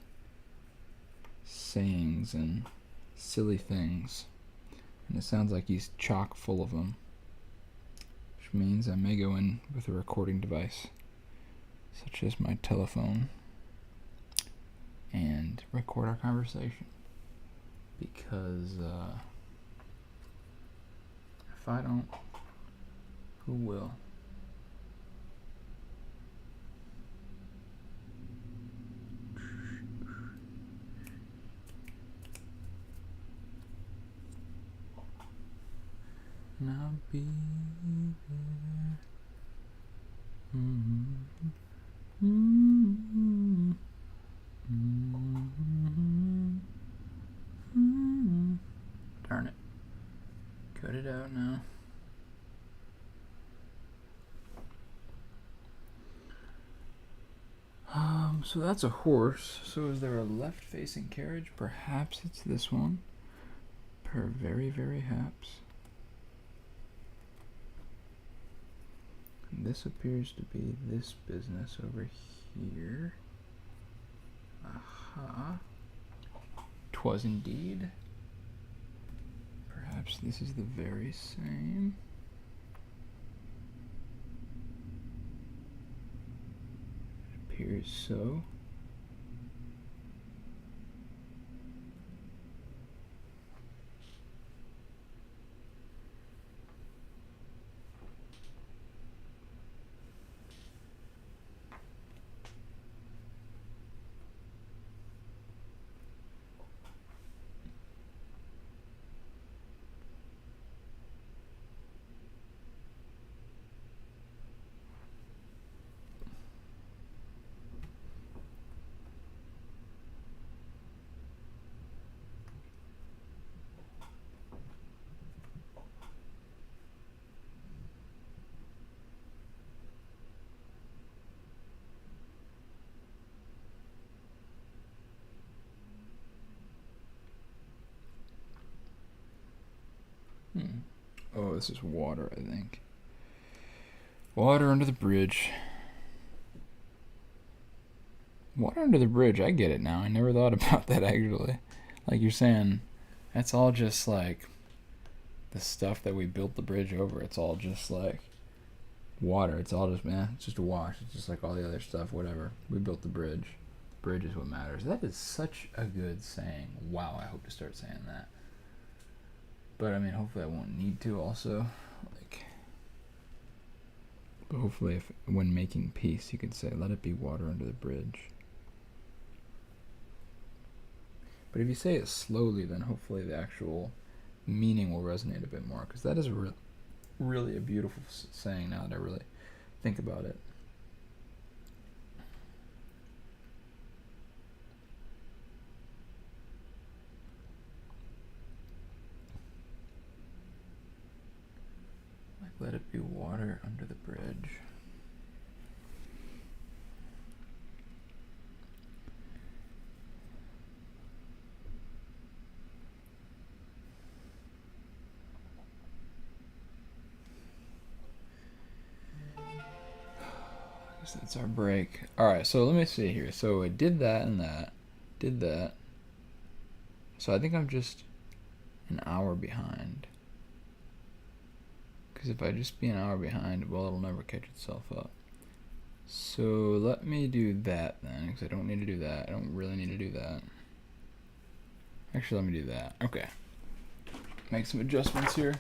sayings and silly things, and it sounds like he's chock full of them, which means I may go in with a recording device such as my telephone and record our conversation. Because if I don't, who will? And I'll be there. Darn it. Cut it out now. So that's a horse. So is there a left-facing carriage? Perhaps it's this one. Very, very haps. And this appears to be this business over here. Aha. 'Twas indeed. Perhaps this is the very same. It appears so. Oh, this is water, I think. Water under the bridge. Water under the bridge, I get it now. I never thought about that, actually. Like you're saying, that's all just like the stuff that we built the bridge over. It's all just like water. It's all just, man, it's just a wash. It's just like all the other stuff, whatever. We built the bridge. The bridge is what matters. That is such a good saying. Wow, I hope to start saying that. But I mean, hopefully I won't need to also. Like, but hopefully if when making peace, you could say, let it be water under the bridge. But if you say it slowly, then hopefully the actual meaning will resonate a bit more. Because that is really a beautiful saying now that I really think about it. Like, let it be water under the bridge. That's our break. Alright, so let me see here. So I did that and that. Did that. So I think I'm just an hour behind. Because if I just be an hour behind, well, it'll never catch itself up. So let me do that then, because I don't need to do that. I don't really need to do that. Actually, let me do that. Okay. Make some adjustments here.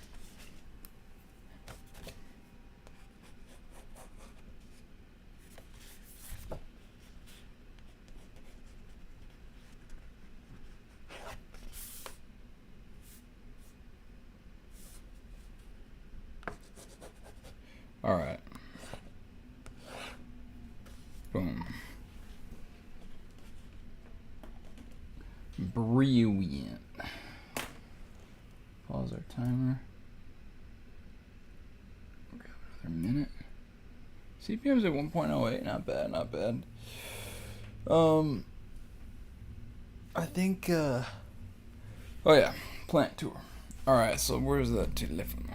All right. Boom. Brilliant. Pause our timer. Grab another minute. CPM's at 1.08. Not bad, not bad. I think, oh yeah, plant tour. Alright, so where's the telephone?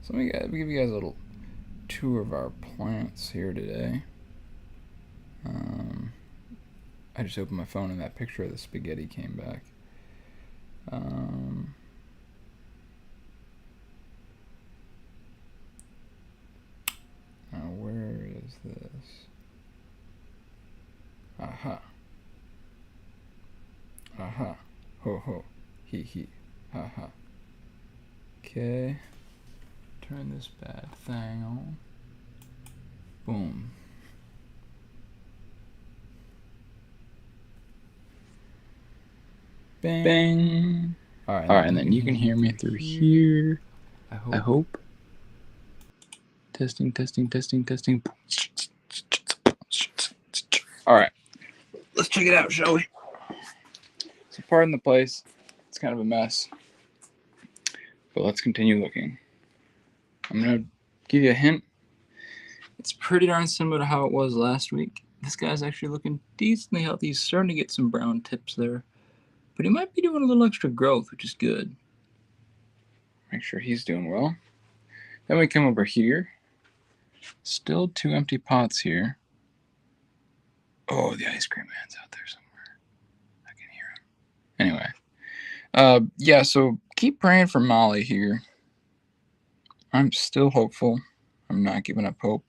So let me give you guys a little tour of our plants here today. I just opened my phone and that picture of the spaghetti came back. Now where is this? Aha. Aha. Ho ho. He he. Haha. Okay. Turn this bad thing on. Boom. Bang. Bang. Alright, and then you can hear me through here. I hope. Testing. Alright. Let's check it out, shall we? So pardon the place. It's kind of a mess. But let's continue looking. I'm going to give you a hint. It's pretty darn similar to how it was last week. This guy's actually looking decently healthy. He's starting to get some brown tips there. But he might be doing a little extra growth, which is good. Make sure he's doing well. Then we come over here. Still 2 empty pots here. Oh, the ice cream man's out there somewhere. I can hear him. Anyway. Yeah, so keep praying for Molly here. I'm still hopeful. I'm not giving up hope.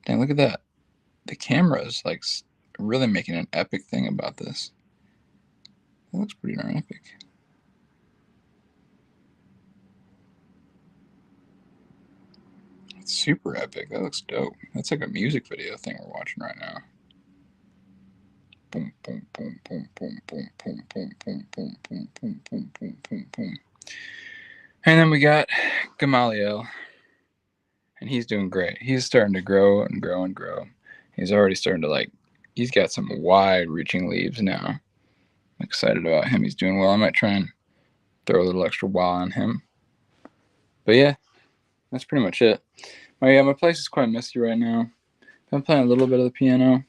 Dang, look at that. The camera is like really making an epic thing about this. That looks pretty darn epic. It's super epic. That looks dope. That's like a music video thing we're watching right now. Boom, boom, boom, boom, boom, boom, boom, boom, boom, boom, boom, boom, boom, boom, boom, boom. And then we got Gamaliel. And he's doing great. He's starting to grow and grow and grow. He's already starting to he's got some wide-reaching leaves now. I'm excited about him. He's doing well. I might try and throw a little extra wall on him. But yeah, that's pretty much it. My place is quite messy right now. I'm playing a little bit of the piano.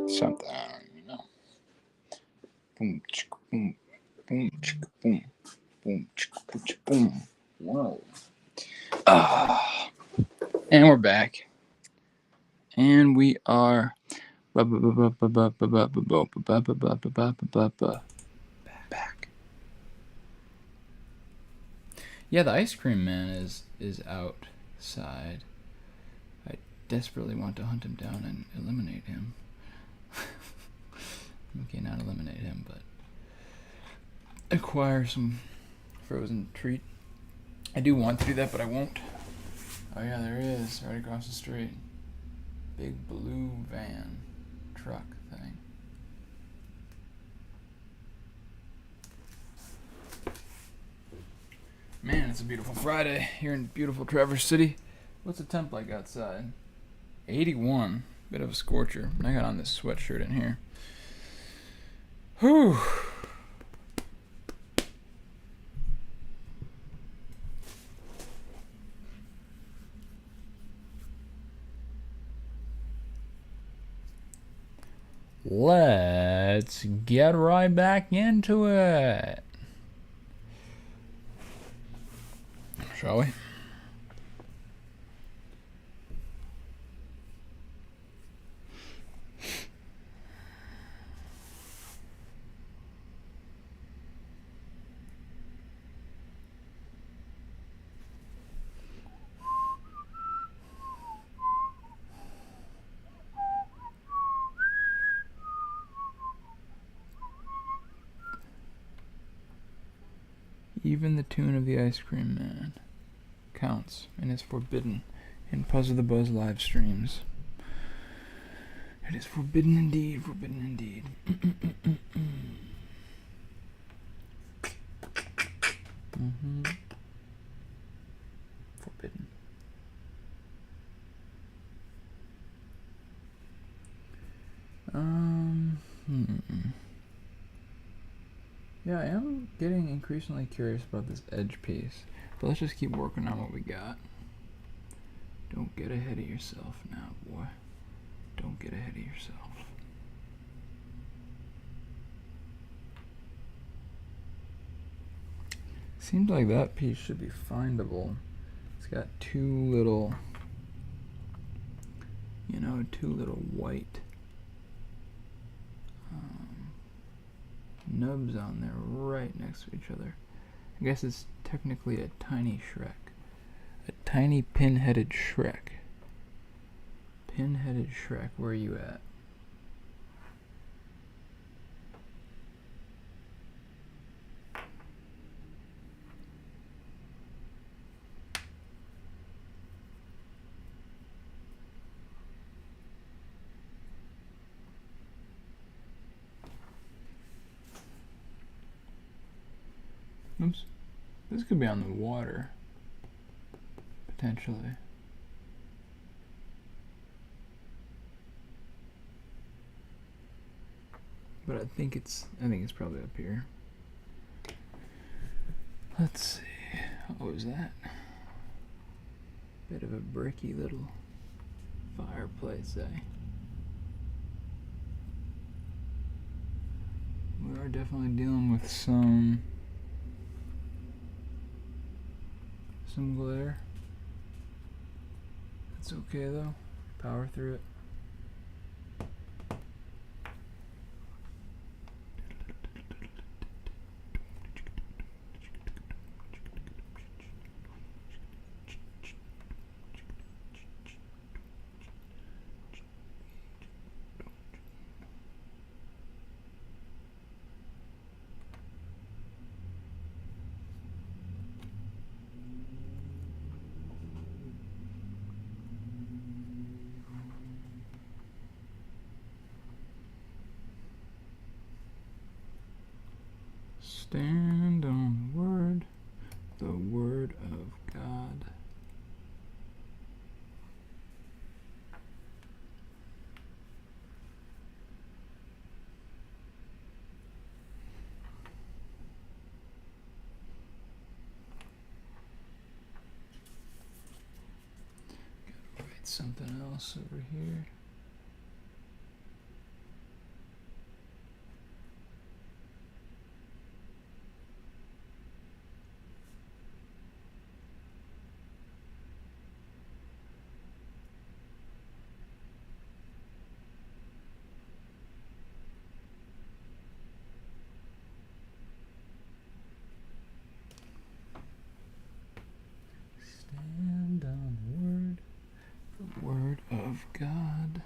Something, I don't even know. Boom, chicka, boom, boom, chicka, boom, boom, chicka, boom. Whoa. And we're back. And we are back. Yeah, the ice cream man is outside. I desperately want to hunt him down and eliminate him. Okay, not eliminate him, but acquire some frozen treat. I do want to do that, but I won't. Oh yeah, there he is, right across the street. Big blue van truck thing. Man, it's a beautiful Friday here in beautiful Traverse City. What's the temp like outside? 81. Bit of a scorcher. I got on this sweatshirt in here. Whew. Let's get right back into it. Shall we? Even the tune of the ice cream man counts and is forbidden in Puzzle the Buzz live streams. It is forbidden indeed, forbidden indeed. Forbidden. Yeah, I am getting increasingly curious about this edge piece. But let's just keep working on what we got. Don't get ahead of yourself now, boy. Don't get ahead of yourself. Seems like that piece should be findable. It's got two little white nubs on there right next to each other. I guess it's technically a tiny Shrek. A tiny pin-headed Shrek. Pin-headed Shrek, where are you at? Oops. This could be on the water. Potentially. But I think it's probably up here. Let's see. What was that? Bit of a bricky little fireplace, eh? We are definitely dealing with some glare. It's okay though. Power through it. Stand on the word of God. Gotta write something else over here. Stand on the word of God.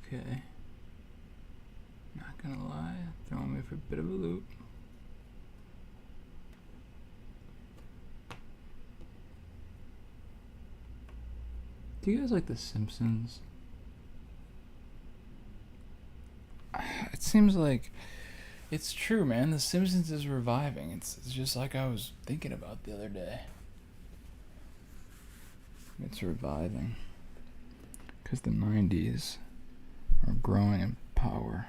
Okay. Not gonna lie, throwing me for a bit of a loop. Do you guys like The Simpsons? It seems like it's true, man. The Simpsons is reviving. It's just like I was thinking about the other day. It's reviving because the 90s are growing in power.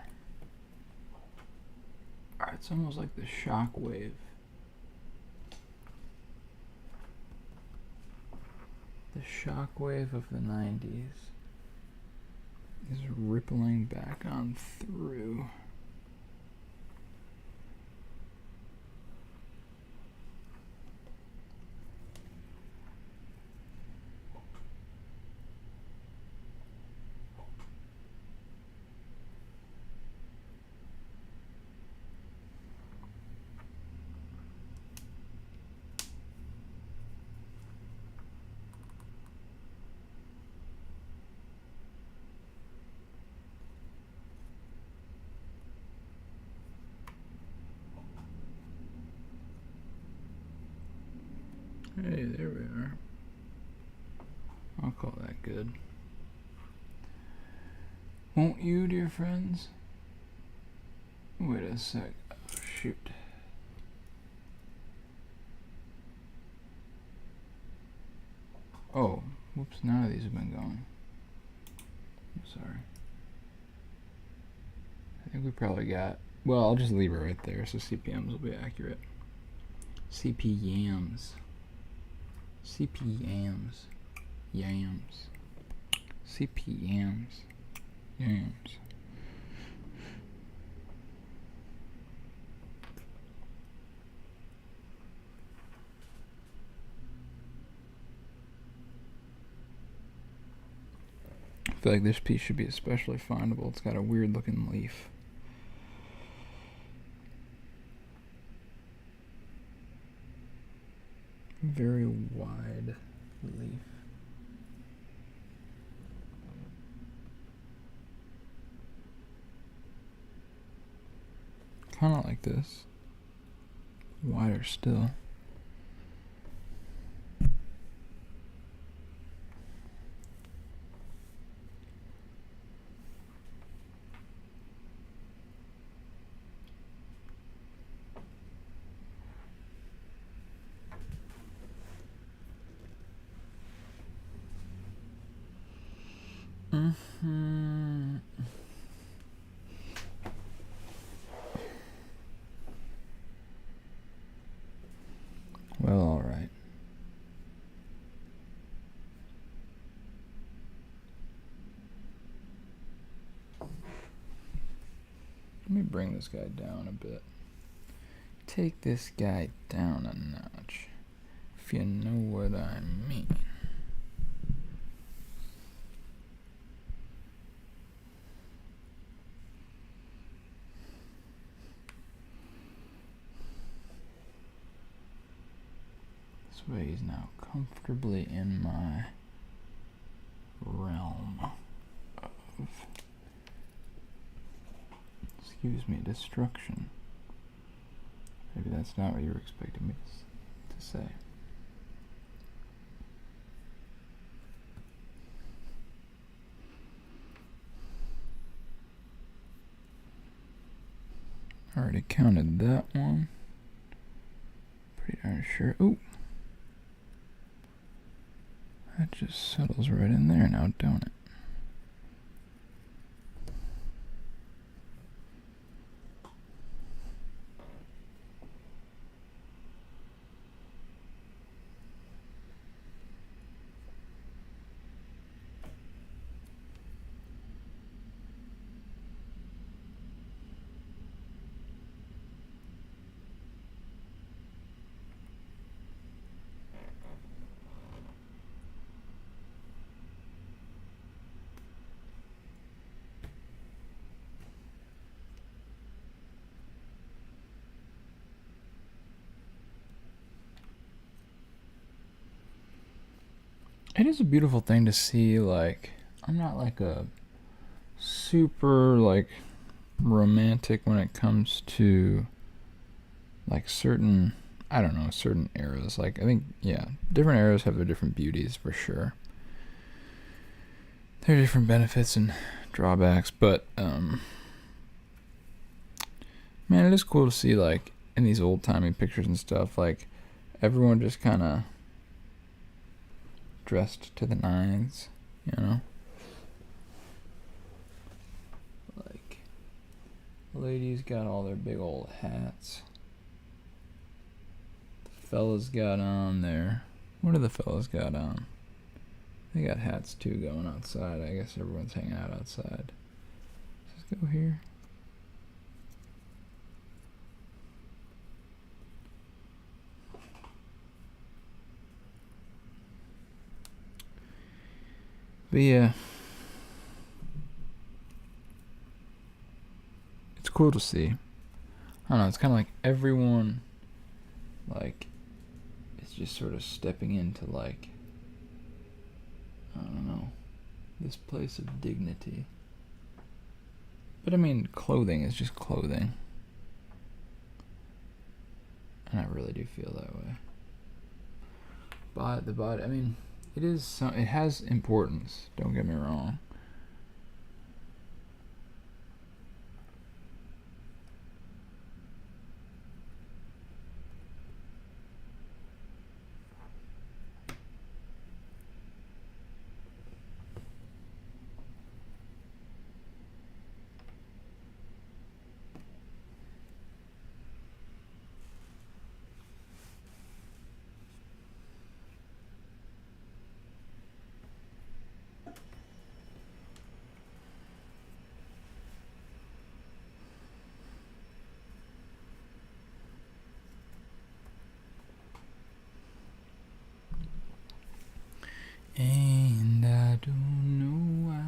It's almost like the shock wave. The shock wave of the 90s is rippling back on through. Hey, there we are. I'll call that good. Won't you, dear friends? Wait a sec. Oh, shoot. Oh, whoops, none of these have been going. I'm sorry. I think we probably got... Well, I'll just leave it right there so CPMs will be accurate. CPMs. CPMs. Yams. CPMs. Yams. I feel like this piece should be especially findable. It's got a weird looking leaf. Very wide leaf. Kind of like this. Wider still. Well, all right. Let me bring this guy down a bit. Take this guy down a notch, if you know what I mean. This way he's now comfortably in my realm of, excuse me, destruction. Maybe that's not what you were expecting me to say. Already counted that one. Pretty darn sure. Ooh. That just settles right in there now, don't it? It is a beautiful thing to see. Like, I'm not like a super like romantic when it comes to like certain, I don't know, certain eras. Like, I think, yeah, different eras have their different beauties for sure. There are different benefits and drawbacks, but man, it is cool to see like in these old timey pictures and stuff, like everyone just kind of dressed to the nines, you know? Like, ladies got all their big old hats. The fellas got on their... What do the fellas got on? They got hats too going outside. I guess everyone's hanging out outside. Let's go here. But yeah, it's cool to see. I don't know, it's kind of like everyone, like, is just sort of stepping into, like, I don't know, this place of dignity. But I mean, clothing is just clothing. And I really do feel that way. But the body, I mean, it has importance. Don't get me wrong. And I don't know why.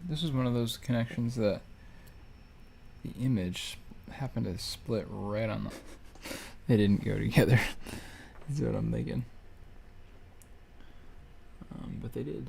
This is one of those connections that the image happened to split right on the... They didn't go together. That's what I'm thinking. But they did.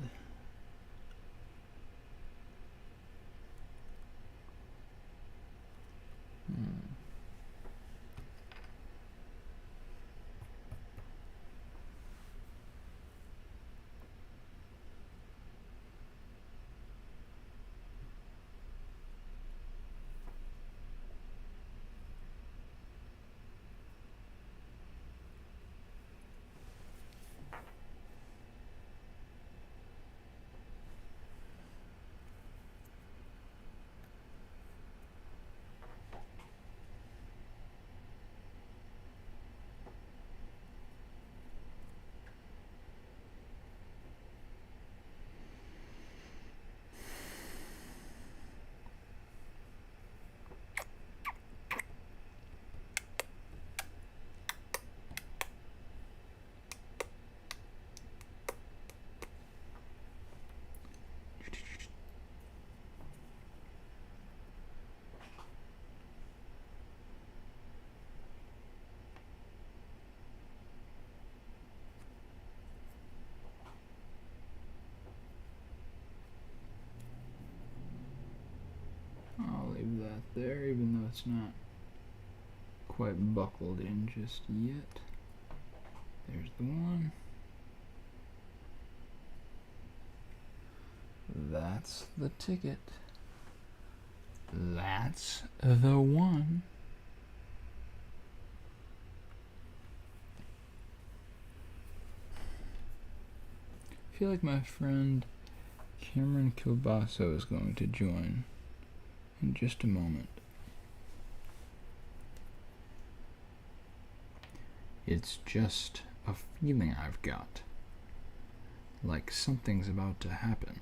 I'll leave that there, even though it's not quite buckled in just yet. There's the one. That's the ticket. That's the one. I feel like my friend Cameron Kilbasso is going to join in just a moment. It's just a feeling I've got, like something's about to happen.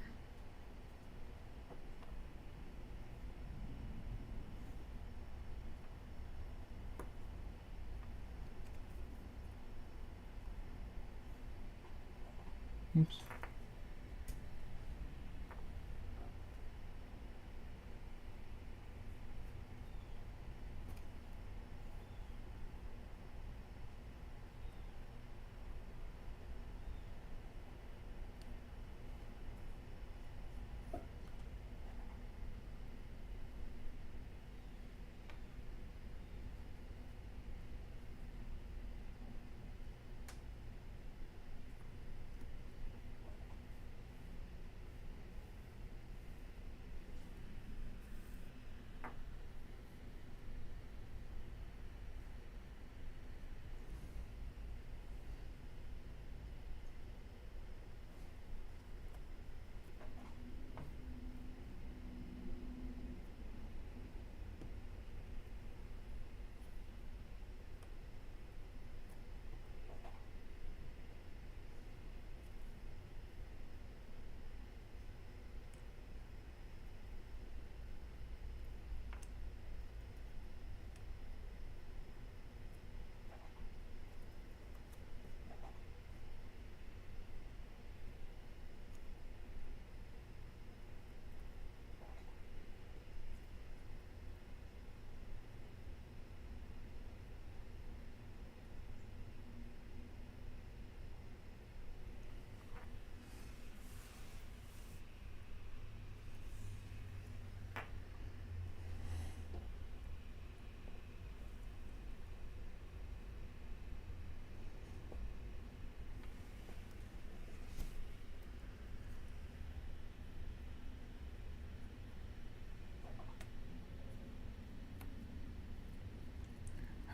Oops.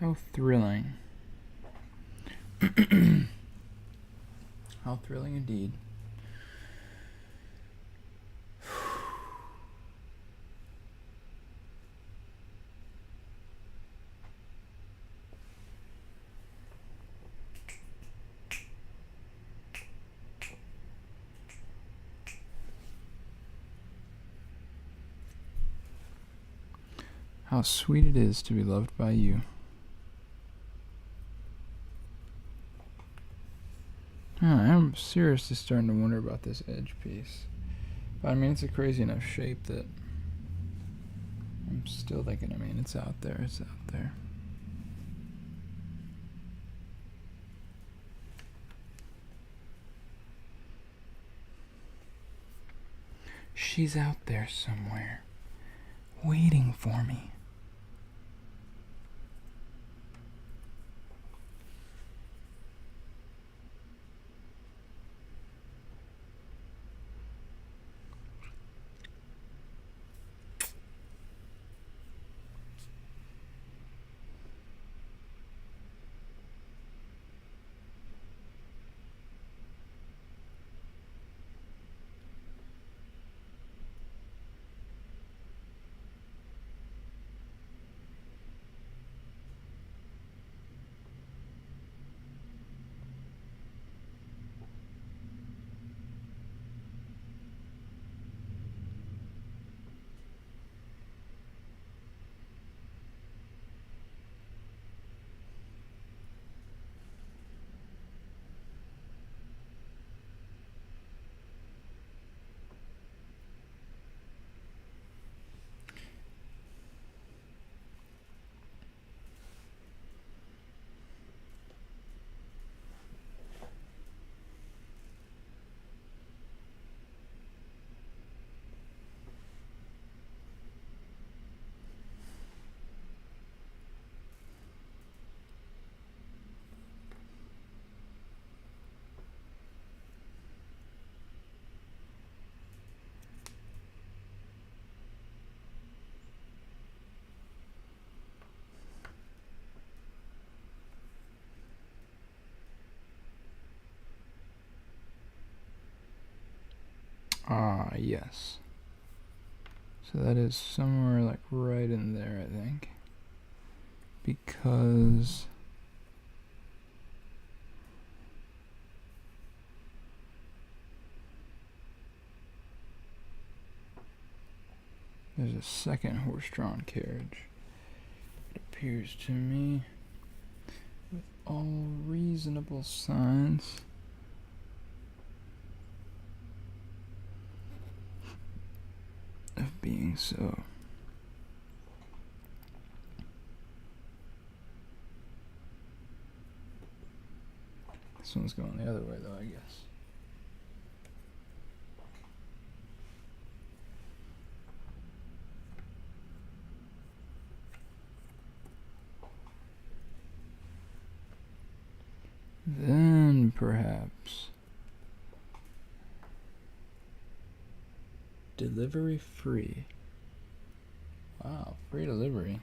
How thrilling. How thrilling indeed. How sweet it is to be loved by you. I'm seriously starting to wonder about this edge piece. But I mean, it's a crazy enough shape that I'm still thinking, I mean, it's out there, it's out there. She's out there somewhere, waiting for me. Yes. So that is somewhere like right in there, I think. Because there's a second horse-drawn carriage. It appears to me, with all reasonable signs of being so. This one's going the other way though, I guess. Then perhaps delivery free. Wow, free delivery.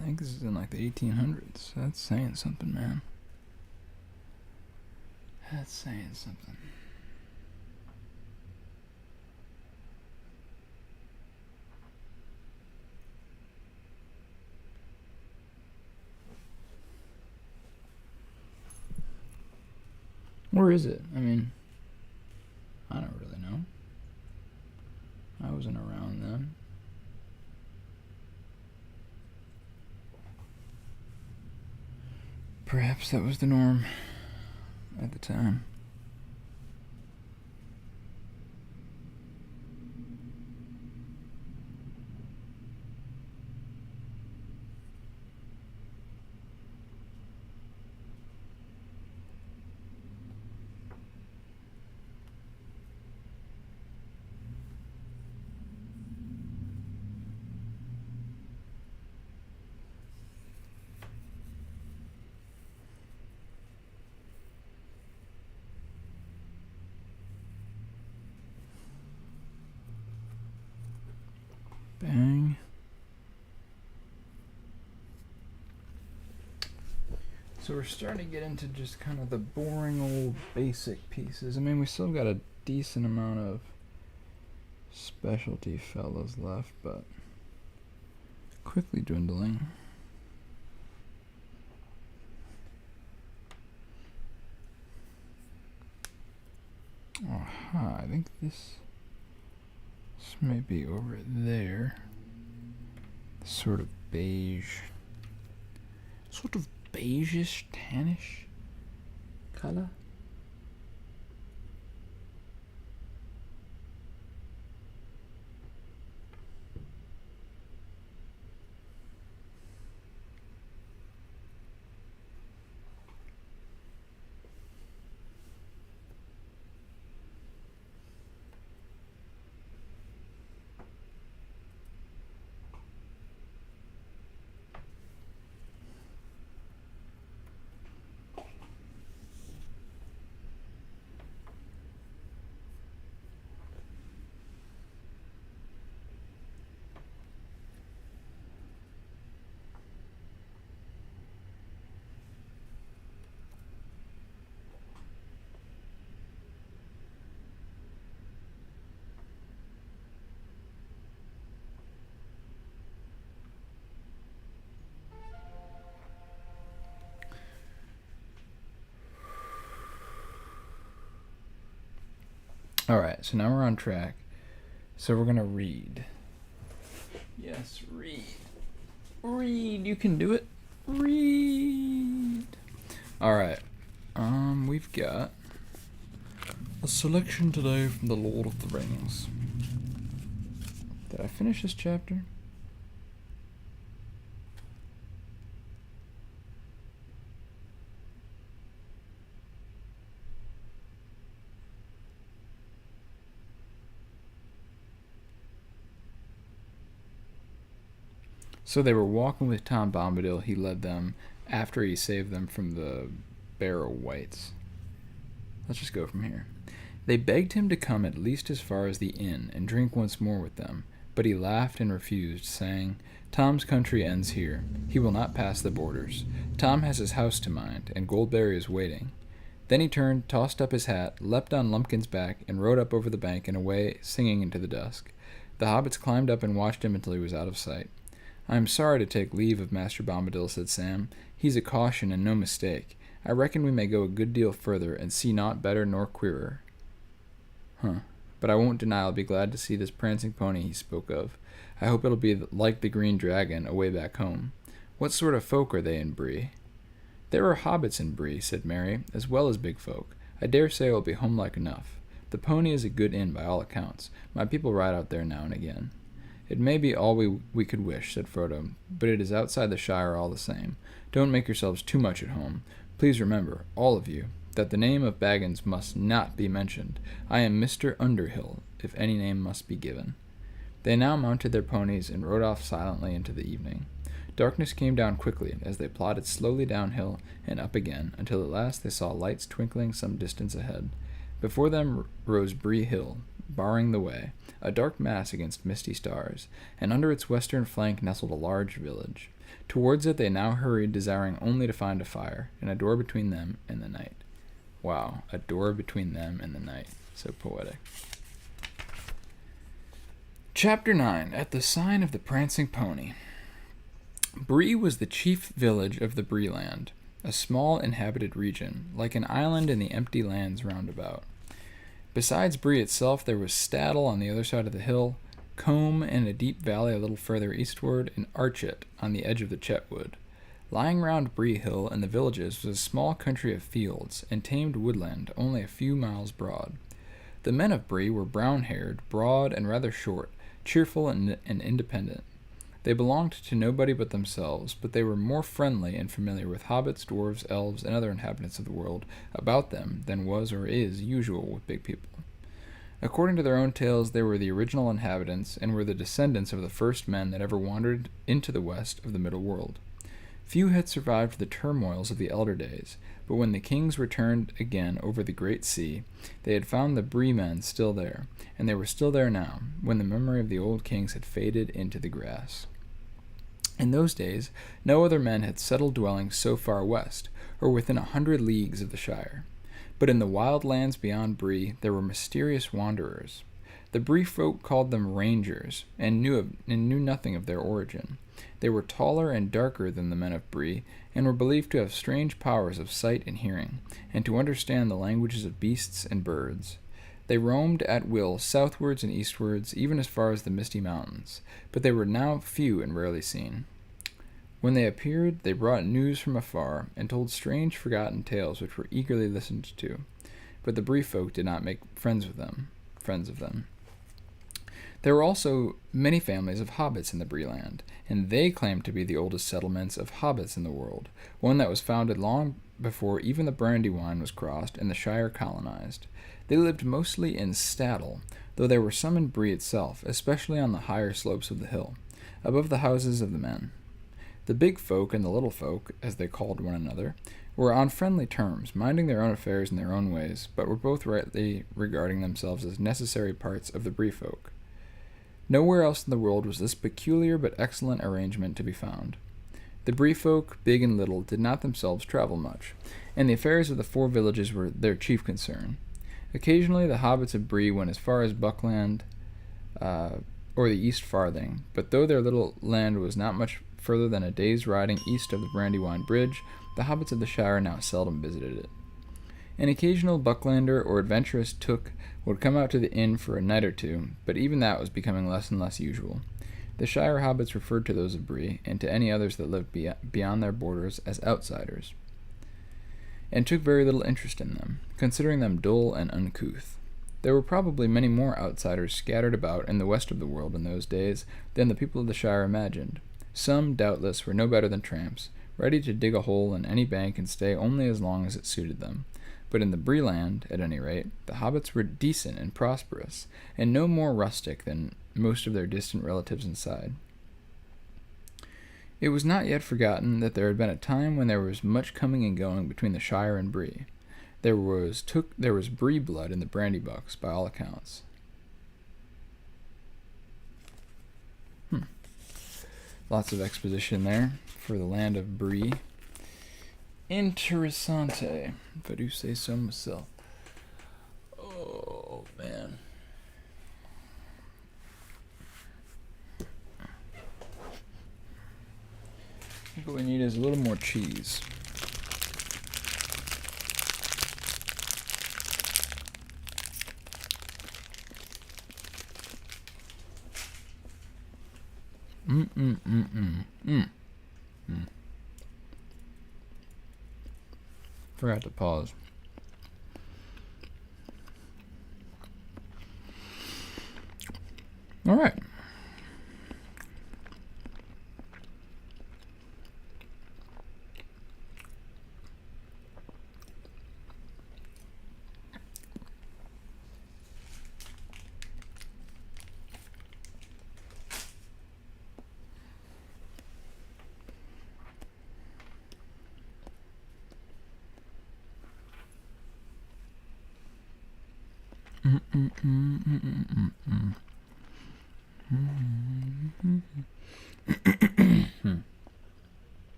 I think this is in like the 1800s. That's saying something, man. That's saying something. Where is it? I mean, I don't really know. I wasn't around then. Perhaps that was the norm at the time. Bang. So we're starting to get into just kind of the boring old basic pieces. I mean, we still got a decent amount of specialty fellas left, but quickly dwindling. I think this may be over there. Sort of beige. Sort of beigeish, tannish color. Alright, so now we're on track. So we're gonna read. Yes, read. Read, you can do it. Read. Alright. We've got a selection today from the Lord of the Rings. Did I finish this chapter? So they were walking with Tom Bombadil. He led them after he saved them from the Barrow Wights. Let's just go from here. They begged him to come at least as far as the inn and drink once more with them, but he laughed and refused, saying, "Tom's country ends here. He will not pass the borders. Tom has his house to mind, and Goldberry is waiting." Then he turned, tossed up his hat, leapt on Lumpkin's back, and rode up over the bank and away, singing into the dusk. The hobbits climbed up and watched him until he was out of sight. "I am sorry to take leave of Master Bombadil," said Sam. "He's a caution and no mistake. I reckon we may go a good deal further and see naught better nor queerer. But I won't deny I'll be glad to see this prancing pony he spoke of. I hope it'll be like the Green Dragon away back home. What sort of folk are they in Bree?" "There are hobbits in Bree," said Mary, "as well as big folk. I dare say it will be homelike enough. The pony is a good inn by all accounts. My people ride out there now and again." "It may be all we could wish," said Frodo, "but it is outside the Shire all the same. Don't make yourselves too much at home. Please remember, all of you, that the name of Baggins must not be mentioned. I am Mr. Underhill, if any name must be given." They now mounted their ponies and rode off silently into the evening. Darkness came down quickly as they plodded slowly downhill and up again, until at last they saw lights twinkling some distance ahead. Before them rose Bree Hill, barring the way, a dark mass against misty stars, and under its western flank nestled a large village. Towards it they now hurried, desiring only to find a fire, and a door between them and the night. Wow, a door between them and the night. So poetic. Chapter 9. At the Sign of the Prancing Pony. Bree was the chief village of the Breeland, a small inhabited region, like an island in the empty lands round about. Besides Bree itself, there was Staddle on the other side of the hill, Combe in a deep valley a little further eastward, and Archet on the edge of the Chetwood. Lying round Bree Hill and the villages was a small country of fields and tamed woodland only a few miles broad. The men of Bree were brown-haired, broad, and rather short, cheerful and independent. They belonged to nobody but themselves, but they were more friendly and familiar with hobbits, dwarves, elves, and other inhabitants of the world about them than was or is usual with big people. According to their own tales, they were the original inhabitants and were the descendants of the first men that ever wandered into the west of the middle world. Few had survived the turmoils of the elder days, but when the kings returned again over the great sea, they had found the Bree men still there, and they were still there now, when the memory of the old kings had faded into the grass. In those days, no other men had settled dwellings so far west, or within 100 leagues of the Shire. But in the wild lands beyond Bree, there were mysterious wanderers. The Bree folk called them rangers, and knew nothing of their origin. They were taller and darker than the men of Bree, and were believed to have strange powers of sight and hearing, and to understand the languages of beasts and birds. They roamed at will southwards and eastwards, even as far as the Misty Mountains, but they were now few and rarely seen. When they appeared, they brought news from afar, and told strange forgotten tales which were eagerly listened to. But the Bree folk did not make friends of them. There were also many families of hobbits in the Bree land, and they claimed to be the oldest settlements of hobbits in the world, one that was founded long before even the Brandywine was crossed and the Shire colonized. They lived mostly in Stattle, though there were some in Bree itself, especially on the higher slopes of the hill, above the houses of the men. The big folk and the little folk, as they called one another, were on friendly terms, minding their own affairs in their own ways, but were both rightly regarding themselves as necessary parts of the Bree folk. Nowhere else in the world was this peculiar but excellent arrangement to be found. The Bree folk, big and little, did not themselves travel much, and the affairs of the 4 villages were their chief concern. Occasionally the hobbits of Bree went as far as Buckland or the East Farthing, but though their little land was not much further than a day's riding east of the Brandywine Bridge, the hobbits of the Shire now seldom visited it. An occasional Bucklander or adventurous took would come out to the inn for a night or two, but even that was becoming less and less usual. The Shire hobbits referred to those of Bree, and to any others that lived beyond their borders, as outsiders, and took very little interest in them, considering them dull and uncouth. There were probably many more outsiders scattered about in the west of the world in those days than the people of the Shire imagined. Some, doubtless, were no better than tramps, ready to dig a hole in any bank and stay only as long as it suited them. But in the Bree land, at any rate, the hobbits were decent and prosperous, and no more rustic than most of their distant relatives inside. It was not yet forgotten that there had been a time when there was much coming and going between the Shire and Bree. There was Bree blood in the Brandybucks, by all accounts. Lots of exposition there for the land of Bree. Interessante, if I do say so myself. Oh, man. I think what we need is a little more cheese. Forgot to pause. All right.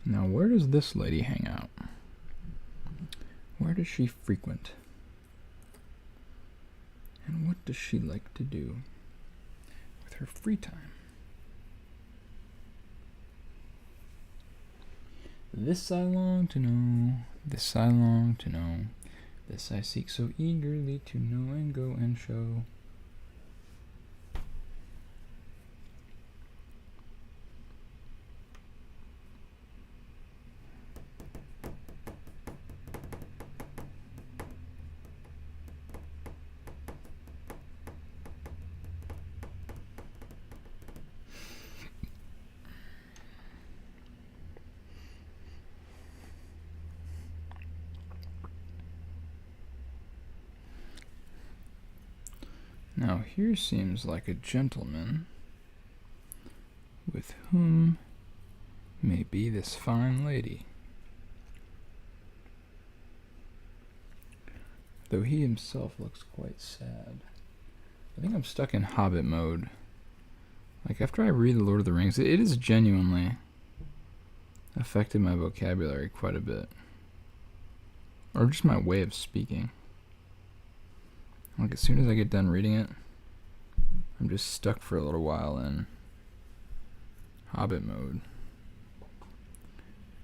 Now, where does this lady hang out? Where does she frequent? And what does she like to do with her free time? This I long to know, this I long to know, this I seek so eagerly to know and go and show. Now here seems like a gentleman with whom may be this fine lady. Though he himself looks quite sad. I think I'm stuck in Hobbit mode. Like, after I read The Lord of the Rings, it is genuinely affected my vocabulary quite a bit. Or just my way of speaking. Like, as soon as I get done reading it, I'm just stuck for a little while in Hobbit mode.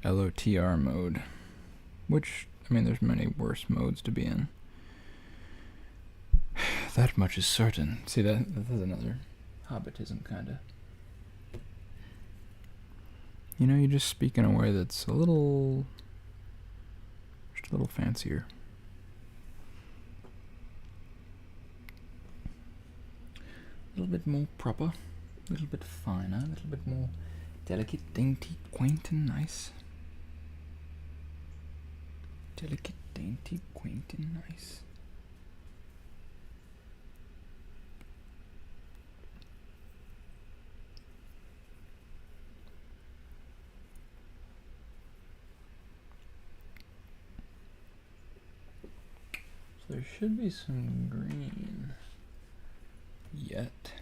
LOTR mode. Which, I mean, there's many worse modes to be in. That much is certain. See, that's another Hobbitism, kinda. You know, you just speak in a way that's just a little fancier. A little bit more proper, a little bit finer, a little bit more delicate, dainty, quaint, and nice. Delicate, dainty, quaint, and nice. So there should be some green yet.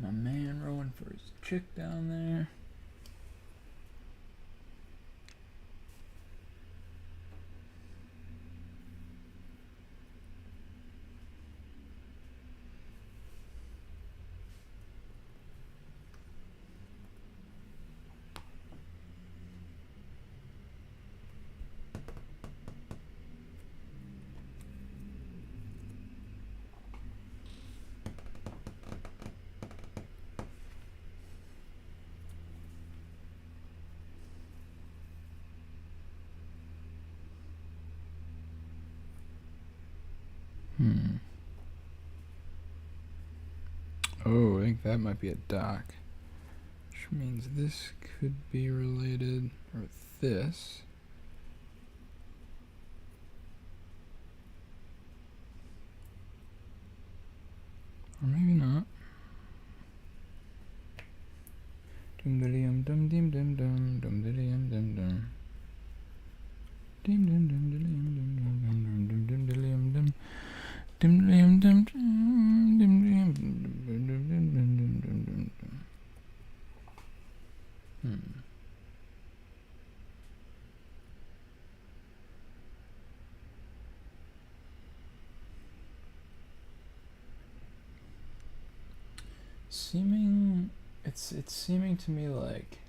My man rowing for his chick down there. Oh, I think that might be a dock. Which means this could be related, or this. Or maybe not. Dum dum dum dim dum dum dum dum dum dum. Dim dum dum dum dum dum dum dum dum dum dum. Dim dum dum dum dim dum dum dum dum dum. It's seeming to me like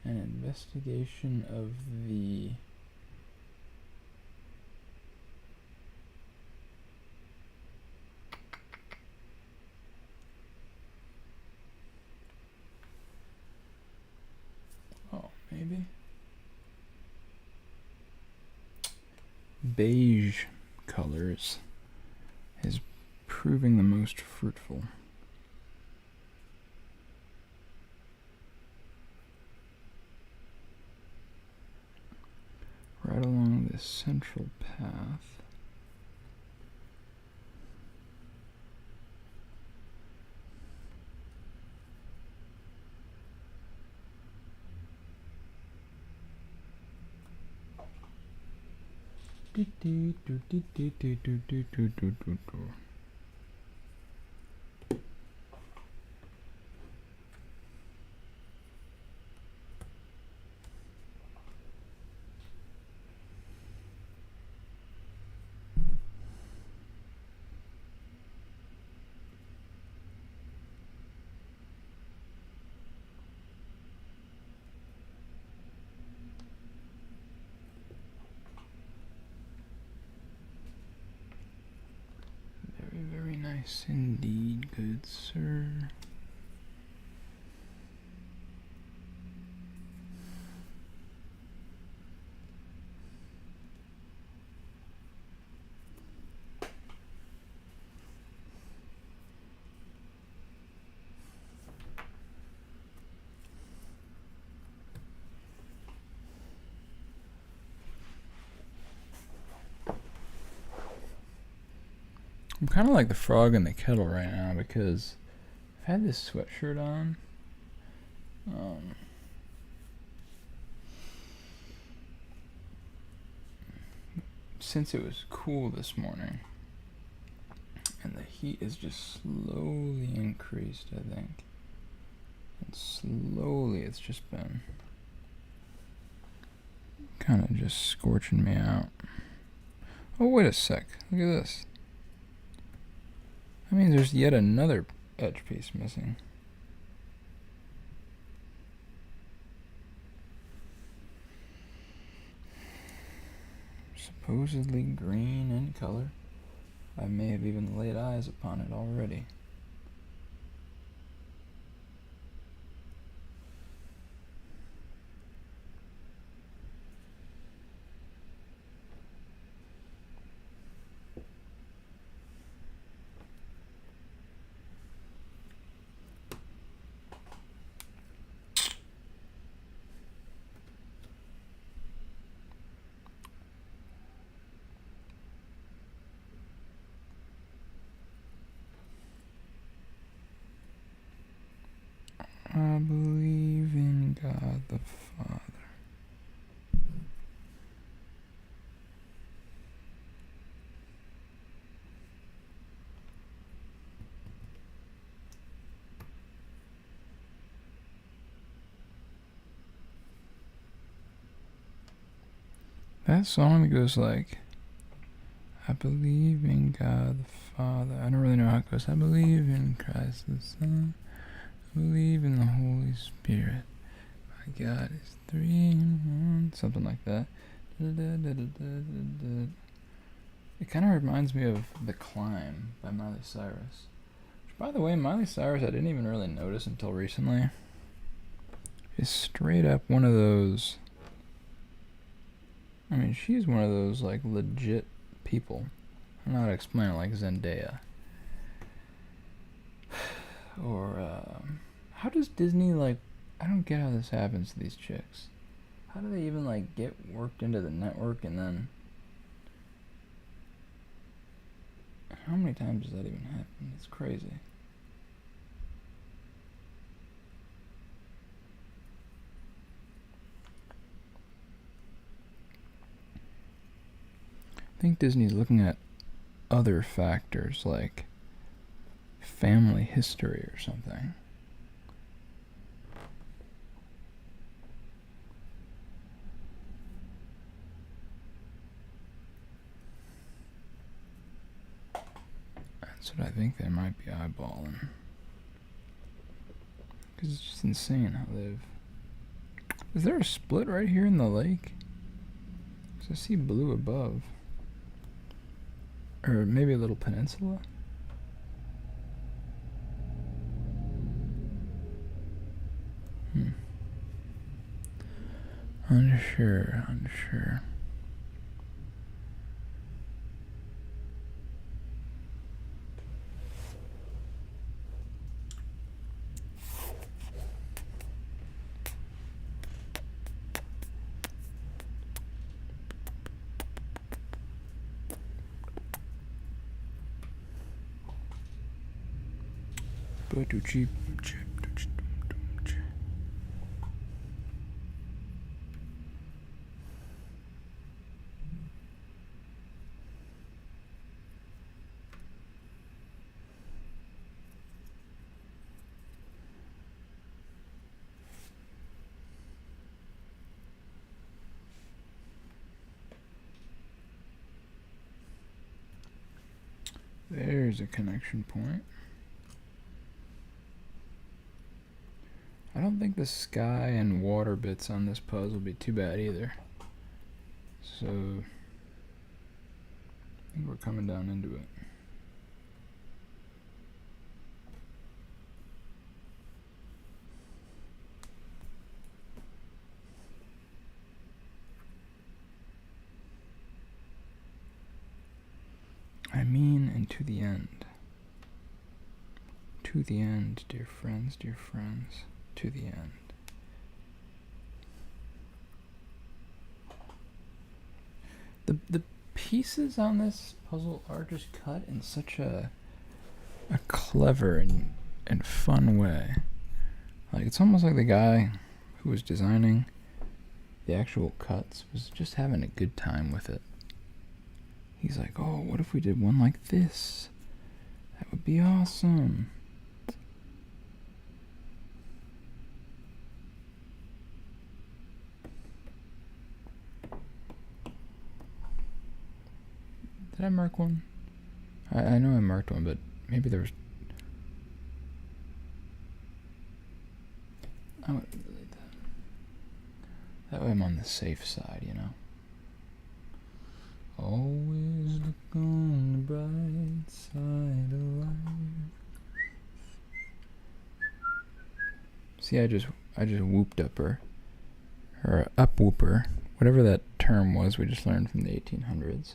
an investigation of the maybe beige colors is proving the most fruitful. Right along this central path. Very nice indeed, good sir. I'm kind of like the frog in the kettle right now because I've had this sweatshirt on. Since it was cool this morning, and the heat is just slowly increased, I think. And slowly it's just been kind of just scorching me out. Oh, wait a sec. Look at this. That means there's yet another edge piece missing. Supposedly green in color. I may have even laid eyes upon it already. I believe in God the Father. That song goes like, I believe in God the Father. I don't really know how it goes. I believe in Christ the Son. I believe in the Holy Spirit. My God is 3 in 1. Something like that. It kind of reminds me of The Climb by Miley Cyrus. Which, by the way, Miley Cyrus I didn't even really notice until recently. Is straight up one of those... I mean, she's one of those, like, legit people. I don't know how to explain it, like Zendaya. Or, how does Disney, like... I don't get how this happens to these chicks. How do they even, like, get worked into the network and then... How many times does that even happen? It's crazy. I think Disney's looking at other factors like family history or something. That's what I think they might be eyeballing. Because it's just insane how they've... Is there a split right here in the lake? Because I see blue above. Or maybe a little peninsula? Unsure. But too cheap. There's a connection point. I don't think the sky and water bits on this puzzle will be too bad either. So, I think we're coming down into it. I mean, and to the end. To the end, dear friends, to the end. pieces on this puzzle are just cut in such a clever and fun way. Like, it's almost like the guy who was designing the actual cuts was just having a good time with it. He's like, oh, what if we did one like this? That would be awesome. Did I mark one? I know I marked one, but maybe there was... I would delete that. That way I'm on the safe side, you know? Always look on the bright side of life. See, I just whooped up her. Or up whooper. Whatever that term was we just learned from the 1800s.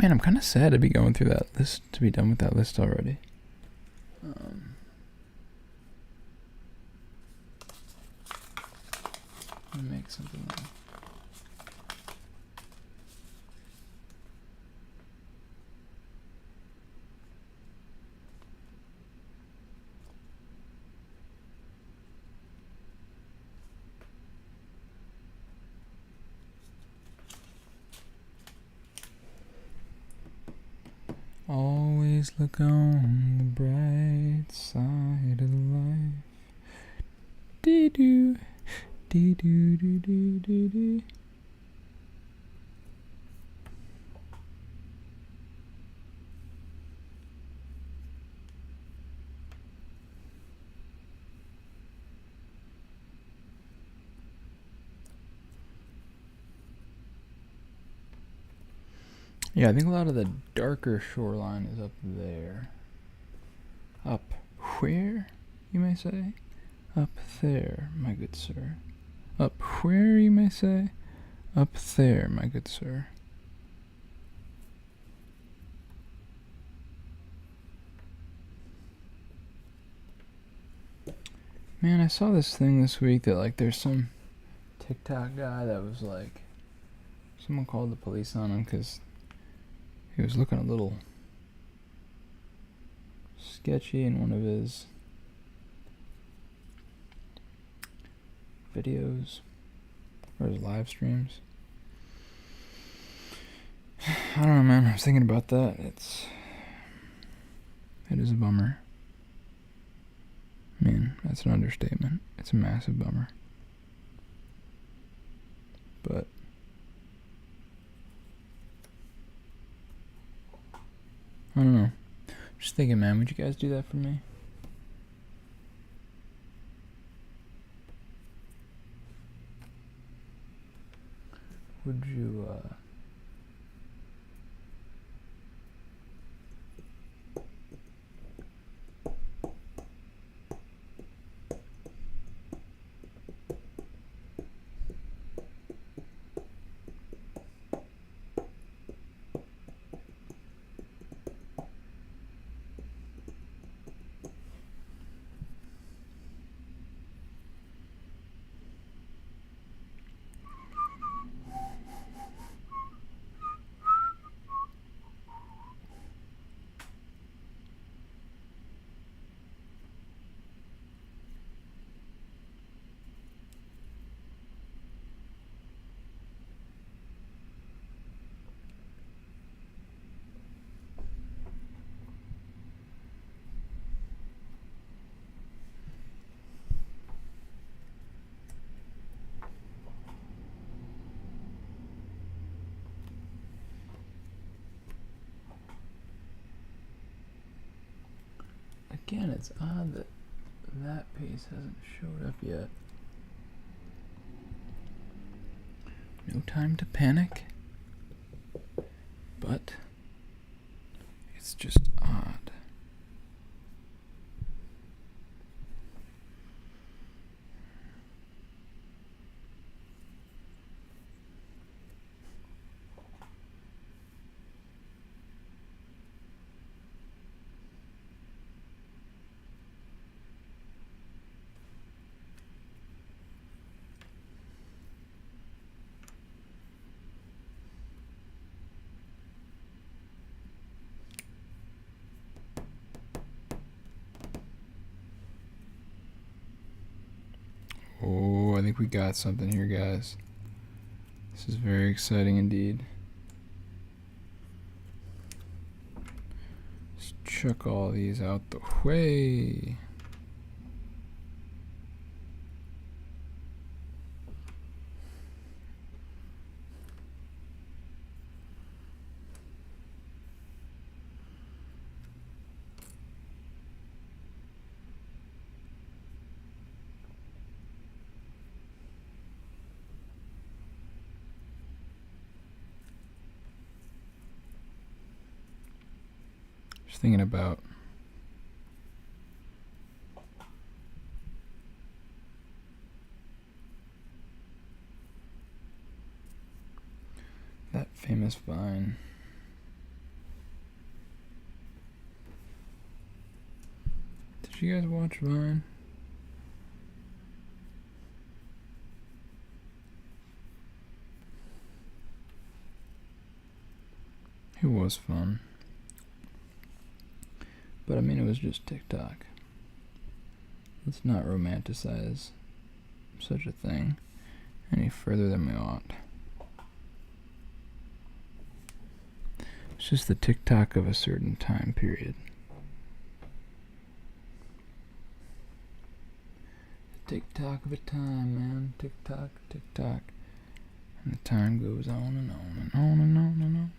Man, I'm kind of sad to be going through that list, to be done with that list already. Let me make something else. Always look on the bright side of life. Dee-doo, dee-doo, dee-doo, dee-doo. Yeah, I think a lot of the darker shoreline is up there. Up where, you may say? Up there, my good sir. Up where, you may say? Up there, my good sir. Man, I saw this thing this week that, like, there's some TikTok guy that was like, someone called the police on him because he was looking a little sketchy in one of his videos or his live streams. I don't know, man. I was thinking about that. It is a bummer. I mean, that's an understatement. It's a massive bummer. But I don't know. Just thinking, man, would you guys do that for me? Would you, again, it's odd that that piece hasn't showed up yet. No time to panic, but it's just odd. Oh, I think we got something here, guys. This is very exciting indeed. Let's chuck all these out the way. Just thinking about that famous vine. Did you guys watch Vine? It was fun. But I mean, it was just TikTok. Let's not romanticize such a thing any further than we ought. It's just the TikTok of a certain time period. The TikTok of a time, man. TikTok, TikTok. And the time goes on and on and on and on and on.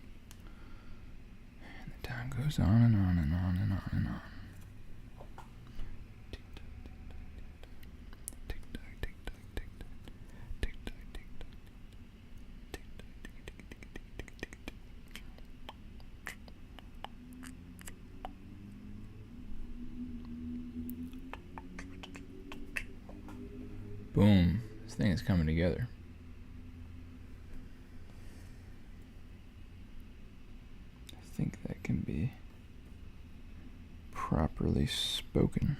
Time goes on and on and on and on and on. Tick tock, tick tock, tick tock, tick tock, tick tock, tick tock, tick tock, tick tock, tick tock. Boom! This thing is coming together. I think that can be properly spoken.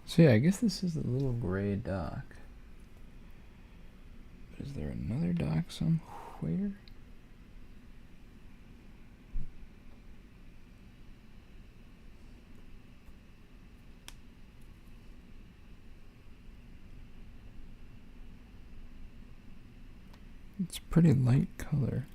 So yeah, I guess this is the little gray dock. But is there another dock somewhere? It's pretty light color.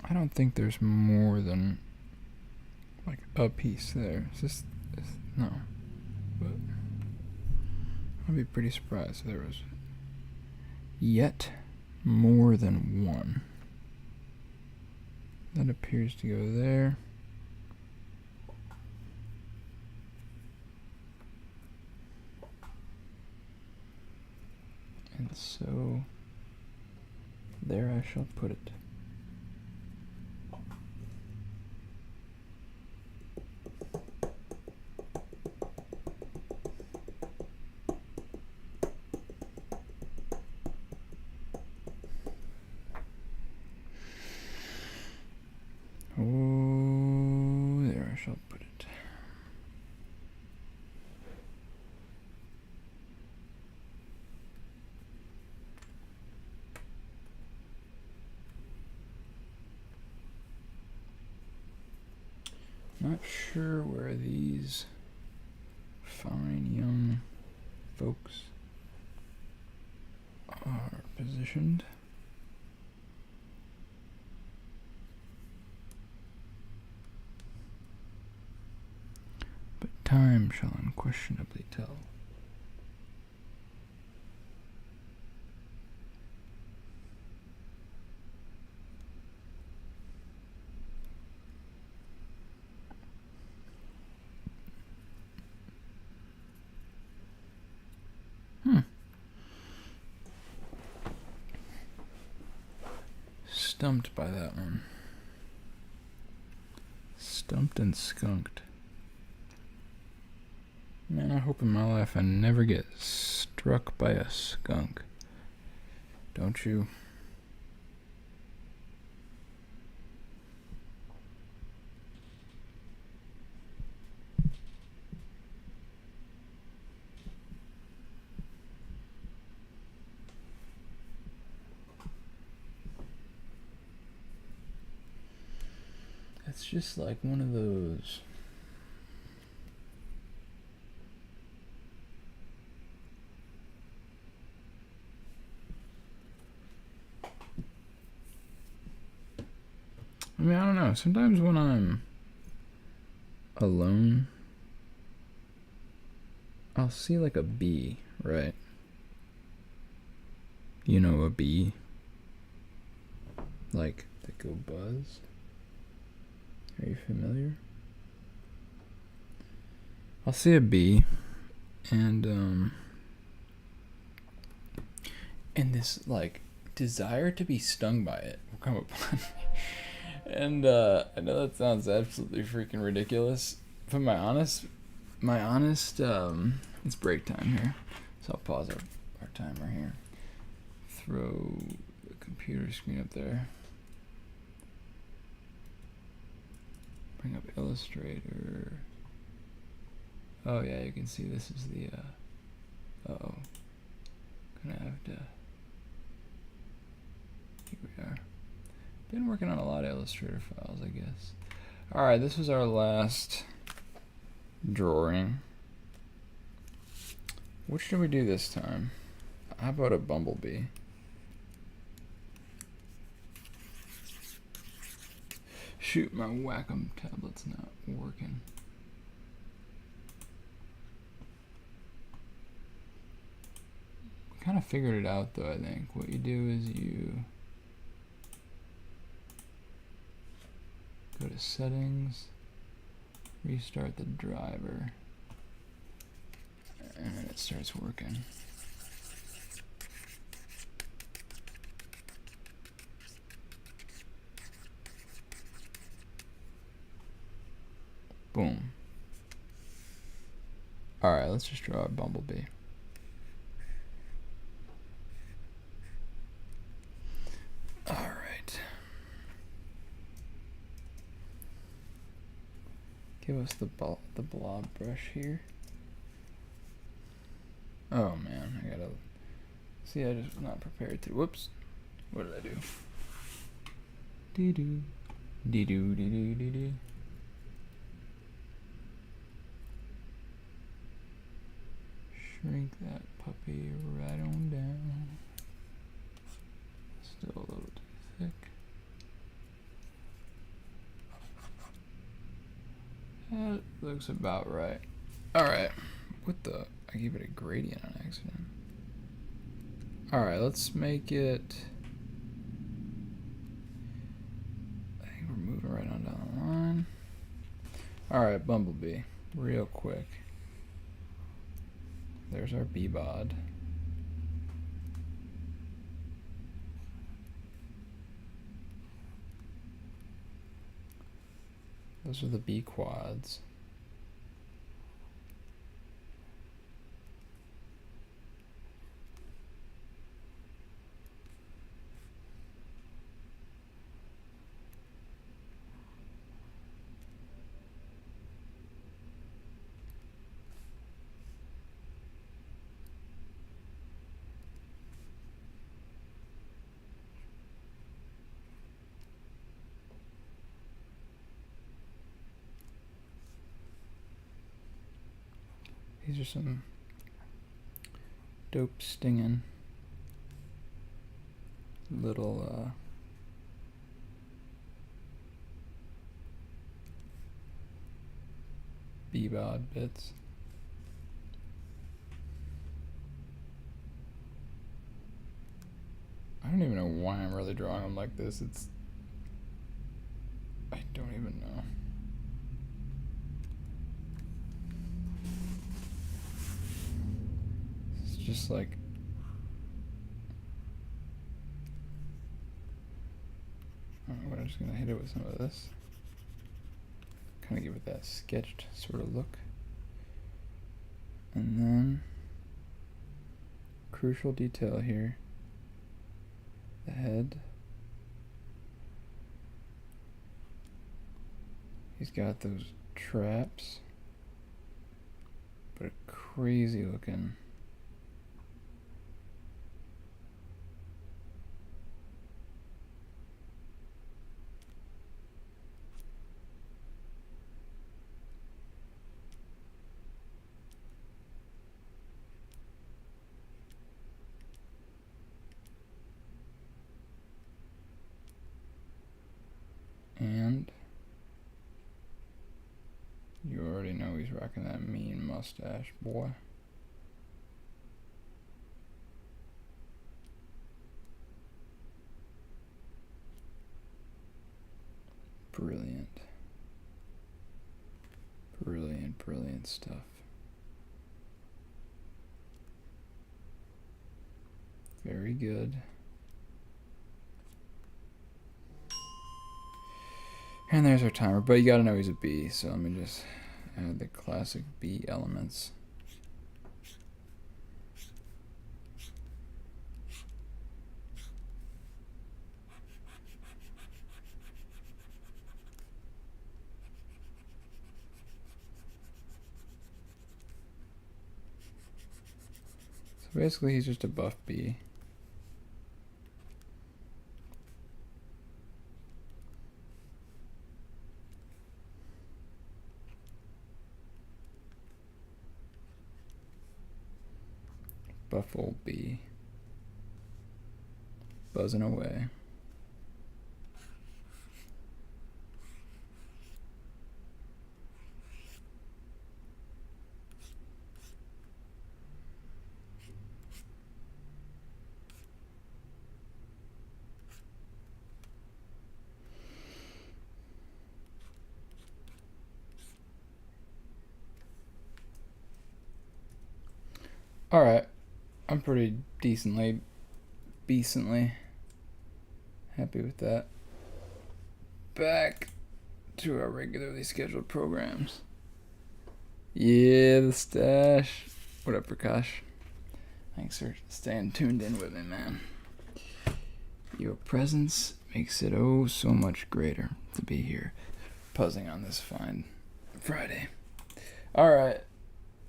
I don't think there's more than like a piece there. No, but I'd be pretty surprised if there was yet more than one. That appears to go there. And so there I shall put it. Oh, there I shall put it. Not sure where these fine young folks are positioned. But time shall unquestionably tell. stumped by that one. Stumped and skunked. Man, I hope in my life I never get struck by a skunk. Don't you? It's just like one of those. I mean, I don't know. Sometimes when I'm alone, I'll see like a bee, right? You know, a bee? Like, that go buzz? Are you familiar? I'll see a bee, and this, like, desire to be stung by it will come upon me. And I know that sounds absolutely freaking ridiculous, but my honest, it's break time here, so I'll pause our timer here. Throw the computer screen up there. Bring up Illustrator. Oh yeah, you can see this is the, uh-oh. Gonna have to, here we are. Been working on a lot of Illustrator files, I guess. Alright, this was our last drawing. What should we do this time? How about a bumblebee? Shoot, my Wacom tablet's not working. Kind of figured it out though, I think. What you do is you go to settings, restart the driver, and then it starts working. Boom. Alright, let's just draw a bumblebee. Alright. Give us the blob brush here. Oh man, I gotta see. I just was not prepared to. Whoops. What did I do? Dee doo, dee doo, dee doo, dee doo. Shrink that puppy right on down. Still a little too thick. That looks about right. Alright. What the? I gave it a gradient on accident. Alright, let's make it. I think we're moving right on down the line. Alright, bumblebee. Real quick. There's our bee bod. Those are the bee quads. These are some dope stinging little bee bod bits. I don't even know why I'm really drawing them like this. I don't even know. Just like We're just gonna hit it with some of this. Kind of give it that sketched sort of look. And then, crucial detail here, the head. He's got those traps, but a crazy looking. And you already know he's rocking that mean mustache, boy. Brilliant. Brilliant, brilliant stuff. Very good. And there's our timer, but you gotta know he's a bee, so let me just add the classic bee elements. So basically he's just a buff bee. Buff old bee, buzzing away. All right. I'm pretty decently happy with that. Back to our regularly scheduled programs. Yeah, the stash. What up, Prakash? Thanks for staying tuned in with me, man. Your presence makes it oh so much greater to be here, puzzing on this fine Friday. All right,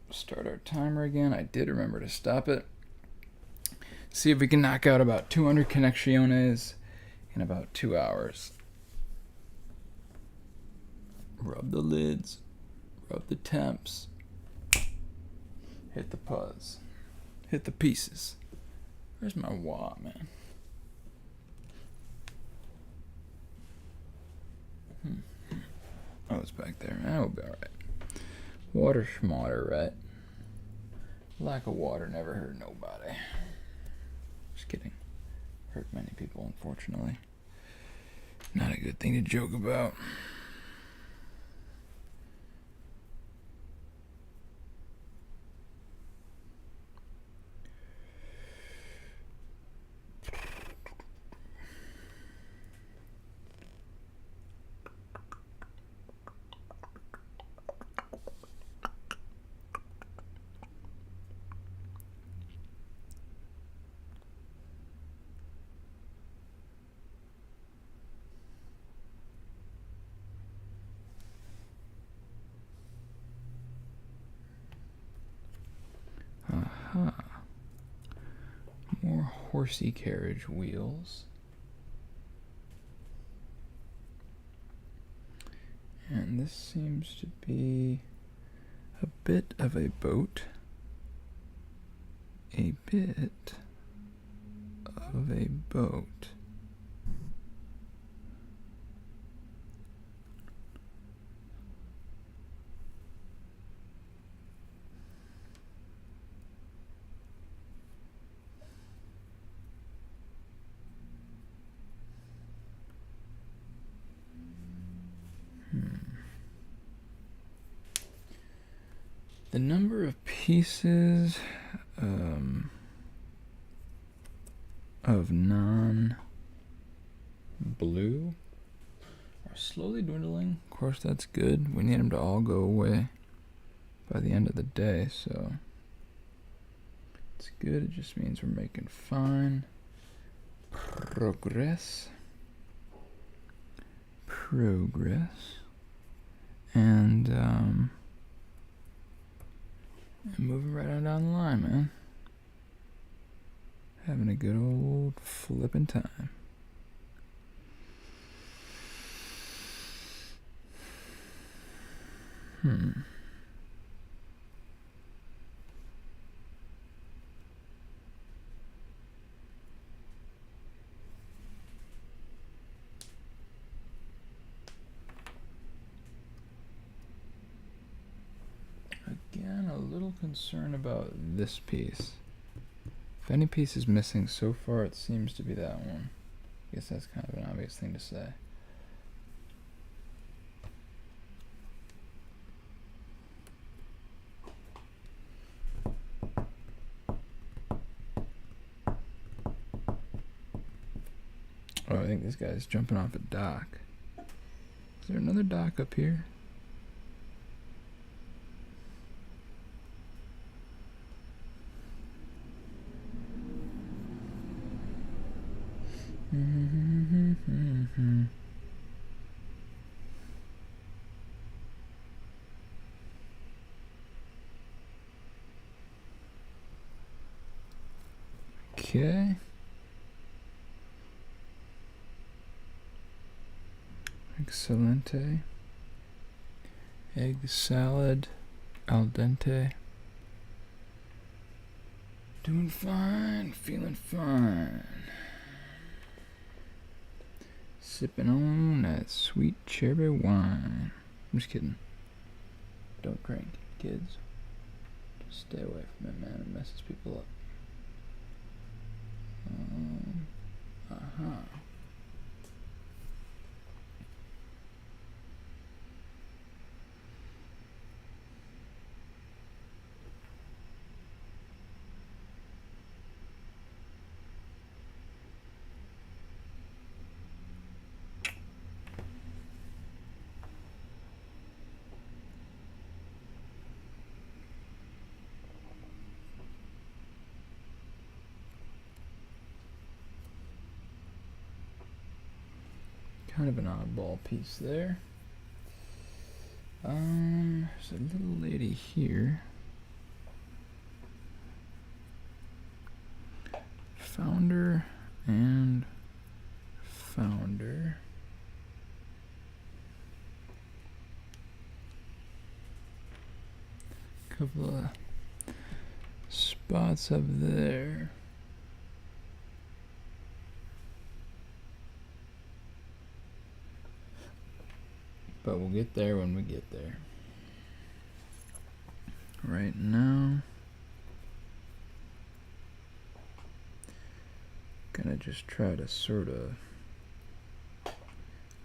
start our timer again. I did remember to stop it. See if we can knock out about 200 connexiones in about 2 hours. Rub the lids, rub the temps, hit the puzz, hit the pieces. Where's my wah, man? Oh, it's back there. That'll be alright. Water schmatter, right? Lack of water never hurt nobody. Just kidding. Hurt many people, unfortunately. Not a good thing to joke about. More horsey carriage wheels. And this seems to be a bit of a boat. A bit of a boat. The number of pieces of non-blue slowly dwindling. Of course, that's good. We need them to all go away by the end of the day, so it's good. It just means we're making fine progress. And moving right on down the line, man. Having a good old flippin' time. Again, a little concerned about this piece. If any piece is missing so far, it seems to be that one. I guess that's kind of an obvious thing to say. Oh, I think this guy's jumping off a dock. Is there another dock up here? Okay. Excelente. Egg salad. Al dente. Doing fine. Feeling fine. Sipping on that sweet cherry wine. I'm just kidding. Don't drink, kids. Just stay away from it, man. It messes people up. Kind of an oddball piece there. There's a little lady here. Founder and founder. Couple of spots up there. But we'll get there when we get there. Right now, gonna just try to sort of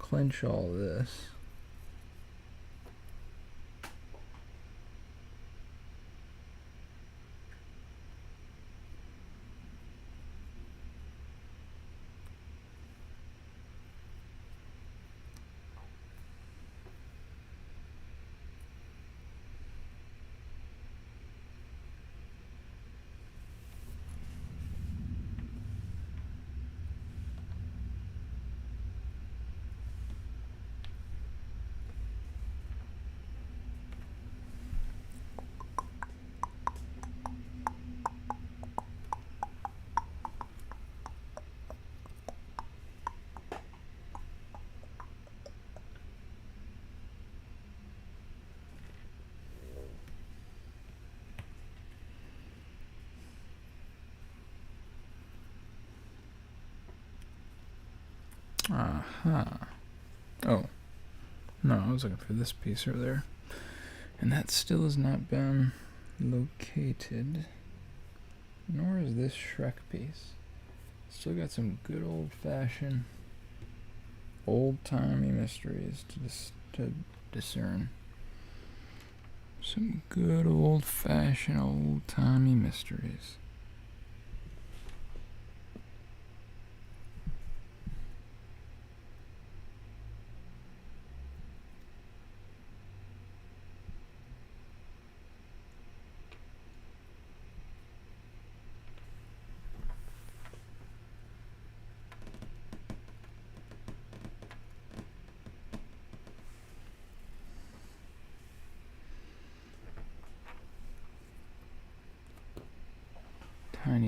clench all this. Oh, no, I was looking for this piece earlier. And that still has not been located. Nor is this Shrek piece. Still got some good old-fashioned, old-timey mysteries to discern. Some good old-fashioned, old-timey mysteries.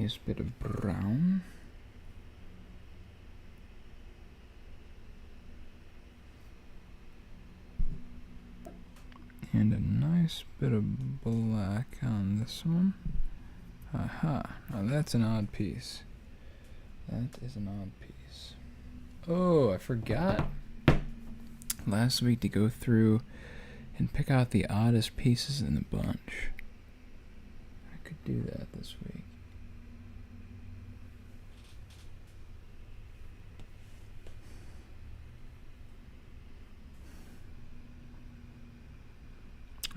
nice bit of brown. And a nice bit of black on this one. Aha, now that's an odd piece. That is an odd piece. Oh, I forgot last week to go through and pick out the oddest pieces in the bunch. I could do that this week.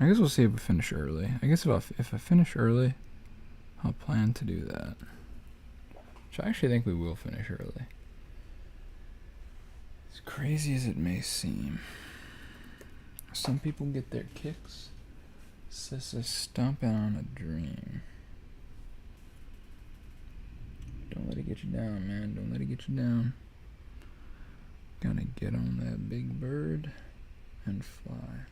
I guess we'll see if we finish early. I guess if I finish early, I'll plan to do that. Which I actually think we will finish early. As crazy as it may seem. Some people get their kicks. Sissa stomping on a dream. Don't let it get you down, man. Don't let it get you down. Gotta get on that big bird and fly.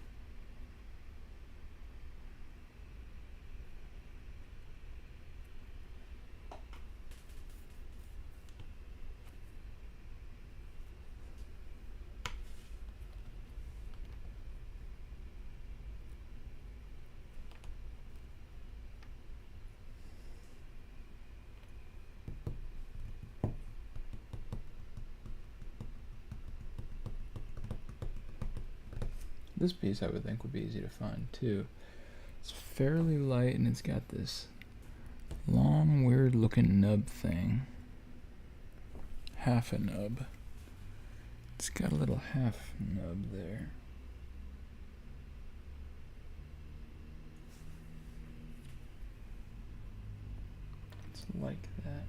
This piece I would think would be easy to find too. It's fairly light and it's got this long, weird looking nub thing. Half a nub. It's got a little half nub there. It's like that.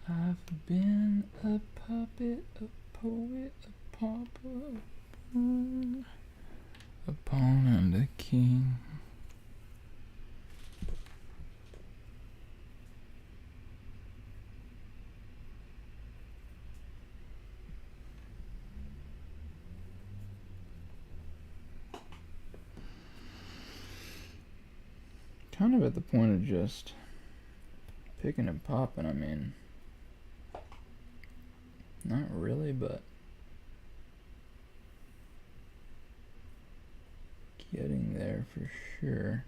I've been a puppet, a poet, a pauper, a pawn and a king. Kind of at the point of just picking and popping, I mean. Not really, but getting there for sure.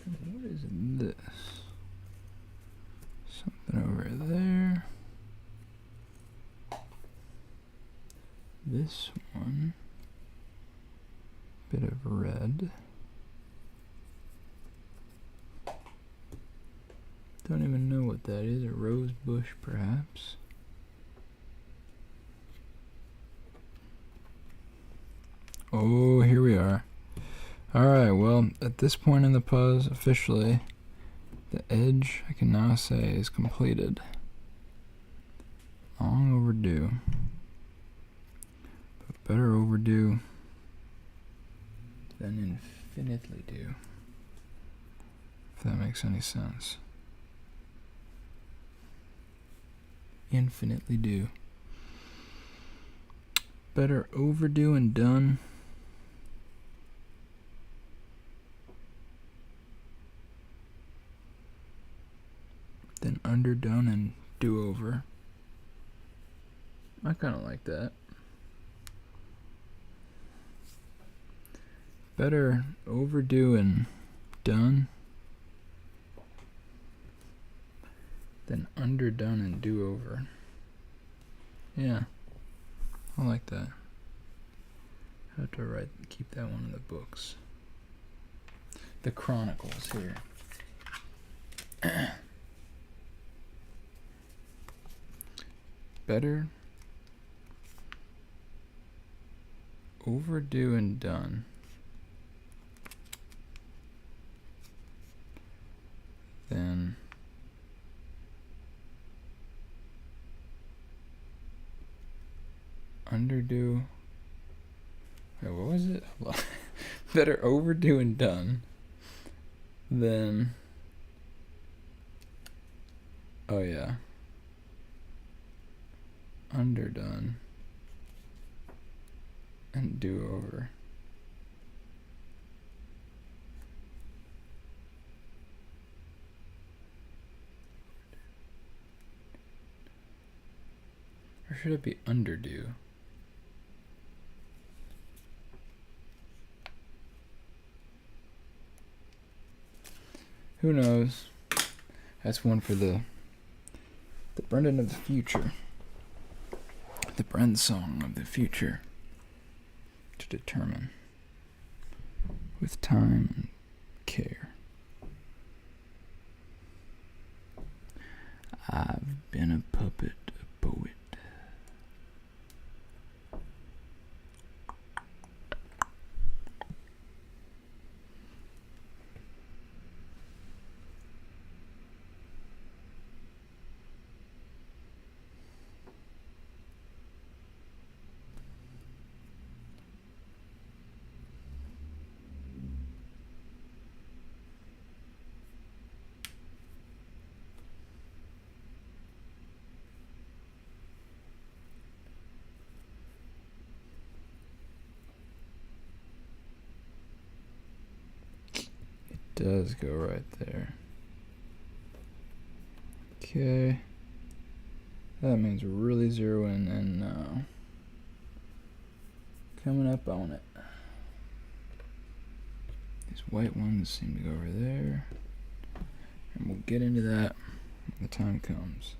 What is this? Something over there. This one. Bit of red. Don't even know what that is. A rose bush, perhaps. Oh, here we are. Alright, well, at this point in the Puzz, officially, the edge, I can now say, is completed. Long overdue. But better overdue than infinitely due. If that makes any sense. Infinitely due. Better overdue and done than underdone and do-over. I kind of like that. Better overdue and done than underdone and do-over. Yeah, I like that. I have to keep that one in the books. the chronicles here. Better overdue and done than underdue. Wait, what was it? Better overdue and done than, oh yeah, underdone and do over. Or should it be underdue? Who knows? That's one for the Brendan of the future. The brensong of the future to determine with time and care. I've been a puppet, a poet. Does go right there. Okay. That means we're really zeroing in now. Coming up on it. These white ones seem to go over there. And we'll get into that when the time comes.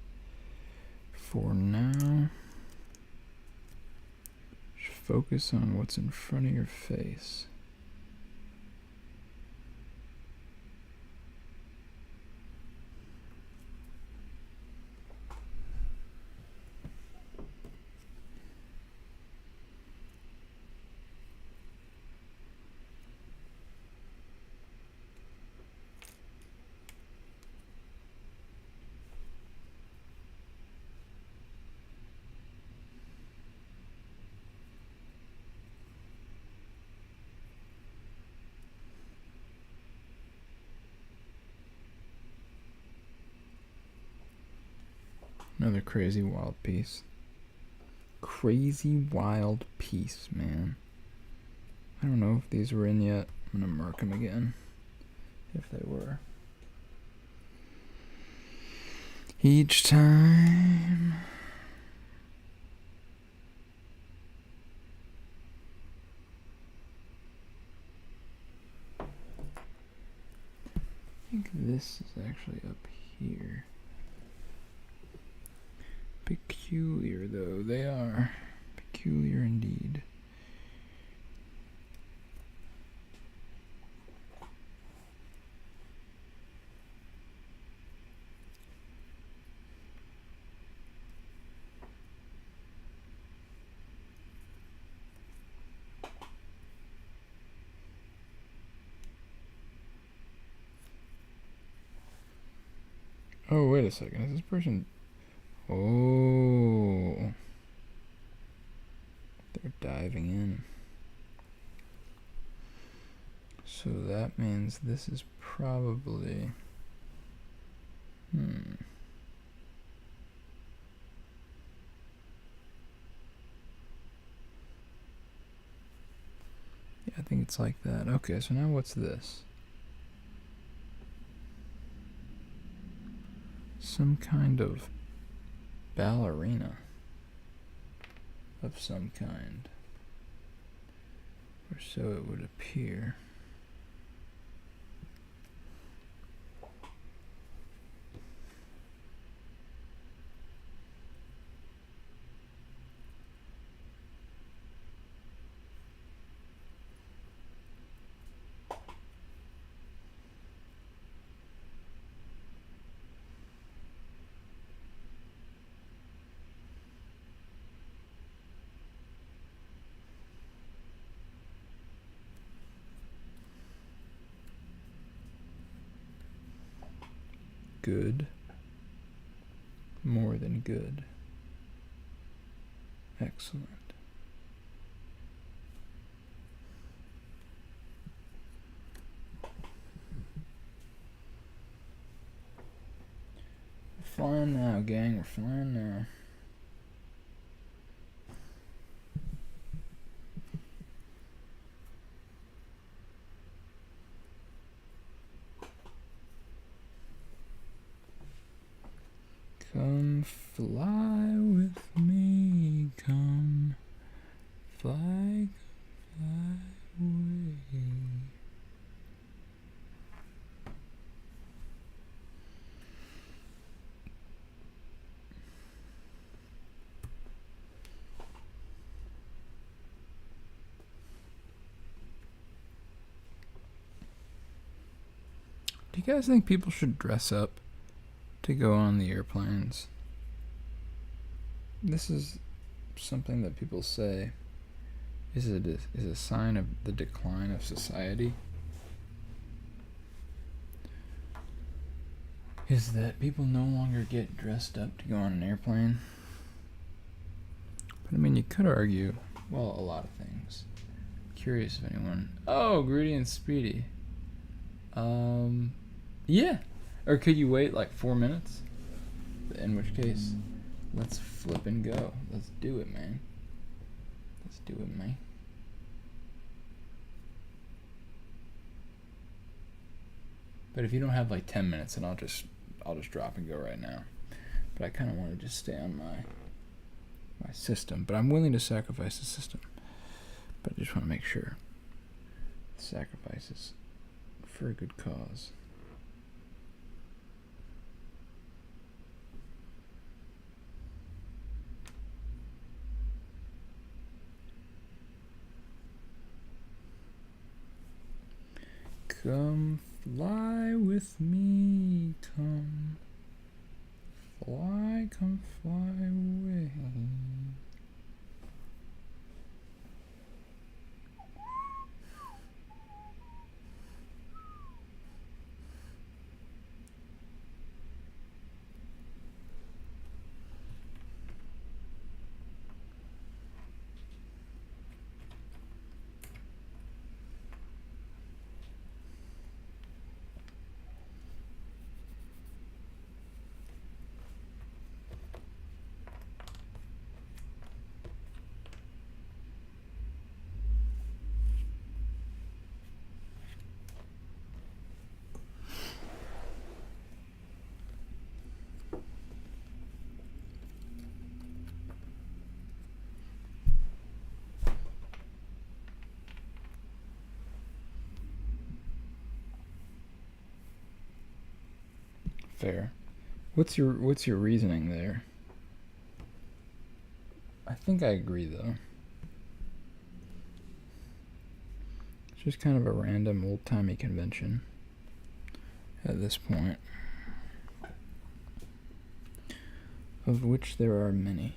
For now, just focus on what's in front of your face. Another crazy wild piece. Crazy wild piece, man. I don't know if these were in yet. I'm gonna mark them again if they were. Each time. I think this is actually up here. Peculiar, though. They are peculiar indeed. Oh, wait a second. Is this person... Oh, they're diving in. So that means this is probably, Yeah, I think it's like that. Okay, so now what's this? Some kind of ballerina of some kind, or so it would appear. good. More than good. Excellent. We're flying now, gang. We're flying now. Come fly with me, come fly, fly away. Do you guys think people should dress up to go on the airplanes? This is something that people say is a sign of the decline of society. Is that people no longer get dressed up to go on an airplane? But I mean, you could argue, well, a lot of things. Curious if anyone. Oh, Grudy and Speedy. Yeah. Or could you wait like 4 minutes? In which case, let's flip and go. Let's do it, man. Let's do it, man. But if you don't have like 10 minutes, then I'll just drop and go right now. But I kind of want to just stay on my system. But I'm willing to sacrifice the system. But I just want to make sure. Sacrifices for a good cause. Come fly with me, come fly away. Fair. What's your reasoning there? I think I agree though. It's just kind of a random old-timey convention at this point, of which there are many.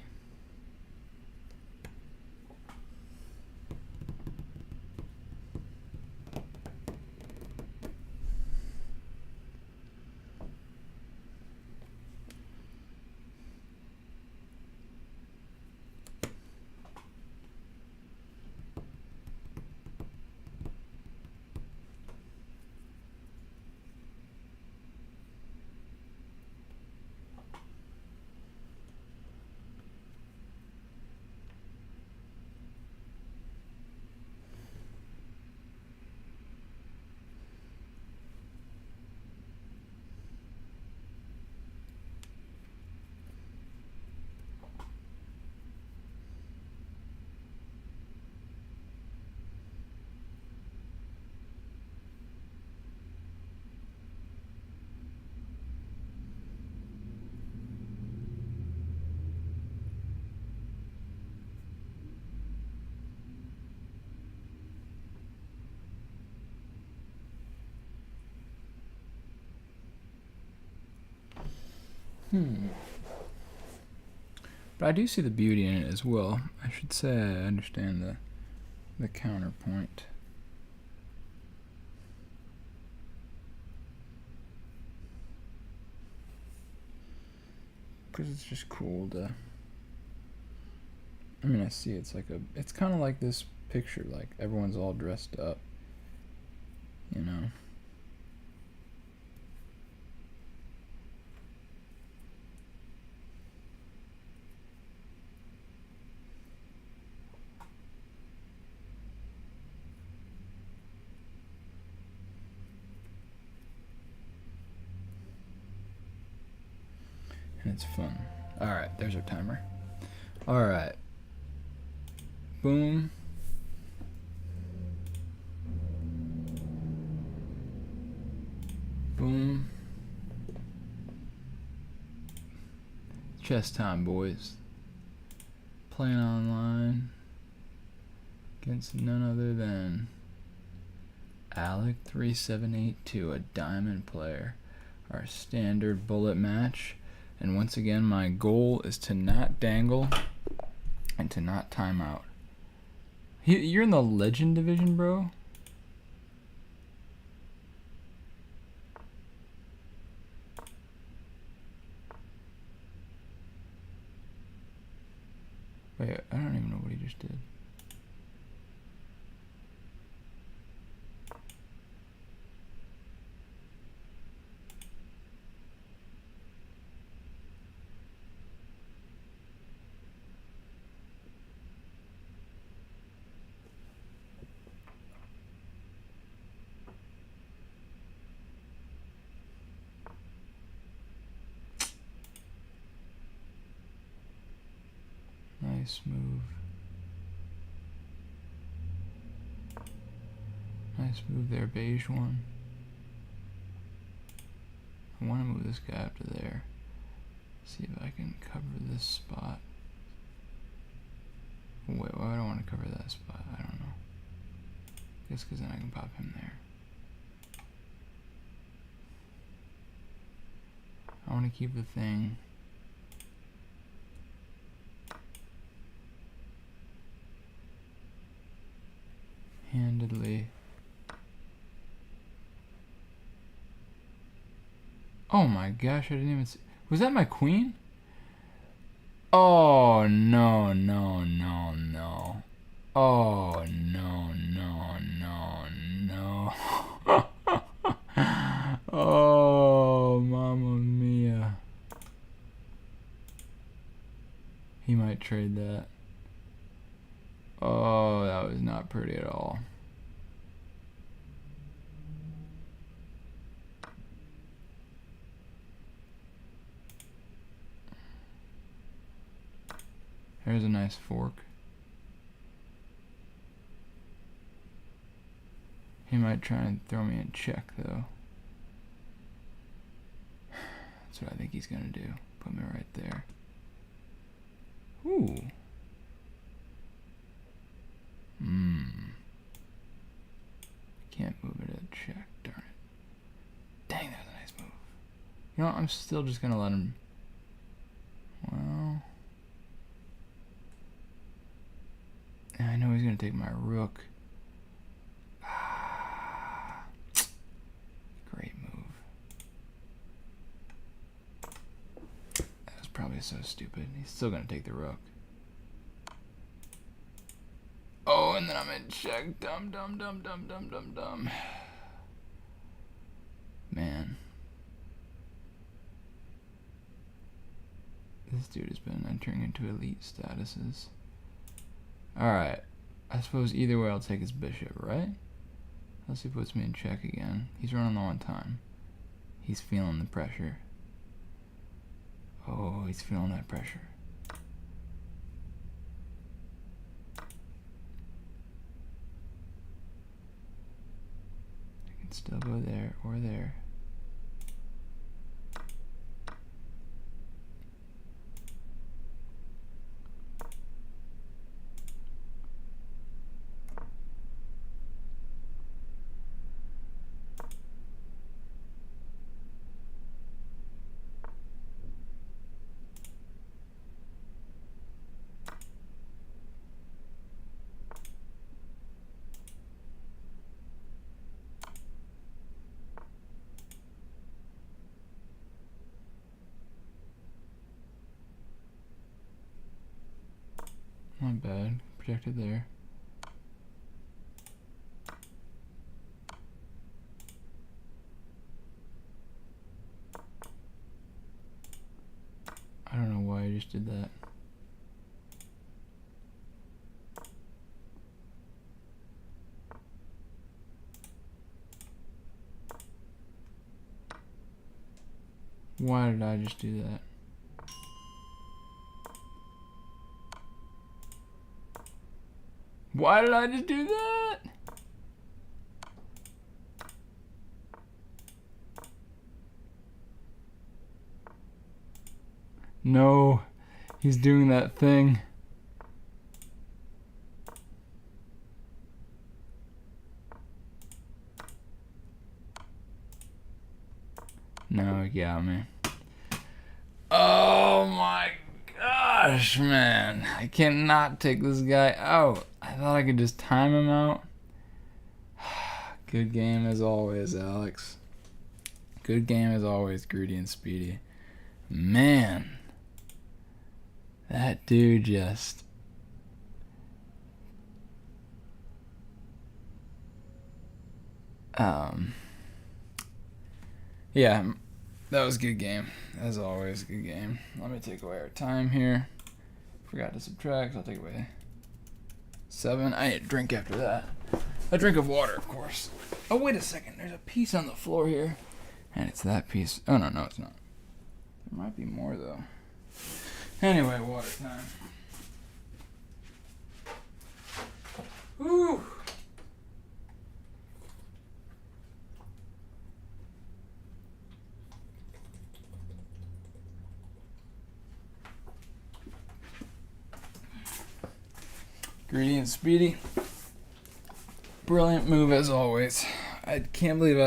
But I do see the beauty in it as well. I should say I understand the counterpoint. Because it's just cool to... I mean, I see it's like a... It's kind of like this picture, like everyone's all dressed up. You know? And it's fun. Alright, there's our timer. Alright. Boom. Boom. Chess time, boys. Playing online against none other than Alec3782, a diamond player. Our standard bullet match. And once again, my goal is to not dangle and to not time out. You're in the legend division, bro? Wait, I don't even know what he just did. Nice move. Nice move there, beige one. I want to move this guy up to there. See if I can cover this spot. Wait, why do I want to cover that spot? I don't know. Guess because then I can pop him there. I want to keep the thing. Handedly. Oh my gosh, I didn't even see. Was that my queen? Oh no, no, no, no. Oh no, no, no, no. Oh, mamma mia. He might trade that. Oh, that was not pretty at all. There's a nice fork. He might try and throw me in check, though. That's what I think he's gonna do. Put me right there. Ooh. Can't move it at check, darn it. Dang, that was a nice move. You know what, I'm still just gonna let him... Well... I know he's gonna take my rook. Great move. That was probably so stupid. He's still gonna take the rook. Oh, and then I'm in check. Dumb. Man. This dude has been entering into elite statuses. Alright. I suppose either way I'll take his bishop, right? Unless he puts me in check again. He's running low on time. He's feeling the pressure. Oh, he's feeling that pressure. I can still go there or there. not bad. Projected there. I don't know why I just did that. Why did I just do that? Why did I just do that? No, he's doing that thing. No, he got me. Oh my gosh, man. I cannot take this guy out. I thought I could just time him out. Good game as always, Alex. Good game as always, Greedy and Speedy. Man. That dude just... Yeah, that was a good game. As always, good game. Let me take away our time here. Forgot to subtract, so I'll take away 7. I need a drink after that. A drink of water, of course. Oh, wait a second. There's a piece on the floor here. And it's that piece. Oh, no, it's not. There might be more, though. Anyway, water time. Whew. Greedy and Speedy. Brilliant move as always. I can't believe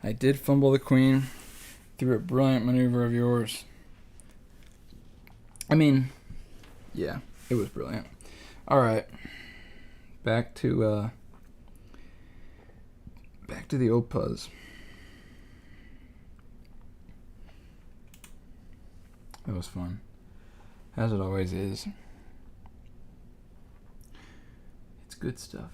I did fumble the queen through a brilliant maneuver of yours. I mean, yeah, it was brilliant. All right, back to the old Puzz. That was fun, as it always is. It's good stuff.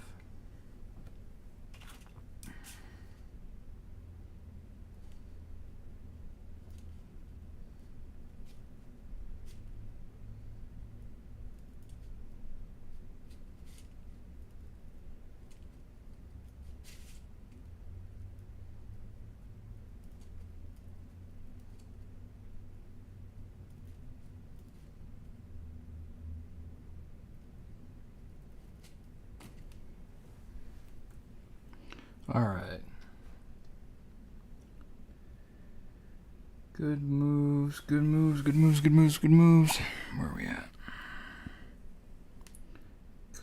All right. Good moves, good moves, good moves, good moves, good moves. Where are we at?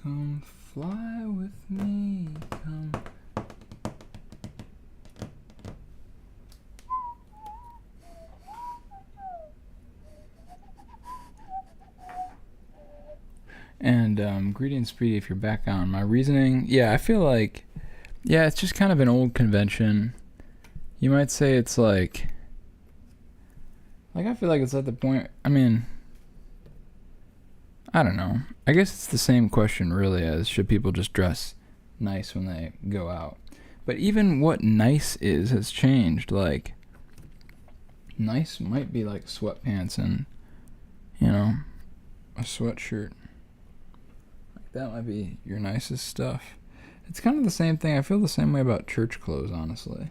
Come fly with me, come. And Greedy and Speedy, if you're back on, my reasoning, yeah, I feel like, yeah, it's just kind of an old convention. You might say it's like I feel like it's at the point, I mean, I don't know. I guess it's the same question really as should people just dress nice when they go out. But even what nice is has changed. Like, nice might be like sweatpants and, you know, a sweatshirt. Like that might be your nicest stuff. It's kind of the same thing. I feel the same way about church clothes, honestly.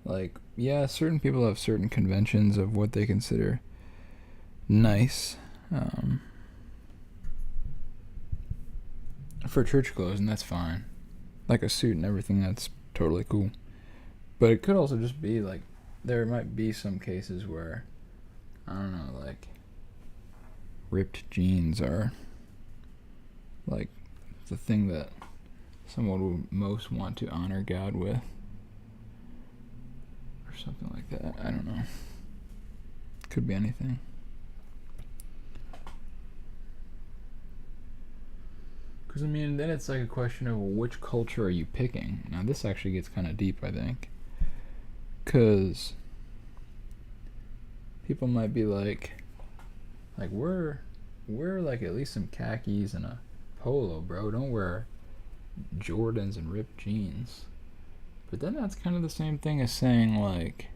Like, yeah, certain people have certain conventions of what they consider nice for church clothes, and that's fine. Like a suit and everything, that's totally cool. But it could also just be like, there might be some cases where, I don't know, like, ripped jeans are like the thing that someone would most want to honor God with. Or something like that. I don't know. Could be anything. Because, I mean, then it's like a question of which culture are you picking? Now, this actually gets kind of deep, I think. Because people might be like we're wear like at least some khakis and a polo, bro. Don't wear Jordans and ripped jeans. But then that's kind of the same thing as saying, like,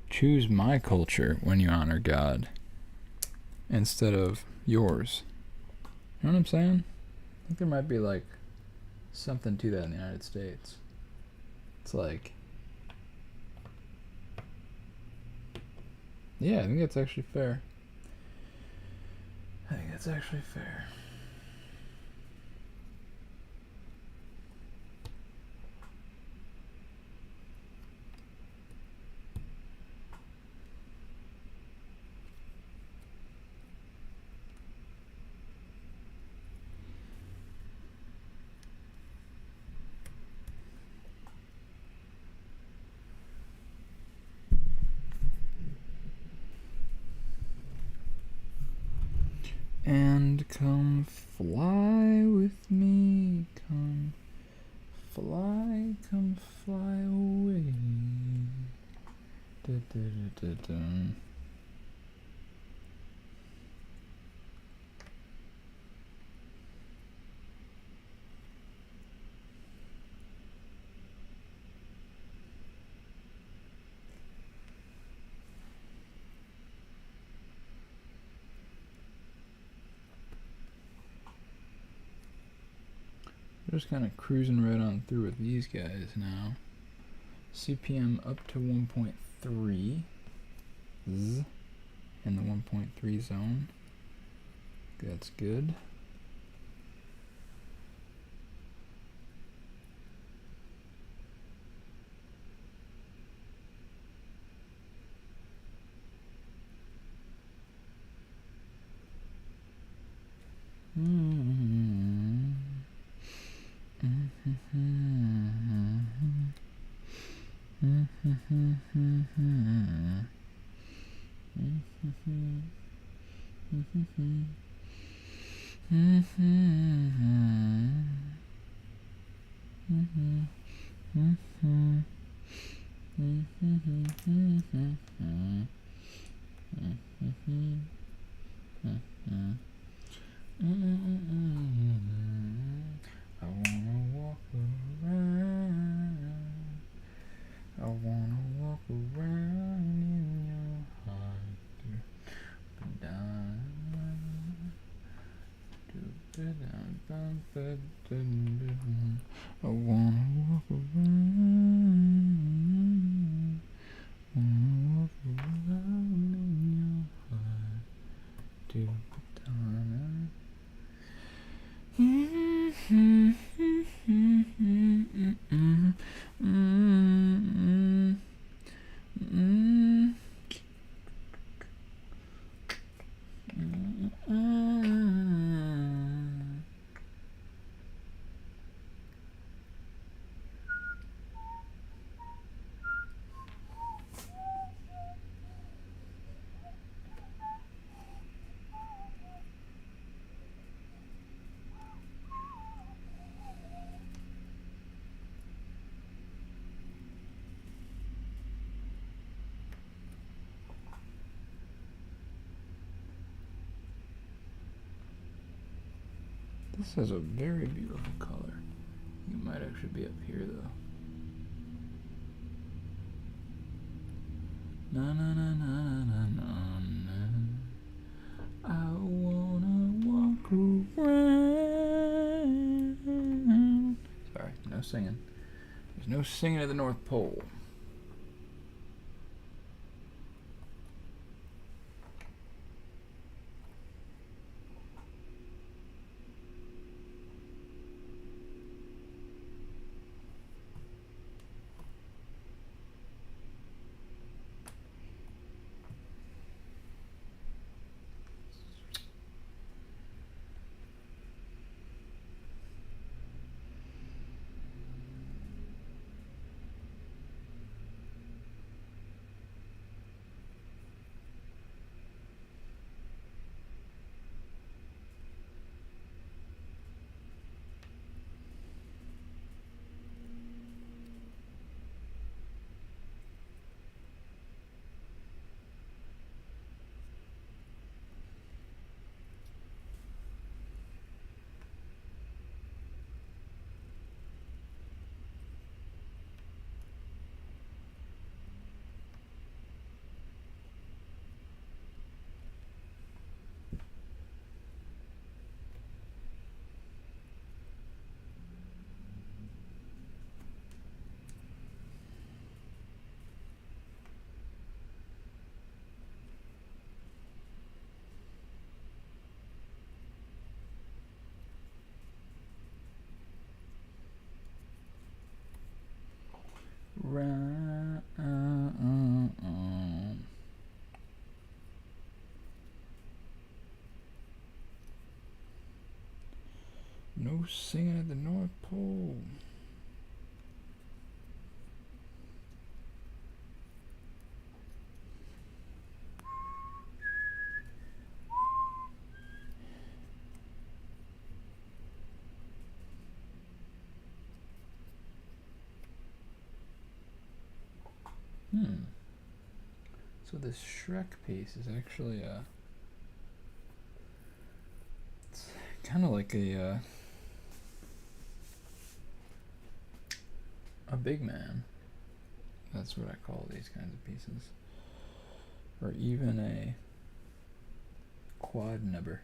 choose my culture when you honor God instead of yours. You know what I'm saying? I think there might be, like, something to that in the United States. It's like, yeah, I think that's actually fair. I think that's actually fair. And come fly with me, come fly away. Da, da, da, da, da. Just kind of cruising right on through with these guys now. CPM up to 1.3 in the 1.3 zone. That's good. I wanna walk around. I wanna walk around in your heart. I wanna walk around. Wanna walk around in your heart. This has a very beautiful color. You might actually be up here though. Na na na na na na na. I wanna walk around. Sorry, no singing. There's no singing at the North Pole. No singing at the North Pole. So this Shrek piece is actually it's kind of like a big man. That's what I call these kinds of pieces. Or even a quad nubber.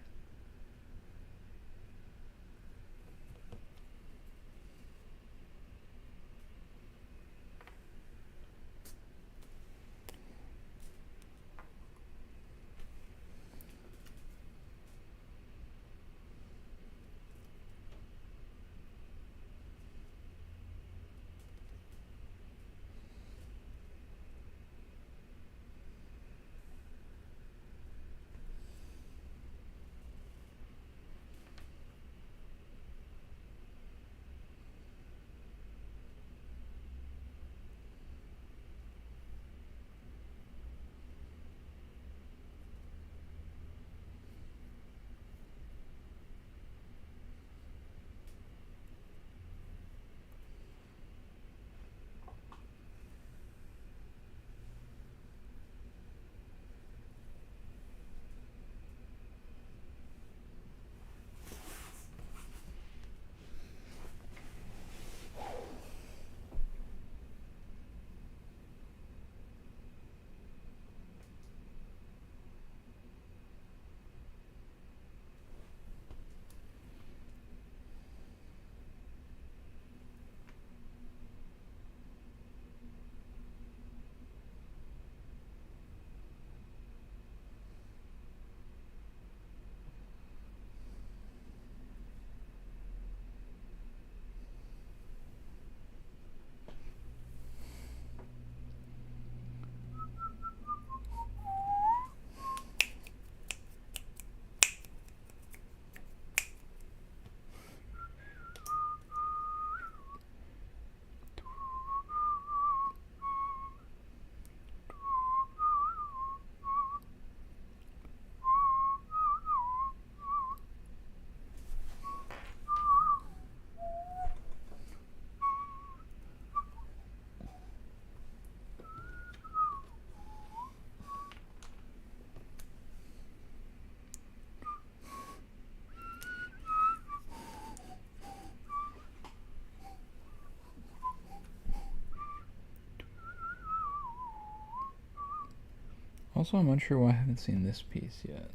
Also, I'm unsure why I haven't seen this piece yet.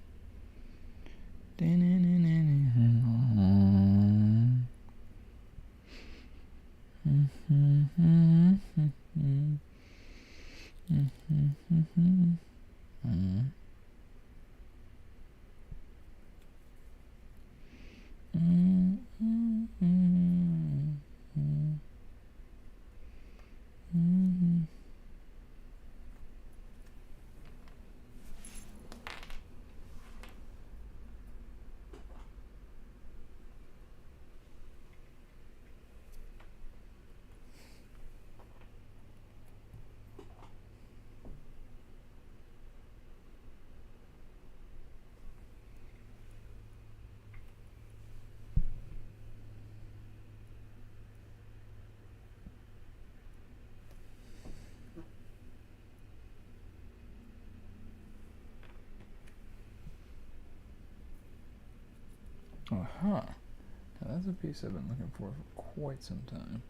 Now that's a piece I've been looking for quite some time.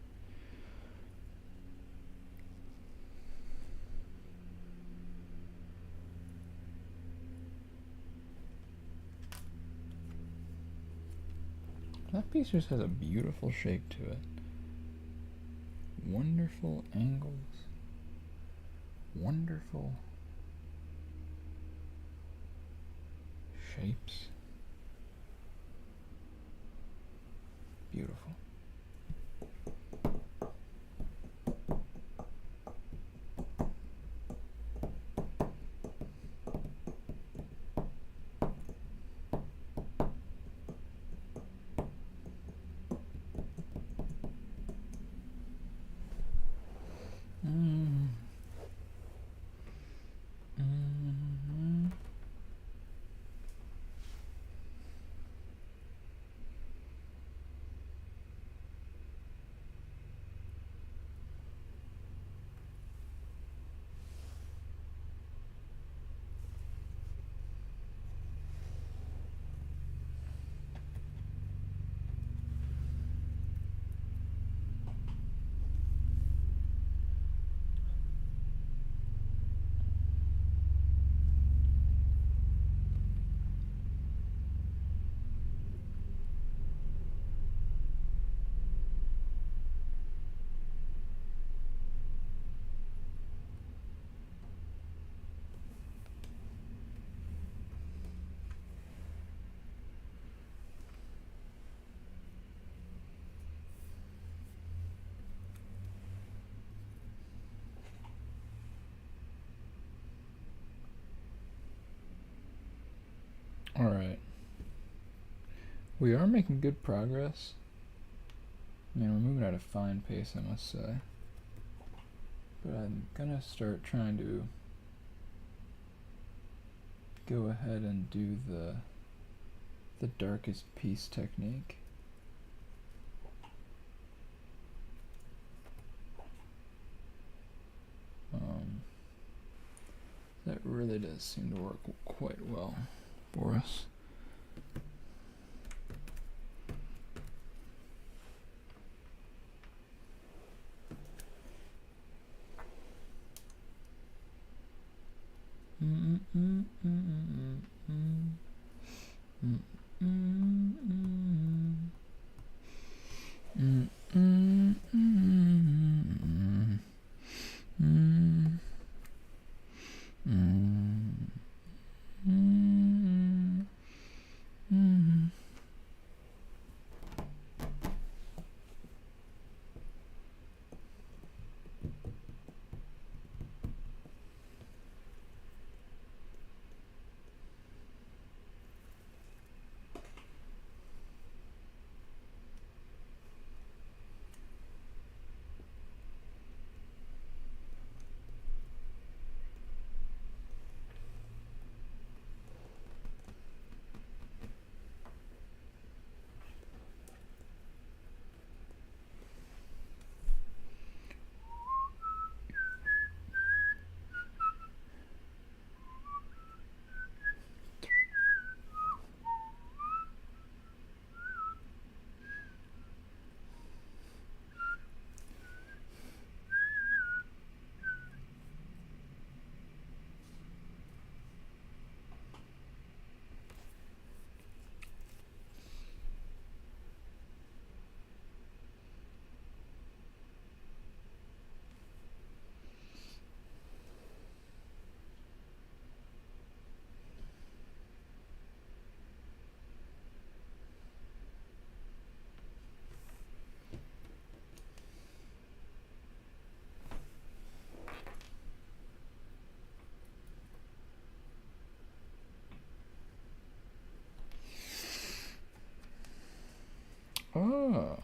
That piece just has a beautiful shape to it. Wonderful angles. Wonderful shapes. Beautiful. Alright. We are making good progress. I mean, we're moving at a fine pace, I must say. But I'm gonna start trying to go ahead and do the darkest piece technique. That really does seem to work quite well for us. Oh,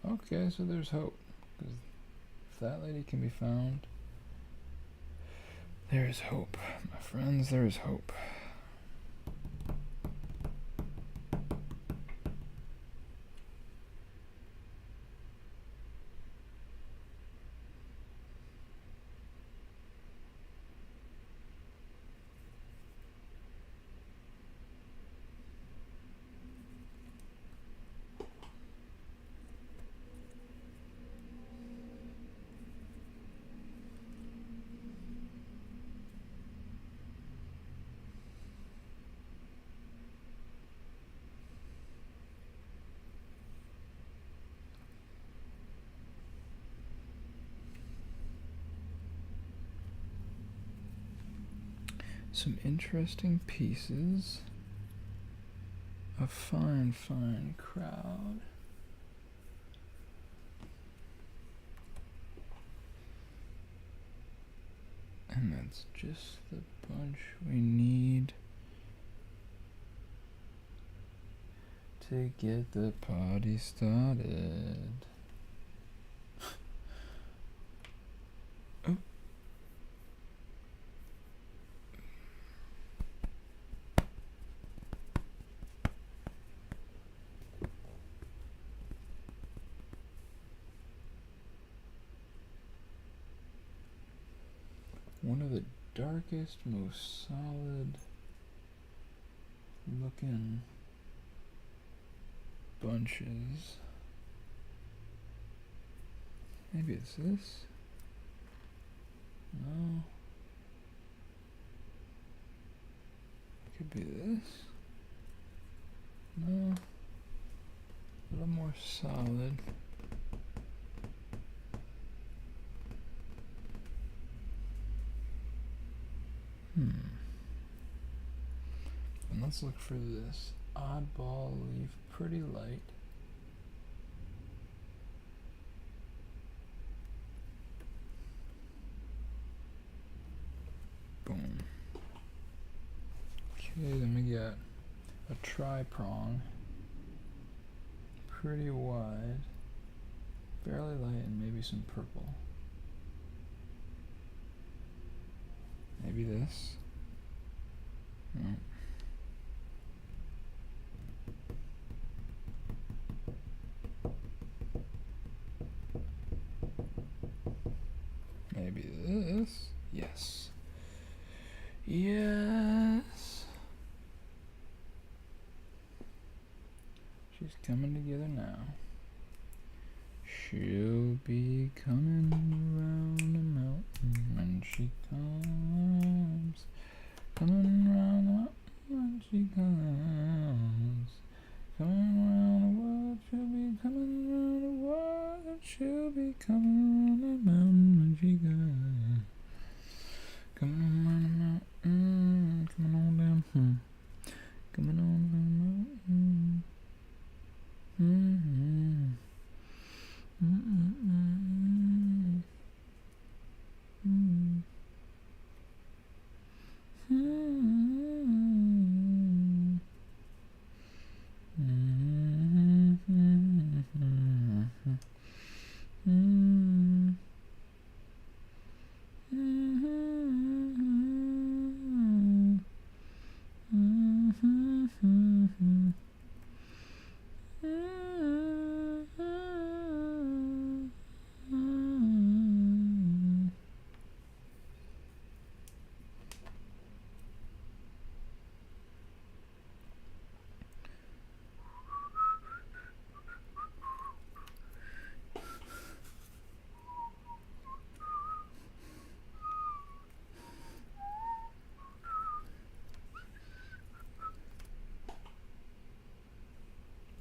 okay, so there's hope. 'Cause if that lady can be found, there is hope, my friends, there is hope. Some interesting pieces. A fine, fine crowd. And that's just the bunch we need to get the party started. Oh. One of the darkest, most solid looking bunches. Maybe it's this? No. Could be this? No. A little more solid. And let's look for this oddball leaf, pretty light. Boom. Okay, then we got a tri-prong. Pretty wide. Fairly light and maybe some purple. Maybe this. No. Maybe this. Yes. Yes. She's coming together now. She'll be coming around the mountain when she comes. Coming around the mountain when she comes. Coming around the world, she'll be coming around the world. She'll be coming around the mountain when she comes. Coming around the mountain, coming on down, coming on down the mountain.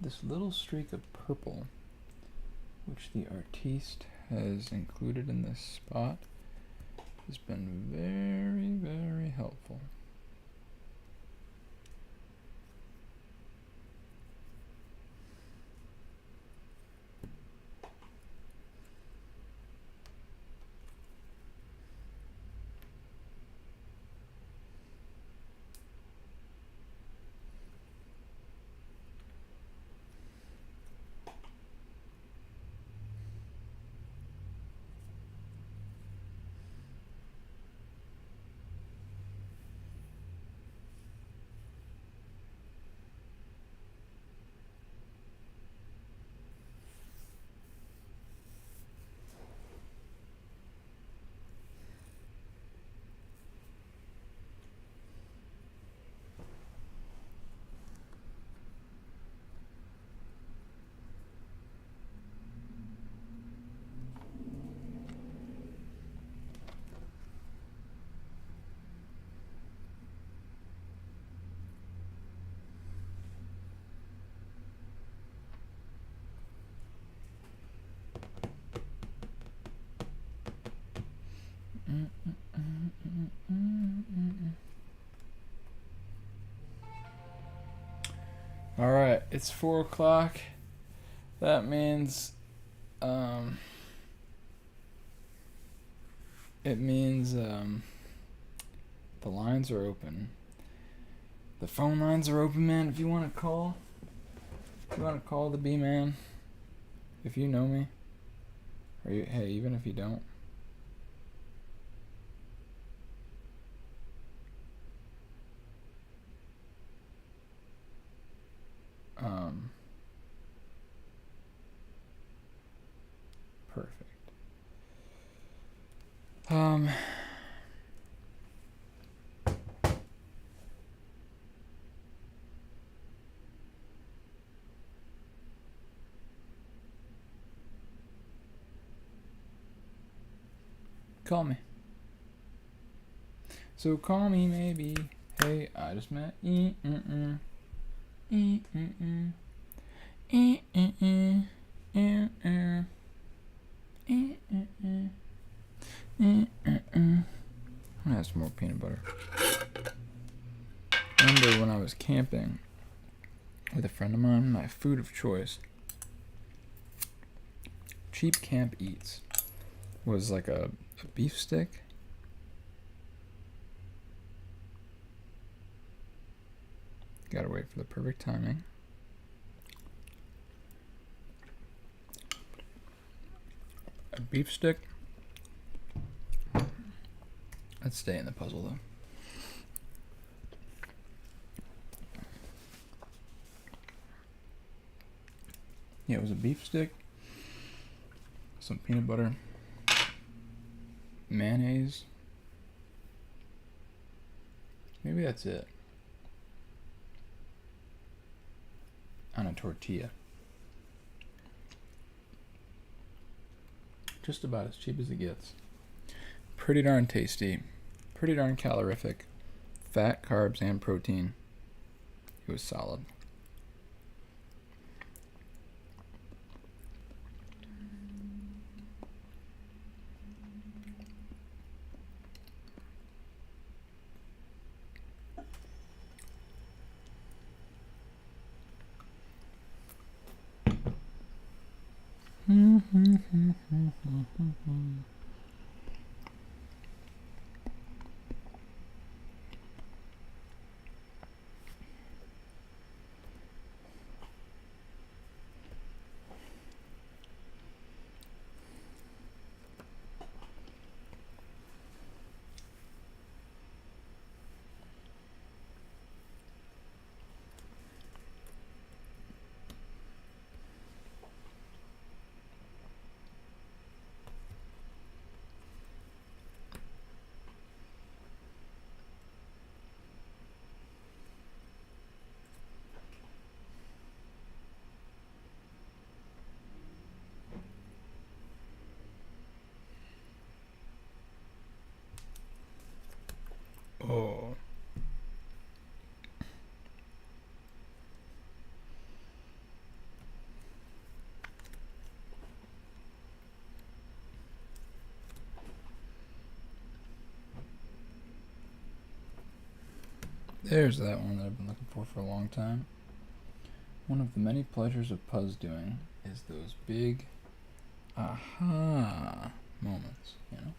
This little streak of purple, which the artiste has included in this spot, has been very, very helpful. All right, it's 4 o'clock. That means, the lines are open. The phone lines are open, man. If you want to call, the B-man, if you know me, or hey, even if you don't. Perfect. Call me. So call me maybe. Hey, I just met. I'm gonna have some more peanut butter. I remember when I was camping with a friend of mine, my food of choice, cheap camp eats, was like a beef stick Gotta wait for the perfect timing. A beef stick. Let's stay in the puzzle though. Yeah, it was a beef stick, some peanut butter, mayonnaise. Maybe that's it. On a tortilla. Just about as cheap as it gets. Pretty darn tasty. Pretty darn calorific. Fat, carbs, and protein. It was solid. Oh. There's that one that I've been looking for a long time. One of the many pleasures of Puzz doing is those big aha moments, you know?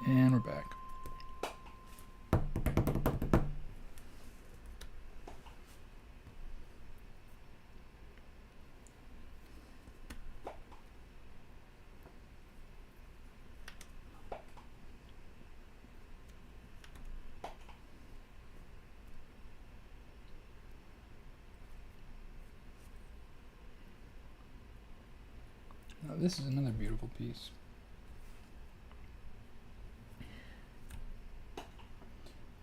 And we're back. Now this is another beautiful piece.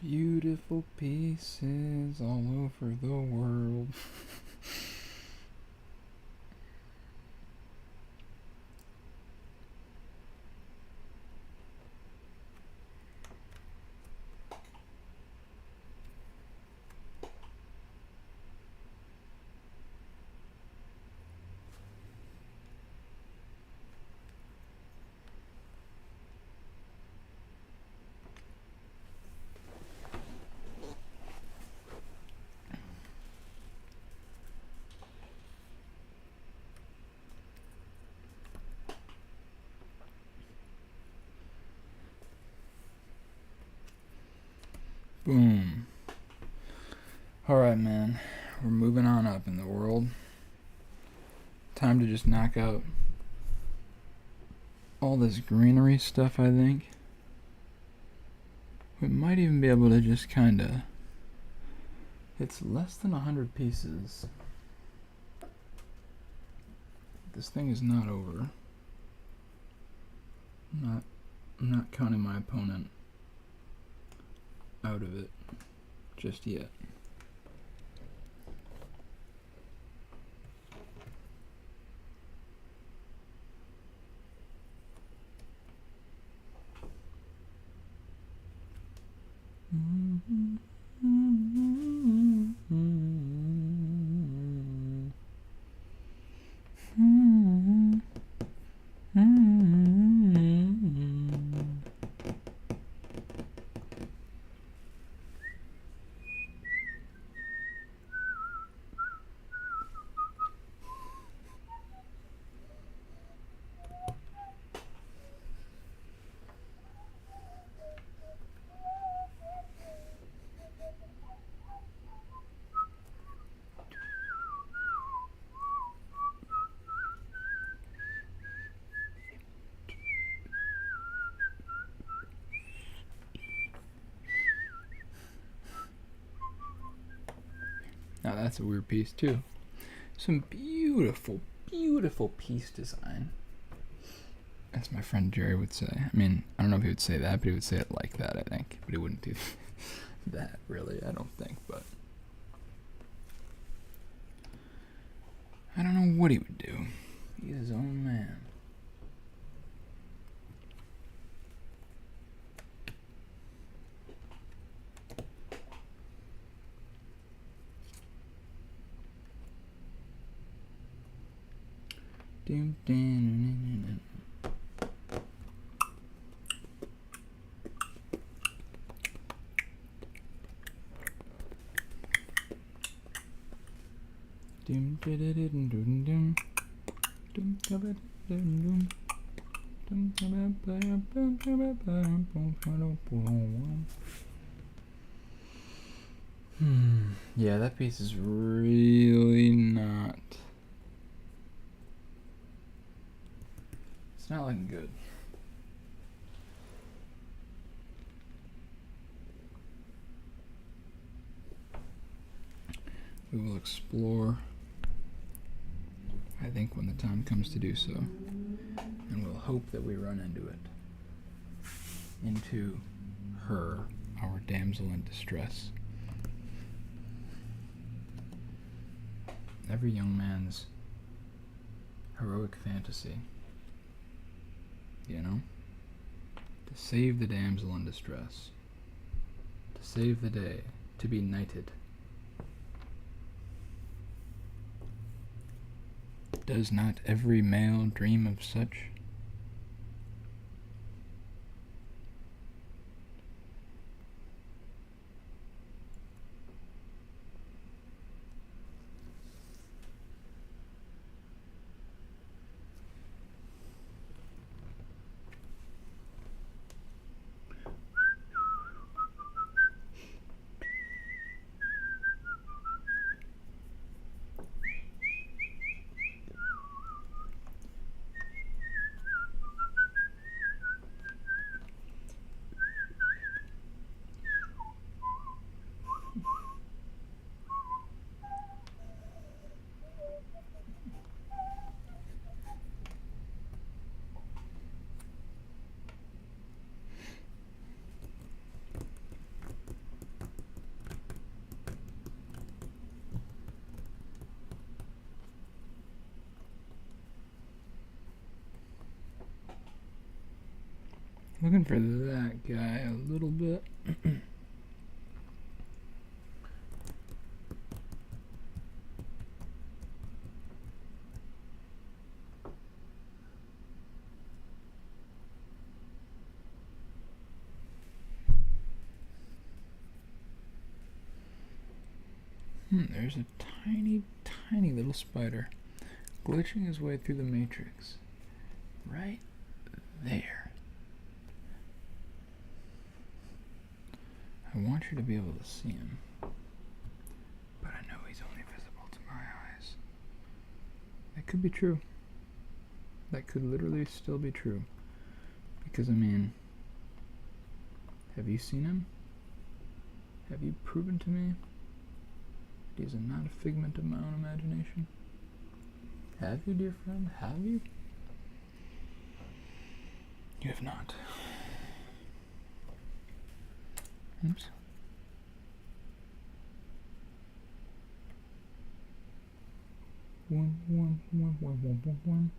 Beautiful pieces all over the world. Boom. Alright, man. We're moving on up in the world. Time to just knock out all this greenery stuff, I think we might even be able to just kind of... It's less than 100 pieces. This thing is not over. I'm not counting my opponent out of it just yet. Now that's a weird piece too. Some beautiful, beautiful piece design. As my friend Jerry would say. I mean, I don't know if he would say that, but he would say it like that, I think. But he wouldn't do that, really, I don't think. But I don't know what he would do. He's his own man. Doom, doom, doom, doom, doom, doom, yeah, that piece is really not... It's not looking good. We will explore, I think, when the time comes to do so. And we'll hope that we run into it. Into her, our damsel in distress. Every young man's heroic fantasy. You know? To save the damsel in distress. To save the day. To be knighted. Does not every male dream of such? Looking for that guy a little bit. There's a tiny, tiny little spider glitching his way through the matrix. Right there. I want you to be able to see him, but I know he's only visible to my eyes. That could be true. That could literally still be true. Because, I mean, have you seen him? Have you proven to me that he's not a figment of my own imagination? Have you, dear friend? Have you? You have not. Oops. One.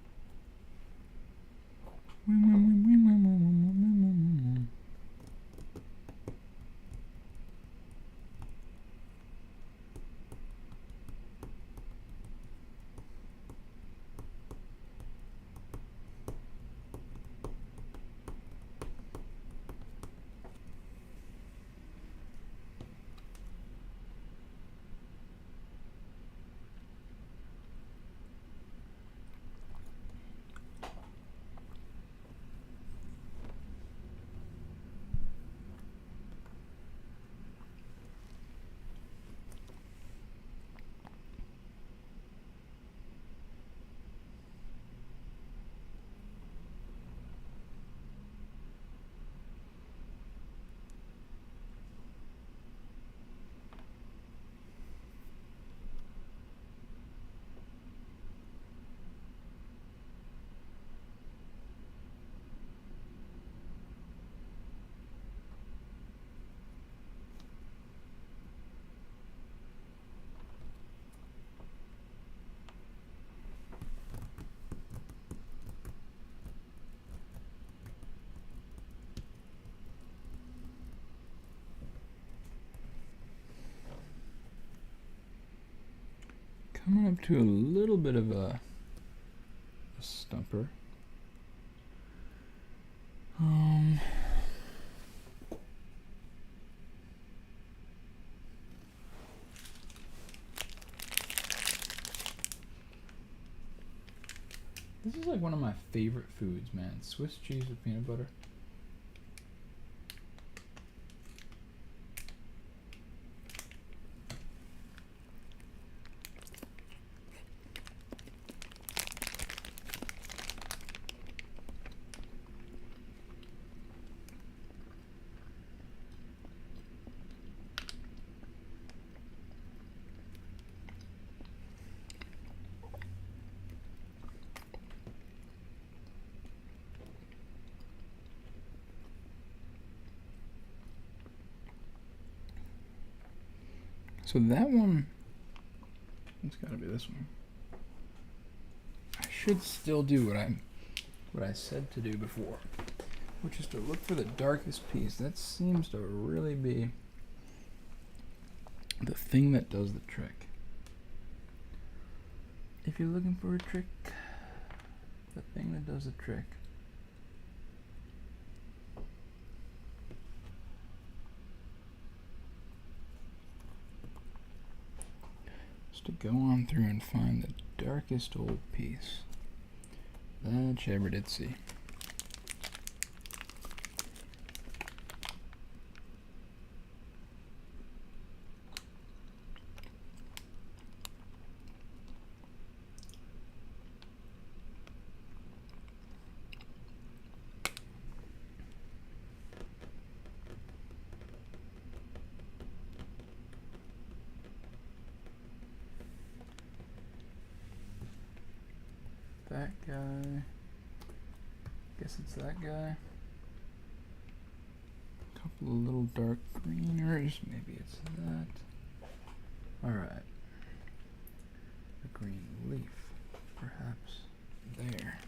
Coming up to a little bit of a stumper. This is like one of my favorite foods, man. Swiss cheese with peanut butter. So that one, it's got to be this one. I should still do what I said to do before, which is to look for the darkest piece. That seems to really be the thing that does the trick. If you're looking for a trick, the thing that does the trick. To go on through and find the darkest old piece that you ever did see. That guy. Guess it's that guy. A couple of little dark greeners. Maybe it's that. Alright. A green leaf. Perhaps there.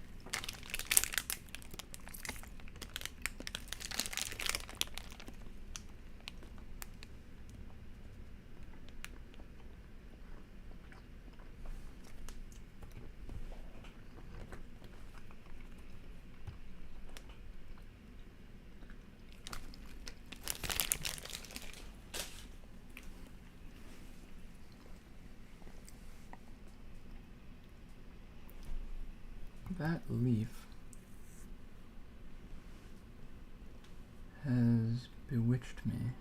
That leaf has bewitched me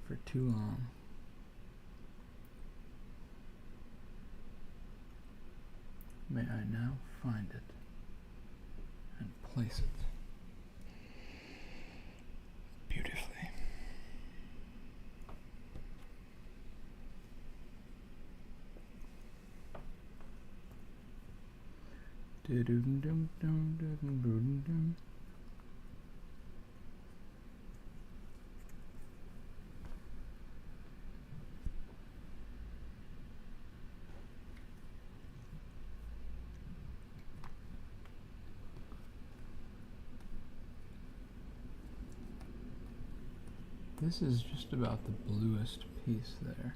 for too long. May I now find it and place it This is just about the bluest piece there.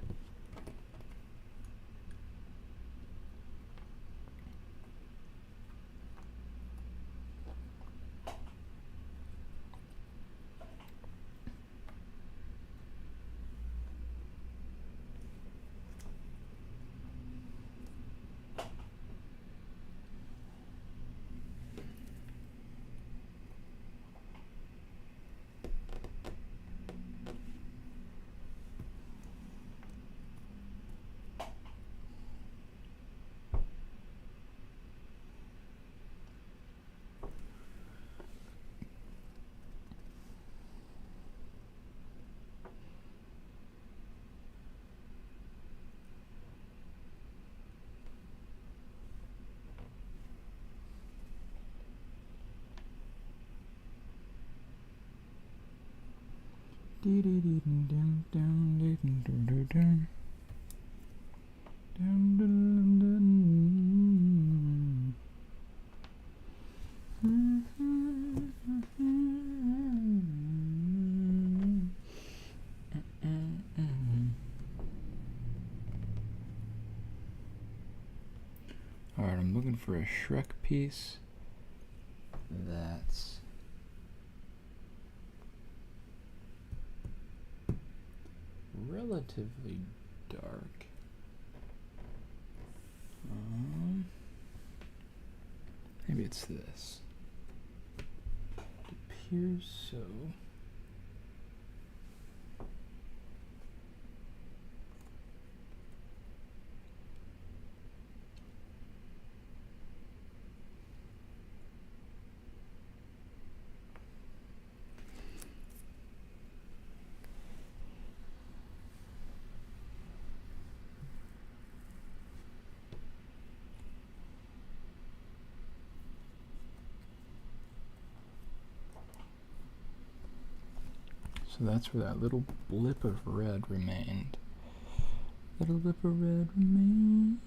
Alright, I'm looking for a Shrek piece that's relatively dark. Maybe it's this. It appears so. So that's where that little blip of red remained. Little blip of red remained.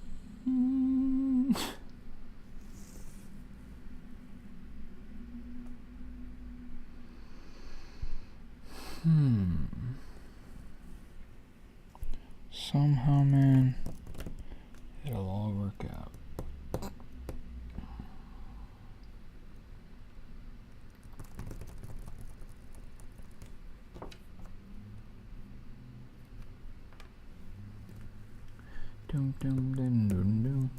Somehow, man, it'll all work out. Dum dum dum dum dum.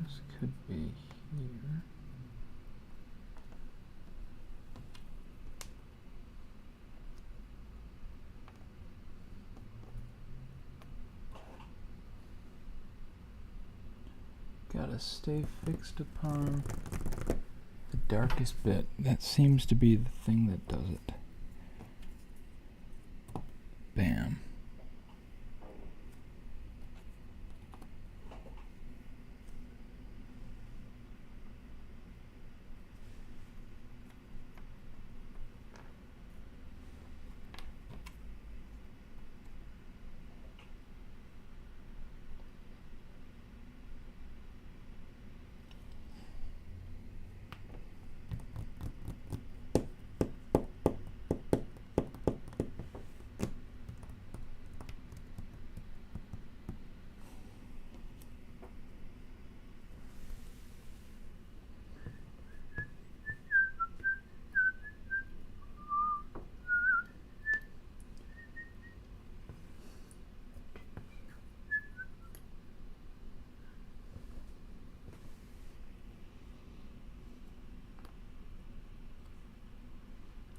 This could be here. Gotta stay fixed upon the darkest bit. That seems to be the thing that does it. Bam.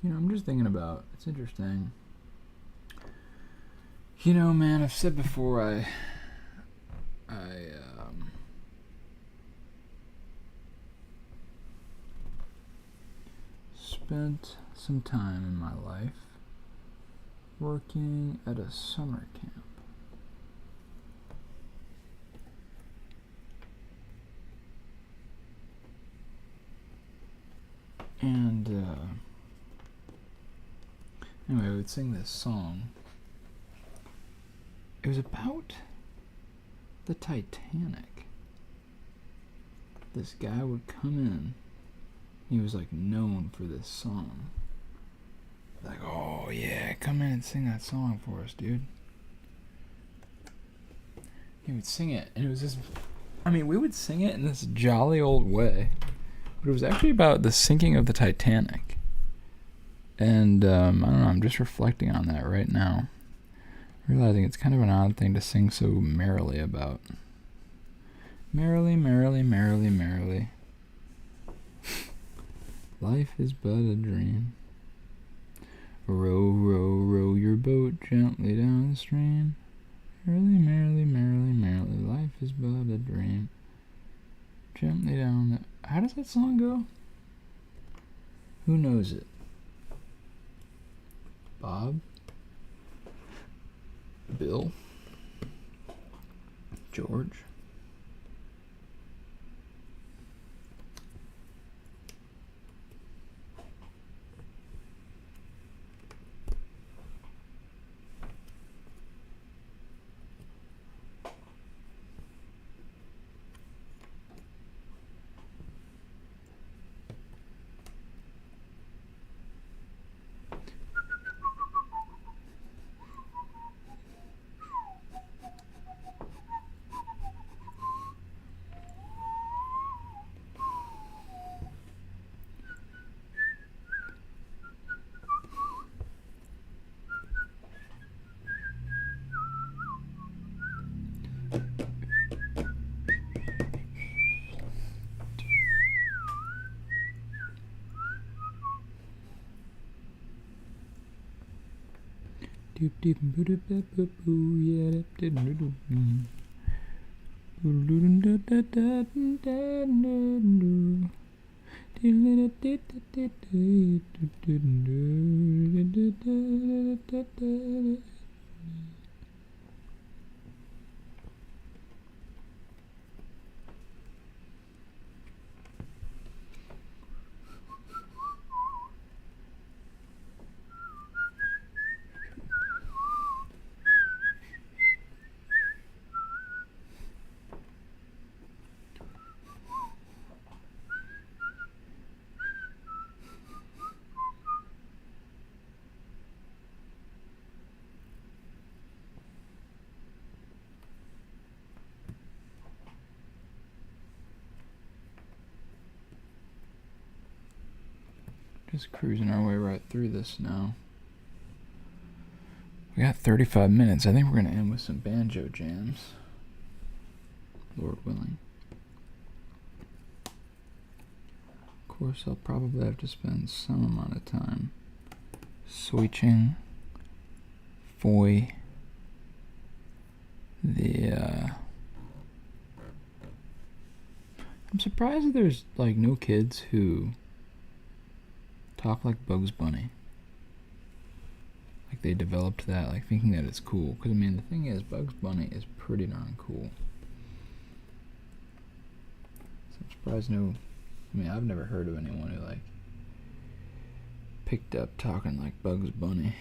You know, I'm just thinking about, it's interesting. You know, man, I've said before, I spent some time in my life working at a summer camp. And anyway, we would sing this song. It was about the Titanic. This guy would come in. He was like known for this song. Like, oh yeah, come in and sing that song for us, dude. He would sing it, and it was this. I mean, we would sing it in this jolly old way, but it was actually about the sinking of the Titanic. And I don't know, I'm just reflecting on that right now, realizing it's kind of an odd thing to sing so merrily about. Merrily, merrily, merrily, merrily. Life is but a dream. Row, row, row your boat gently down the stream. Merrily, merrily, merrily, merrily, life is but a dream. Gently down the... How does that song go? Who knows it? Bob? Bill? George? Just cruising our way right through this now. We got 35 minutes. I think we're going to end with some banjo jams. Lord willing. Of course, I'll probably have to spend some amount of time switching for the I'm surprised that there's like no kids who talk like Bugs Bunny. Like they developed that, like thinking that it's cool. Because I mean, the thing is, Bugs Bunny is pretty darn cool. So I'm surprised no. I mean, I've never heard of anyone who like picked up talking like Bugs Bunny.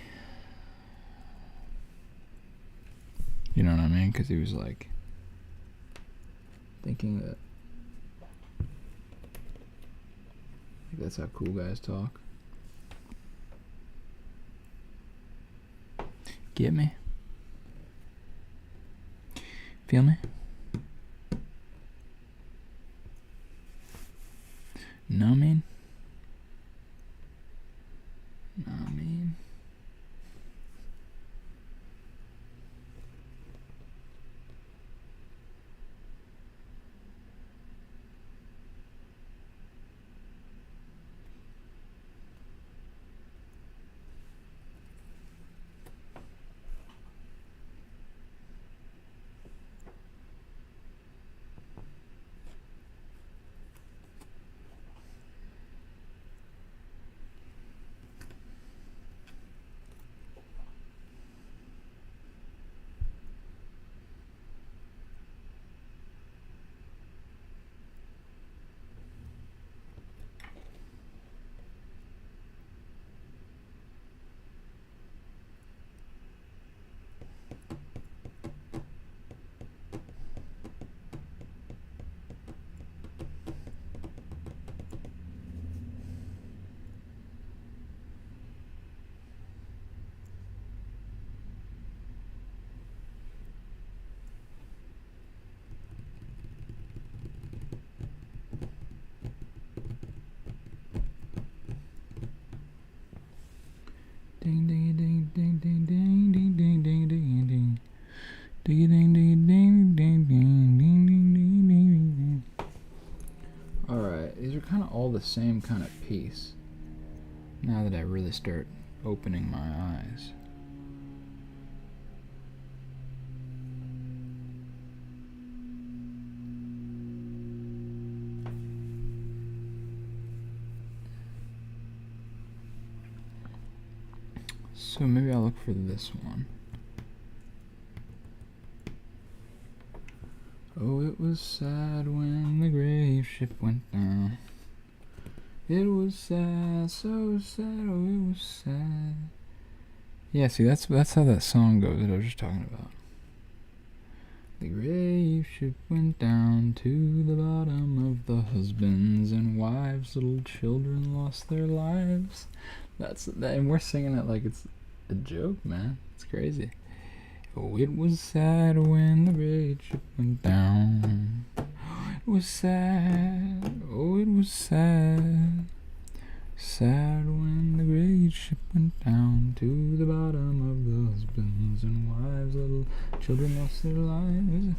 You know what I mean? Because he was like thinking that like that's how cool guys talk. Get me? Feel me? Know what I mean? Know what I mean? ding ding ding ding ding ding ding ding ding ding ding. Ding ding ding ding ding ding ding ding ding ding. Alright, these are kind of all the same kind of piece. Now that I really start opening my eyes. So maybe I'll look for this one. Oh, it was sad when the grave ship went down. It was sad, so sad, oh, it was sad. Yeah, see, that's how that song goes that I was just talking about. The grave ship went down to the bottom of the husbands and wives. Little children lost their lives. And we're singing it like it's a joke, man. It's crazy. Oh, it was sad when the great ship went down. It was sad. Oh, it was sad. Sad when the great ship went down to the bottom of the husbands and wives. Little children lost their lives.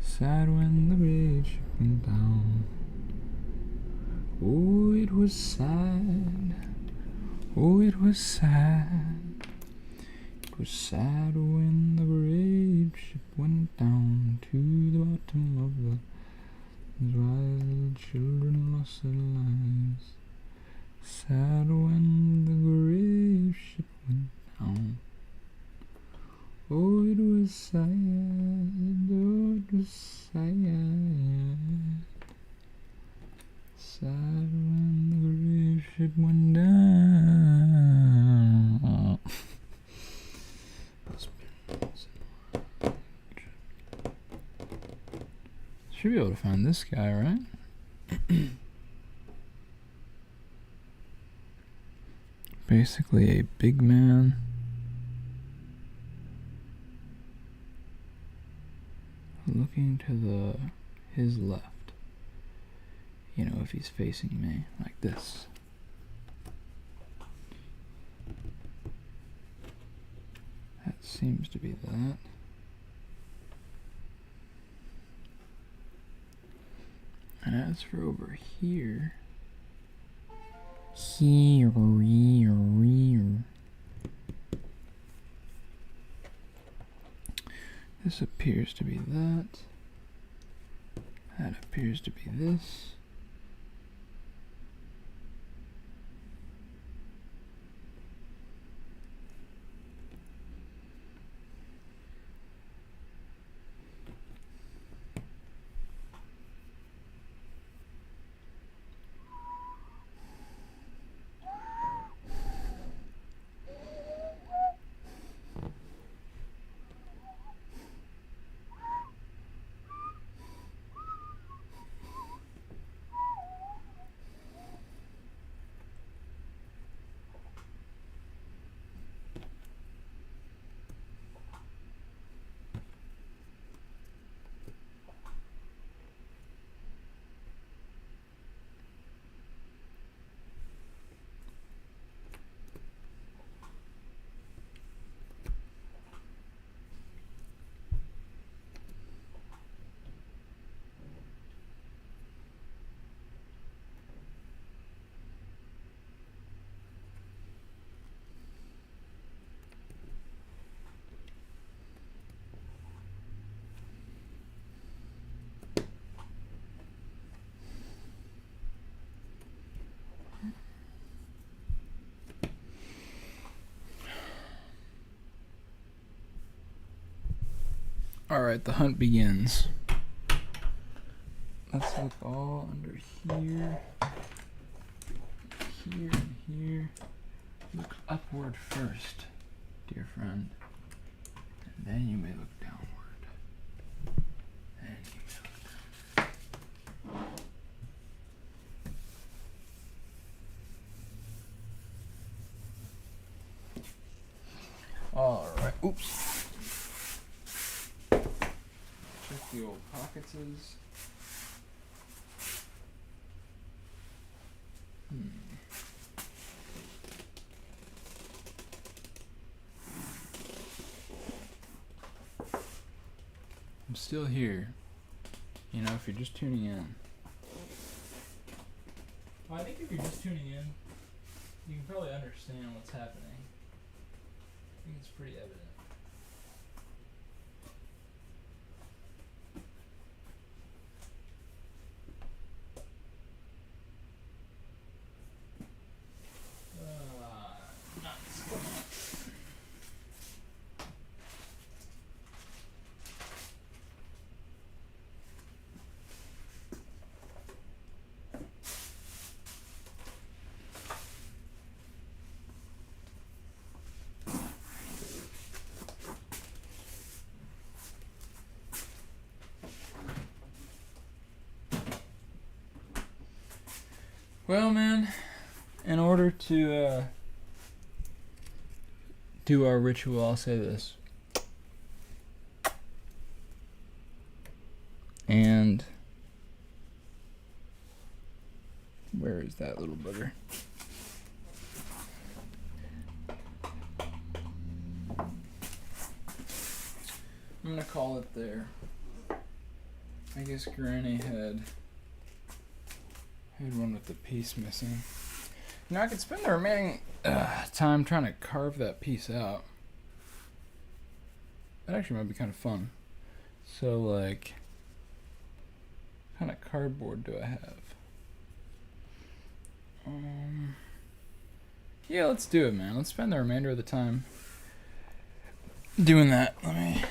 Sad when the great ship went down. Oh, it was sad. Oh, it was sad. It was sad when the great ship went down to the bottom of the wives. Little children lost their lives. Sad when the great ship went down. Oh, it was sad. Oh, it was sad. Sad when the great ship went down. Should be able to find this guy, right? Basically a big man looking to his left. You know, if he's facing me like this. That seems to be that. And as for over here, this appears to be that. That appears to be this. Alright, the hunt begins. Let's look all under here, here, and here. Look upward first, dear friend, and then you may look downward. Then you may look downward. Alright, oops. Check the old pocketses. still here. You know, if you're just tuning in. Well, I think if you're just tuning in, you can probably understand what's happening. I think it's pretty evident. Nuts. Come on. Well, man, in order to do our ritual, I'll say this. And where is that little bugger? I'm gonna call it there. I guess Granny had one with the piece missing. Now I could spend the remaining time trying to carve that piece out. That actually might be kind of fun. So, like, what kind of cardboard do I have? Yeah, let's do it, man. Let's spend the remainder of the time doing that. Let me...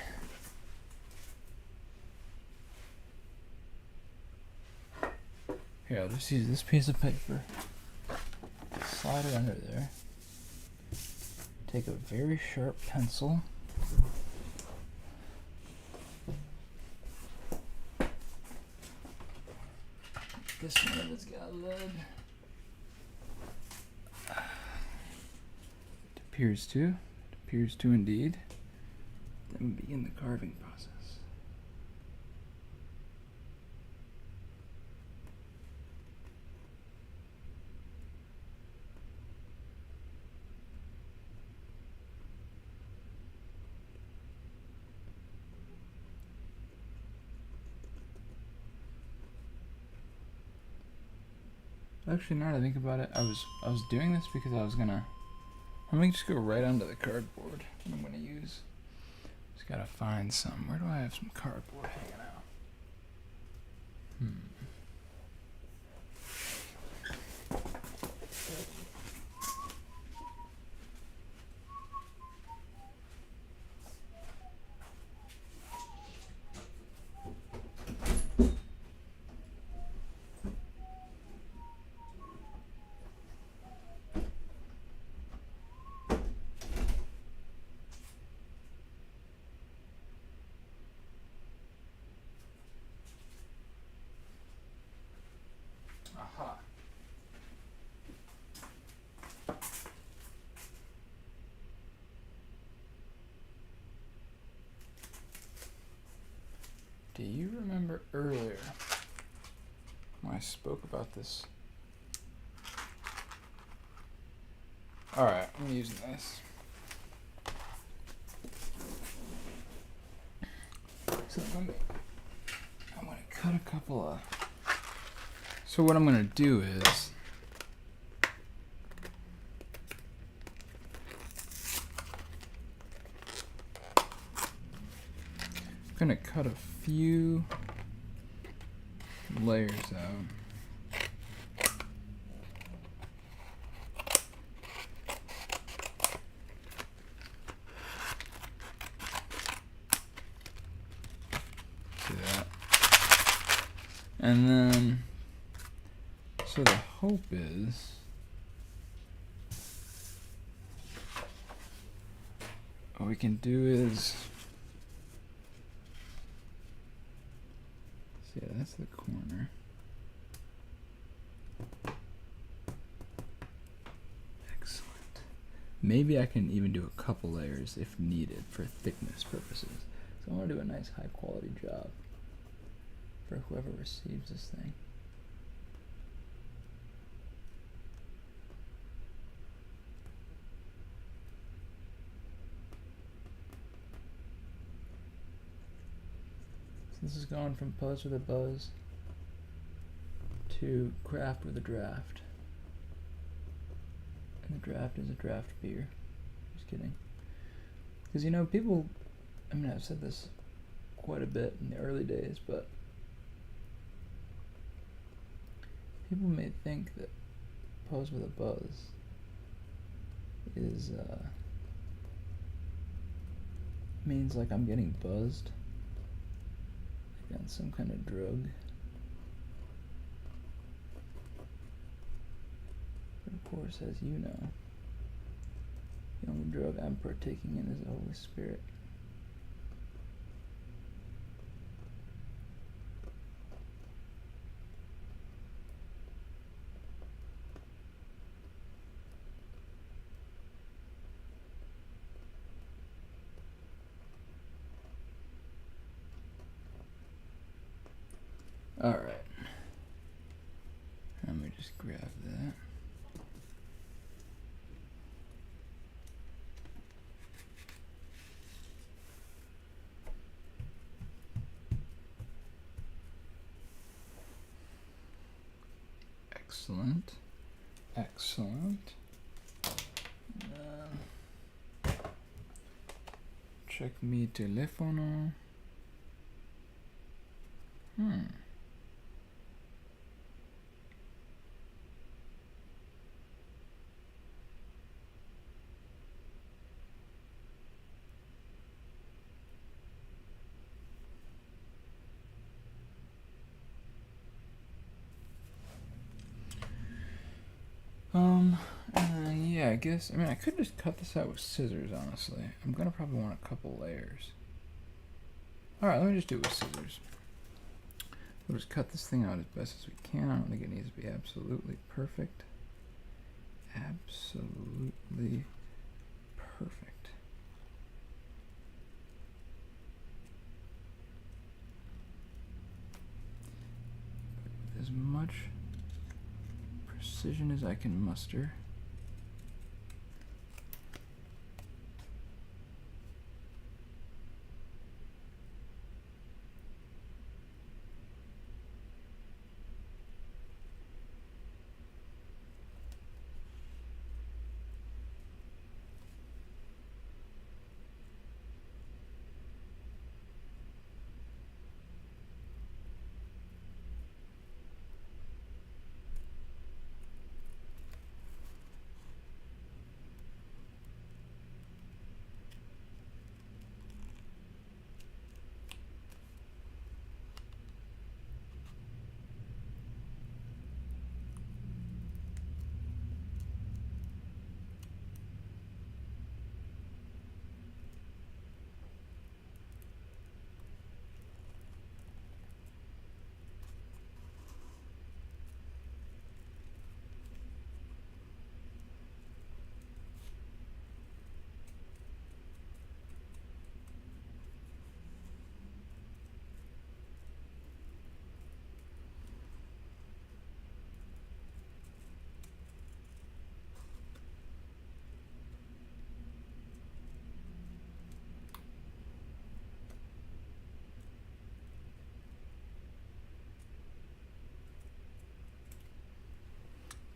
Here, I'll just use this piece of paper. Slide it under there. Take a very sharp pencil. This one has got lead. It appears to. It appears to indeed. Then we begin the carving process. Actually, now that I think about it, I was doing this because I was gonna. I'm gonna just go right onto the cardboard. That I'm gonna use. Just gotta find some. Where do I have some cardboard hanging out? Aha. Do you remember earlier when I spoke about this? Alright, I'm using this. So I'm gonna cut a couple of... So what I'm gonna do is I'm gonna cut a few layers out. See that? And then so the hope is what we can do is, see, that's the corner. Excellent. Maybe I can even do a couple layers if needed for thickness purposes. So I want to do a nice high quality job for whoever receives this thing. So this is going from Puzzed with a Buzz to Craft with a Draft. And the draft is a draft beer. Just kidding. Because, you know, people, I mean, I've said this quite a bit in the early days, but people may think that Puzzed with a Buzz is, means like I'm getting buzzed, like on some kind of drug. But of course, as you know, the only drug I'm partaking in is the Holy Spirit. Alright. Let me just grab that. Excellent. Excellent. Check mi telefono. Yeah, I guess, I mean, I could just cut this out with scissors, honestly. I'm gonna probably want a couple layers. Alright, let me just do it with scissors. We'll just cut this thing out as best as we can. I don't think it needs to be absolutely perfect. Absolutely perfect. With as much precision as I can muster.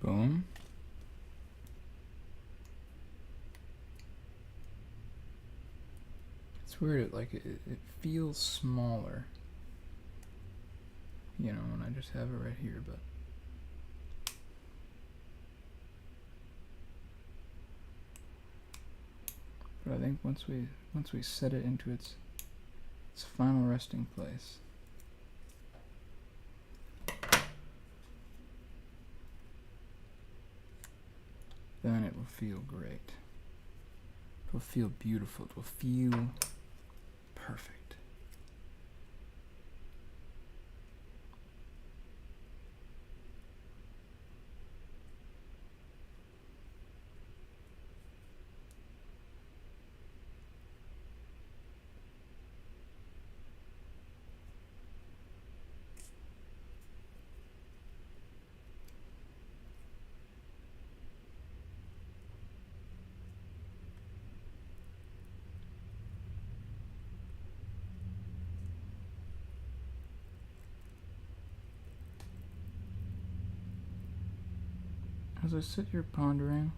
Boom. It's weird, like it feels smaller, you know, when I just have it right here, but I think once we set it into its final resting place, then it will feel great. It will feel beautiful. It will feel perfect. as I sit here pondering,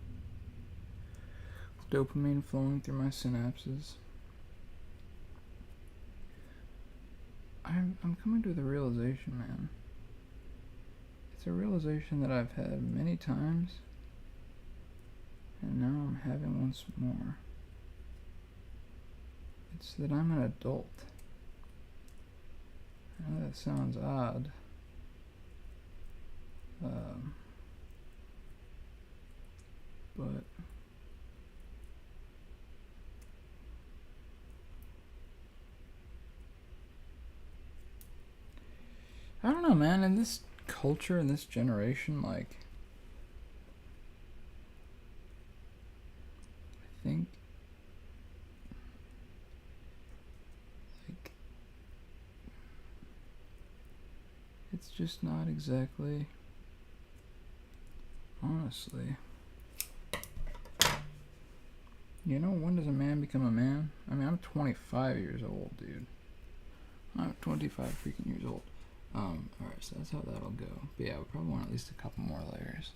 dopamine flowing through my synapses, I'm coming to the realization, man. It's a realization that I've had many times, and now I'm having once more. It's that I'm an adult. I know that sounds odd. But I don't know, man. In this culture, in this generation, like, I think, like, it's just not exactly, honestly. You know, when does a man become a man? I mean, I'm 25 years old, dude. I'm 25 freaking years old. Alright, so that's how that'll go. But yeah, we probably want at least a couple more layers.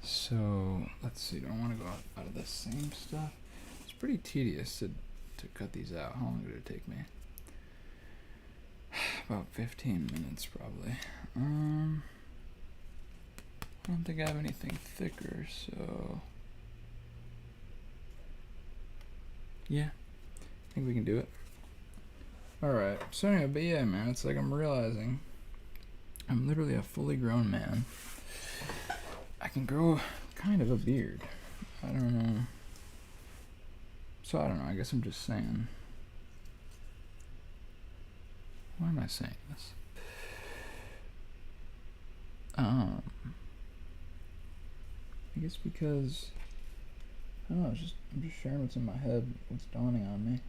So, let's see, do I want to go out of the same stuff? It's pretty tedious to cut these out. How long did it take me? About 15 minutes, probably. I don't think I have anything thicker, so... yeah, I think we can do it. Alright, so anyway, but yeah, man, it's like I'm realizing I'm literally a fully grown man. I can grow kind of a beard. I don't know. So I don't know, I guess I'm just saying. Why am I saying this? I guess because I don't know, I'm just sharing what's in my head, what's dawning on me.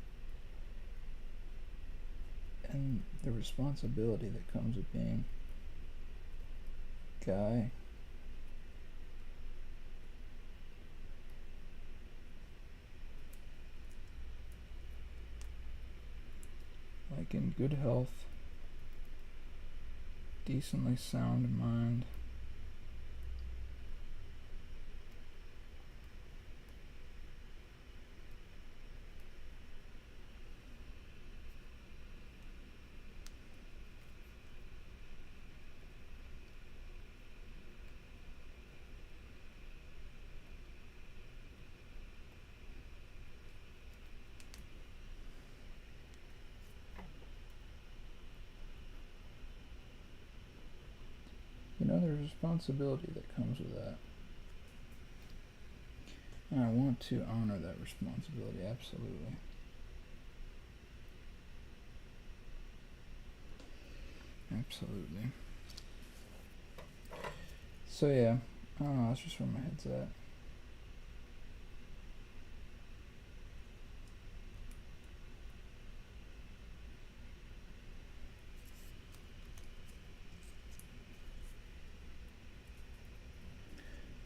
And the responsibility that comes with being a guy. Like in good health, decently sound mind. You know, there's responsibility that comes with that. And I want to honor that responsibility, absolutely. Absolutely. So yeah, I don't know, that's just where my head's at.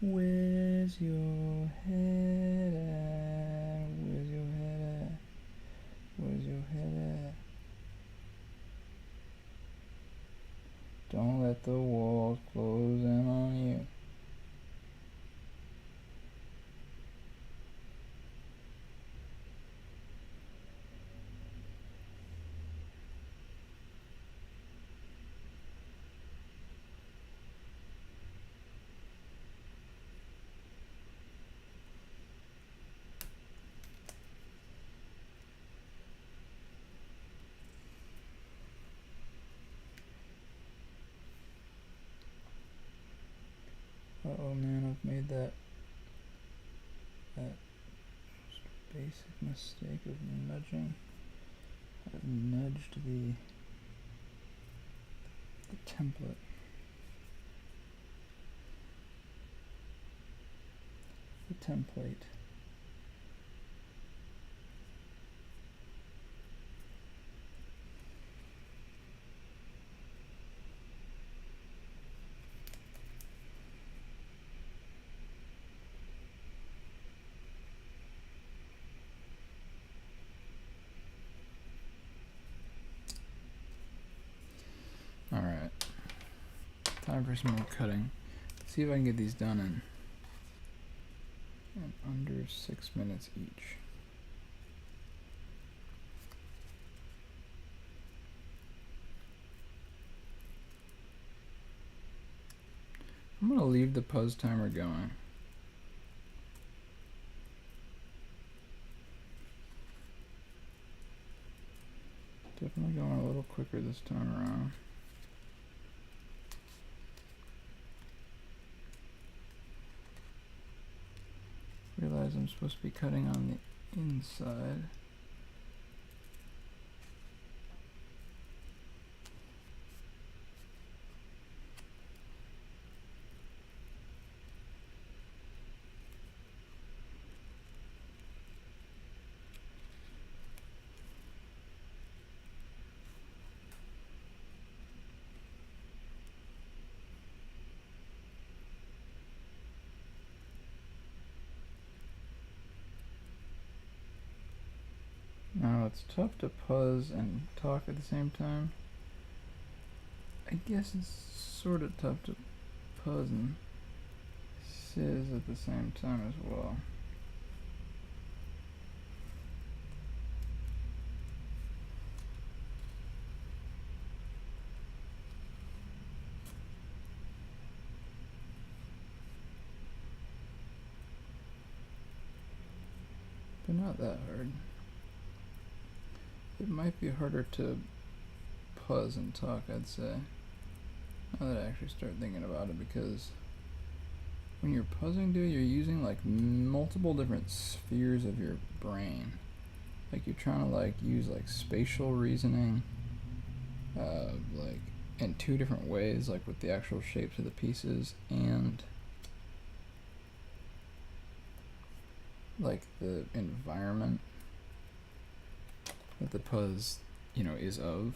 Where's your head at? Where's your head at? Where's your head at? Don't let the walls close in on you. Oh man, I've made that basic mistake of nudging. I've nudged the template. The template. Time for some more cutting. Let's see if I can get these done in under 6 minutes each. I'm gonna leave the Puzz timer going. Definitely going a little quicker this time around. Realize I'm supposed to be cutting on the inside. Now it's tough to puzz and talk at the same time. I guess it's sort of tough to puzz and sizz at the same time as well. But not that hard. It might be harder to puzz and talk, I'd say. Now that I actually start thinking about it, because when you're puzzing, dude, you're using like multiple different spheres of your brain. Like you're trying to like use like spatial reasoning, like in two different ways, like with the actual shapes of the pieces and like the environment that the Puzz, you know, is of.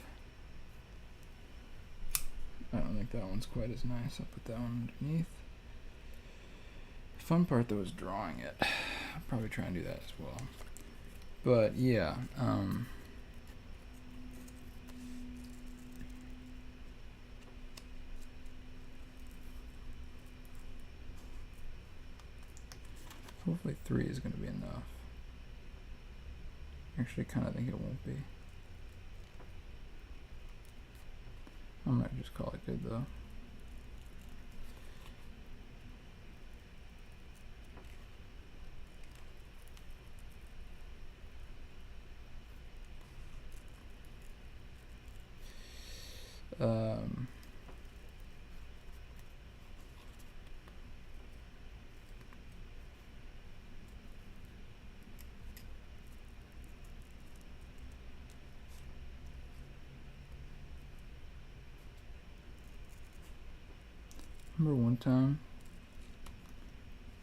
I don't think that one's quite as nice. I'll put that one underneath. The fun part though is drawing it. I'll probably try and do that as well. But yeah, hopefully 3 is going to be enough. Actually, kind of think it won't be. I might just call it good though. Remember one time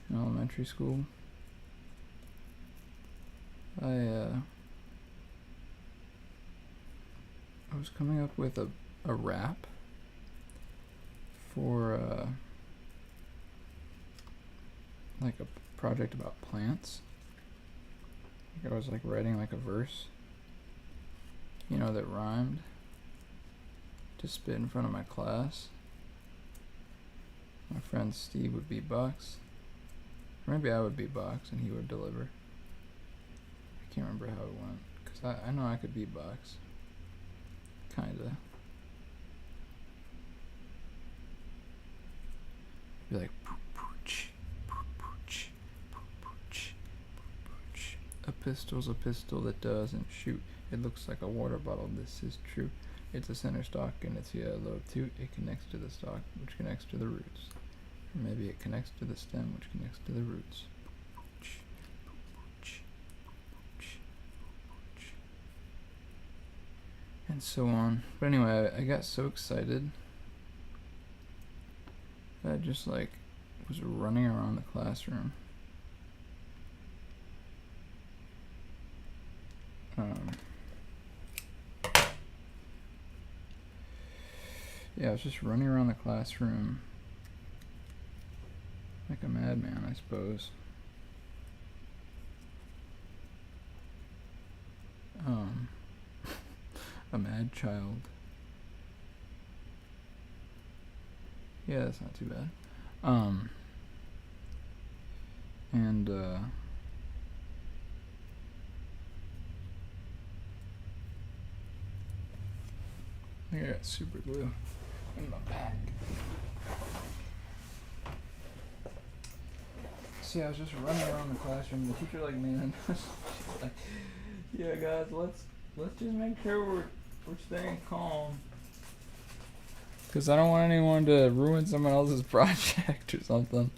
in elementary school, I was coming up with a rap for like a project about plants. Like I was like writing like a verse, you know, that rhymed to spit in front of my class. My friend Steve would beatbox. Or maybe I would beatbox and he would deliver. I can't remember how it went, because I know I could beatbox. Kinda. Be like, pooch, pooch, pooch, pooch. A pistol's a pistol that doesn't shoot. It looks like a water bottle, this is true. It's a center stalk and it's yellow too. It connects to the stalk, which connects to the roots. Or maybe it connects to the stem, which connects to the roots. And so on. But anyway, I got so excited that I just like was running around the classroom. Yeah, I was just running around the classroom like a madman, I suppose. A mad child. Yeah, that's not too bad. And I think I got super glue in my pack. See, I was just running around the classroom. The teacher like made a she's like, "Yeah, guys, let's just make sure we're staying calm, because I don't want anyone to ruin someone else's project or something."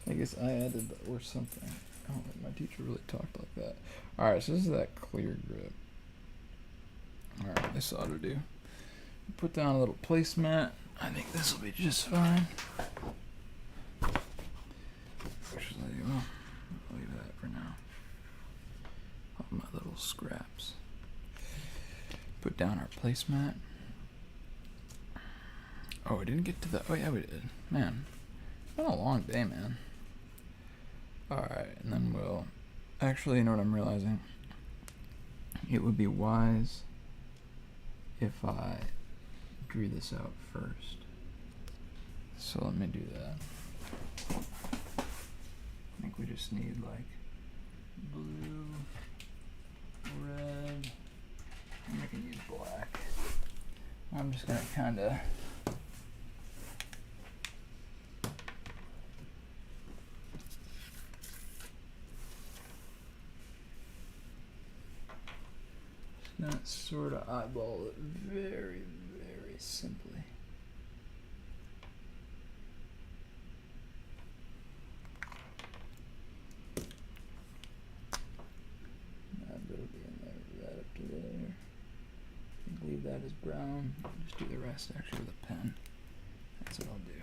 I guess I added the or something. I don't think my teacher really talked like that. All right, so this is that clear grip. All right, this ought to do. Put down a little placemat. I think this will be just fine. Actually, well, I'll leave that for now. All my little scraps. Put down our placemat. Oh, we didn't get to the. Oh yeah, we did. Man, it's been a long day, man. All right, and then we'll. Actually, you know what I'm realizing? It would be wise if I drew this out first. So let me do that. I think we just need like blue, red, and we can use black. I'm just gonna kinda not sort of eyeball it very, very simply. That will be in there right up to there. I think leave that as brown. Just do the rest actually with a pen. That's what I'll do.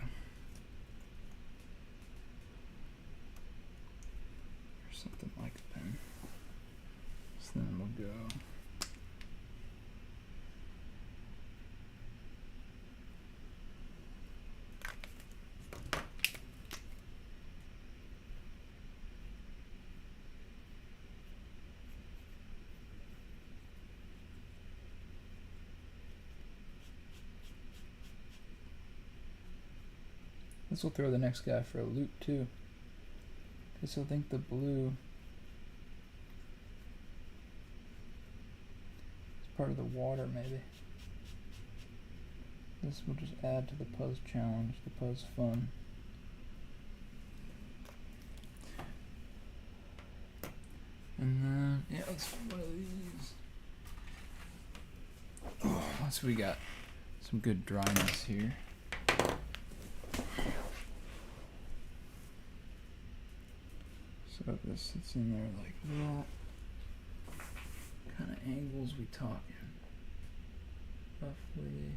Or something like a pen. So then we'll go. This will throw the next guy for a loop too, because he'll think the blue is part of the water maybe. This will just add to the Puzz challenge, the Puzz fun. And then, yeah, let's do one of these. Oh, once we got some good dryness here. So if this sits in there like that, what kind of angles we talking? Roughly.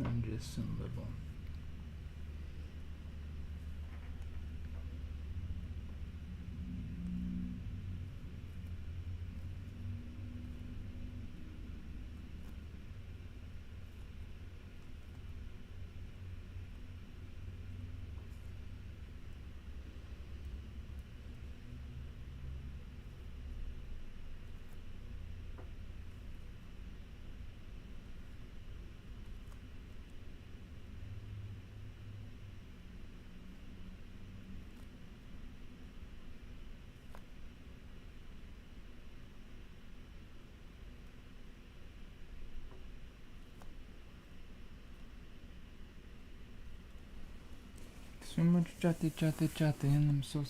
And just some little Too much chatty in them so.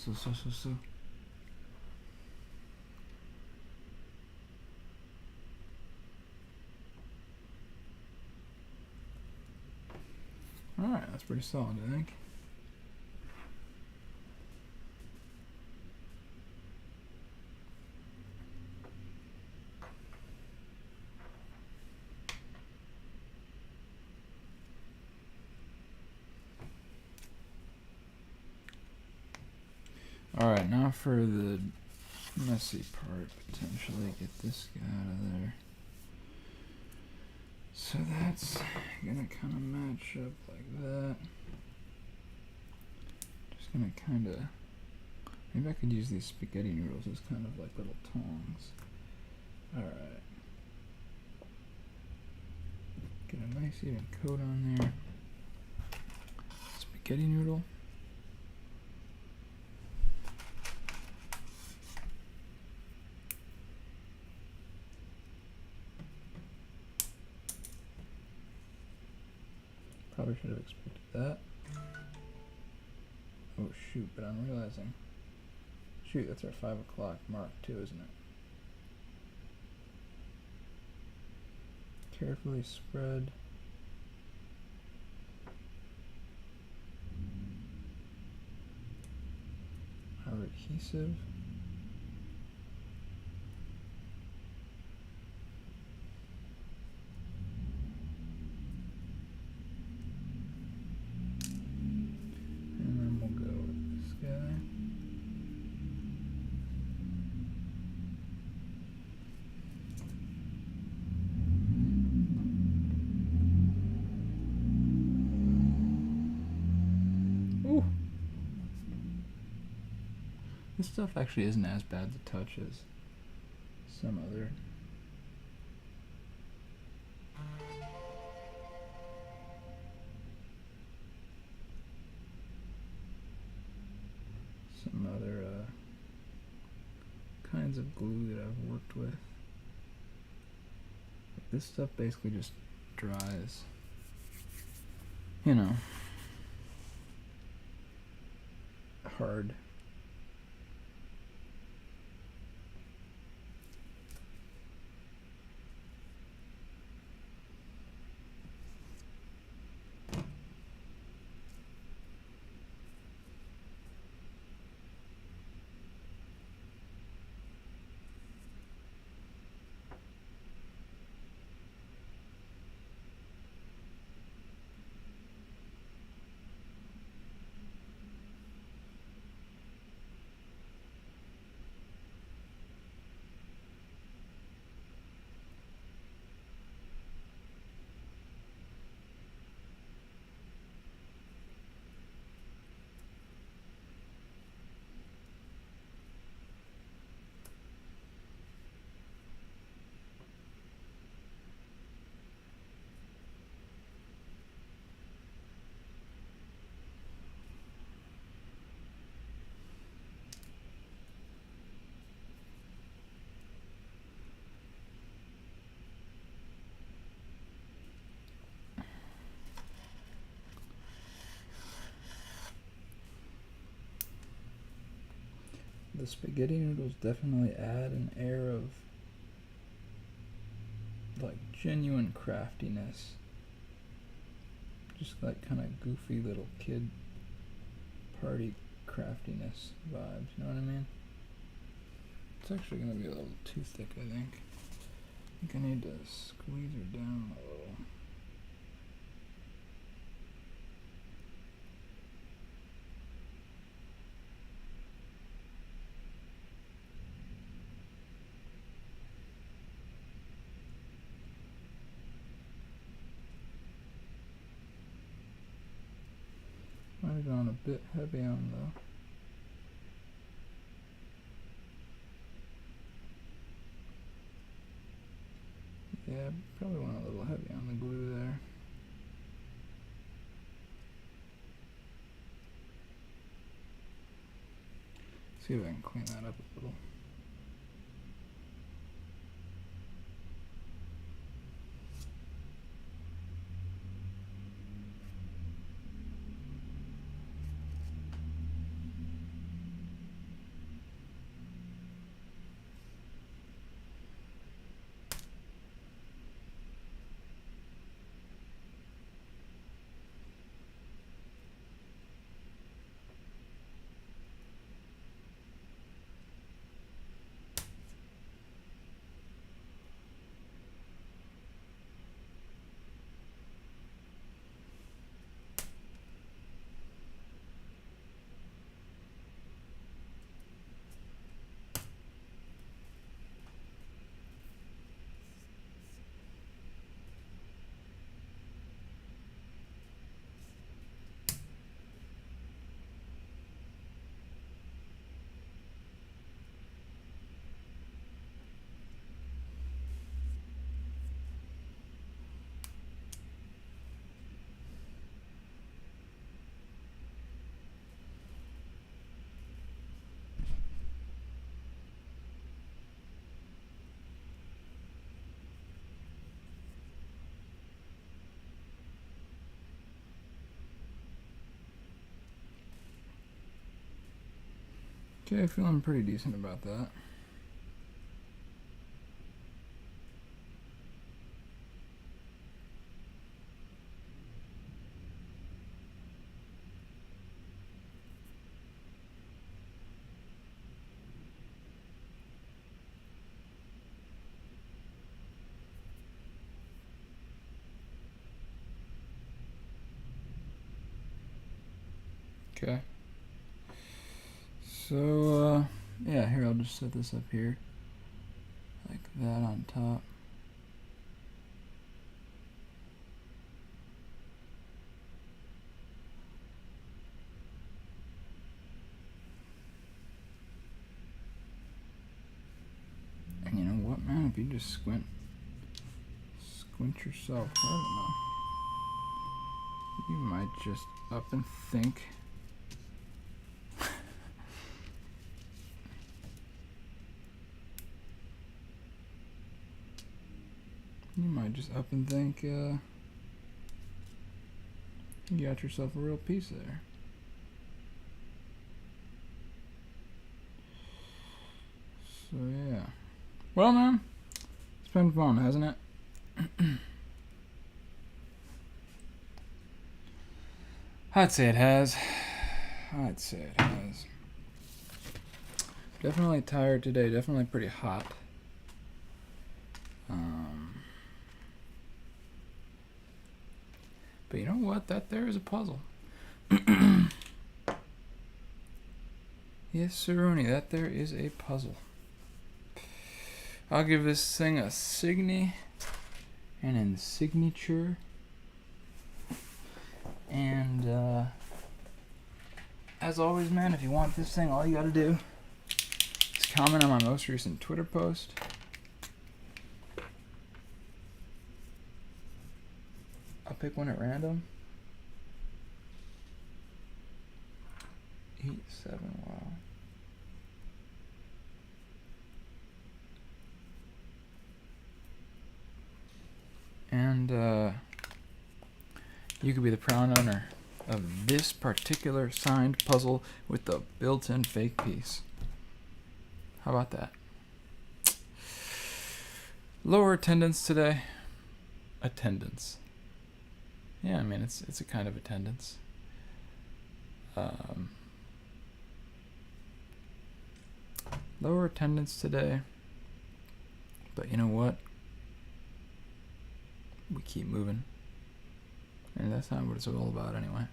Alright, that's pretty solid, I think. Alright, now for the messy part, potentially. Get this guy out of there. So that's gonna kind of match up like that. Just gonna kind of, maybe I could use these spaghetti noodles as kind of like little tongs. Alright. Get a nice even coat on there. Spaghetti noodle. Probably should have expected that. Oh shoot, but I'm realizing. Shoot, that's our 5 o'clock mark too, isn't it? Carefully spread. Our adhesive. This stuff actually isn't as bad to touch as some other. Kinds of glue that I've worked with. This stuff basically just dries. You know, hard. The spaghetti noodles definitely add an air of like genuine craftiness. Just like kind of goofy little kid party craftiness vibes, you know what I mean? It's actually going to be a little too thick, I think. I think I need to squeeze her down a little. Might have gone a bit heavy on the... Yeah, probably went a little heavy on the glue there. See if I can clean that up a little. Okay, feeling pretty decent about that. Okay. So, yeah, here, I'll just set this up here. Like that on top. And you know what, man? If you just squint yourself hard enough, you might just up and think. You might just up and think, you got yourself a real piece there. So, yeah. Well, man, it's been fun, hasn't it? I'd say it has. Definitely tired today. Definitely pretty hot. But you know what? That there is a puzzle. Yes, sironi, that there is a puzzle. I'll give this thing a signy and in signature. And as always, man, if you want this thing, all you gotta do is comment on my most recent Twitter post. I'll pick one at random. 8, 7, wow. And you could be the proud owner of this particular signed puzzle with the built-in fake piece. How about that? Lower attendance today. Attendance. Yeah, I mean, it's a kind of attendance. Lower attendance today. But you know what? We keep moving. And that's not what it's all about anyway.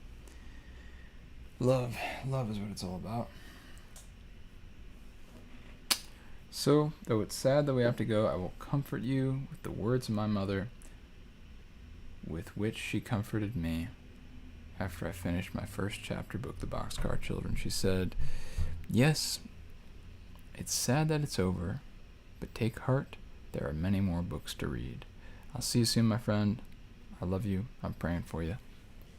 Love is what it's all about. So, though it's sad that we have to go, I will comfort you with the words of my mother, with which she comforted me after I finished my first chapter book, The Boxcar Children. She said, "Yes, it's sad that it's over, but take heart, there are many more books to read." I'll see you soon, my friend. I love you. I'm praying for you.